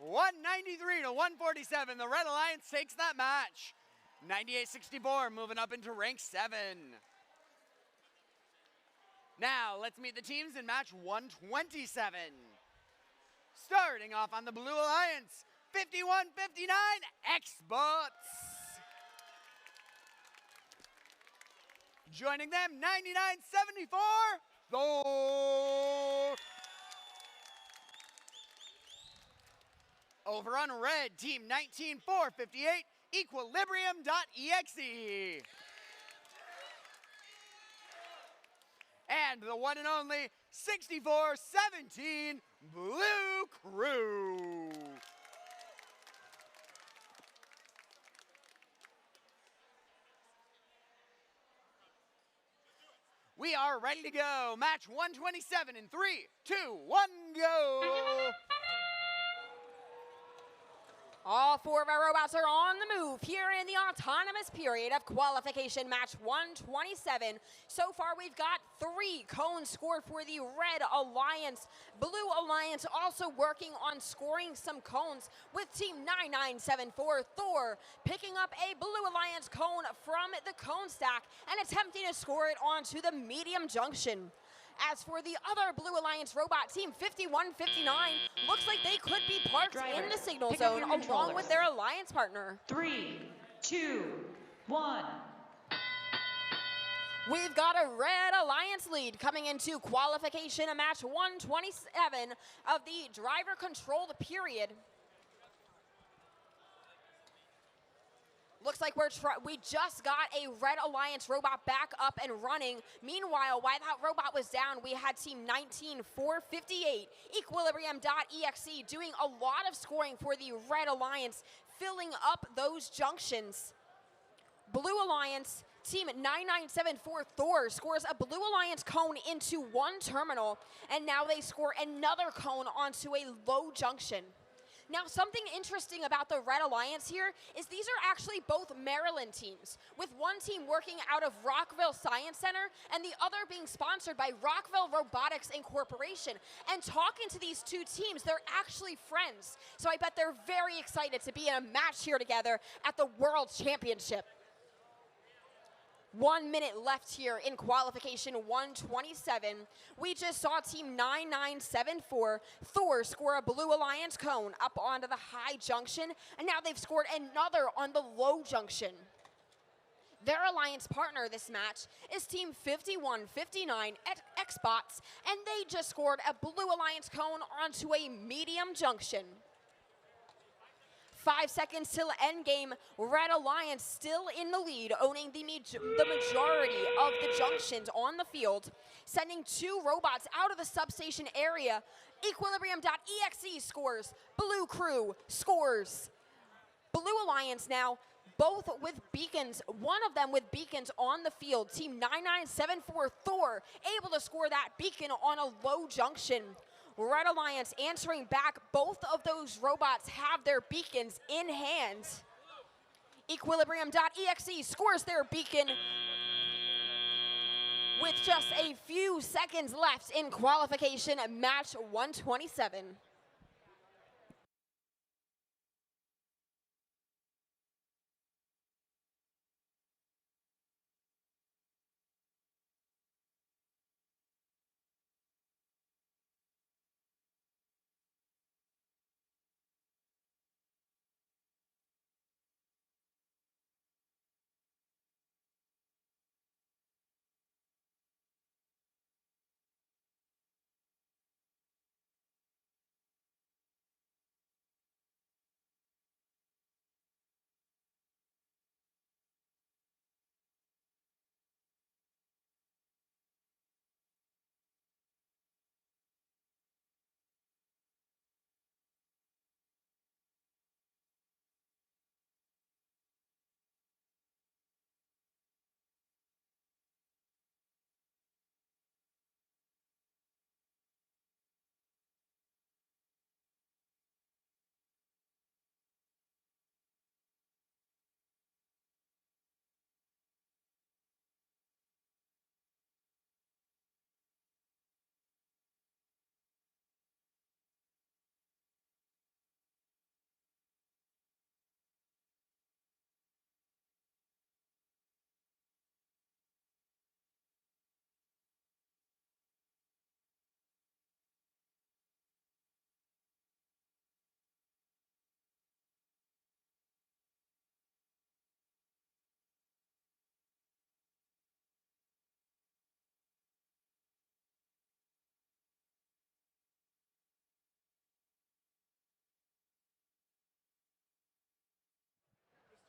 $193 to 147. The Red Alliance takes that match. 9864 moving up into rank 7. Now let's meet the teams in match 127. Starting off on the Blue Alliance, 5159 Xbots. Joining them, 9974 Thor. Over on red, team 19458 Equilibrium.exe. And the one and only 6417 Blue Crew. We are ready to go. Match 127 in 3, 2, 1, go. All four of our robots are on the move here in the autonomous period of qualification match 127. So far, we've got 3 cones scored for the Red Alliance. Blue Alliance also working on scoring some cones with Team 9974 Thor picking up a Blue Alliance cone from the cone stack and attempting to score it onto the medium junction. As for the other Blue Alliance robot, Team 5159, looks like they could be parked in the signal zone along with their alliance partner. 3, 2, 1. We've got a Red Alliance lead coming into qualification, a match 127 of the driver-controlled period. Looks like we just got a Red Alliance robot back up and running. Meanwhile, while that robot was down, we had Team 19458 Equilibrium.exe doing a lot of scoring for the Red Alliance, filling up those junctions. Blue Alliance, Team 9974 Thor scores a Blue Alliance cone into one terminal, and now they score another cone onto a low junction. Now, something interesting about the Red Alliance here is these are actually both Maryland teams, with one team working out of Rockville Science Center and the other being sponsored by Rockville Robotics Incorporation. And talking to these two teams, they're actually friends. So I bet they're very excited to be in a match here together at the World Championship. 1 minute left here in qualification 127. We just saw team 9974, Thor, score a blue alliance cone up onto the high junction, and now they've scored another on the low junction. Their alliance partner this match is team 5159 at Xbox, and they just scored a blue alliance cone onto a medium junction. 5 seconds till end game. Red Alliance still in the lead, owning the majority of the junctions on the field, sending 2 robots out of the substation area. Equilibrium.exe scores. Blue Crew scores. Blue Alliance now, both with beacons, one of them with beacons on the field. Team 9974 Thor able to score that beacon on a low junction. Red Alliance answering back. Both of those robots have their beacons in hand. Equilibrium.exe scores their beacon with just a few seconds left in qualification match 127.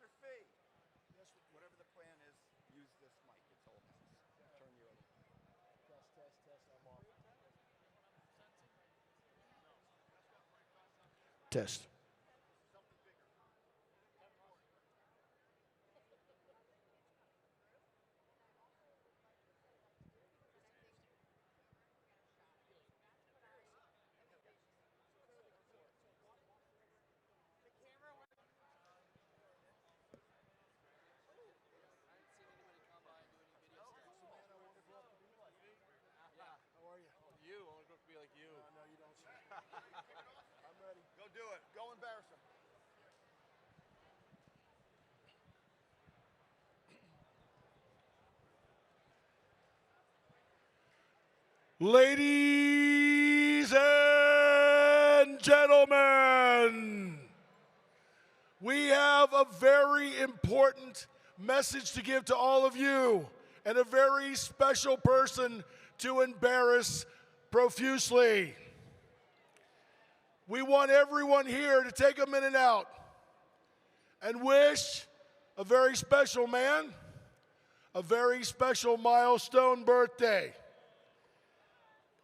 Mr. Fee, whatever the plan is, use this mic. It's whole house. Turn your other. Test, I'm off. Test. You, I want to be like you. No, you don't. I'm ready. Go do it. Go embarrass him. Ladies and gentlemen, we have a very important message to give to all of you and a very special person to embarrass profusely. We want everyone here to take a minute out and wish a very special man a very special milestone birthday.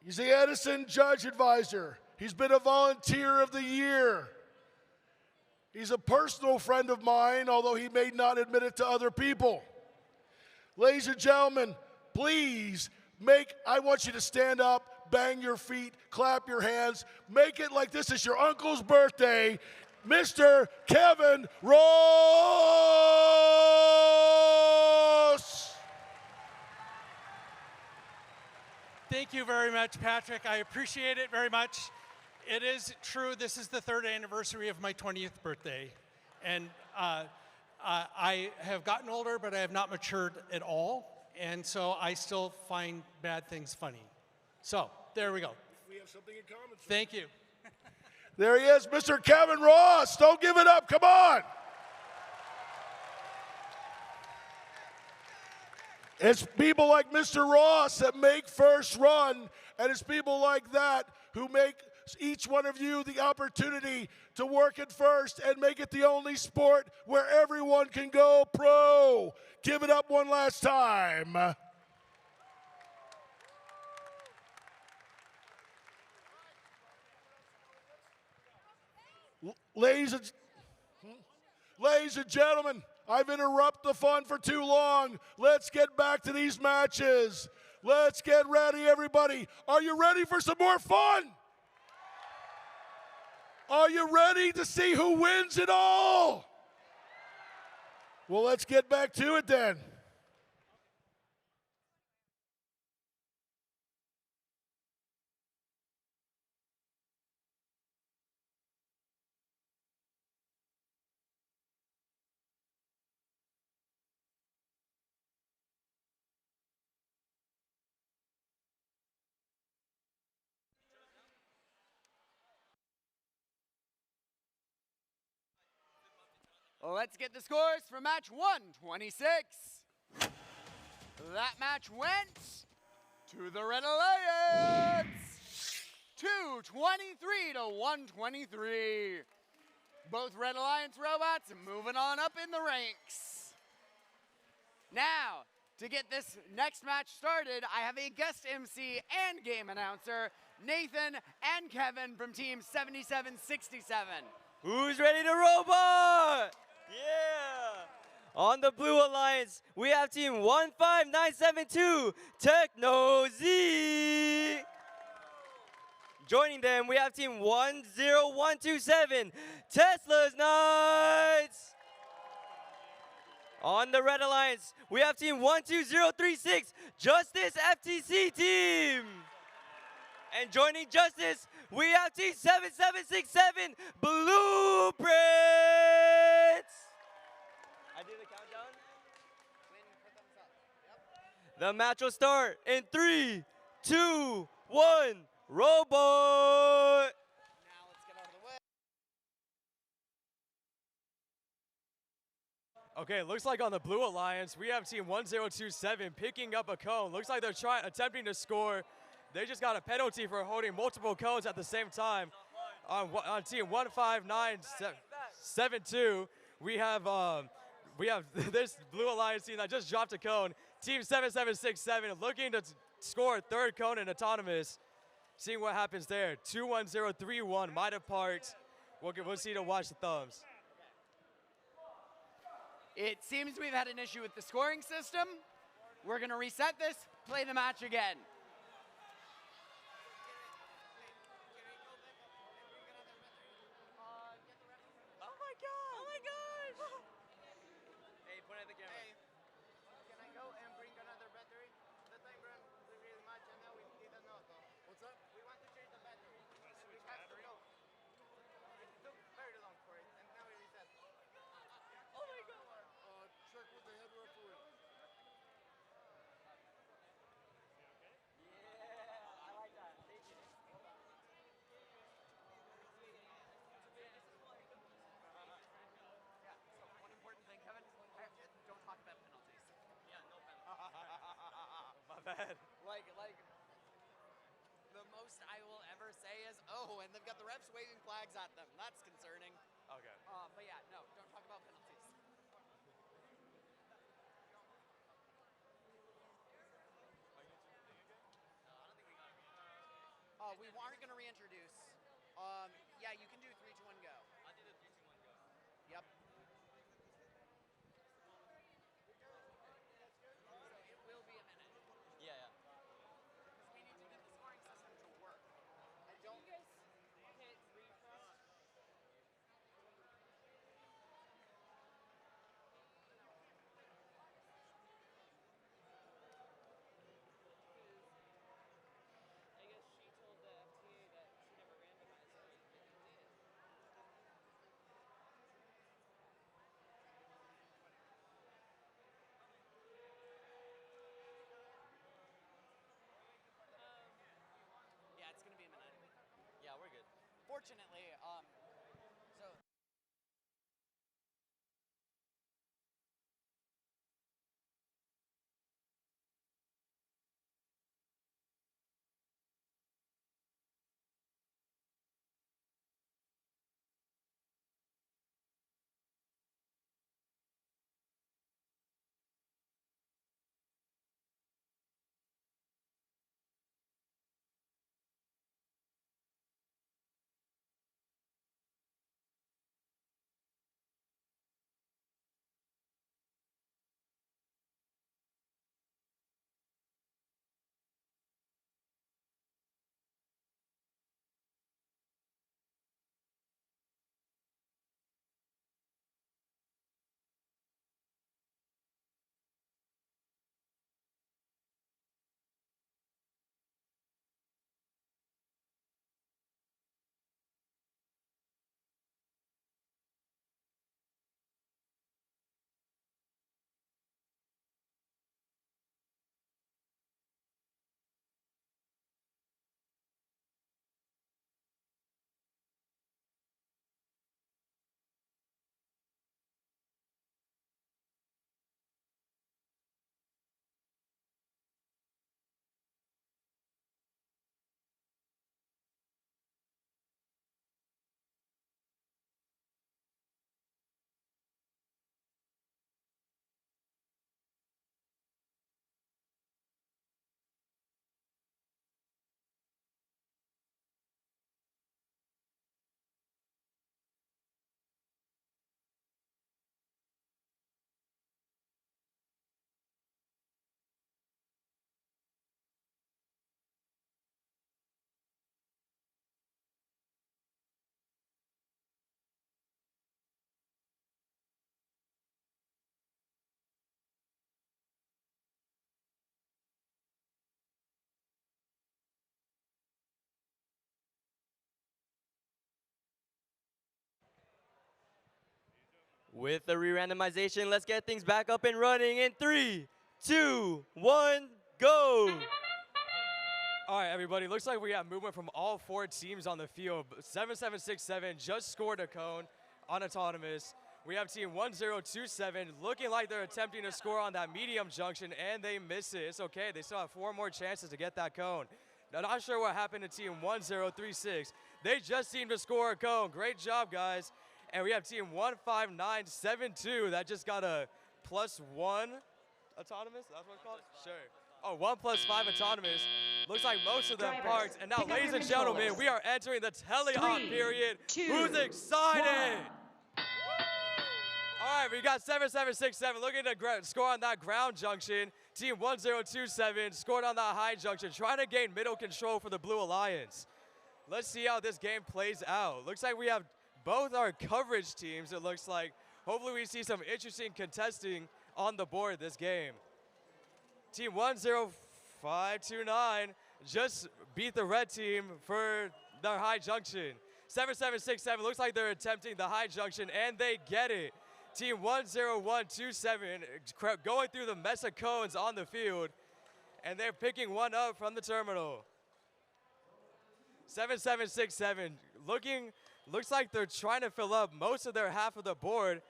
He's the Edison Judge Advisor. He's been a Volunteer of the Year. He's a personal friend of mine, although he may not admit it to other people. Ladies and gentlemen, please I want you to stand up, bang your feet, clap your hands, make it like this is your uncle's birthday. Mr. Kevin Ross. Thank you very much, Patrick. I appreciate it very much. It is true, this is the 3rd anniversary of my 20th birthday. And I have gotten older, but I have not matured at all. And so I still find bad things funny. So there we go. We have something in common. Sir. Thank you. There he is, Mr. Kevin Ross. Don't give it up. Come on. It's people like Mr. Ross that make First Run, and it's people like that who make each one of you the opportunity to work at First and make it the only sport where everyone can go pro. Give it up one last time. Ladies and gentlemen, I've interrupted the fun for too long. Let's get back to these matches. Let's get ready, everybody. Are you ready for some more fun? Are you ready to see who wins it all? Well, let's get back to it then. Let's get the scores for match 126. That match went to the Red Alliance, 223 to 123. Both Red Alliance robots moving on up in the ranks. Now, to get this next match started, I have a guest MC and game announcer, Nathan and Kevin from Team 7767. Who's ready to robot? Yeah! On the Blue Alliance, we have Team 15972, Techno Z. Joining them, we have Team 10127, Tesla's Knights. On the Red Alliance, we have Team 12036, Justice FTC Team. And joining Justice, we have Team 7767, Blueprints. I did the countdown. The match will start in 3, 2, 1, robot. Okay, looks like on the Blue Alliance, we have Team 1027 picking up a cone. Looks like they're attempting to score. They just got a penalty for holding multiple cones at the same time. On Team 15972, we have this Blue Alliance team that just dropped a cone. Team 7767 looking to score a 3rd cone in autonomous. Seeing what happens there. 21031 might have parked. We'll see to watch the thumbs. It seems we've had an issue with the scoring system. We're going to reset this, play the match again. Oh my god! Oh my gosh! Hey, point at the camera. Hey, can I go and bring another battery? The time ran really much and now we didn't know. What's up? We want to change the battery. We have to go. It took very long for it and now we reset. Oh my god! Check with the head referee. Yeah, I like that. Thank you. One important thing, Kevin, don't talk about penalties. Yeah, no penalty. My bad. Like, the most I will ever say is, oh, and they've got the refs waving flags at them. That's concerning. Okay. But yeah, no, don't talk about penalties. We aren't going to reintroduce. Yeah, you can do 3, 2, 1, go. I'll do the 3, 2, 1, go. Yep. It will be a minute. Yeah, yeah. We need to get the scoring system to unfortunately, so With the re-randomization, let's get things back up and running in 3, 2, 1, go! All right, everybody, looks like we have movement from all 4 teams on the field. 7767 just scored a cone on autonomous. We have team 1027 looking like they're attempting to score on that medium junction, and they miss it. It's okay, they still have 4 more chances to get that cone. Now, not sure what happened to team 1036. They just seemed to score a cone. Great job, guys. And we have team 15972 that just got a +1 autonomous. That's what it's called? Sure. Oh, 1 + 5 autonomous. Looks like most of them Drivers, parked. And now, pick up ladies your and gentlemen, controllers. we are entering the tele-op 3, period. 2, Who's excited? 1. All right, we got 7767 looking to score on that ground junction. Team 1027 scored on that high junction, trying to gain middle control for the Blue Alliance. Let's see how this game plays out. Looks like we have both our coverage teams, it looks like. Hopefully we see some interesting contesting on the board this game. Team 10529 just beat the red team for their high junction. 7767 looks like they're attempting the high junction, and they get it. Team 10127 going through the mess of cones on the field, and they're picking one up from the terminal. 7767 looks like they're trying to fill up most of their half of the board.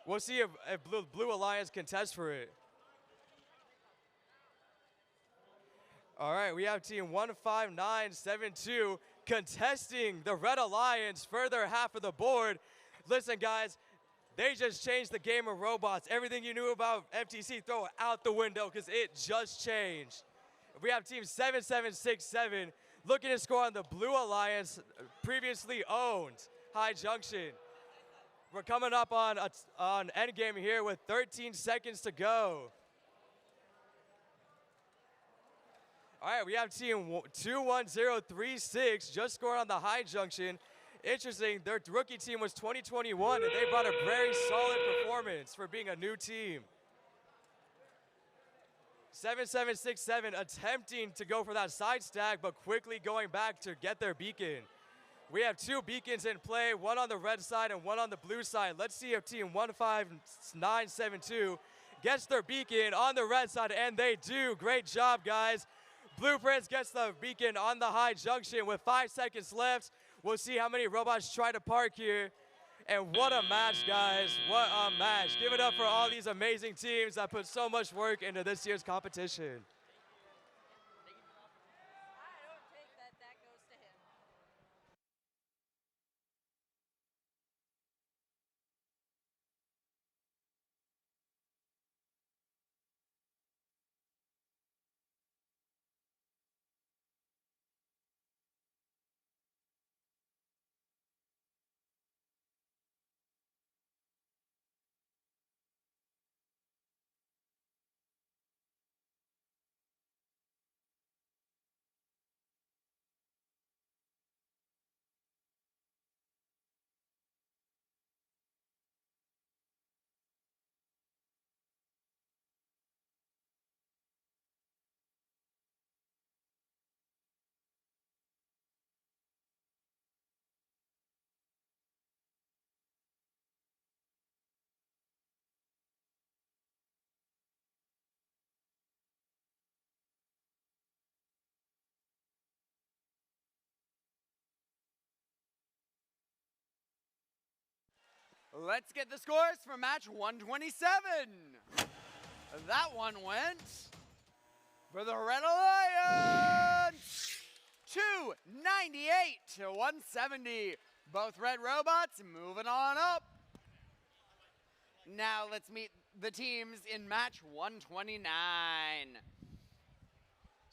We'll see if Blue Alliance contests for it. All right, we have team 15972 contesting the Red Alliance for their half of the board. Listen, guys, they just changed the game of robots. Everything you knew about FTC, throw it out the window because it just changed. We have team 7767 looking to score on the Blue Alliance, previously owned high junction. We're coming up on endgame here with 13 seconds to go. All right, we have team 21036 just scored on the high junction. Interesting, their rookie team was 2021, and they brought a very solid performance for being a new team. 7767 attempting to go for that side stack, but quickly going back to get their beacon. We have 2 beacons in play, one on the red side and one on the blue side. Let's see if team 15972 gets their beacon on the red side, and they do. Great job, guys. Blueprints gets the beacon on the high junction with 5 seconds left. We'll see how many robots try to park here. And what a match, guys. What a match. Give it up for all these amazing teams that put so much work into this year's competition. Let's get the scores for match 127. That one went for the Red Alliance, 298 to 170. Both red robots moving on up. Now let's meet the teams in match 129.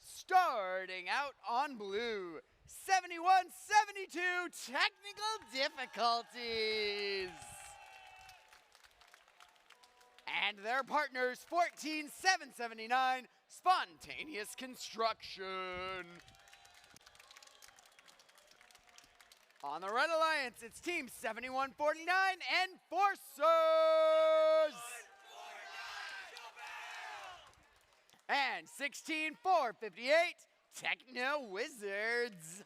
Starting out on blue, 71-72 technical difficulties. And their partners, 14-779 spontaneous construction. On the Red Alliance, it's team 7149 Enforcers. And 16458 Techno Wizards.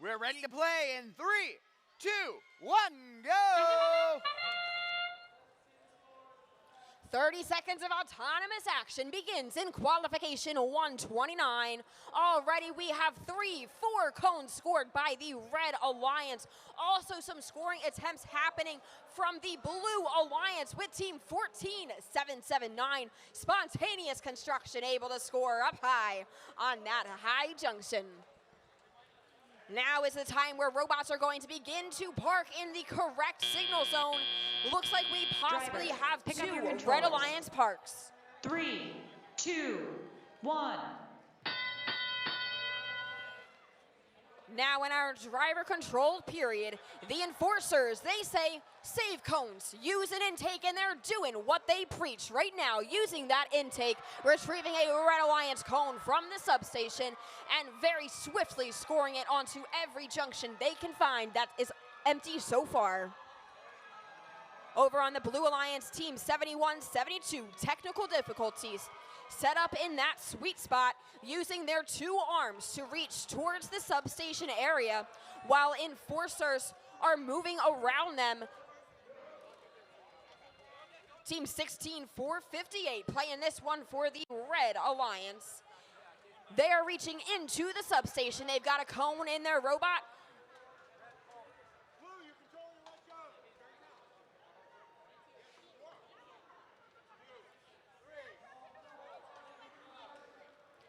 We're ready to play in 3, 2, 1, go! 30 seconds of autonomous action begins in qualification 129. Already we have 4 cones scored by the Red Alliance. Also some scoring attempts happening from the Blue Alliance with team 14-779. Spontaneous construction able to score up high on that high junction. Now is the time where robots are going to begin to park in the correct signal zone. Looks like we possibly have 2 Red Alliance parks. 3, 2, 1. Now in our driver-controlled period, the enforcers, they say, save cones, use an intake, and they're doing what they preach right now, using that intake, retrieving a Red Alliance cone from the substation, and very swiftly scoring it onto every junction they can find that is empty so far. Over on the Blue Alliance team, 71-72, technical difficulties. Set up in that sweet spot, using their 2 arms to reach towards the substation area, while enforcers are moving around them. Team 16-458 playing this one for the Red Alliance. They are reaching into the substation. They've got a cone in their robot.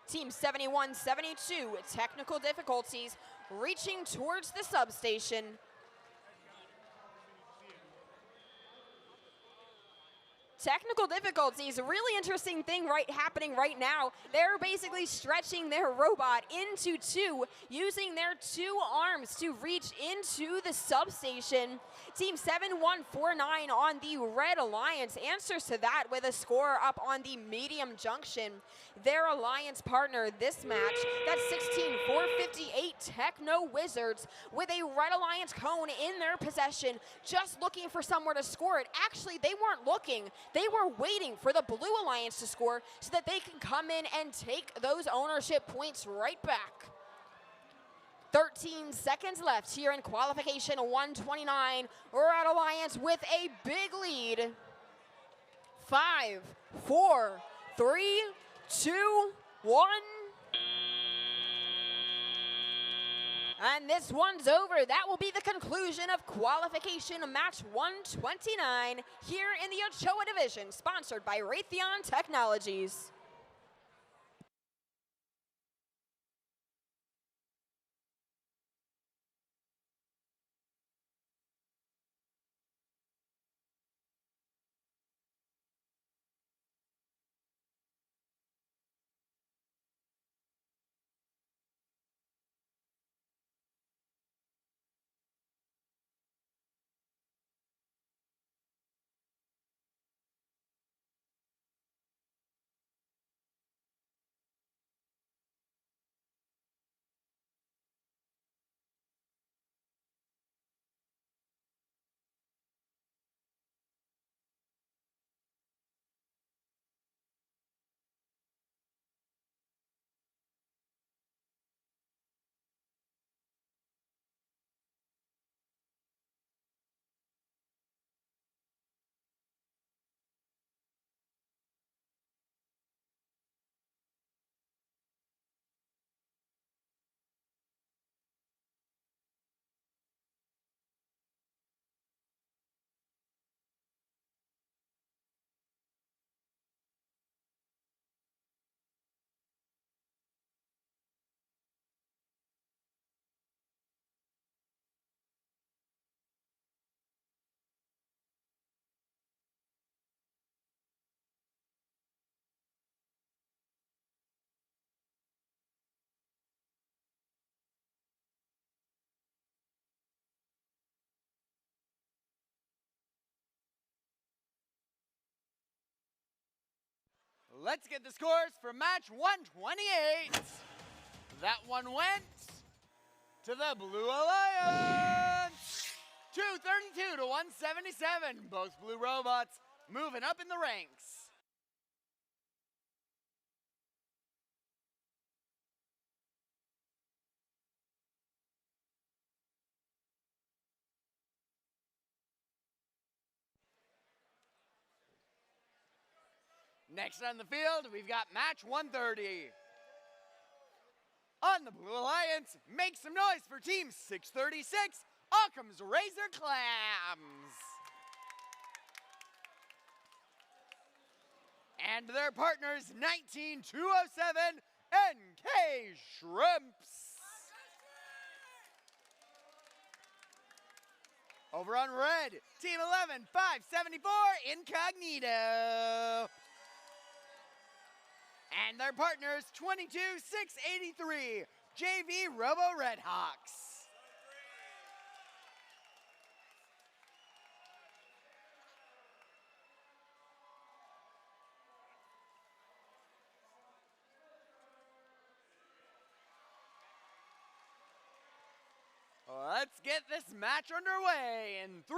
Team 71-72, technical difficulties, reaching towards the substation. Technical difficulties, a really interesting thing happening right now. They're basically stretching their robot into 2, using their 2 arms to reach into the substation. Team 7149 on the Red Alliance answers to that with a score up on the medium junction. Their alliance partner this match, that's 16458 Techno Wizards, with a Red Alliance cone in their possession, just looking for somewhere to score it. Actually, they weren't looking. They were waiting for the Blue Alliance to score so that they can come in and take those ownership points right back. 13 seconds left here in qualification 129. Red Alliance with a big lead. 5, 4, 3, 2, 1. And this one's over. That will be the conclusion of qualification match 129 here in the Ochoa division, sponsored by Raytheon Technologies. Let's get the scores for match 128. That one went to the Blue Alliance. 232 to 177. Both blue robots moving up in the ranks. Next on the field, we've got match 130. On the Blue Alliance, make some noise for Team 636, Occam's Razor Clams. And their partners, 19207 NK Shrimps. Over on red, Team 11574 Incognito. And their partners, 22683 JV Robo Redhawks. Let's get this match underway in 3,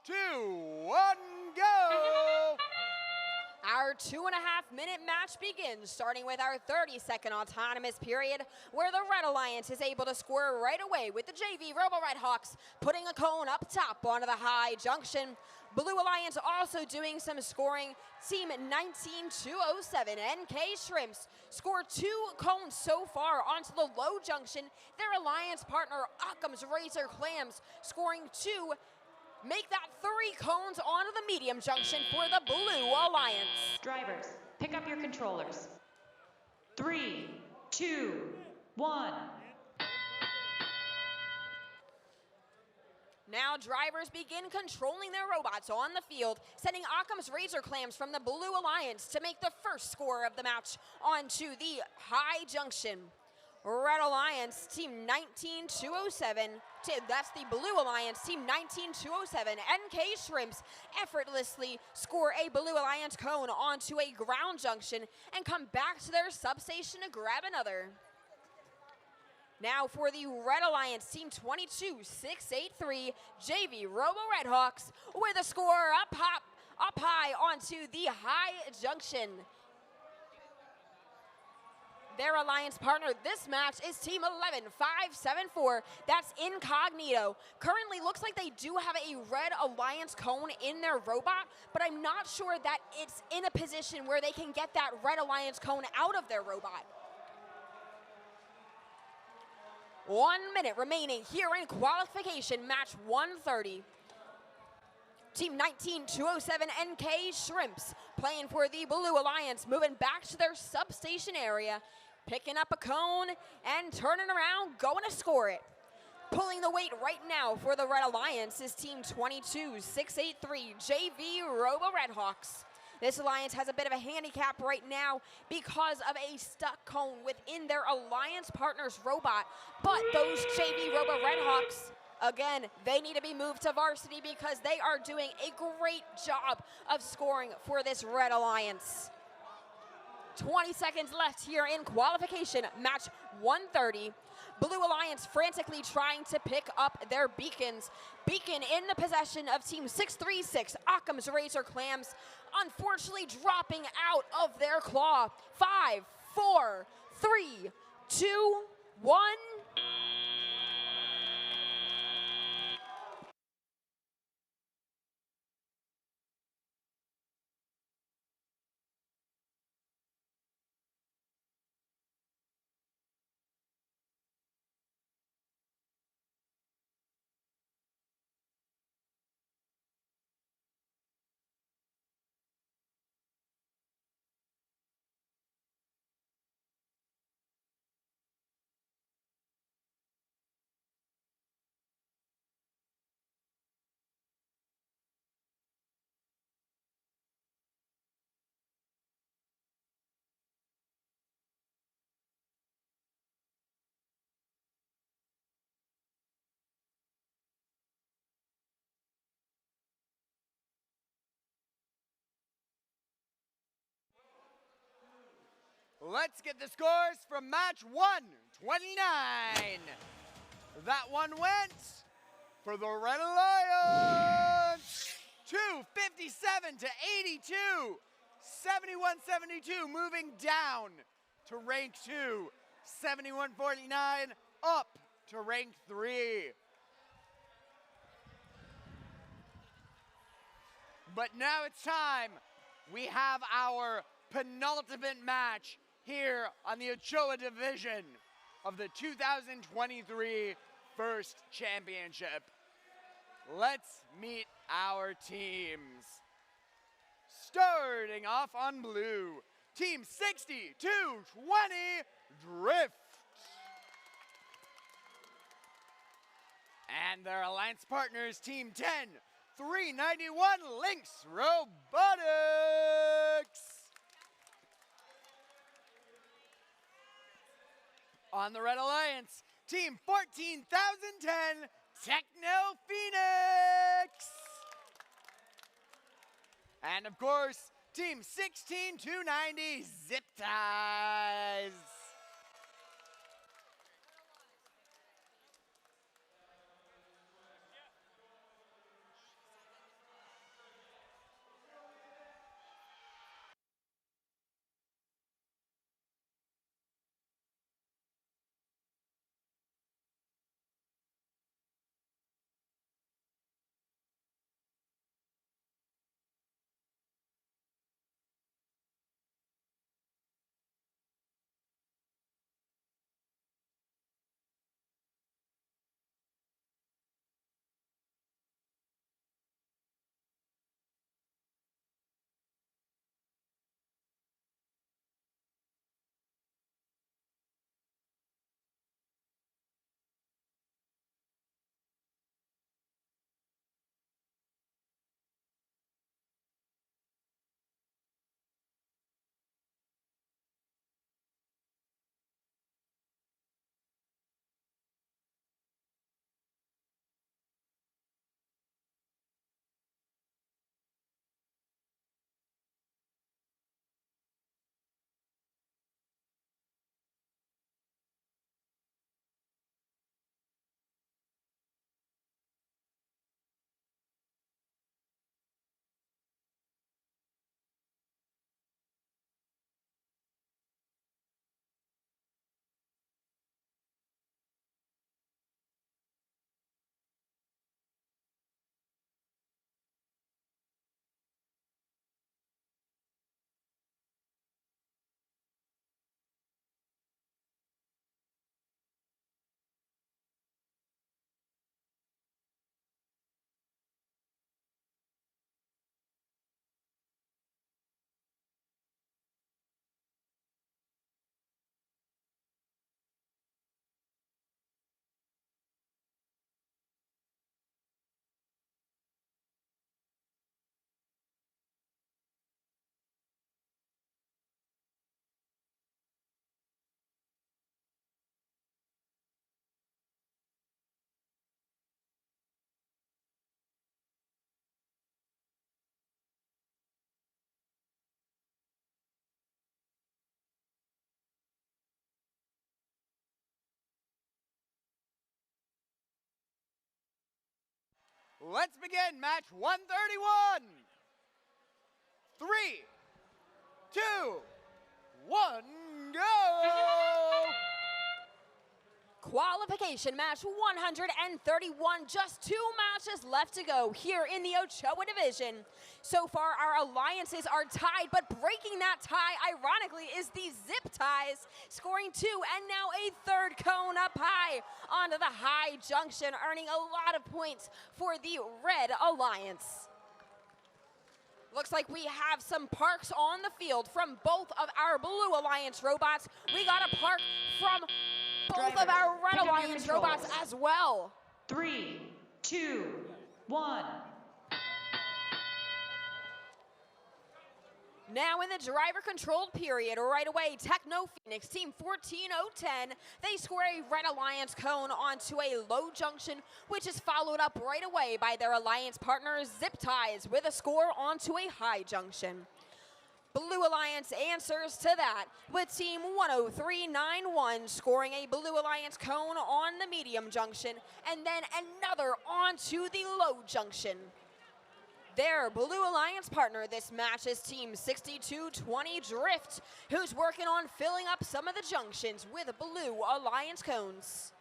2, 1, go! Our 2.5-minute match begins, starting with our 30-second autonomous period, where the Red Alliance is able to score right away with the JV Robo Redhawks, putting a cone up top onto the high junction. Blue Alliance also doing some scoring. Team 19207 NK Shrimps scored 2 cones so far onto the low junction. Their alliance partner, Occam's Razor Clams, scoring 2. Make that 3 cones onto the medium junction for the Blue Alliance. Drivers, pick up your controllers. 3, 2, 1. Now drivers begin controlling their robots on the field, sending Occam's Razor Clams from the Blue Alliance to make the first score of the match onto the high junction. Red Alliance, Team 19207, that's the Blue Alliance, Team 19207, NK Shrimps effortlessly score a Blue Alliance cone onto a ground junction and come back to their substation to grab another. Now for the Red Alliance, Team 22683, JV Robo Redhawks, with a score up high onto the high junction. Their alliance partner this match is Team 11574. That's Incognito. Currently looks like they do have a Red Alliance cone in their robot, but I'm not sure that it's in a position where they can get that Red Alliance cone out of their robot. 1 minute remaining here in qualification, match 130. Team 19207 NK Shrimps playing for the Blue Alliance, moving back to their substation area, picking up a cone and turning around, going to score it. Pulling the weight right now for the Red Alliance is Team 22683 JV Robo Redhawks. This alliance has a bit of a handicap right now because of a stuck cone within their alliance partner's robot. But those JV Robo Redhawks, again, they need to be moved to varsity because they are doing a great job of scoring for this Red Alliance. 20 seconds left here in qualification, match 130. Blue Alliance frantically trying to pick up their beacons. Beacon in the possession of Team 636, Occam's Razor Clams, unfortunately dropping out of their claw. 5, 4, 3, 2, 1. Let's get the scores from match 129. That one went for the Red Alliance. 257 to 82. 71-72 moving down to rank 2. 71-49 up to rank 3. But now it's time. We have our penultimate match here on the Ochoa division of the 2023 First Championship. Let's meet our teams. Starting off on blue, Team 6220 Drift. And their alliance partners, Team 10-391 Lynx Robotics. On the Red Alliance, Team 14010 Techno Phoenix. And of course, Team 16290 Zip Ties. let's begin match 131. 3, 2, 1, go! Qualification match 131, just 2 matches left to go here in the Ochoa division. So far, our alliances are tied, but breaking that tie, ironically, is the Zip Ties, scoring 2, and now a third cone up high onto the high junction, earning a lot of points for the Red Alliance. Looks like we have some parks on the field from both of our Blue Alliance robots. We got a park from both of our Red Alliance robots as well. 3, 2, 1. Now in the driver-controlled period, right away, Techno Phoenix, team 14010, they score a Red Alliance cone onto a low junction, which is followed up right away by their alliance partner, Zip Ties, with a score onto a high junction. Blue Alliance answers to that, with team 10391 scoring a Blue Alliance cone on the medium junction, and then another onto the low junction. Their Blue Alliance partner this match is team 6220 Drift, who's working on filling up some of the junctions with Blue Alliance cones.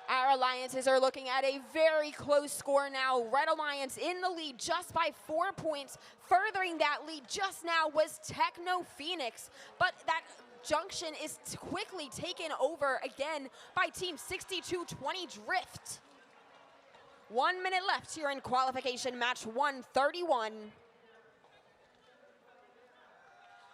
Our alliances are looking at a very close score now. Red Alliance in the lead just by 4 points. Furthering that lead just now was Techno Phoenix, but that junction is quickly taken over again by team 6220 Drift. 1 minute left here in qualification match 131.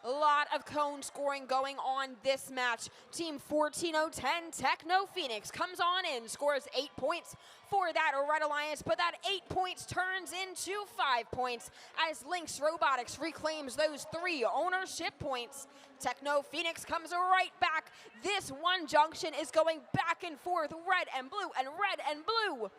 A lot of cone scoring going on this match. Team 14010 Techno Phoenix comes on in, scores 8 points for that Red Alliance, but that 8 points turns into 5 points as Lynx Robotics reclaims those 3 ownership points. Techno Phoenix comes right back. This one junction is going back and forth, red and blue and red and blue.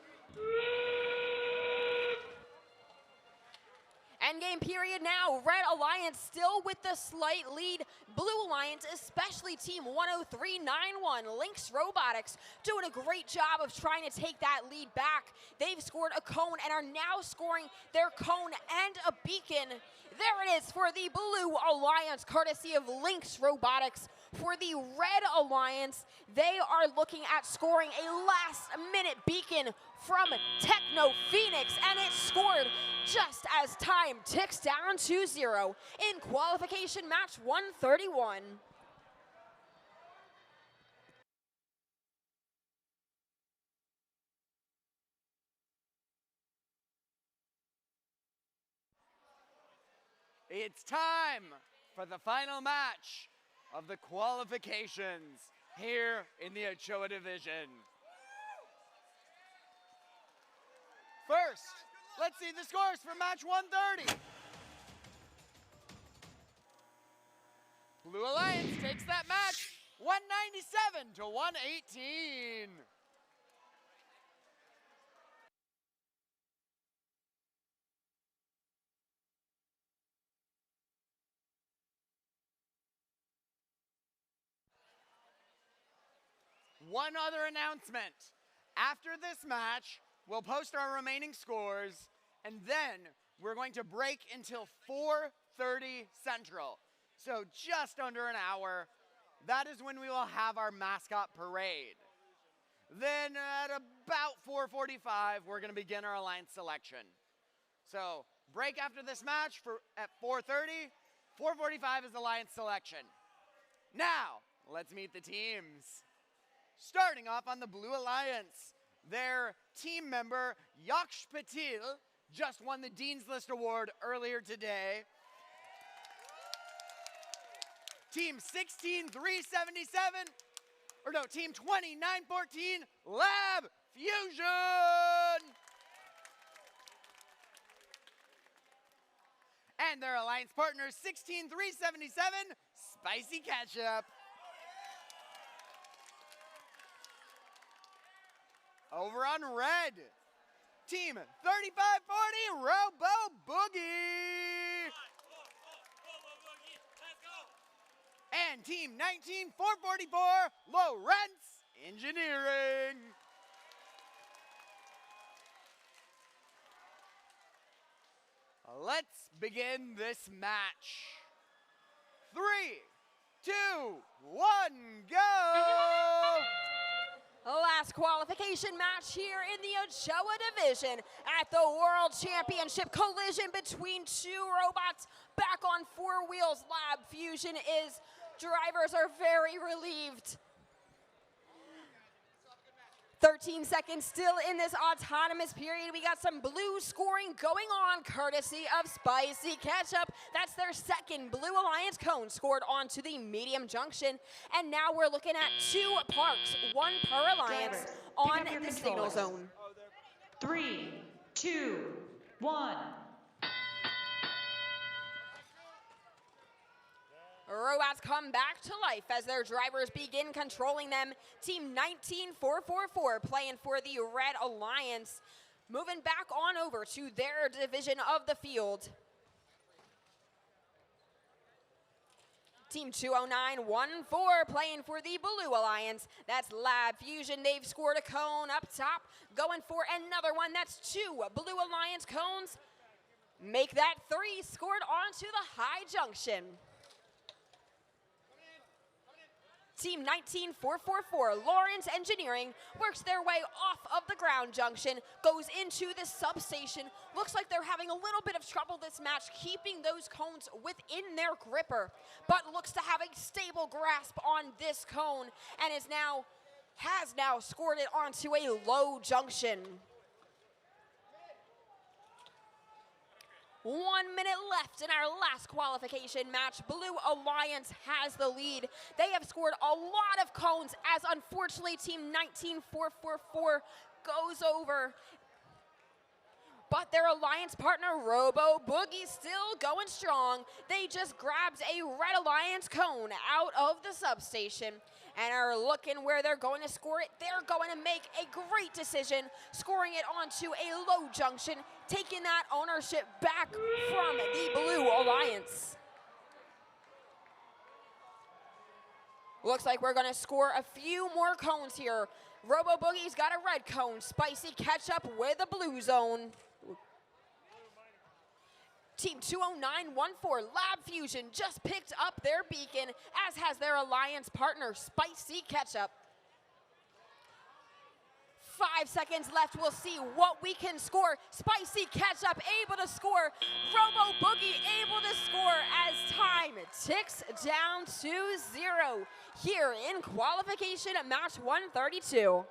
Endgame period now. Red Alliance still with the slight lead. Blue Alliance, especially team 10391, Lynx Robotics, doing a great job of trying to take that lead back. They've scored a cone and are now scoring their cone and a beacon. There it is for the Blue Alliance, courtesy of Lynx Robotics. For the Red Alliance, they are looking at scoring a last-minute beacon from Techno Phoenix, and it's scored just as time ticks down to 0 in qualification match 131. It's time for the final match of the qualifications here in the Ochoa division. First, let's see the scores for match 130. Blue Alliance takes that match 197 to 118. One other announcement. After this match, we'll post our remaining scores, and then we're going to break until 4:30 Central. So just under an hour. That is when we will have our mascot parade. Then at about 4:45, we're going to begin our alliance selection. So break after this match at 4:30. 4:45 is alliance selection. Now, let's meet the teams. Starting off on the Blue Alliance, their team member, Yaksh Patil, just won the Dean's List Award earlier today. Team 16377, or no, team 20914, Lab Fusion. And their alliance partners, 16377, Spicy Ketchup. Over on red, team 3540, Robo Boogie. And team 19444, Lawrence Engineering. let's begin this match. 3, 2, 1, go! Last qualification match here in the Ochoa division at the World Championship. Collision between two robots back on 4 wheels. Lab Fusion is, drivers are very relieved. 13 seconds still in this autonomous period. We got some blue scoring going on courtesy of Spicy Ketchup. That's their second Blue Alliance cone scored onto the medium junction. And now we're looking at 2 parks, 1 per alliance on the signal zone. 3, 2, 1. Robots come back to life as their drivers begin controlling them. Team 19444 playing for the Red Alliance. Moving back on over to their division of the field. Team 20914 playing for the Blue Alliance. That's Lab Fusion. They've scored a cone up top. Going for another one. That's 2 Blue Alliance cones. Make that 3 scored onto the high junction. Team 19444, Lawrence Engineering, works their way off of the ground junction, goes into the substation. Looks like they're having a little bit of trouble this match, keeping those cones within their gripper, but looks to have a stable grasp on this cone and has now scored it onto a low junction. 1 minute left in our last qualification match. Blue Alliance has the lead. They have scored a lot of cones as unfortunately Team 19444 goes over. But their alliance partner Robo Boogie still going strong. They just grabbed a Red Alliance cone out of the substation and are looking where they're going to score it. They're going to make a great decision, scoring it onto a low junction, taking that ownership back from the Blue Alliance. Looks like we're going to score a few more cones here. Robo Boogie's got a red cone. Spicy Ketchup with a blue zone. Team 20914, Lab Fusion, just picked up their beacon, as has their alliance partner, Spicy Ketchup. 5 seconds left. We'll see what we can score. Spicy Ketchup able to score. Robo Boogie able to score as time ticks down to 0 here in qualification at match 132.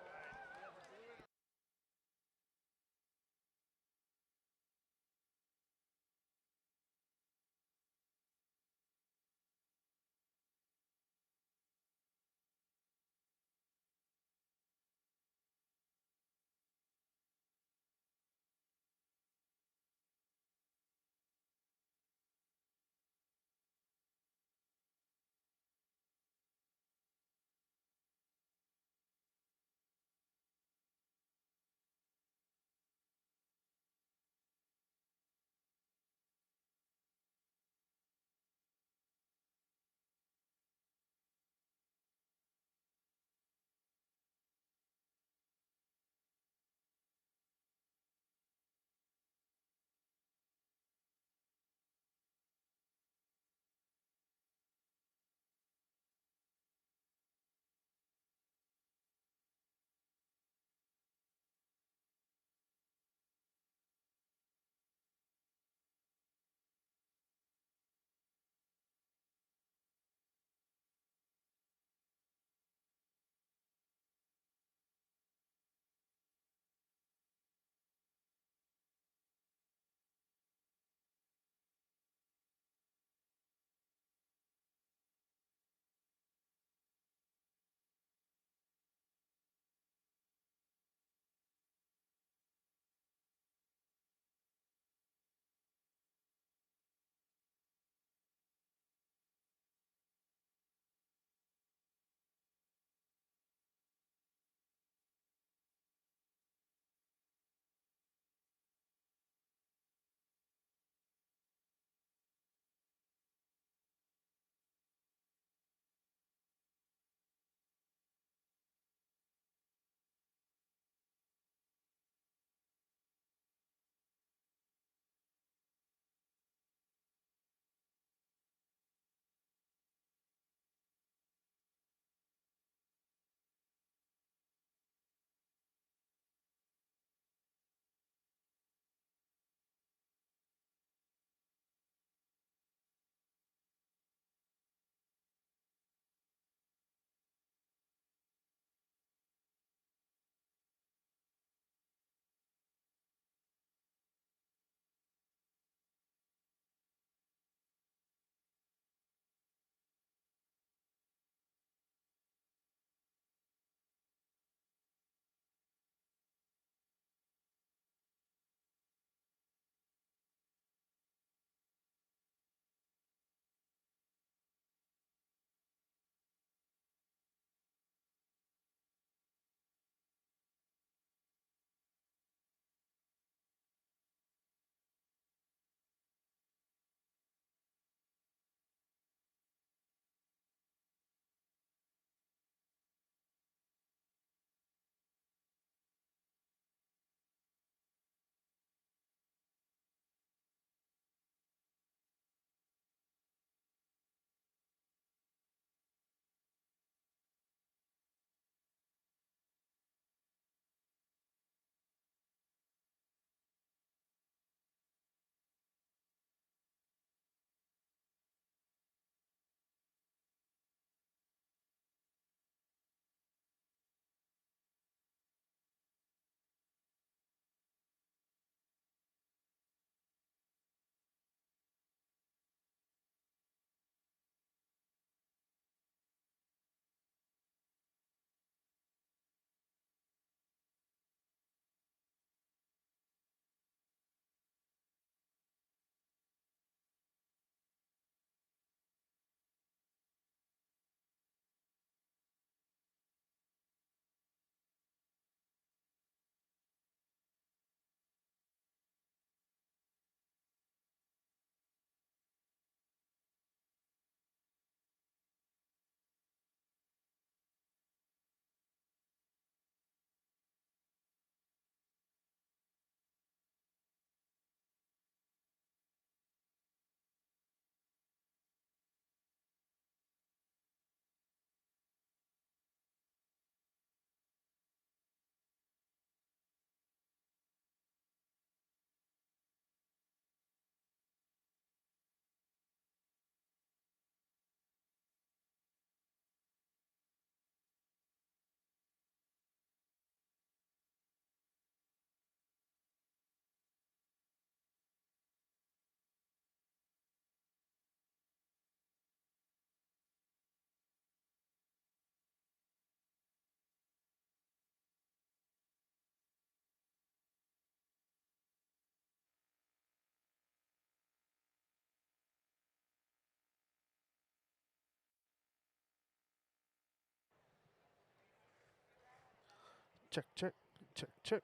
Check, check, check, check.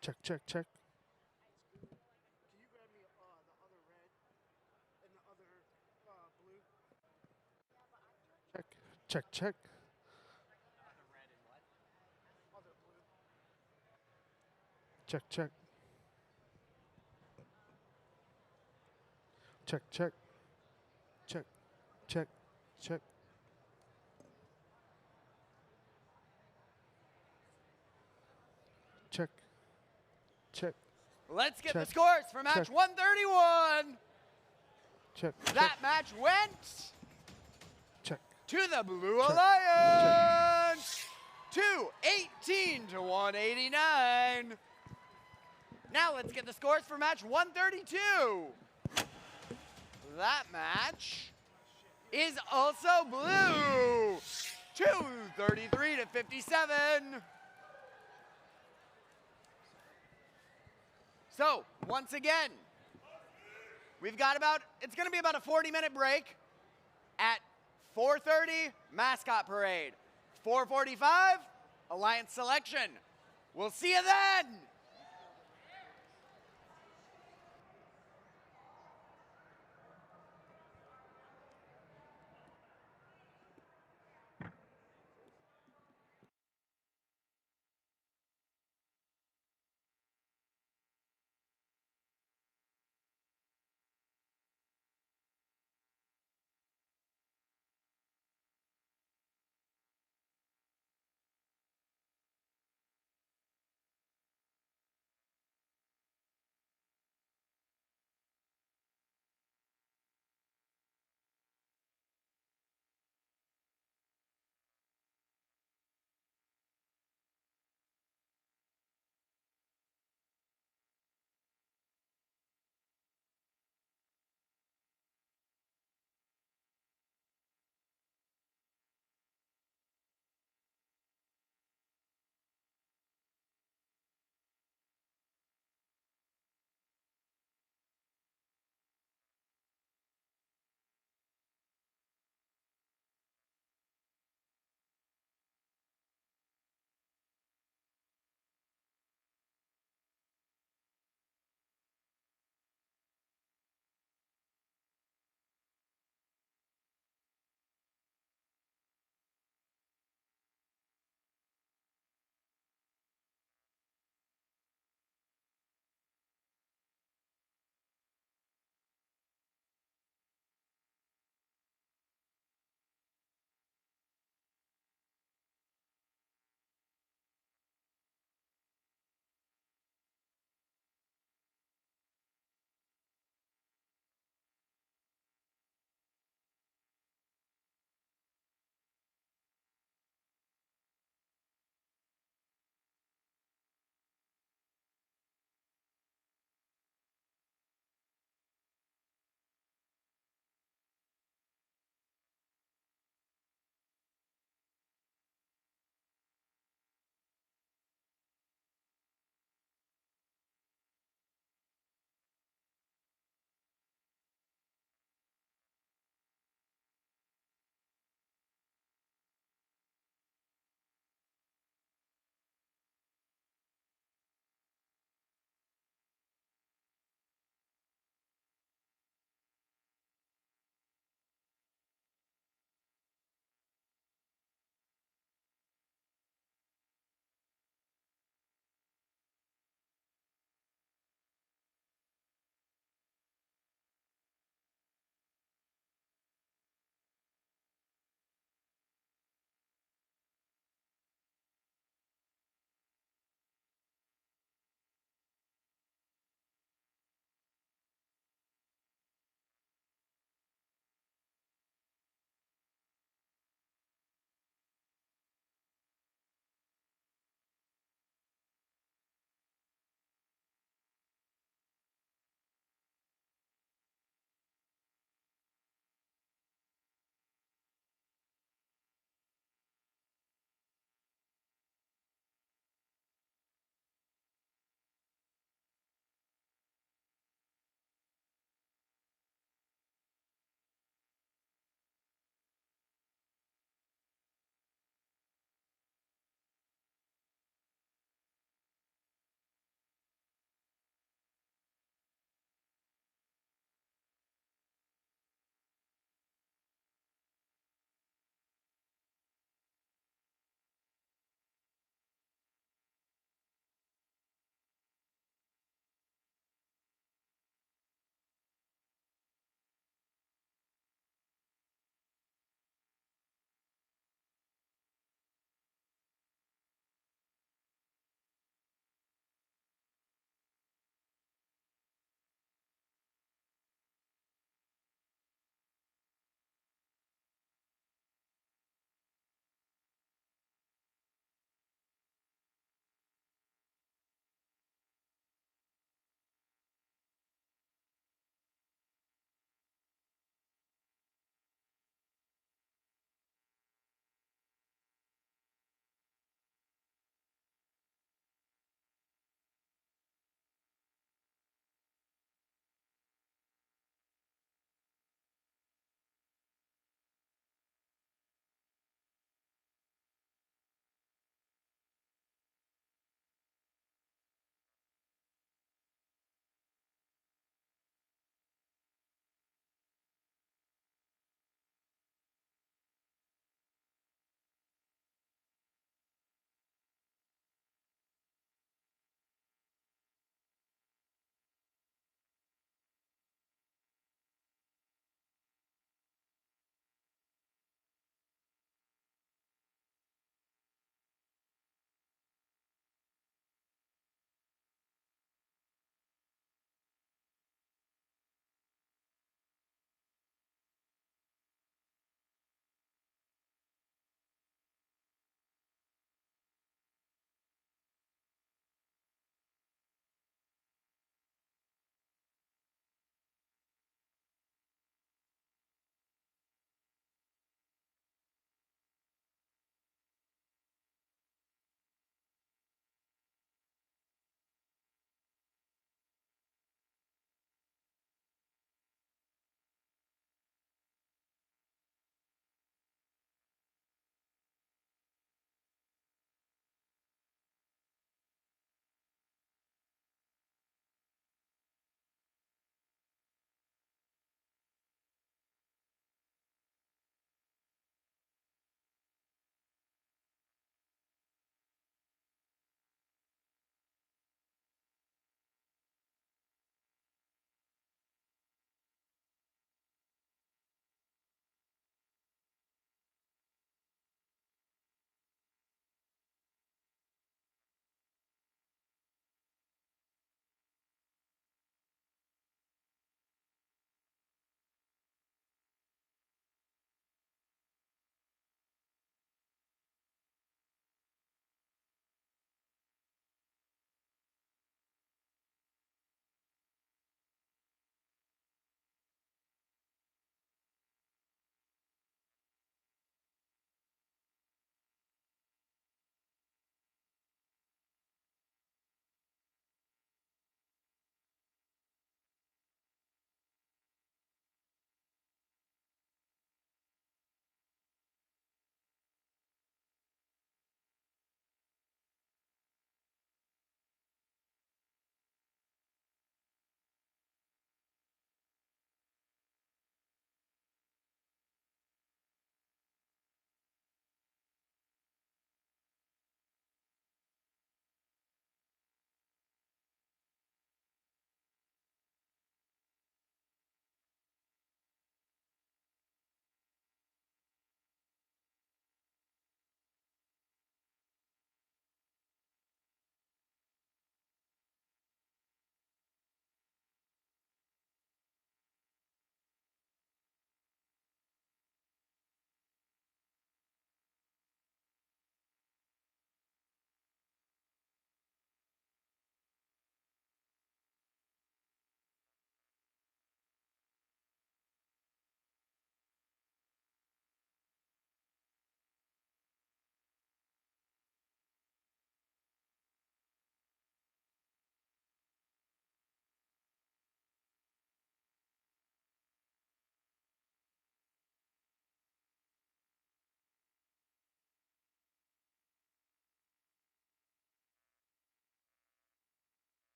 Check, check, check. Can you grab me the other red and the other blue? Check, check, check. Other blue. Check, check. Check, check. Check, check, check. Check, check. Let's get the Check. scores for match Check. 131. Check, That match went check. to the Blue Check. Alliance. 218 to 189. Now let's get the scores for match 132. That match is also blue. 233 to 57. So, once again, we've got it's gonna be about a 40-minute break. At 4:30, mascot parade. 4:45, alliance selection. We'll see you then.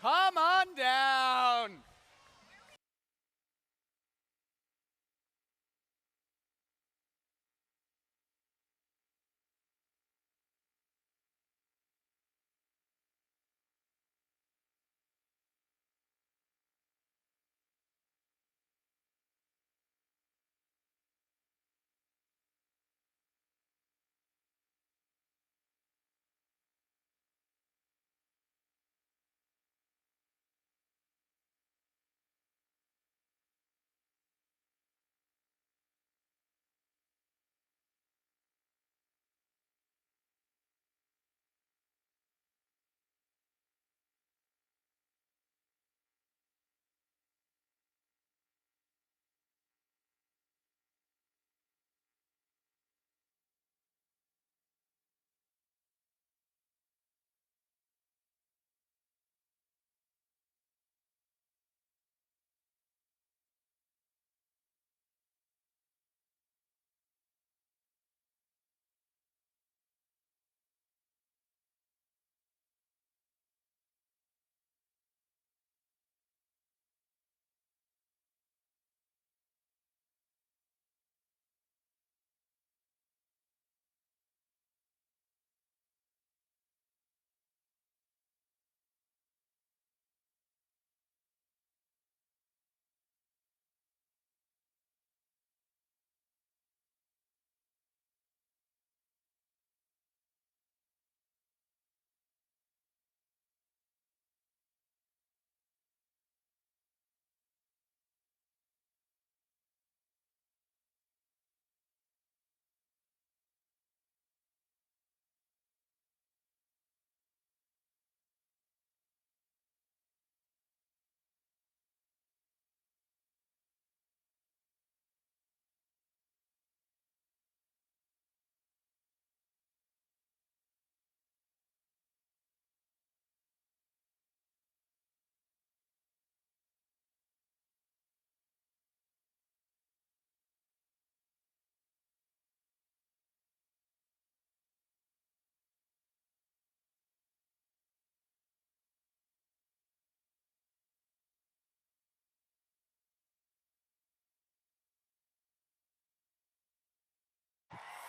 Come on down.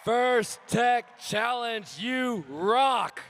First Tech Challenge, you rock!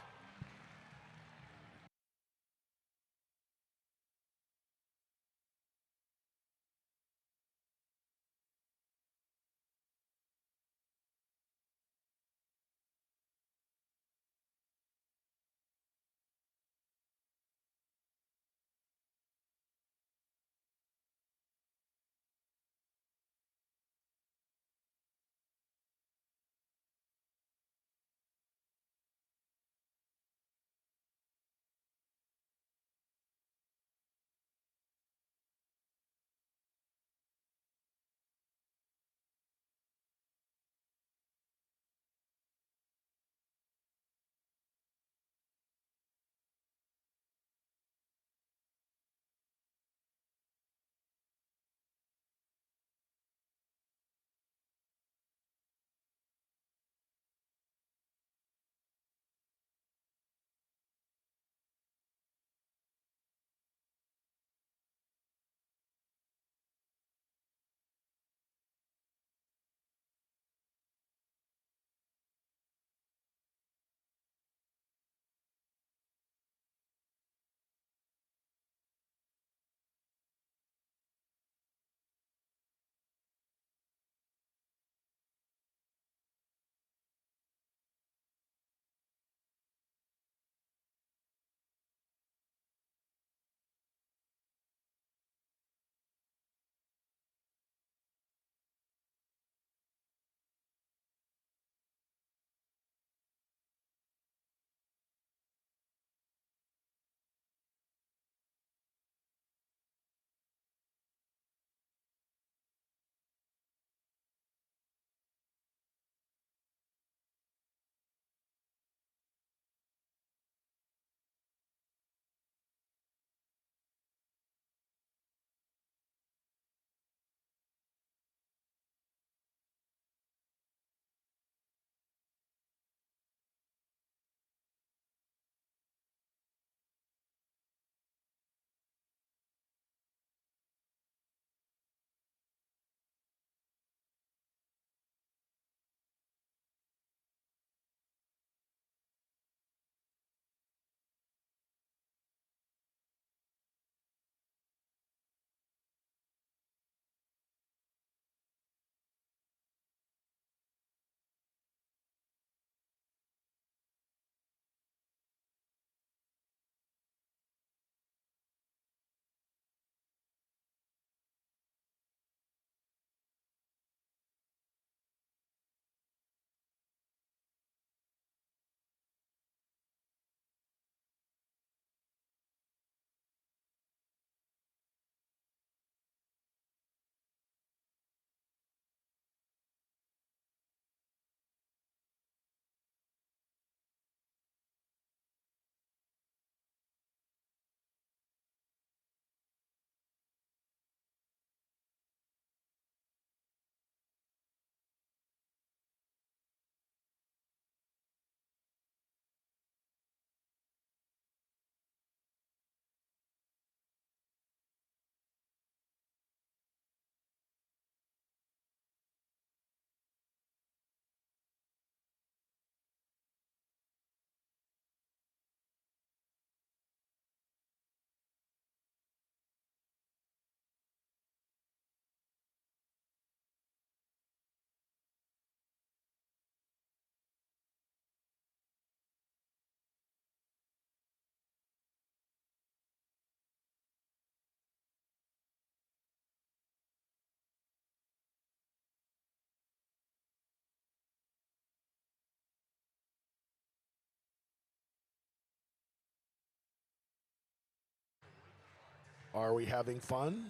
Are we having fun?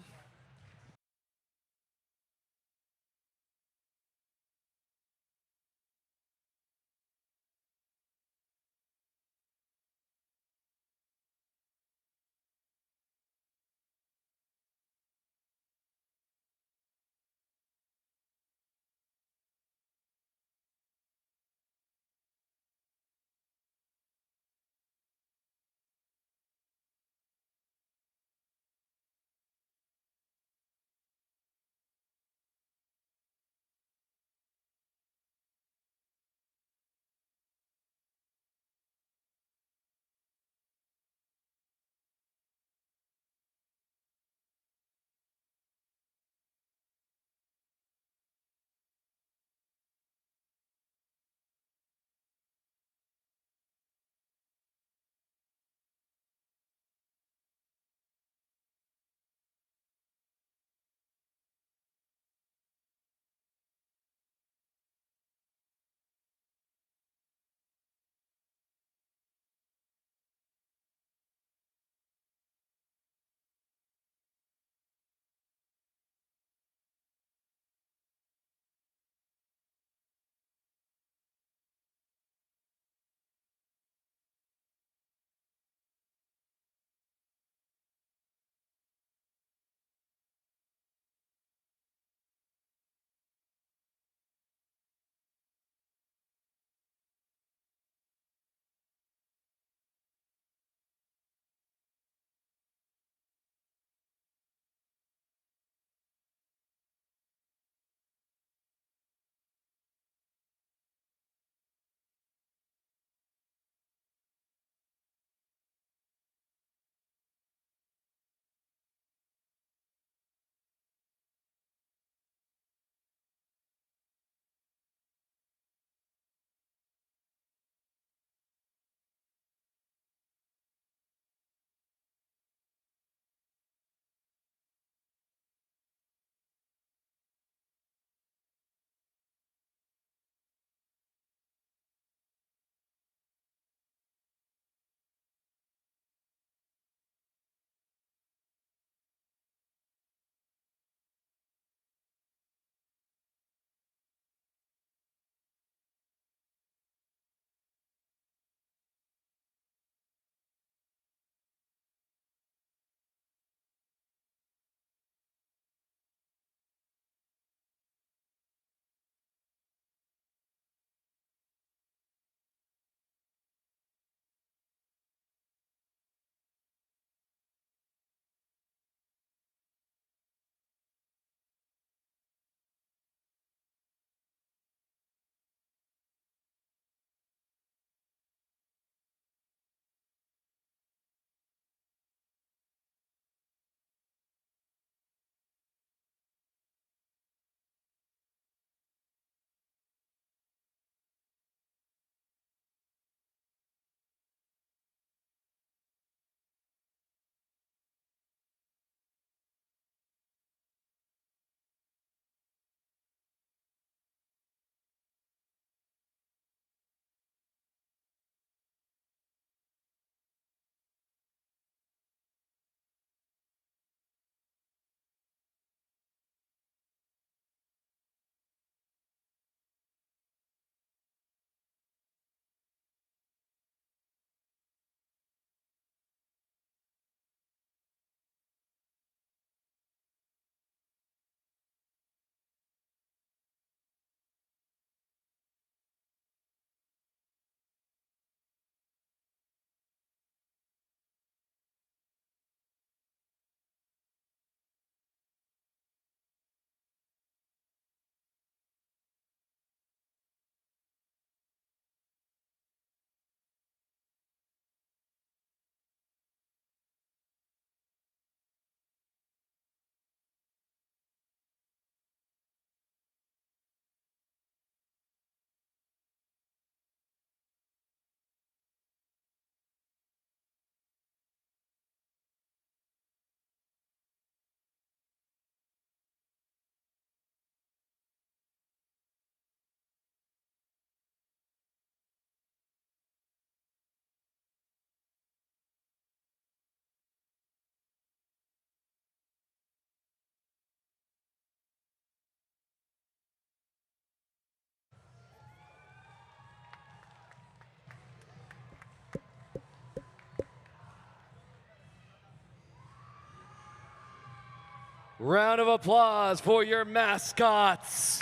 Round of applause for your mascots.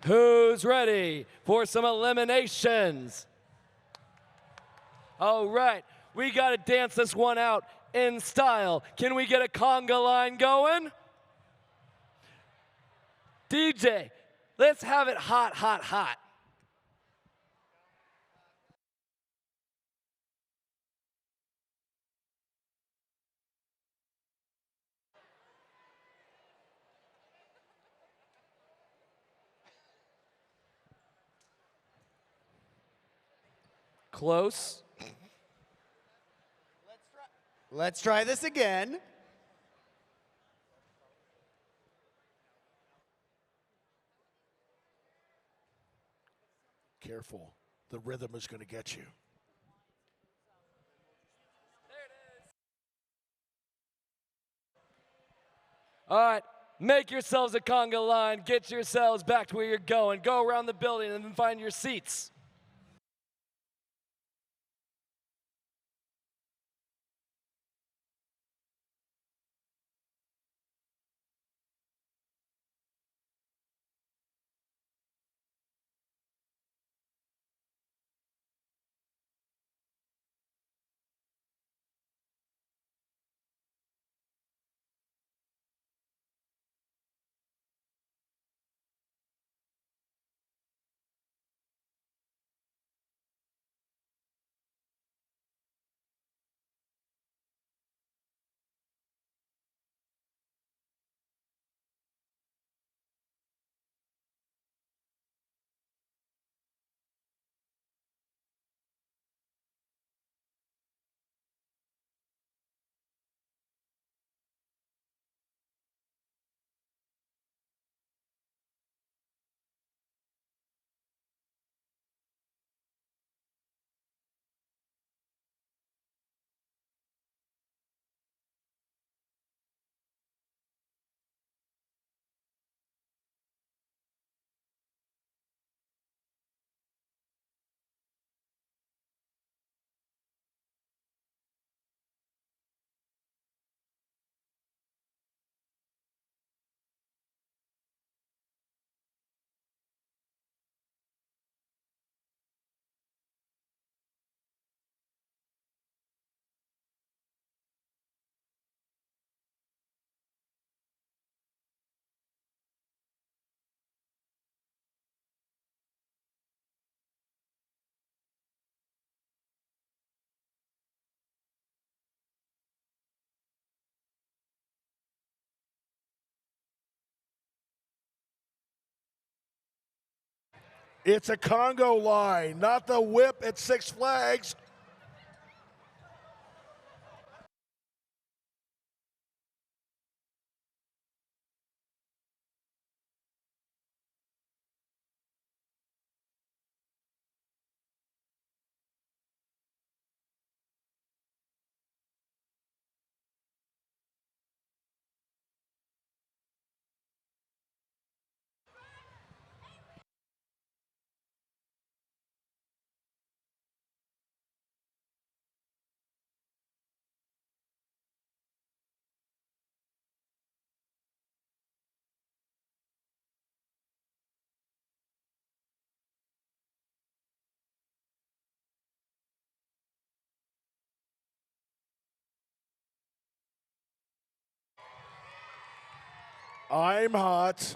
Who's ready for some eliminations? All right, we got to dance this one out in style. Can we get a conga line going? DJ, let's have it hot, hot, hot. Close. Let's try this again. Careful. The rhythm is going to get you. All right, make yourselves a conga line. Get yourselves back to where you're going. Go around the building and then find your seats. It's a Congo line, not the whip at Six Flags. I'm hot.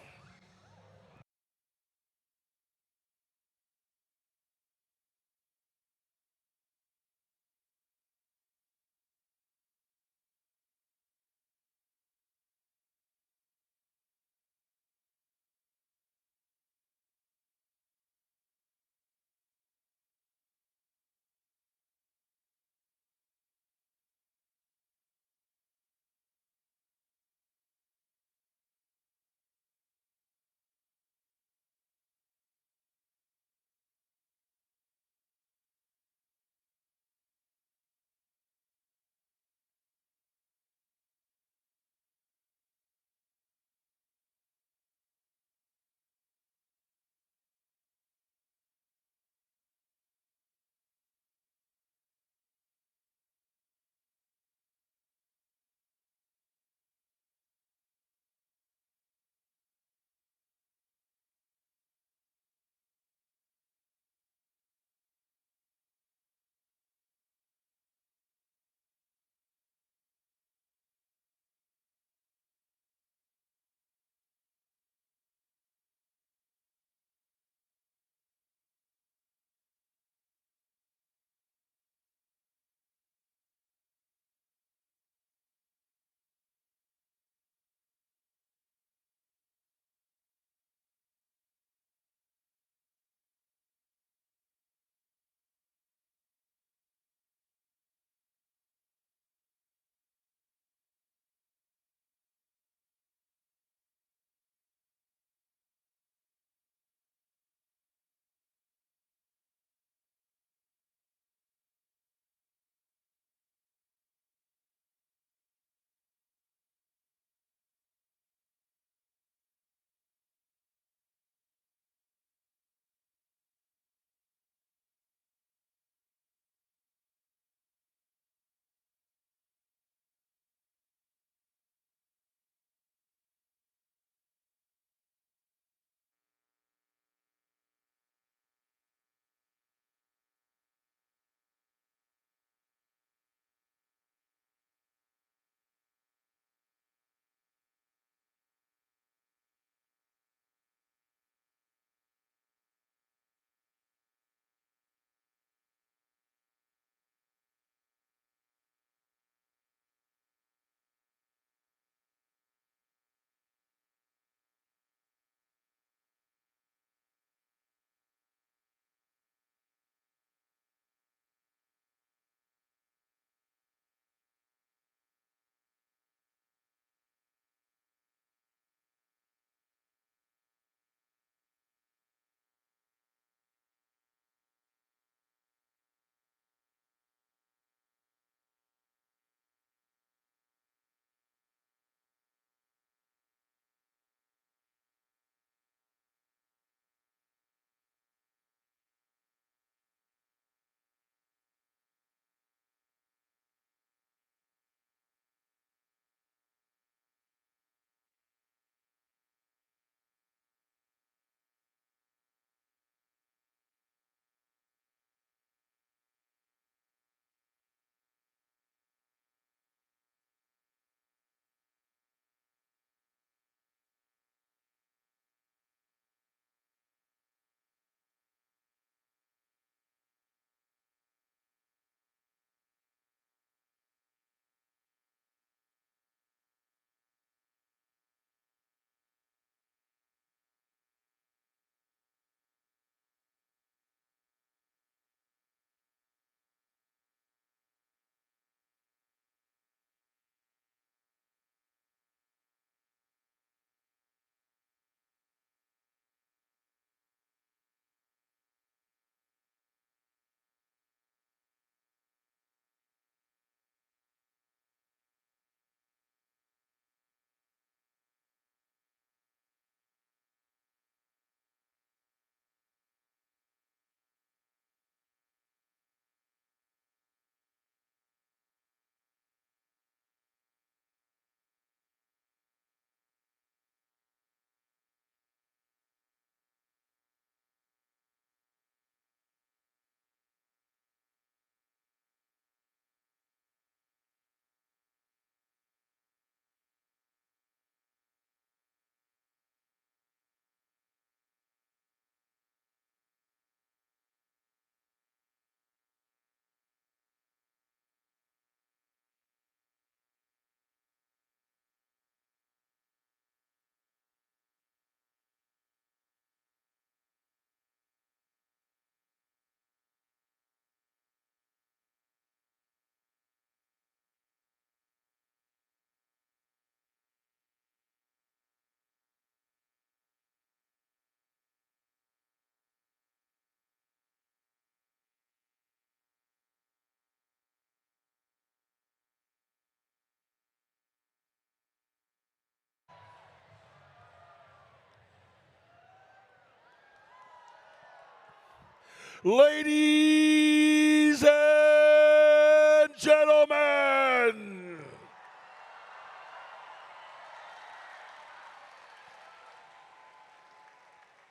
Ladies and gentlemen,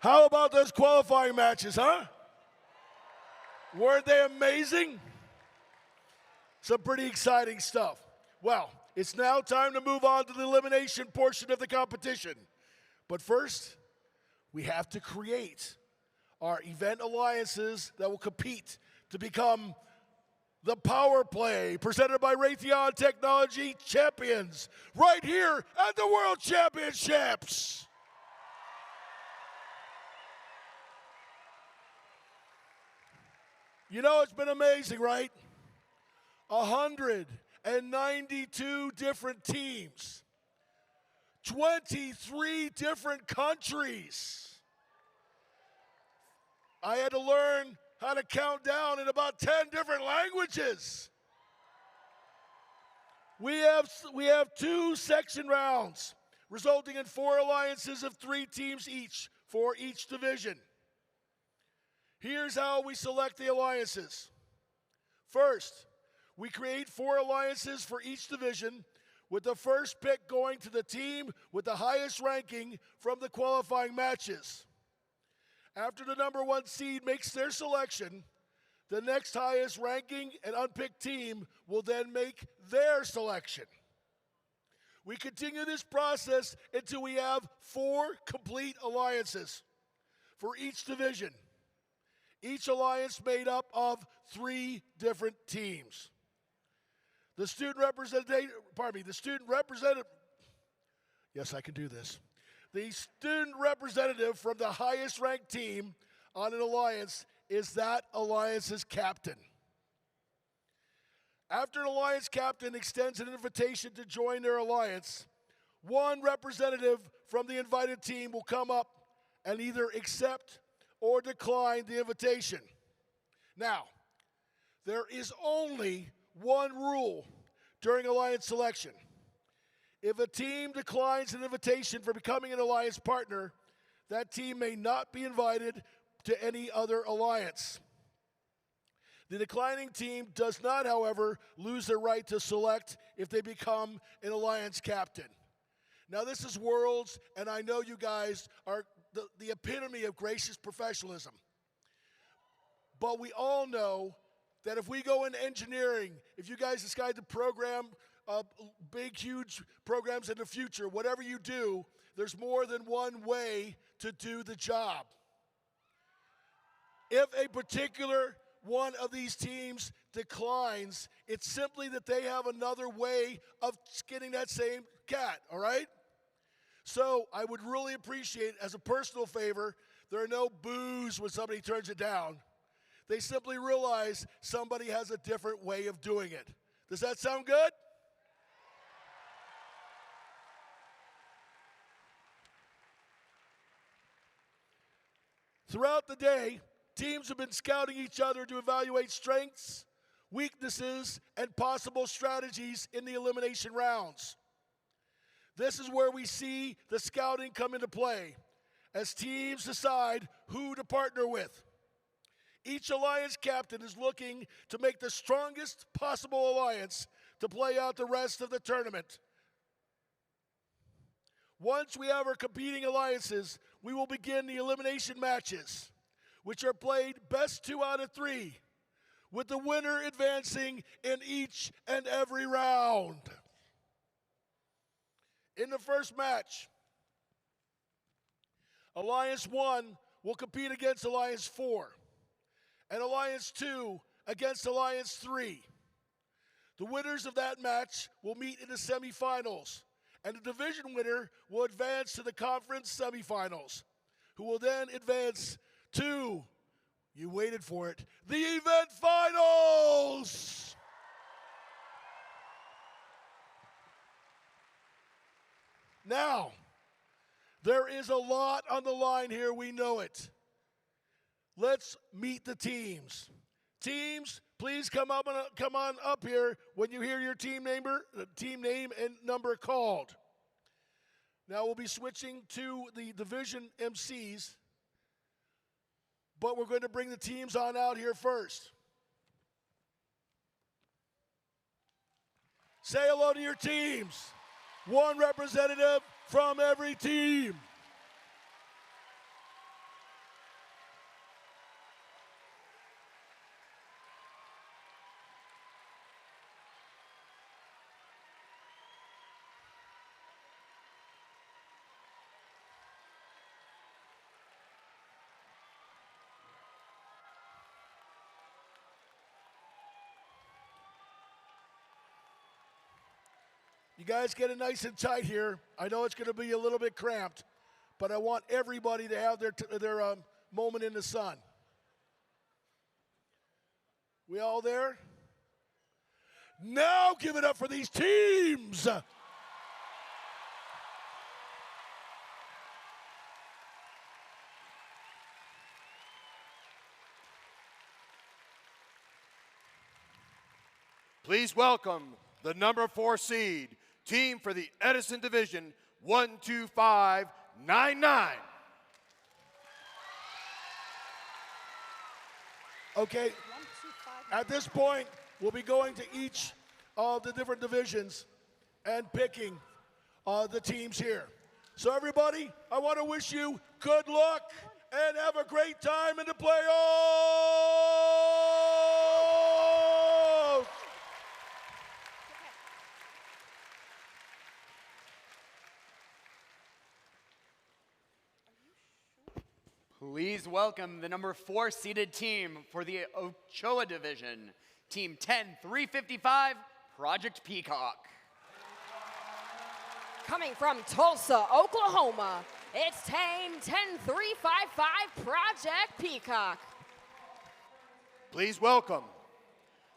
how about those qualifying matches, huh? Weren't they amazing? Some pretty exciting stuff. Well, it's now time to move on to the elimination portion of the competition. But first, we have to create our event alliances that will compete to become the Power Play presented by Raytheon Technology champions right here at the World Championships. You know, it's been amazing, right? 192 different teams, 23 different countries. I had to learn how to count down in about 10 different languages. We have 2 section rounds, resulting in 4 alliances of 3 teams each for each division. Here's how we select the alliances. First, we create 4 alliances for each division, with the first pick going to the team with the highest ranking from the qualifying matches. After the number 1 seed makes their selection, the next highest ranking and unpicked team will then make their selection. We continue this process until we have 4 complete alliances for each division. Each alliance made up of 3 different teams. The student representative, yes, I can do this. The student representative from the highest ranked team on an alliance is that alliance's captain. After an alliance captain extends an invitation to join their alliance, one representative from the invited team will come up and either accept or decline the invitation. Now, there is only one rule during alliance selection. If a team declines an invitation for becoming an alliance partner, that team may not be invited to any other alliance. The declining team does not, however, lose their right to select if they become an alliance captain. Now, this is Worlds, and I know you guys are the epitome of gracious professionalism. But we all know that if we go into engineering, if you guys decide to program big, huge programs in the future, whatever you do, there's more than one way to do the job. If a particular one of these teams declines, it's simply that they have another way of skinning that same cat, all right? So I would really appreciate, as a personal favor, there are no boos when somebody turns it down. They simply realize somebody has a different way of doing it. Does that sound good? Throughout the day, teams have been scouting each other to evaluate strengths, weaknesses, and possible strategies in the elimination rounds. This is where we see the scouting come into play, as teams decide who to partner with. Each alliance captain is looking to make the strongest possible alliance to play out the rest of the tournament. Once we have our competing alliances, we will begin the elimination matches, which are played best 2 out of 3, with the winner advancing in each and every round. In the first match, Alliance 1 will compete against Alliance 4, and Alliance 2 against Alliance 3. The winners of that match will meet in the semifinals, and the division winner will advance to the conference semifinals, who will then advance to, you waited for it, the event finals! Now, there is a lot on the line here, we know it. Let's meet the teams. Teams, please come on up here when you hear your team name and number called. Now we'll be switching to the division MCs. but we're going to bring the teams on out here first. Say hello to your teams. One representative from every team. You guys get it nice and tight here. I know it's going to be a little bit cramped, but I want everybody to have their moment in the sun. We all there? Now give it up for these teams. Please welcome the number 4 seed, team for the Edison Division, 12599. Okay, at this point, we'll be going to each of the different divisions and picking the teams here. So everybody, I want to wish you good luck and have a great time in the playoffs! Please welcome the number 4 seeded team for the Ochoa Division, Team 10355, Project Peacock. Coming from Tulsa, Oklahoma, it's Team 10355, Project Peacock. Please welcome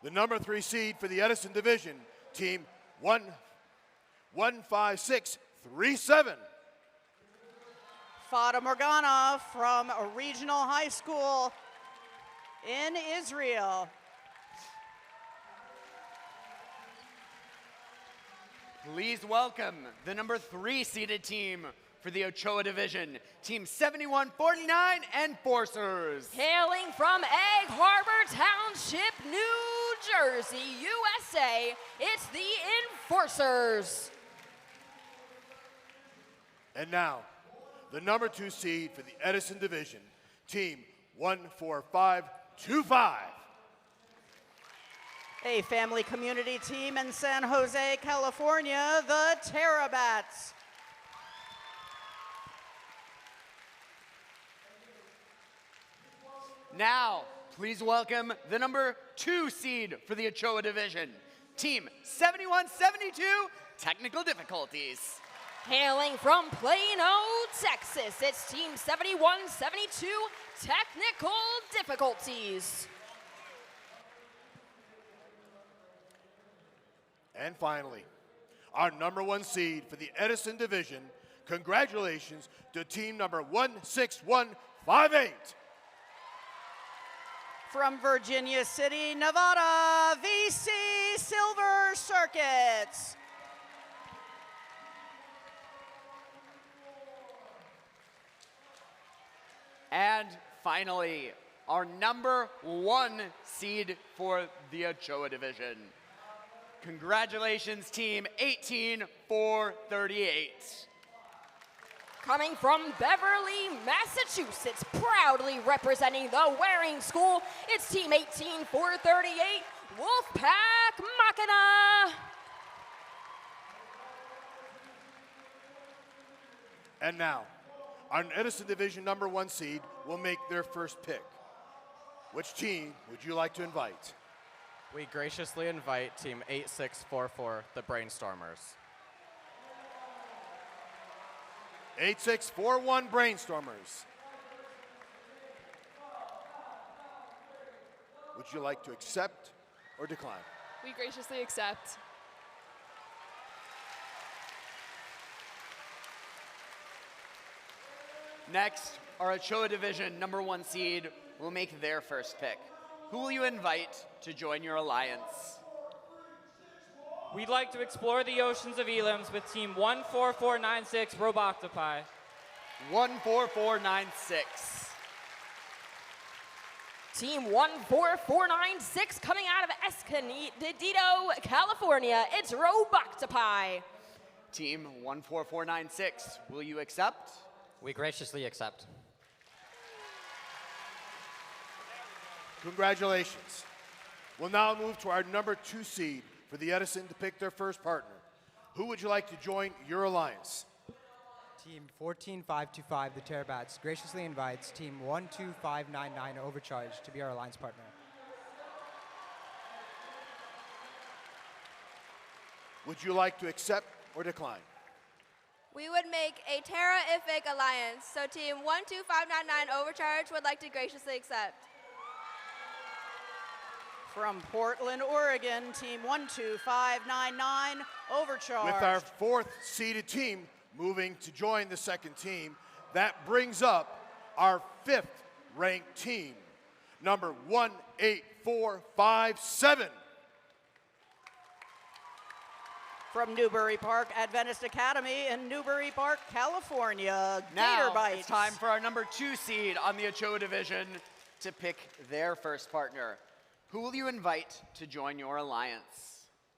the number 3 seed for the Edison Division, team 15637. Fata Morgana from a regional high school in Israel. Please welcome the number 3 seeded team for the Ochoa Division, Team 7149 Enforcers. Hailing from Egg Harbor Township, New Jersey, USA, it's the Enforcers. And now, the number 2 seed for the Edison Division, team 14525. A family community team in San Jose, California, the Terrabats. Now, please welcome the number 2 seed for the Ochoa Division, Team 7172 Technical Difficulties. Hailing from Plano, Texas, it's Team 7172 Technical Difficulties. And finally, our number 1 seed for the Edison Division, congratulations to team number 16158. From Virginia City, Nevada, VC Silver Circuits. And finally, our number 1 seed for the Ochoa Division. Congratulations, team 18438. Coming from Beverly, Massachusetts, proudly representing the Waring School, it's Team 18438, Wolfpack Machina. And now, our Edison Division number 1 seed will make their first pick. Which team would you like to invite? We graciously invite Team 8644, the Brainstormers. 8641 Brainstormers. Would you like to accept or decline? We graciously accept. Next, our Ochoa Division number 1 seed will make their first pick. Who will you invite to join your alliance? We'd like to explore the oceans of Elims with Team 14496 Roboctopi. 14496. Team 14496 coming out of Escondido, California. It's Roboctopi. Team 14496, will you accept? We graciously accept. Congratulations. We'll now move to our number 2 seed for the Edison to pick their first partner. Who would you like to join your alliance? Team 14525, the Terabats, graciously invites Team 12599 Overcharge to be our alliance partner. Would you like to accept or decline? We would make a Terra-ific alliance, so Team 12599 Overcharge would like to graciously accept. From Portland, Oregon, Team 12599 Overcharge. With our 4th seeded team moving to join the second team, that brings up our 5th ranked team, number 18457. From Newbury Park Adventist Academy in Newbury Park, California, Now Gator it's time for our number 2 seed on the Ochoa division to pick their first partner. Who will you invite to join your alliance?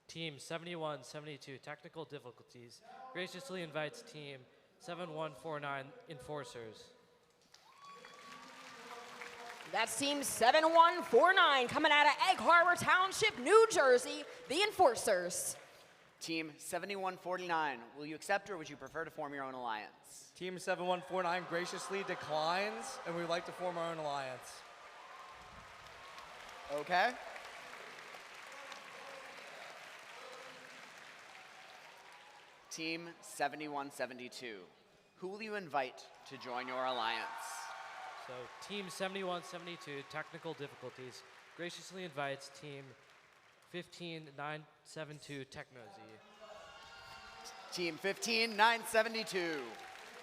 Team 7172 Technical Difficulties graciously invites Team 7149 Enforcers. That's Team 7149 coming out of Egg Harbor Township, New Jersey, the Enforcers. Team 7149, will you accept or would you prefer to form your own alliance? Team 7149 graciously declines, and we would like to form our own alliance. Okay. Team 7172, who will you invite to join your alliance? So Team 7172 Technical Difficulties graciously invites Team 15972 Technozy. Team 15972.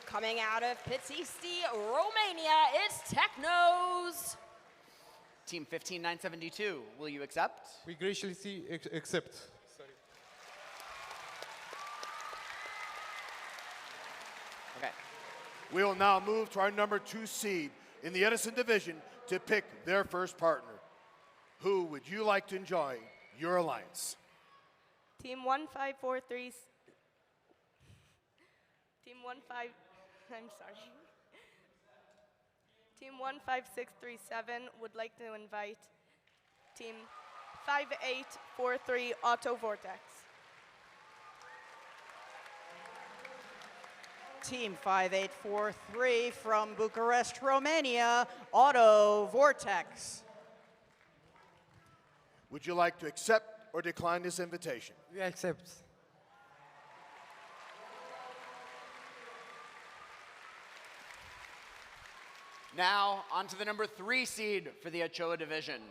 Coming out of Pitsesti, Romania, it's Technos. Team 15972, will you accept? We graciously accept. Sorry. Okay. We will now move to our number 2 seed in the Edison division to pick their first partner. Who would you like to join your alliance? Team 1543. Team 15. I'm sorry. Team 15637 would like to invite Team 5843 Auto Vortex. Team 5843 from Bucharest, Romania, Auto Vortex. Would you like to accept or decline this invitation? We accept. Now, on to the number 3 seed for the Ochoa division.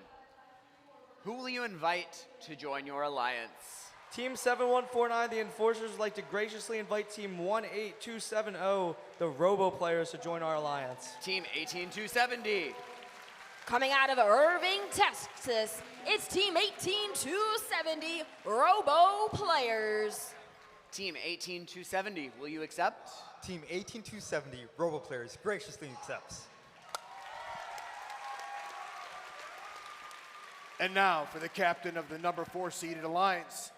Who will you invite to join your alliance? Team 7149, the Enforcers, would like to graciously invite Team 18270, the Robo Players, to join our alliance. Team 18270. Coming out of Irving, Texas, it's Team 18270 Robo Players. Team 18270, will you accept? Team 18270 Robo Players graciously accepts. And now for the captain of the number 4 seeded alliance.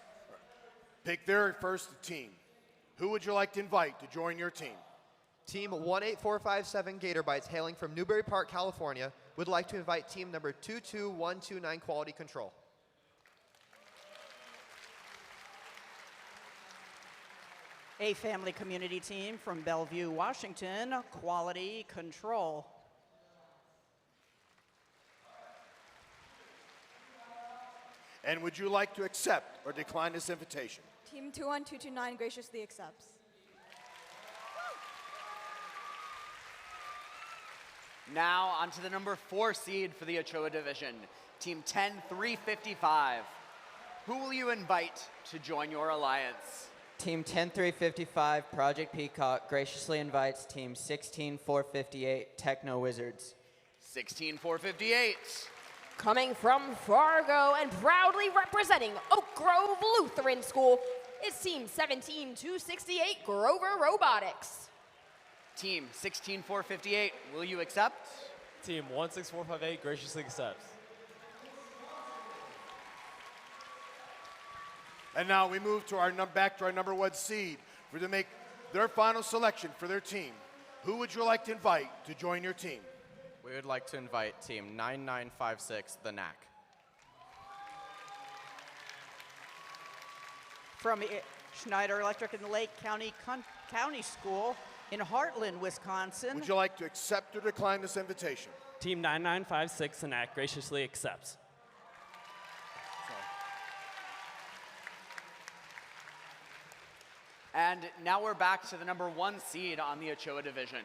Pick their first team. Who would you like to invite to join your team? Team 18457 Gator Bites, hailing from Newbury Park, California, would like to invite team number 22129 Quality Control. A family community team from Bellevue, Washington, Quality Control. And would you like to accept or decline this invitation? Team 21229 graciously accepts. Now, on to the number 4 seed for the Ochoa division, Team 10355. Who will you invite to join your alliance? Team 10355 Project Peacock graciously invites Team 16458 Techno Wizards. 16458. Coming from Fargo and proudly representing Oak Grove Lutheran School, it's Team 17268 Grover Robotics. Team 16458, will you accept? Team 16458 graciously accepts. And now we move to back to our number 1 seed for to make their final selection for their team. Who would you like to invite to join your team? We would like to invite team 9956, the Knack. From Schneider Electric in the Lake County School in Heartland, Wisconsin. Would you like to accept or decline this invitation? Team 9956, the Knack graciously accepts. And now we're back to the number 1 seed on the Ochoa division.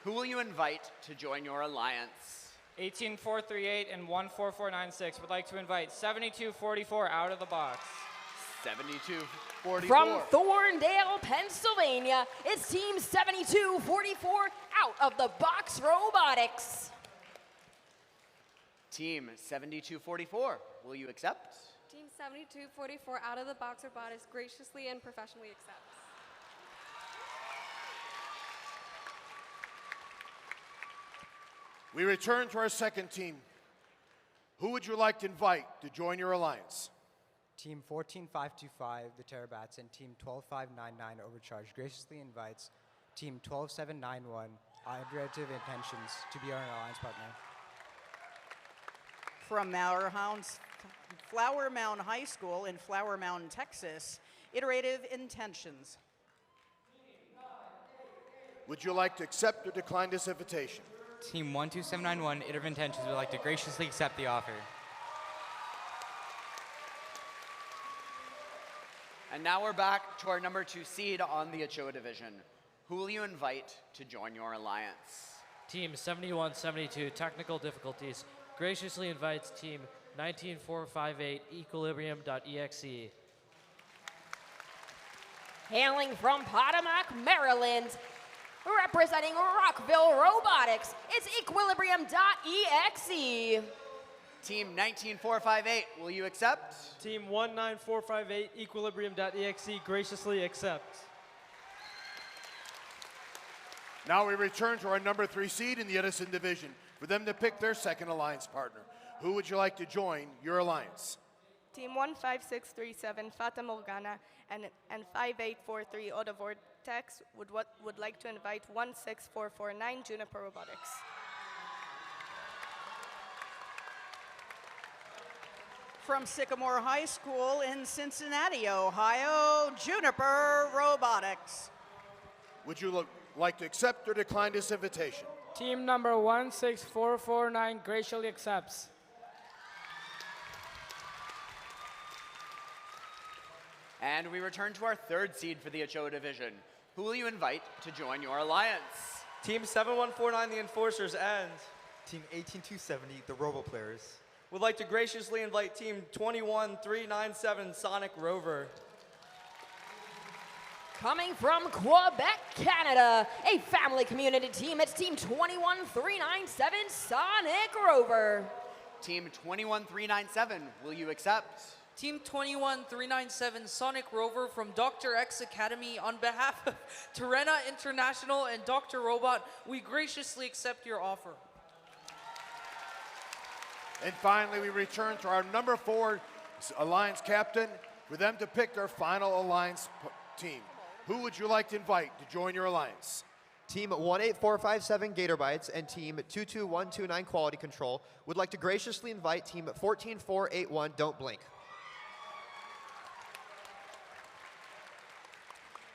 Who will you invite to join your alliance? 18438 and 14496 would like to invite 7244 out of the box. 7244. From Thorndale, Pennsylvania, it's Team 7244 out of the box robotics. Team 7244, will you accept? Team 7244 out of the box robotics graciously and professionally accepts. We return to our second team. Who would you like to invite to join your alliance? Team 14525, the Terabats, and Team 12599, Overcharge, graciously invites Team 12791, Adretive Intentions, to be our alliance partner. From Flower Mound High School in Flower Mound, Texas, Iterative Intentions. Would you like to accept or decline this invitation? Team 12791, Iterative Intentions, would like to graciously accept the offer. And now we're back to our number 2 seed on the Ochoa division. Who will you invite to join your alliance? Team 7172, Technical Difficulties, graciously invites Team 19458, Equilibrium.exe. Hailing from Potomac, Maryland, representing Rockville Robotics, it's Equilibrium.exe. Team 19458, will you accept? Team 19458 Equilibrium.exe graciously accepts. Now we return to our number 3 seed in the Edison division for them to pick their second alliance partner. Who would you like to join your alliance? Team 15637 Fata Morgana and 5843 Autovortex would like to invite 16449 Juniper Robotics. From Sycamore High School in Cincinnati, Ohio, Juniper Robotics. Would you like to accept or decline this invitation? Team number 16449 graciously accepts. And we return to our 3rd seed for the Ochoa division. Who will you invite to join your alliance? Team 7149, the Enforcers, and Team 18270, the Robo Players, would like to graciously invite Team 21397, Sonic Rover. Coming from Quebec, Canada, a family community team, it's Team 21397, Sonic Rover. Team 21397, will you accept? Team 21397 Sonic Rover from Dr. X Academy, on behalf of Terena International and Dr. Robot, we graciously accept your offer. And finally, we return to our number 4 alliance captain for them to pick their final alliance team. Who would you like to invite to join your alliance? Team 18457 Gatorbytes and Team 22129 Quality Control would like to graciously invite Team 14481 Don't Blink.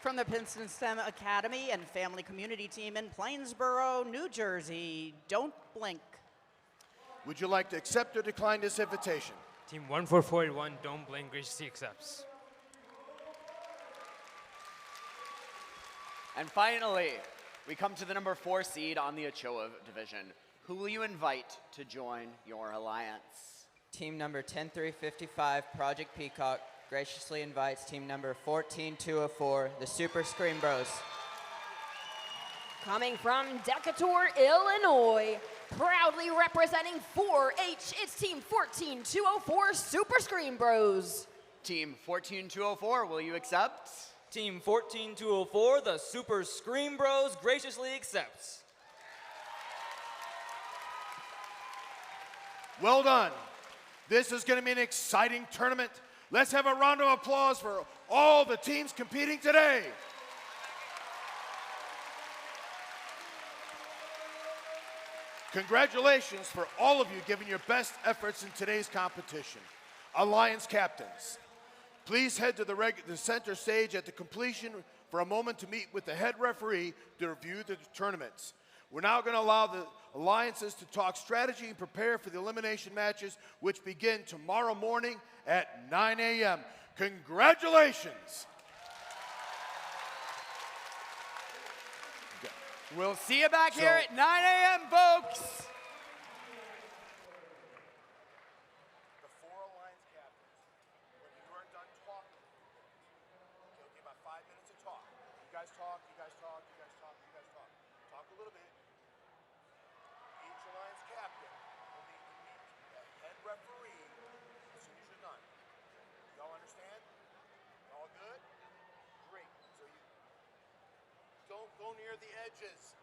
From the Princeton STEM Academy and Family Community Team in Plainsboro, New Jersey, Don't Blink. Would you like to accept or decline this invitation? Team 14481, Don't Blink, graciously accepts. And finally, we come to the number 4 seed on the Ochoa division. Who will you invite to join your alliance? Team number 10355, Project Peacock, graciously invites team number 14204, the Super Scream Bros. Coming from Decatur, Illinois, proudly representing 4H, it's Team 14204, Super Scream Bros. Team 14204, will you accept? Team 14204, the Super Scream Bros, graciously accepts. Well done. This is going to be an exciting tournament. Let's have a round of applause for all the teams competing today. Congratulations for all of you giving your best efforts in today's competition. Alliance captains, please head to the center stage at the completion for a moment to meet with the head referee to review the tournaments. We're now going to allow the alliances to talk strategy and prepare for the elimination matches, which begin tomorrow morning at 9 a.m. Congratulations! We'll see you back here at 9 a.m., folks. The four alliance captains, when you are done talking, they'll give about 5 minutes to talk. You guys talk, you guys talk, you guys talk, you guys talk. Talk a little bit. Each alliance captain will need to meet the head referee as soon as you're done. Y'all understand? All good? Great. So you don't go near the edges.